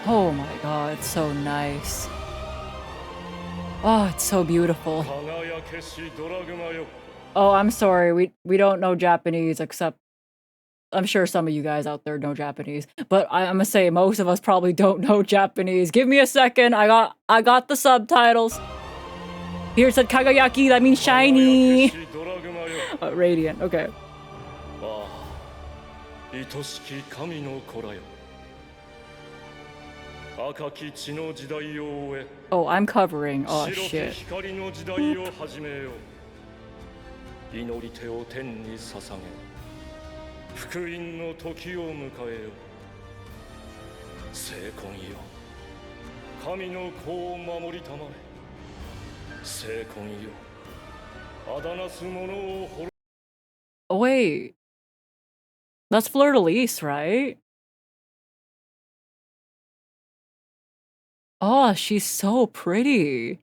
Oh my god, it's so nice. Oh, it's so beautiful. Oh, I'm sorry. We don't know Japanese, except I'm sure some of you guys out there know Japanese. But I'm gonna say most of us probably don't know Japanese. Give me a second. I got the subtitles. Here it said Kagayaki, that means shiny. Radiant, okay. Oh, I'm covering. Oh, shit. Oh, wait. That's Fleur-de-Lis, right? Oh, she's so pretty.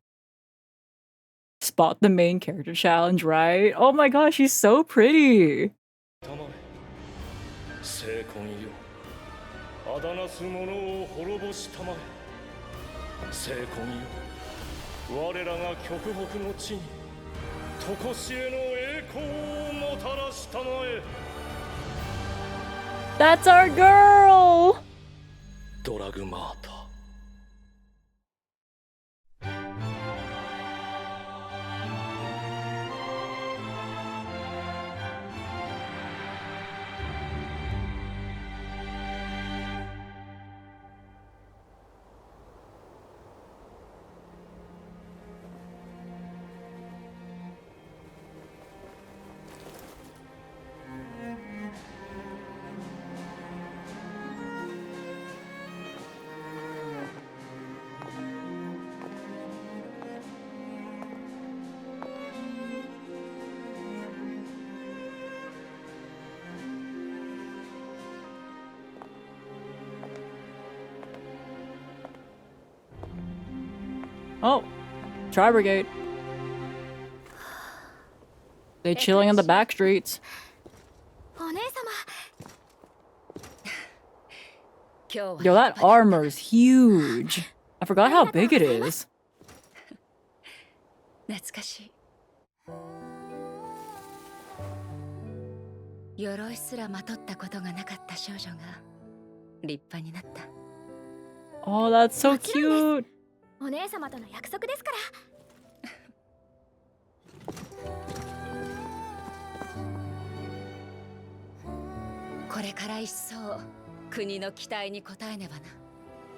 Spot the main character challenge, right? Oh my gosh, she's so pretty. That's our girl! Oh, Tri Brigade. They chilling on the back streets. Yo, that armor is huge. I forgot how big it is. 懐かしい。鎧すらまとったことがなかった少女が立派になった。 Oh, that's so cute. お姉様との約束ですから。これから一層国の期待に応えねばな。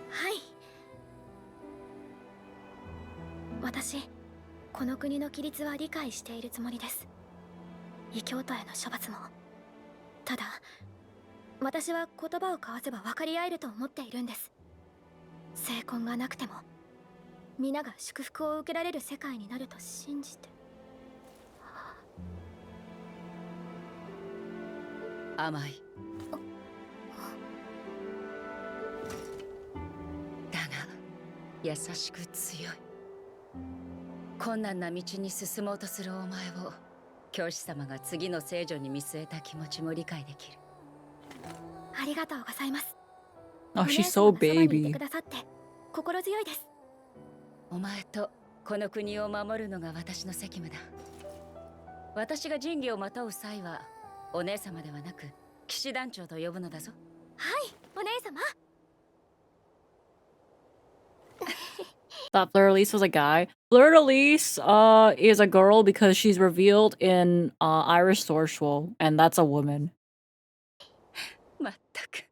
はい。私、この国の規律は理解しているつもりです。異教徒への処罰も。ただ、私は言葉を交わせば分かり合えると思っているんです。成婚がなくても、皆が祝福を受けられる世界になると信じて。甘い。だが優しく強い。困難な道に進もうとするお前を教師様が次の聖女に見据えた気持ちも理解できる。ありがとうございます。Oh, she's so いて baby. くださって心強いです。お前とこの国を守るのが私の責務だ。私が神器をまとう際はお姉様ではなく騎士団長と呼ぶのだぞ。はい、お姉様。Thought Fleur Elise was a guy. Fleur Elise is a girl because she's revealed in Irish Sorceral, and that's a woman. まったく。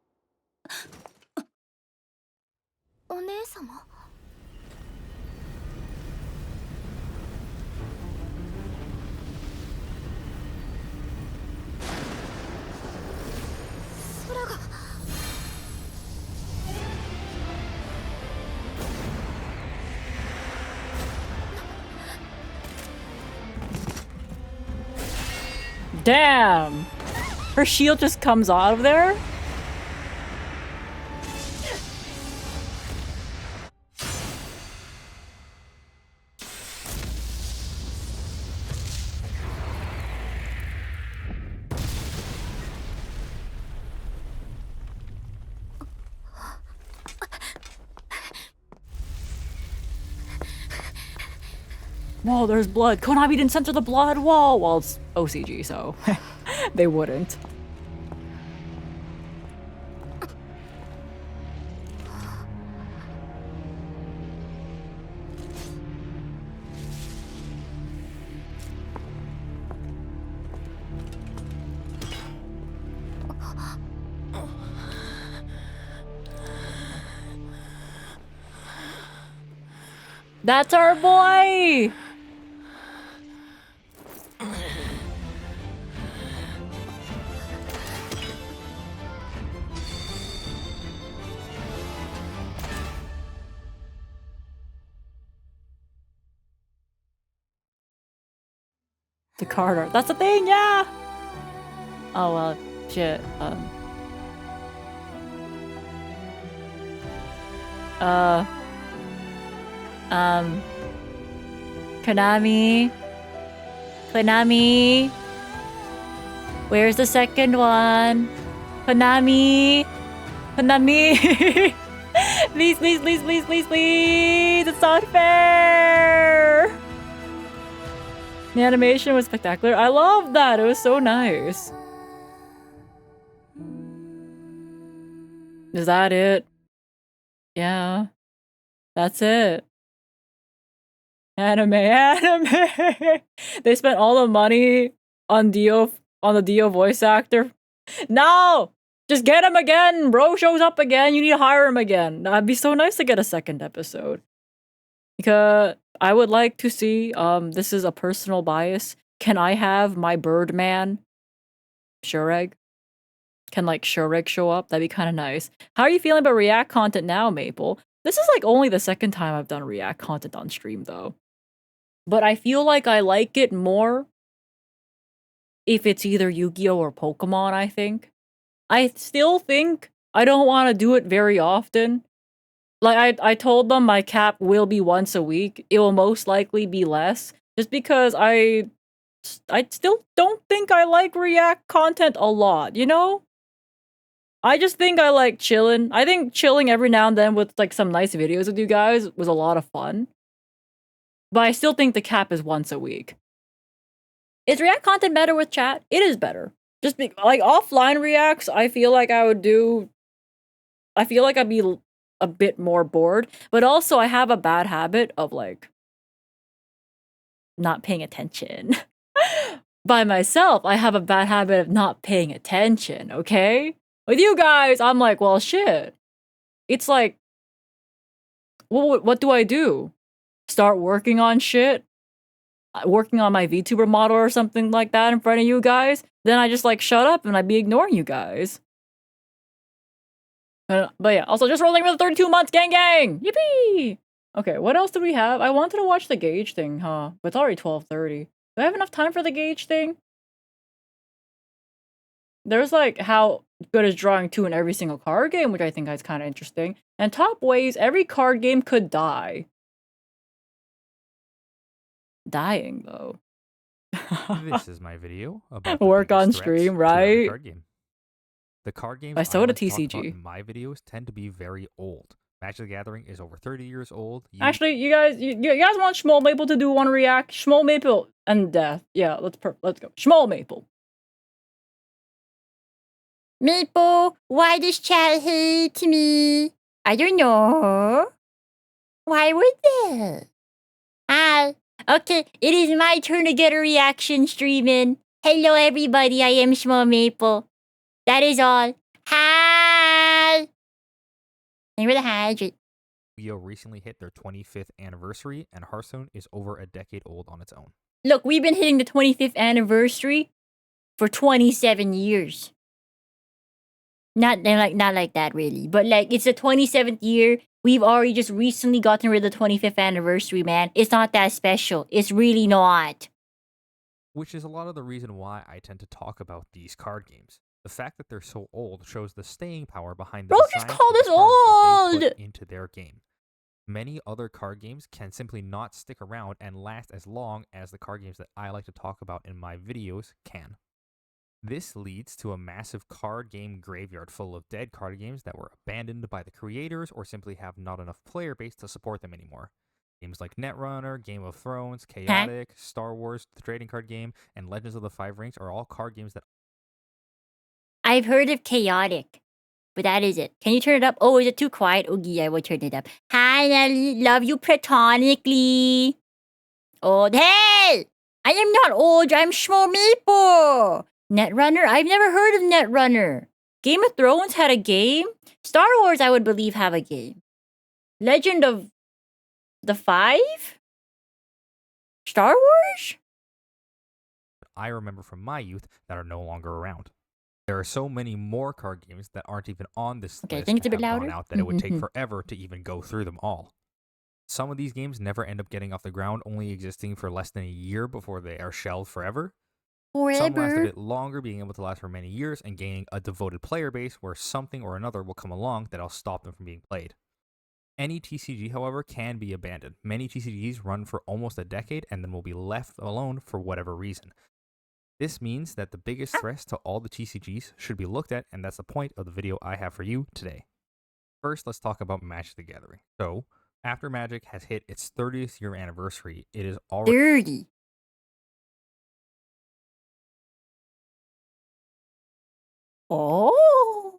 お姉様。空が。Damn! Her shield just comes out of there? Whoa, there's blood. Konami didn't censor the blood wall. Well, it's OCG, so they wouldn't. That's our boy! The Carter. That's the thing, yeah! Oh, well, shit. Konami? Konami? Where's the second one? Konami? Konami? Please, please, please, please, please, please! It's not fair! The animation was spectacular. I love that. It was so nice. Is that it? Yeah. That's it. Anime. They spent all the money on the Dio voice actor. No! Just get him again! Bro shows up again, you need to hire him again. That'd be so nice to get a second episode. Because I would like to see, this is a personal bias. Can I have my Birdman Shureg? Can like Shureg show up? That'd be kind of nice. How are you feeling about React content now, Maple? This is like only the second time I've done React content on stream though. But I feel like I like it more if it's either Yu-Gi-Oh or Pokemon, I think. I still think I don't want to do it very often. Like I told them my cap will be once a week. It will most likely be less just because I still don't think I like React content a lot, you know? I just think I like chilling. I think chilling every now and then with like some nice videos with you guys was a lot of fun. But I still think the cap is once a week. Is React content better with chat? It is better. Just like offline reacts, I feel like I'd be a bit more bored. But also I have a bad habit of like not paying attention. By myself, I have a bad habit of not paying attention, okay? With you guys, I'm like, well, shit. It's like, what do I do? Start working on shit? Working on my VTuber model or something like that in front of you guys? Then I just like shut up and I'd be ignoring you guys. But yeah, also just rolling for the 32 months, gang gang! Yippee! Okay, what else do we have? I wanted to watch the Gauge thing, huh? But it's already 12:30. Do I have enough time for the Gauge thing? There's like how good is drawing 2 in every single card game, which I think is kind of interesting. And top ways every card game could die. Dying though. This is my video about the Work on biggest threats stream, to every right? card game. The card games I I saw the like to talk about TCG. in my videos tend to be very old. Magic the Gathering is over 30 years old. Actually, you guys want Schmoll Maple to do one react? Schmoll Maple and Death. Yeah, let's go. Schmoll Maple. Maple, why does chat hate me? I don't know. Why would they? Hi. Okay, it is my turn to get a reaction streaming. Hello, everybody. I am Small Maple. That is all. Hi. Thank you for the hydrate. Yu-Gi-Oh! Recently hit their 25th anniversary, and Hearthstone is over a decade old on its own. Look, we've been hitting the 25th anniversary for 27 years. Not like that really, but like it's the 27th year. We've already just recently gotten rid of the 25th anniversary, man. It's not that special. It's really not. Which is a lot of the reason why I tend to talk about these card games. The fact that they're so old shows the staying power behind the Bro, just designs call of the this cards that they old! put into their game. Many other card games can simply not stick around and last as long as the card games that I like to talk about in my videos can. This leads to a massive card game graveyard full of dead card games that were abandoned by the creators or simply have not enough player base to support them anymore. Games like Netrunner, Game of Thrones, Chaotic, Star Wars, the trading card game, and Legends of the Five Rings are all card games that I've heard of Chaotic, but that is it. Can you turn it up? Oh, is it too quiet? Okay, I will turn it up. Hi, Nelly. Love you platonically. Old. Hey! I am not old. I'm Schmo Maple. Netrunner? I've never heard of Netrunner. Game of Thrones had a game. Star Wars, I would believe, have a game. Legend of the Five? Star Wars? I remember from my youth that are no longer around. There are so many more card games that aren't even on this Okay, I list think it's a that bit have gone louder. out that it would take forever to even go through them all. Some of these games never end up getting off the ground, only existing for less than a year before they are shelved forever. Some last a bit longer, being able to last for many years and gaining a devoted player base where something or another will come along that'll stop them from being played. Any TCG, however, can be abandoned. Many TCGs run for almost a decade and then will be left alone for whatever reason. This means that the biggest threats to all the TCGs should be looked at, and that's the point of the video I have for you today. First, let's talk about Magic the Gathering. So, after Magic has hit its 30th year anniversary, it is already 30. Oh.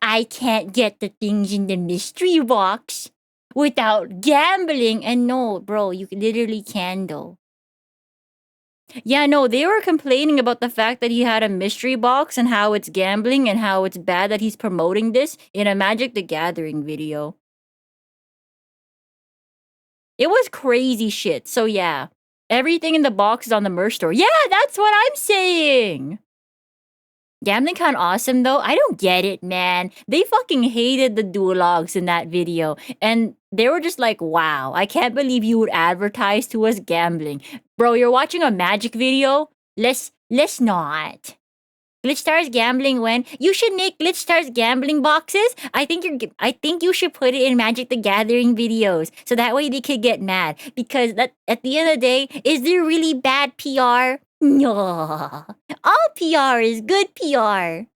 I can't get the things in the mystery box without gambling. And no, bro, you literally can though. Yeah, no, they were complaining about the fact that he had a mystery box and how it's gambling and how it's bad that he's promoting this in a Magic the Gathering video. It was crazy shit. So yeah, everything in the box is on the merch store. Yeah, that's what I'm saying. Gambling kind of awesome though. I don't get it, man. They fucking hated the duologues in that video. And they were just like, wow, I can't believe you would advertise to us gambling. Bro, you're watching a Magic video? Let's not. Glitch Stars gambling when you should make Glitch Stars gambling boxes. I think you should put it in Magic the Gathering videos so that way they could get mad because that at the end of the day, is there really bad PR? No. All PR is good PR.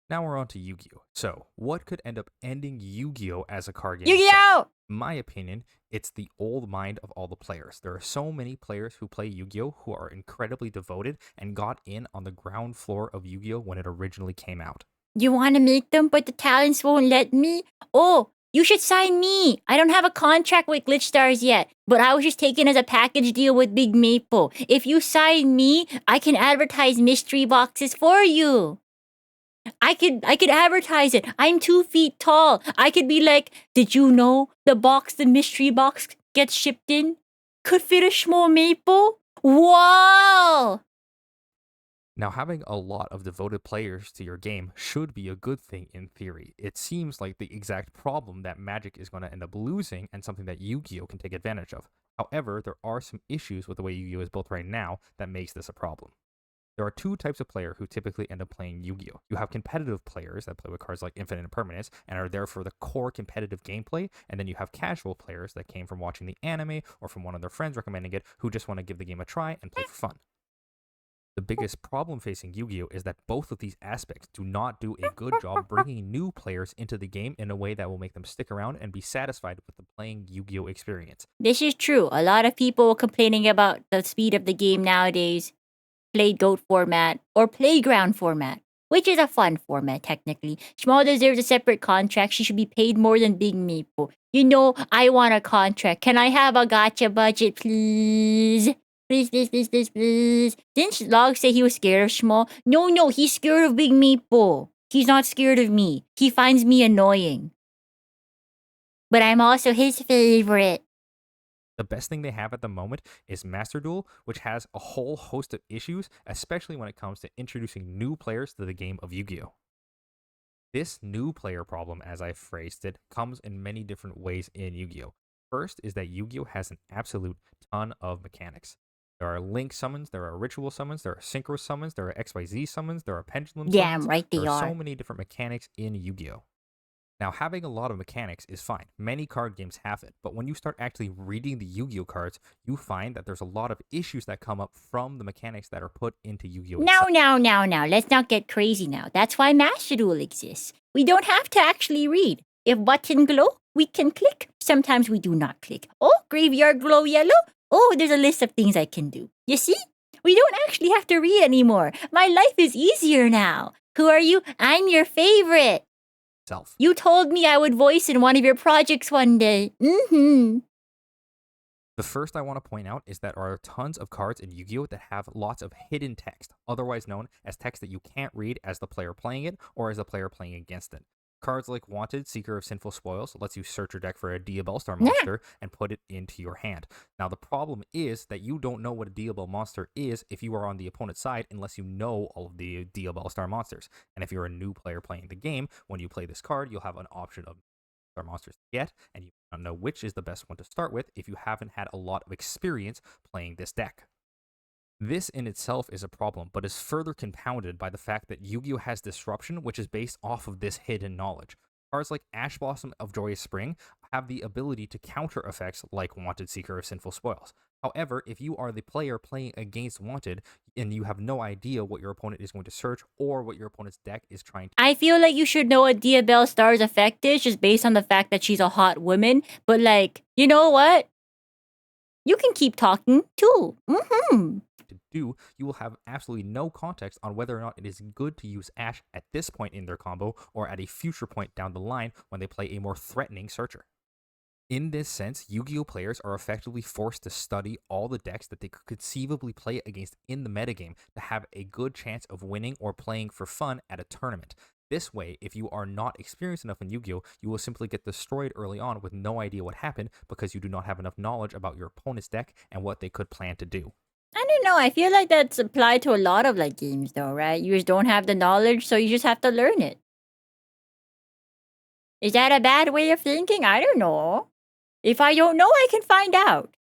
Now we're on to Yu-Gi-Oh! So, what could end up ending Yu-Gi-Oh! As a card game? Yu-Gi-Oh! In my opinion, it's the old mind of all the players. There are so many players who play Yu-Gi-Oh! Who are incredibly devoted and got in on the ground floor of Yu-Gi-Oh! When it originally came out. You want to make them, but the talents won't let me? Oh, you should sign me. I don't have a contract with Glitch Stars yet, but I was just taken as a package deal with Big Maple. If you sign me, I can advertise mystery boxes for you. I could advertise it. I'm 2 feet tall. I could be like, did you know the mystery box gets shipped in? Could fit a small maple? Whoa! Now, having a lot of devoted players to your game should be a good thing in theory. It seems like the exact problem that Magic is going to end up losing and something that Yu-Gi-Oh! Can take advantage of. However, there are some issues with the way Yu-Gi-Oh! Is built right now that makes this a problem. There are two types of player who typically end up playing Yu-Gi-Oh! You have competitive players that play with cards like Infinite Impermanence and are there for the core competitive gameplay, and then you have casual players that came from watching the anime or from one of their friends recommending it who just want to give the game a try and play for fun. The biggest problem facing Yu-Gi-Oh! Is that both of these aspects do not do a good job bringing new players into the game in a way that will make them stick around and be satisfied with the playing Yu-Gi-Oh! Experience. This is true. A lot of people complaining about the speed of the game nowadays. Played GOAT format or Playground format, which is a fun format technically. Small deserves a separate contract. She should be paid more than Big Maple. You know, I want a contract. Can I have a gacha budget, please? Please, please, please, please, please. Didn't Log say he was scared of Small? No, he's scared of Big Maple. He's not scared of me. He finds me annoying. But I'm also his favorite. The best thing they have at the moment is Master Duel, which has a whole host of issues, especially when it comes to introducing new players to the game of Yu-Gi-Oh! This new player problem, as I phrased it, comes in many different ways in Yu-Gi-Oh! First is that Yu-Gi-Oh! Has an absolute ton of mechanics. There are link summons, there are ritual summons, there are synchro summons, there are XYZ summons, there are pendulum summons. Damn right they There are are. so many different mechanics in Yu-Gi-Oh! Now, having a lot of mechanics is fine. Many card games have it, but when you start actually reading the Yu-Gi-Oh! Cards, you find that there's a lot of issues that come up from the mechanics that are put into Yu-Gi-Oh! Now. Let's not get crazy now. That's why Master Duel exists. We don't have to actually read. If button glow, we can click. Sometimes we do not click. Oh, graveyard glow yellow. Oh, there's a list of things I can do. You see? We don't actually have to read anymore. My life is easier now. Who are you? I'm your favorite. You told me I would voice in one of your projects one day. The first I want to point out is that there are tons of cards in Yu-Gi-Oh! That have lots of hidden text, otherwise known as text that you can't read as the player playing it or as the player playing against it. Cards like Wanted, Seeker of Sinful Spoils lets you search your deck for a Diabell Star monster and put it into your hand. Now, the problem is that you don't know what a Diabell monster is if you are on the opponent's side unless you know all of the Diabell Star monsters. And if you're a new player playing the game, when you play this card, you'll have an option of Star monsters to get, and you don't know which is the best one to start with if you haven't had a lot of experience playing this deck. This in itself is a problem, but is further compounded by the fact that Yu-Gi-Oh! Has Disruption, which is based off of this hidden knowledge. Cards like Ash Blossom of Joyous Spring have the ability to counter effects like Wanted, Seeker of Sinful Spoils. However, if you are the player playing against Wanted, and you have no idea what your opponent is going to search or what your opponent's deck is trying to... I feel like you should know what Diabell Star's effect is just based on the fact that she's a hot woman, but like, you know what? You can keep talking too. do, you will have absolutely no context on whether or not it is good to use Ash at this point in their combo or at a future point down the line when they play a more threatening searcher. In this sense, Yu-Gi-Oh! Players are effectively forced to study all the decks that they could conceivably play against in the metagame to have a good chance of winning or playing for fun at a tournament. This way, if you are not experienced enough in Yu-Gi-Oh!, you will simply get destroyed early on with no idea what happened because you do not have enough knowledge about your opponent's deck and what they could plan to do. I don't know. I feel like that's applied to a lot of like games though, right? You just don't have the knowledge, so you just have to learn it. Is that a bad way of thinking? I don't know. If I don't know, I can find out.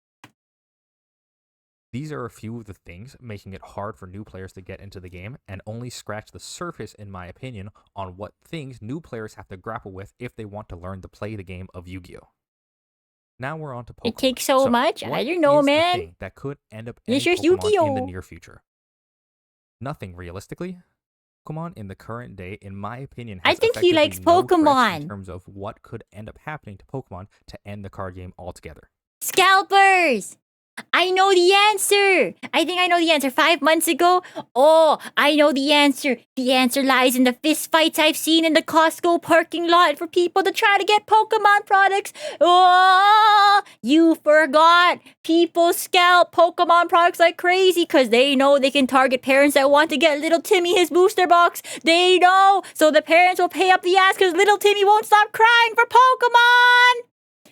These are a few of the things making it hard for new players to get into the game and only scratch the surface, in my opinion, on what things new players have to grapple with if they want to learn to play the game of Yu-Gi-Oh! Now we're on to Pokemon. It takes so much. What I don't know, is the man. thing that could end up It's ending just Pokemon in the Yu-Gi-Oh! near future? Nothing, realistically. Pokemon in the current day, in my opinion, I has think he effectively likes no threats Pokemon. in terms of what could end up happening to Pokemon to end the card game altogether. Scalpers! I know the answer! I think I know the answer. 5 months ago? Oh, I know the answer. The answer lies in the fist fights I've seen in the Costco parking lot for people to try to get Pokemon products. Oh, you forgot. People scalp Pokemon products like crazy because they know they can target parents that want to get little Timmy his booster box. They know. So the parents will pay up the ass because little Timmy won't stop crying for Pokemon.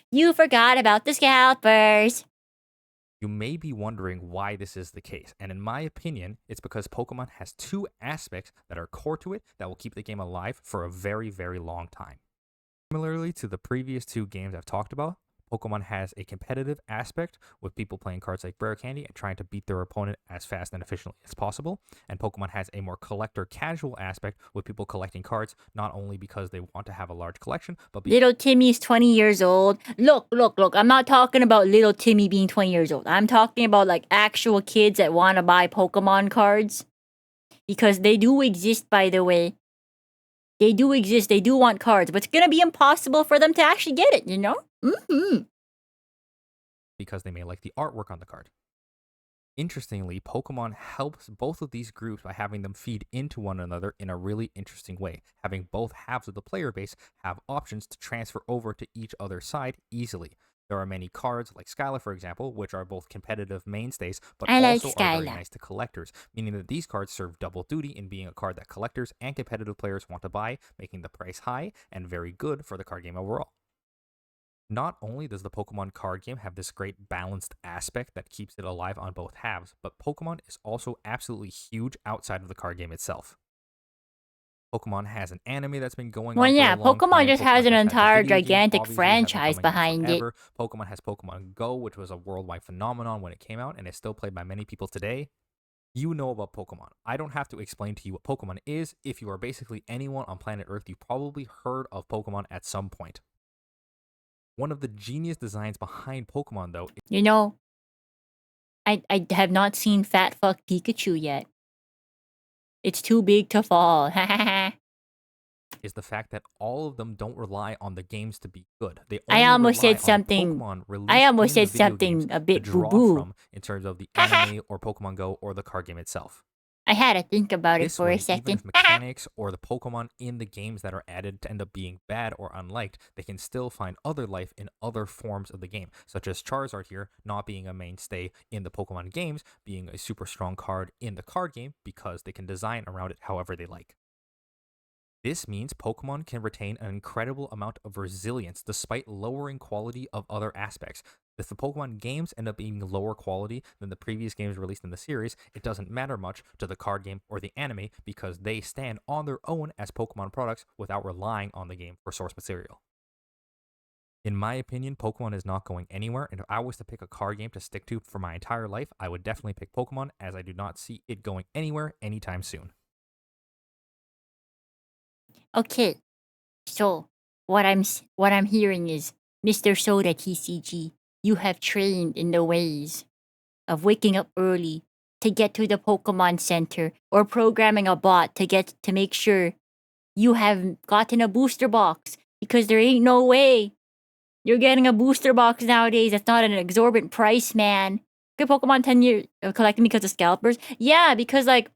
You forgot about the scalpers. You may be wondering why this is the case, and in my opinion, it's because Pokemon has two aspects that are core to it that will keep the game alive for a very, very long time. Similarly to the previous two games I've talked about, Pokemon has a competitive aspect with people playing cards like Rare Candy and trying to beat their opponent as fast and efficiently as possible, and Pokemon has a more collector casual aspect with people collecting cards not only because they want to have a large collection, but because Little Timmy's 20 years old. Look. I'm not talking about little Timmy being 20 years old. I'm talking about like actual kids that want to buy Pokemon cards. Because they do exist, by the way. They do exist. They do want cards. But it's going to be impossible for them to actually get it, you know? because they may like the artwork on the card. Interestingly, Pokemon helps both of these groups by having them feed into one another in a really interesting way, having both halves of the player base have options to transfer over to each other's side easily. There are many cards, like Skyla, for example, which are both competitive mainstays, but also are very nice to collectors, meaning that these cards serve double duty in being a card that collectors and competitive players want to buy, making the price high and very good for the card game overall. Not only does the Pokemon card game have this great balanced aspect that keeps it alive on both halves, but Pokemon is also absolutely huge outside of the card game itself. Pokemon has an anime that's been going on for a long Pokemon time. just has an the entire video game, gigantic obviously, hasn't been franchise coming out behind it. forever. Pokemon has Pokemon Go, which was a worldwide phenomenon when it came out and is still played by many people today. You know about Pokemon. I don't have to explain to you what Pokemon is. If you are basically anyone on planet Earth, you've probably heard of Pokemon at some point. One of the genius designs behind Pokemon, though, You know, I have not seen Fat Fuck Pikachu yet. It's too big to fall. is the fact that all of them don't rely on the games to be good. They I only almost rely said on something. Pokemon released I almost in the said video something games a bit to draw boo-boo. from in terms of the anime or Pokemon Go or the card game itself. I had to think about it This for way, a even second. if mechanics or the Pokemon in the games that are added to end up being bad or unliked, they can still find other life in other forms of the game, such as Charizard here not being a mainstay in the Pokemon games, being a super strong card in the card game because they can design around it however they like. This means Pokemon can retain an incredible amount of resilience despite lowering quality of other aspects. If the Pokemon games end up being lower quality than the previous games released in the series, it doesn't matter much to the card game or the anime because they stand on their own as Pokemon products without relying on the game for source material. In my opinion, Pokemon is not going anywhere, and if I was to pick a card game to stick to for my entire life, I would definitely pick Pokemon, as I do not see it going anywhere anytime soon. Okay, so what I'm hearing is, Mr. Soda TCG, you have trained in the ways of waking up early to get to the Pokemon Center or programming a bot to make sure you have gotten a booster box, because there ain't no way you're getting a booster box nowadays. That's not an exorbitant price, man. Pokemon 10 years collecting because of scalpers? Yeah, because like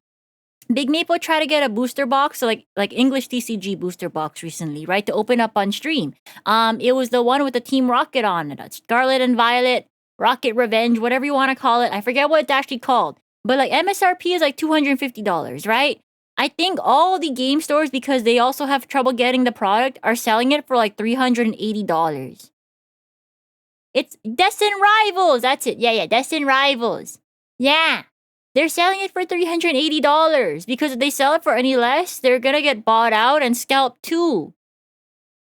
Big Maple tried to get a booster box, so like English TCG booster box recently, right? To open up on stream. It was the one with the Team Rocket on it. Scarlet and Violet, Rocket Revenge, whatever you want to call it. I forget what it's actually called. But like MSRP is like $250, right? I think all the game stores, because they also have trouble getting the product, are selling it for like $380. It's Destin Rivals. That's it. Yeah, Destin Rivals. Yeah. They're selling it for $380 because if they sell it for any less, they're gonna get bought out and scalped too.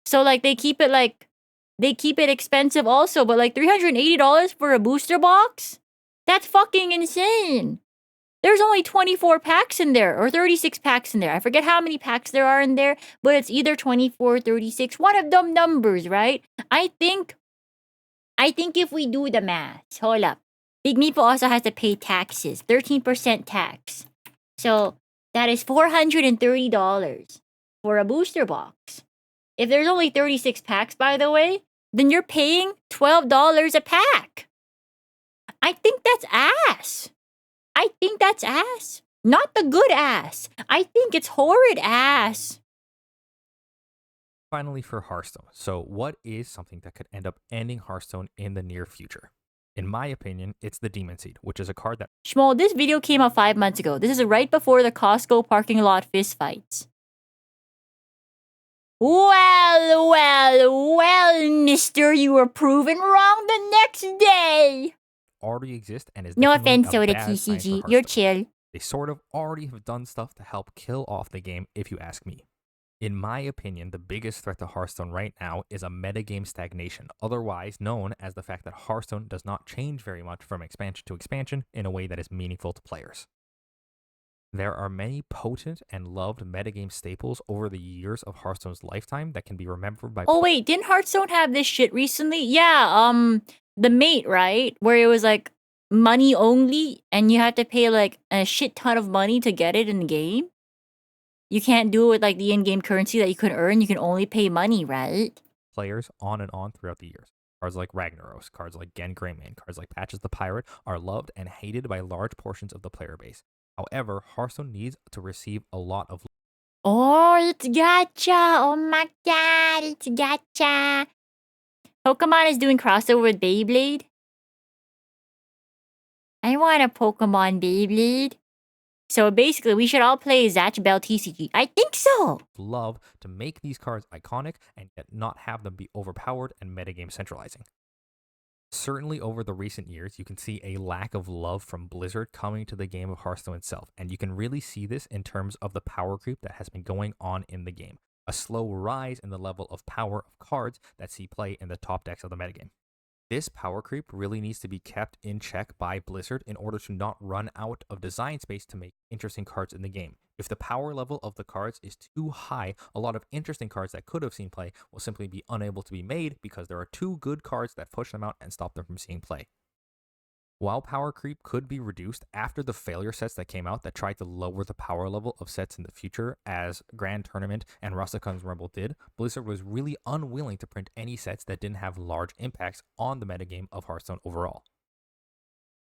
So like they keep it expensive also, but like $380 for a booster box? That's fucking insane. There's only 24 packs in there or 36 packs in there. I forget how many packs there are in there, but it's either 24, 36, one of them numbers, right? I think if we do the math, hold up. Big Meeple also has to pay taxes, 13% tax. So that is $430 for a booster box. If there's only 36 packs, by the way, then you're paying $12 a pack. I think that's ass. Not the good ass. I think it's horrid ass. Finally, for Hearthstone. So, what is something that could end up ending Hearthstone in the near future? In my opinion, it's the Demon Seed, which is a card that... Shmuel, this video came out 5 months ago. This is right before the Costco parking lot fistfights. Well, mister, you were proven wrong the next day. already exist and is No definitely offense, a Soda bad sign for TCG. You're Hearthstone. chill. They sort of already have done stuff to help kill off the game, if you ask me. In my opinion, the biggest threat to Hearthstone right now is a metagame stagnation, otherwise known as the fact that Hearthstone does not change very much from expansion to expansion in a way that is meaningful to players. There are many potent and loved metagame staples over the years of Hearthstone's lifetime that can be remembered by... Oh wait, didn't Hearthstone have this shit recently? Yeah, the mate, right? Where it was like money only and you had to pay like a shit ton of money to get it in the game? You can't do it with like the in-game currency that you can earn. You can only pay money, right? Players on and on throughout the years. Cards like Ragnaros, cards like Gen Greymane, cards like Patches the Pirate are loved and hated by large portions of the player base. However, Hearthstone needs to receive a lot of... Oh, it's gacha! Oh my god, it's gacha! Pokemon is doing crossover with Beyblade? I want a Pokemon Beyblade. So basically, we should all play Zatch Bell TCG. I think so! Love to make these cards iconic and yet not have them be overpowered and metagame centralizing. Certainly over the recent years, you can see a lack of love from Blizzard coming to the game of Hearthstone itself, and you can really see this in terms of the power creep that has been going on in the game. A slow rise in the level of power of cards that see play in the top decks of the metagame. This power creep really needs to be kept in check by Blizzard in order to not run out of design space to make interesting cards in the game. If the power level of the cards is too high, a lot of interesting cards that could have seen play will simply be unable to be made because there are too good cards that push them out and stop them from seeing play. While power creep could be reduced after the failure sets that came out that tried to lower the power level of sets in the future, as Grand Tournament and Rastakan's Rumble did, Blizzard was really unwilling to print any sets that didn't have large impacts on the metagame of Hearthstone overall.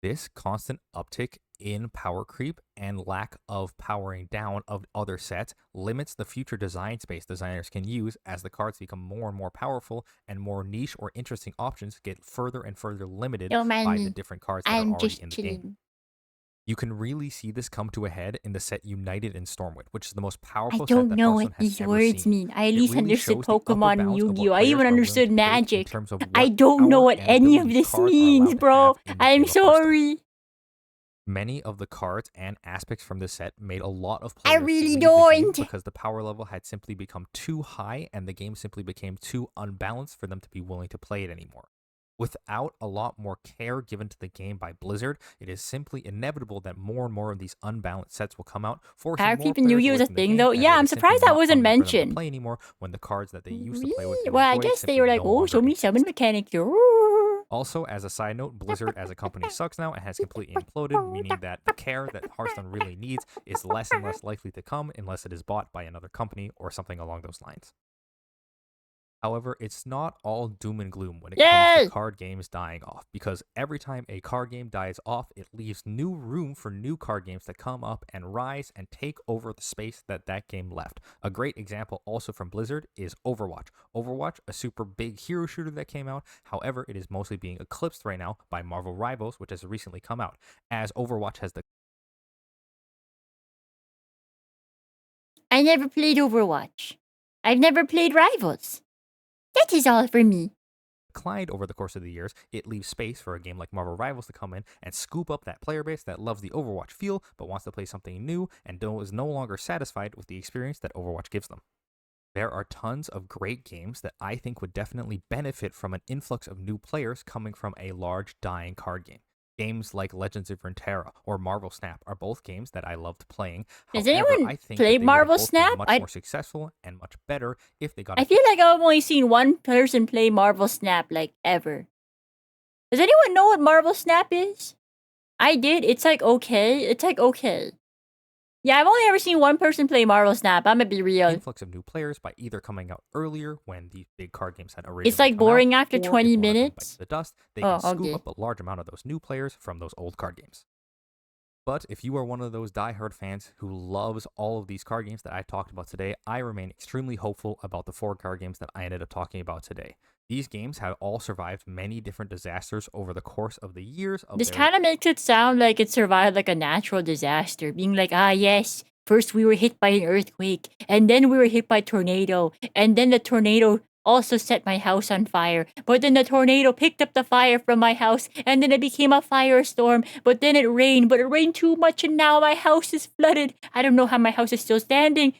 This constant uptick in power creep and lack of powering down of other sets limits the future design space designers can use as the cards become more and more powerful and more niche or interesting options get further and further limited by the different cards that are already in the game. You can really see this come to a head in the set United in Stormwind, which is the most powerful set that Hearthstone has ever words seen. mean. I at least really understood shows the upper Pokemon and bounds of what Yu-Gi-Oh! I players even are willing understood to build in Magic. terms of what I don't know power what and any of abilities this cards are means, allowed to bro. have in the I'm game of Hearthstone. sorry. Many of the cards and aspects from this set made a lot of I players really leave the game don't. because the power level had simply become too high and the game simply became too unbalanced for them to be willing to play it anymore. Without a lot more care given to the game by Blizzard, it is simply inevitable that more and more of these unbalanced sets will come out, forcing Power more creep in players Yu-Gi-Oh! away is a from the thing, game, though. as Yeah, it I'm is simply surprised that not wasn't fun for them to mentioned. play anymore when the cards that they used to play with and Well, I enjoy guess they simply were like, no oh, longer show me exist. summon mechanics. Also, as a side note, Blizzard as a company sucks now and has completely imploded, meaning that the care that Hearthstone really needs is less and less likely to come unless it is bought by another company or something along those lines. However, it's not all doom and gloom when it Yay! comes to card games dying off, because every time a card game dies off, it leaves new room for new card games to come up and rise and take over the space that that game left. A great example also from Blizzard is Overwatch. Overwatch, a super big hero shooter that came out, however, it is mostly being eclipsed right now by Marvel Rivals, which has recently come out, as Overwatch has I never played Overwatch. I've never played Rivals. That is all for me. declined over the course of the years. It leaves space for a game like Marvel Rivals to come in and scoop up that player base that loves the Overwatch feel but wants to play something new and is no longer satisfied with the experience that Overwatch gives them. There are tons of great games that I think would definitely benefit from an influx of new players coming from a large dying card game. Games like Legends of Runeterra or Marvel Snap are both games that I loved playing. Has However, anyone I think played that they Marvel would have both been Snap? much more successful and much better if they got I feel like I've only seen one person play Marvel Snap like ever. Does anyone know what Marvel Snap is? I did. It's like okay. It's like okay. Yeah, I've only ever seen one person play Marvel Snap. I'm gonna be real. influx of new players by either coming out earlier when these big card games had originally It's like come out, boring after or if 20 one of them minutes. bites the dust, they Oh, can scoop okay. up a large amount of those new players from those old card games. But if you are one of those diehard fans who loves all of these card games that I talked about today, I remain extremely hopeful about the 4 card games that I ended up talking about today. These games have all survived many different disasters over the course of the years of This their kind of makes it sound like it survived like a natural disaster, being like, ah, yes, first we were hit by an earthquake, and then we were hit by a tornado, and then the tornado also set my house on fire, but then the tornado picked up the fire from my house, and then it became a firestorm, but then it rained too much, and now my house is flooded. I don't know how my house is still standing.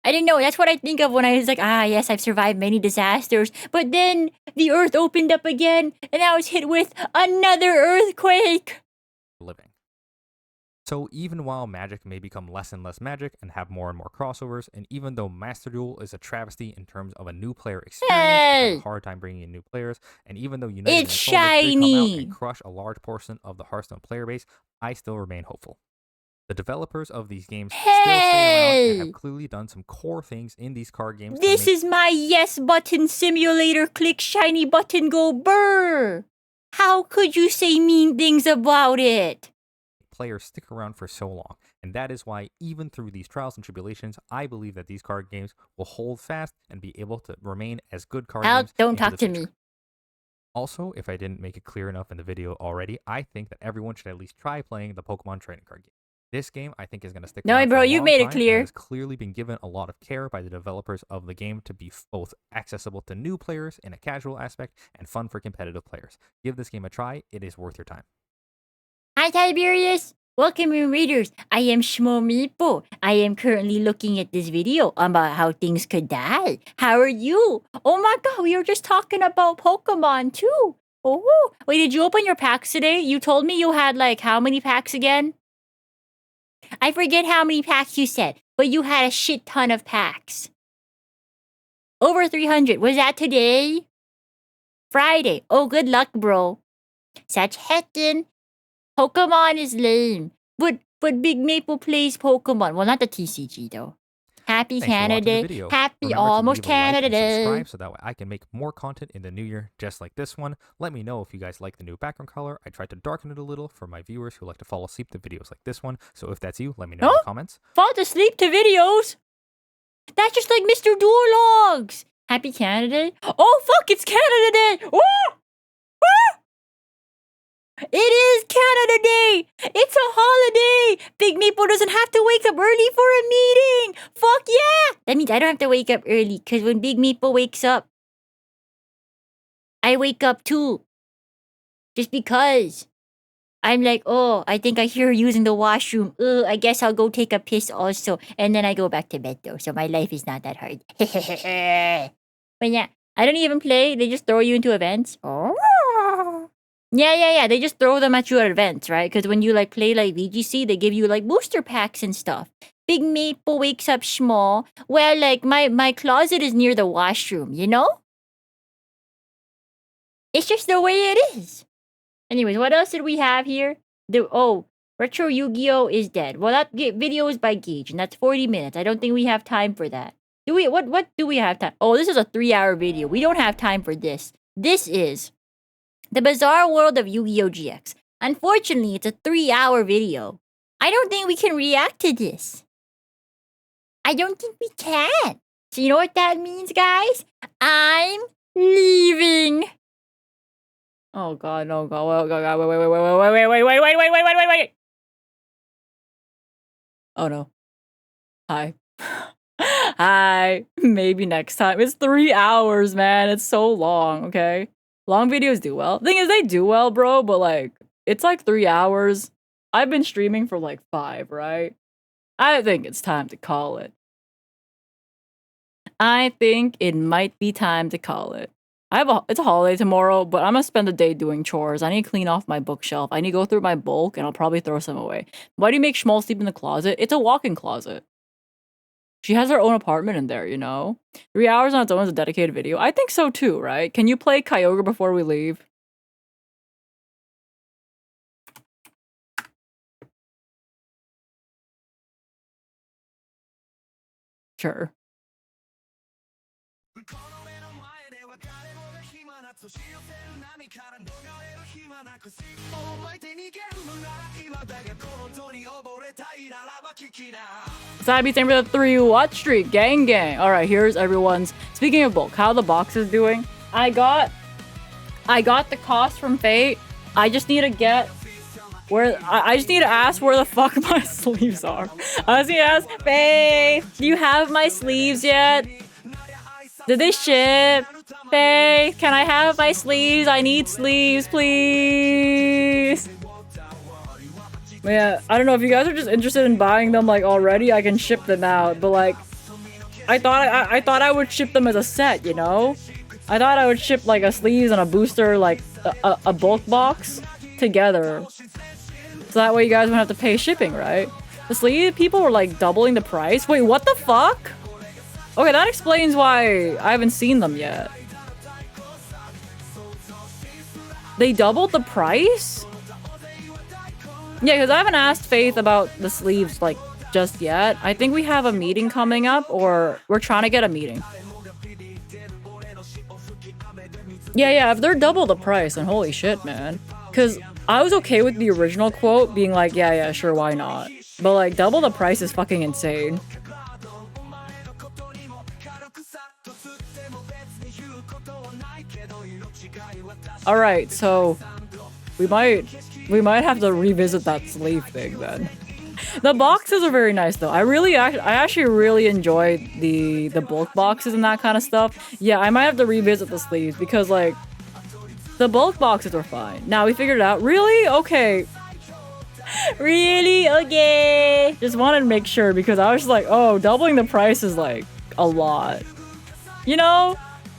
I didn't know. That's what I think of when I was like, ah, yes, I've survived many disasters. But then the earth opened up again, and I was hit with another earthquake. living. So even while Magic may become less and less Magic and have more and more crossovers, and even though Master Duel is a travesty in terms of a new player experience, I have a hard time bringing in new players, and even though United and It's Soldier 3 come out shiny. and crush a large portion of the Hearthstone player base, I still remain hopeful. The developers of these games still stay around and Hey! have clearly done some core things in these card games. This is my yes button simulator. Click shiny button, go brr. How could you say mean things about it? Players stick around for so long, and that is why even through these trials and tribulations, I believe that these card games will hold fast and be able to remain as good card Al, games. don't into talk the to future. me. Also, if I didn't make it clear enough in the video already, I think that everyone should at least try playing the Pokemon trading card game. This game, I think, is going to stick No, around bro, for a you long made it time, clear. and has clearly been given a lot of care by the developers of the game to be both accessible to new players in a casual aspect and fun for competitive players. Give this game a try. It is worth your time. Hi, Tiberius. Welcome in, readers. I am Shmomipo. I am currently looking at this video about how things could die. How are you? Oh my god, we were just talking about Pokemon too. Oh, wait, did you open your packs today? You told me you had like how many packs again? I forget how many packs you said, but you had a shit ton of packs. Over 300. Was that today? Friday. Oh, good luck, bro. Such heckin'. Pokemon is lame. But Big Maple plays Pokemon. Well, not the TCG though. Happy Thanks for watching the Canada Day. video. Happy Remember almost to leave a like Canada and Day. subscribe so that way I can make more content in the new year just like this one. Let me know if you guys like the new background color. I tried to darken it a little for my viewers who like to fall asleep to videos like this one. So if that's you, let me know in the comments. Fall asleep to videos? That's just like Mr. Duel Logs. Happy Canada Day. Oh, fuck, it's Canada Day. Oh! Oh! It is Canada Day! It's a holiday! Big Maple doesn't have to wake up early for a meeting! Fuck yeah! That means I don't have to wake up early, because when Big Maple wakes up, I wake up too. Just because. I'm like, oh, I think I hear her using the washroom. I guess I'll go take a piss also. And then I go back to bed though, so my life is not that hard. But yeah, I don't even play. They just throw you into events. Oh. Yeah. They just throw them at you at events, right? Because when you like play like VGC, they give you like booster packs and stuff. Big Maple wakes up small. Well, like my closet is near the washroom, you know? It's just the way it is. Anyways, what else did we have here? Retro Yu-Gi-Oh is dead. Well, that video is by Gage, and that's 40 minutes. I don't think we have time for that. What do we have time? Oh, this is a 3-hour video. We don't have time for this. This is The Bizarre World of Yu-Gi-Oh! GX. Unfortunately, it's a 3-hour video. I don't think we can react to this. I don't think we can. So you know what that means, guys? I'm leaving. Oh god, no god, oh god, wait. Oh no. Hi. Hi. Maybe next time. It's 3 hours, man. It's so long, okay? Long videos do well. Thing is, they do well, bro, but like, it's like 3 hours. I've been streaming for like 5, right? I think it's time to call it. I think it might be time to call it. It's a holiday tomorrow, but I'm gonna spend the day doing chores. I need to clean off my bookshelf. I need to go through my bulk, and I'll probably throw some away. Why do you make Schmoll sleep in the closet? It's a walk-in closet. She has her own apartment in there, you know? 3 hours on its own is a dedicated video. I think so too, right? Can you play Kyogre before we leave? Sure. Sabi, thank you for the 3 watch streak. Gang gang. Alright, here's everyone's. Speaking of bulk, how the box is doing. I got the cost from Fate. I just need to get where I just need to ask where the fuck my sleeves are. I just need to ask, Faye, do you have my sleeves yet? Did they ship? Faye, can I have my sleeves? I need sleeves, please. But yeah, I don't know if you guys are just interested in buying them like already. I can ship them out, but like, I thought I would ship them as a set, you know? I thought I would ship like a sleeves and a booster, like a bulk box together. So that way you guys won't have to pay shipping, right? The sleeve people were like doubling the price. Wait, what the fuck? Okay, that explains why I haven't seen them yet. They doubled the price? Yeah, because I haven't asked Faith about the sleeves like just yet. I think we have a meeting coming up, or we're trying to get a meeting. Yeah, if they're double the price, then holy shit, man. Because I was okay with the original quote being like, yeah, sure, why not? But like, double the price is fucking insane. Alright, so we might have to revisit that sleeve thing then. The boxes are very nice though. I actually really enjoy the bulk boxes and that kind of stuff. Yeah, I might have to revisit the sleeves because like the bulk boxes are fine. Now we figured it out. Really? Okay. Really? Okay. Just wanted to make sure because I was just like, oh, doubling the price is like a lot. You know?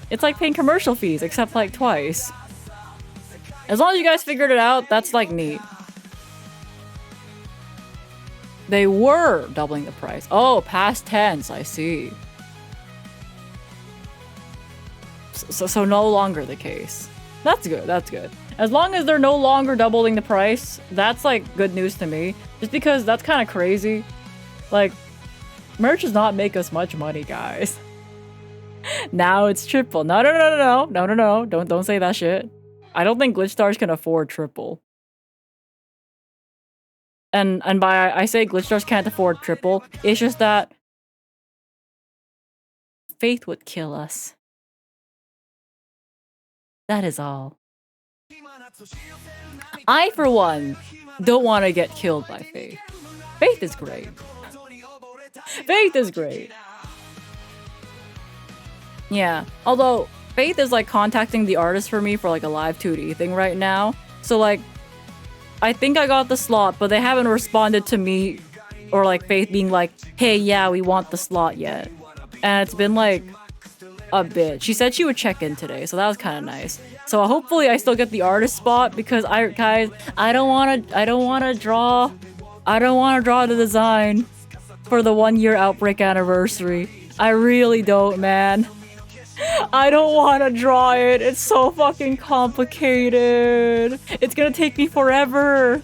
It's like paying commercial fees except like twice. As long as you guys figured it out, that's like neat. They were doubling the price. Oh, past tense, I see. So no longer the case. That's good, that's good. As long as they're no longer doubling the price, that's like good news to me. Just because that's kind of crazy. Like, merch does not make us much money, guys. Now it's triple. No. Don't say that shit. I don't think Glitch Stars can afford triple. And by I say Glitch Stars can't afford triple, it's just that Faith would kill us. That is all. I, for one, don't want to get killed by Faith. Faith is great. Faith is great. Yeah, although Faith is like contacting the artist for me for like a live 2D thing right now. So like, I think I got the slot, but they haven't responded to me or like Faith being like, hey, yeah, we want the slot yet. And it's been like a bit. She said she would check in today, so that was kind of nice. So hopefully I still get the artist spot because I don't want to draw the design for the 1-year Outbreak anniversary. I really don't, man. I don't want to draw it. It's so fucking complicated. It's gonna take me forever.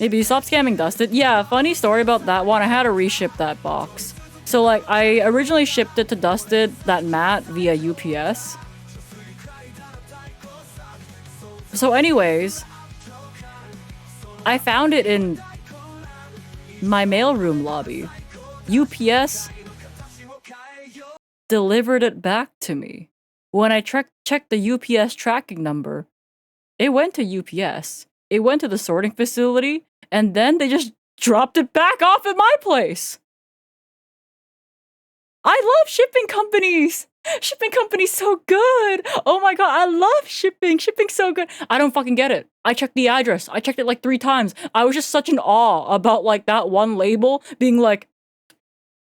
Maybe stop scamming Dusted. Yeah, funny story about that one. I had to reship that box. So like I originally shipped it to Dusted, that mat, via UPS. So anyways, I found it in my mailroom lobby. UPS delivered it back to me. When I checked the UPS tracking number, it went to UPS. It went to the sorting facility, and then they just dropped it back off at my place. I love shipping companies. Shipping companies so good. Oh my god, I love shipping. Shipping's so good. I don't fucking get it. I checked the address. I checked it like 3 times. I was just such in awe about like that one label being like,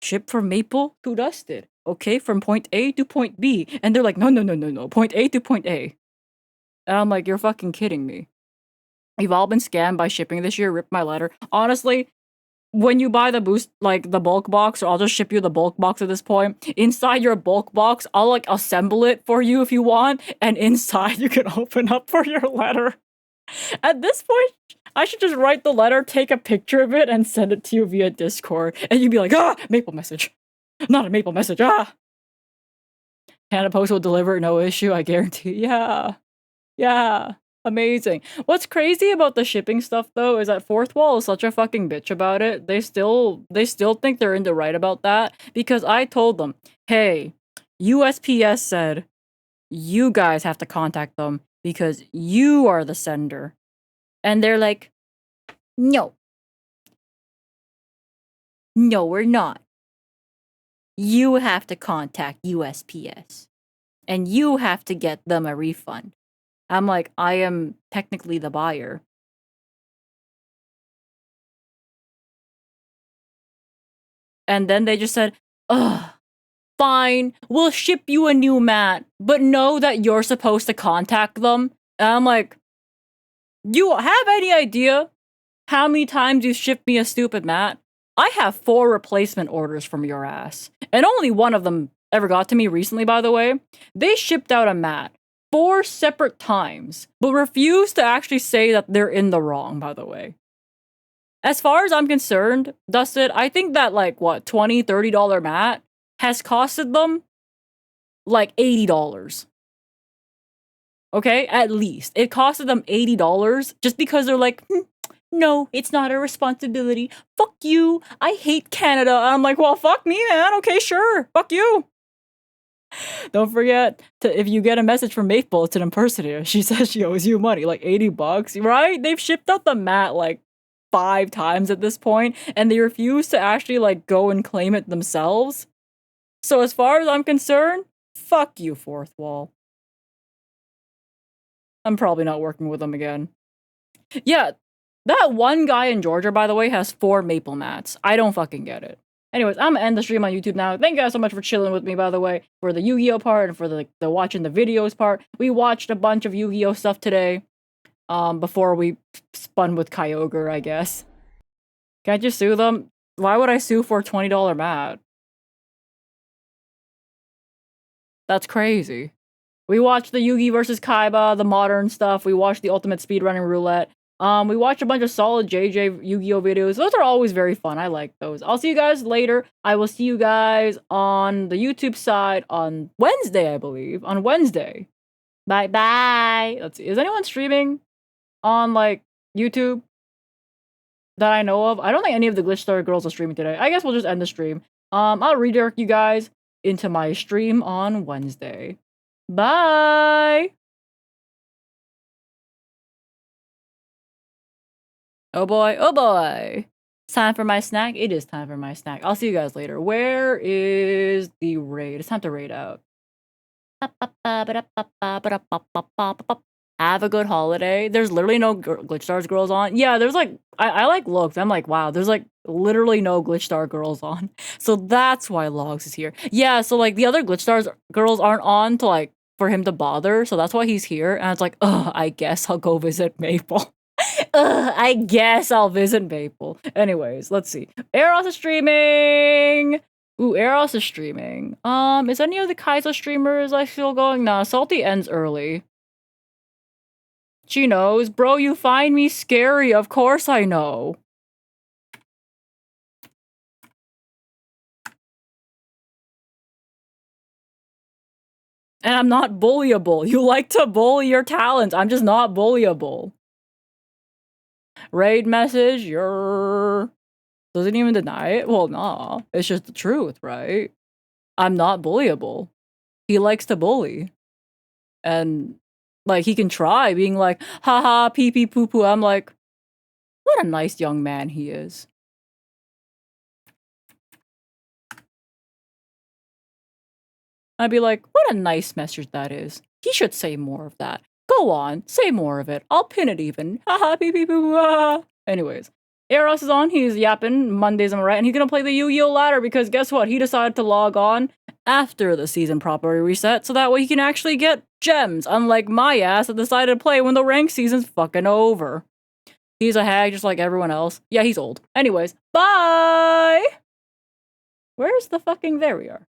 ship from Maple to Dusted. Okay, from point A to point B. And they're like, no. Point A to point A. And I'm like, you're fucking kidding me. You've all been scammed by shipping this year. Rip my letter. Honestly, when you buy the boost, like the bulk box, or I'll just ship you the bulk box at this point. Inside your bulk box, I'll like assemble it for you if you want, and inside you can open up for your letter. At this point, I should just write the letter, take a picture of it, and send it to you via Discord, and you'd be like, ah, Maple message. Not a Maple message, ah! Hannah Post will deliver, no issue, I guarantee. Yeah. Amazing. What's crazy about the shipping stuff though is that Fourth Wall is such a fucking bitch about it. They still think they're in the right about that because I told them, hey, USPS said you guys have to contact them because you are the sender. And they're like, no, we're not. You have to contact USPS and you have to get them a refund. I'm like, I am technically the buyer. And then they just said, ugh, fine, we'll ship you a new mat, but know that you're supposed to contact them. And I'm like, you have any idea how many times you shipped me a stupid mat? I have 4 replacement orders from your ass. And only one of them ever got to me recently, by the way. They shipped out a mat 4 separate times, but refused to actually say that they're in the wrong, by the way. As far as I'm concerned, Dusted, I think that like, what, $20, $30 mat has costed them like $80. Okay? At least. It costed them $80 just because they're like, no, it's not our responsibility. Fuck you. I hate Canada. I'm like, well, fuck me, man. Okay, sure. Fuck you. Don't forget to, if you get a message from Maple, it's an impersonator. She says she owes you money, like $80, right? They've shipped out the mat like 5 times at this point, and they refuse to actually like go and claim it themselves. So as far as I'm concerned, fuck you, Fourth Wall. I'm probably not working with them again. Yeah, that one guy in Georgia, by the way, has 4 Maple mats. I don't fucking get it. Anyways, I'm gonna end the stream on YouTube now. Thank you guys so much for chilling with me, by the way, for the Yu-Gi-Oh part and for the watching the videos part. We watched a bunch of Yu-Gi-Oh stuff today, before we spun with Kyogre, I guess. Can I just sue them? Why would I sue for a $20 mat? That's crazy. We watched the Yugi versus Kaiba, the modern stuff. We watched the Ultimate Speedrunning Roulette. We watched a bunch of solid JJ Yu-Gi-Oh videos. Those are always very fun. I like those. I'll see you guys later. I will see you guys on the YouTube side on Wednesday, I believe. On Wednesday. Bye-bye. Let's see. Is anyone streaming on, like, YouTube that I know of? I don't think any of the Glitch Star girls are streaming today. I guess we'll just end the stream. I'll redirect you guys into my stream on Wednesday. Bye! Oh boy, oh boy. It's time for my snack. It is time for my snack. I'll see you guys later. Where is the raid? It's time to raid out. Have a good holiday. There's literally no Glitch Stars girls on. Yeah, there's like, I like looks. I'm like, wow, there's like literally no Glitch Star girls on. So that's why Logs is here. Yeah, so like the other Glitch Stars girls aren't on to like, for him to bother. So that's why he's here. And it's like, ugh, I guess I'll go visit Maple. Ugh, I guess I'll visit Maple. Anyways, let's see. Eros is streaming! Ooh, Eros is streaming. Is any of the Kaizo streamers I feel going? Nah, Salty ends early. She knows. Bro, you find me scary. Of course I know. And I'm not bullyable. You like to bully your talents. I'm just not bullyable. Raid message, you're... Doesn't even deny it? Well, nah. It's just the truth, right? I'm not bullyable. He likes to bully. And, like, he can try being like, haha, pee pee poo poo. I'm like, what a nice young man he is. I'd be like, what a nice message that is. He should say more of that. Go on, say more of it. I'll pin it even. Haha, pee pee poo ah. Anyways, Eros is on. He's yapping. Mondays, am I right? And he's gonna play the Yu-Gi-Oh ladder because guess what? He decided to log on after the season properly reset so that way he can actually get gems. Unlike my ass that decided to play when the ranked season's fucking over. He's a hag just like everyone else. Yeah, he's old. Anyways, bye! Where's the fucking... There we are.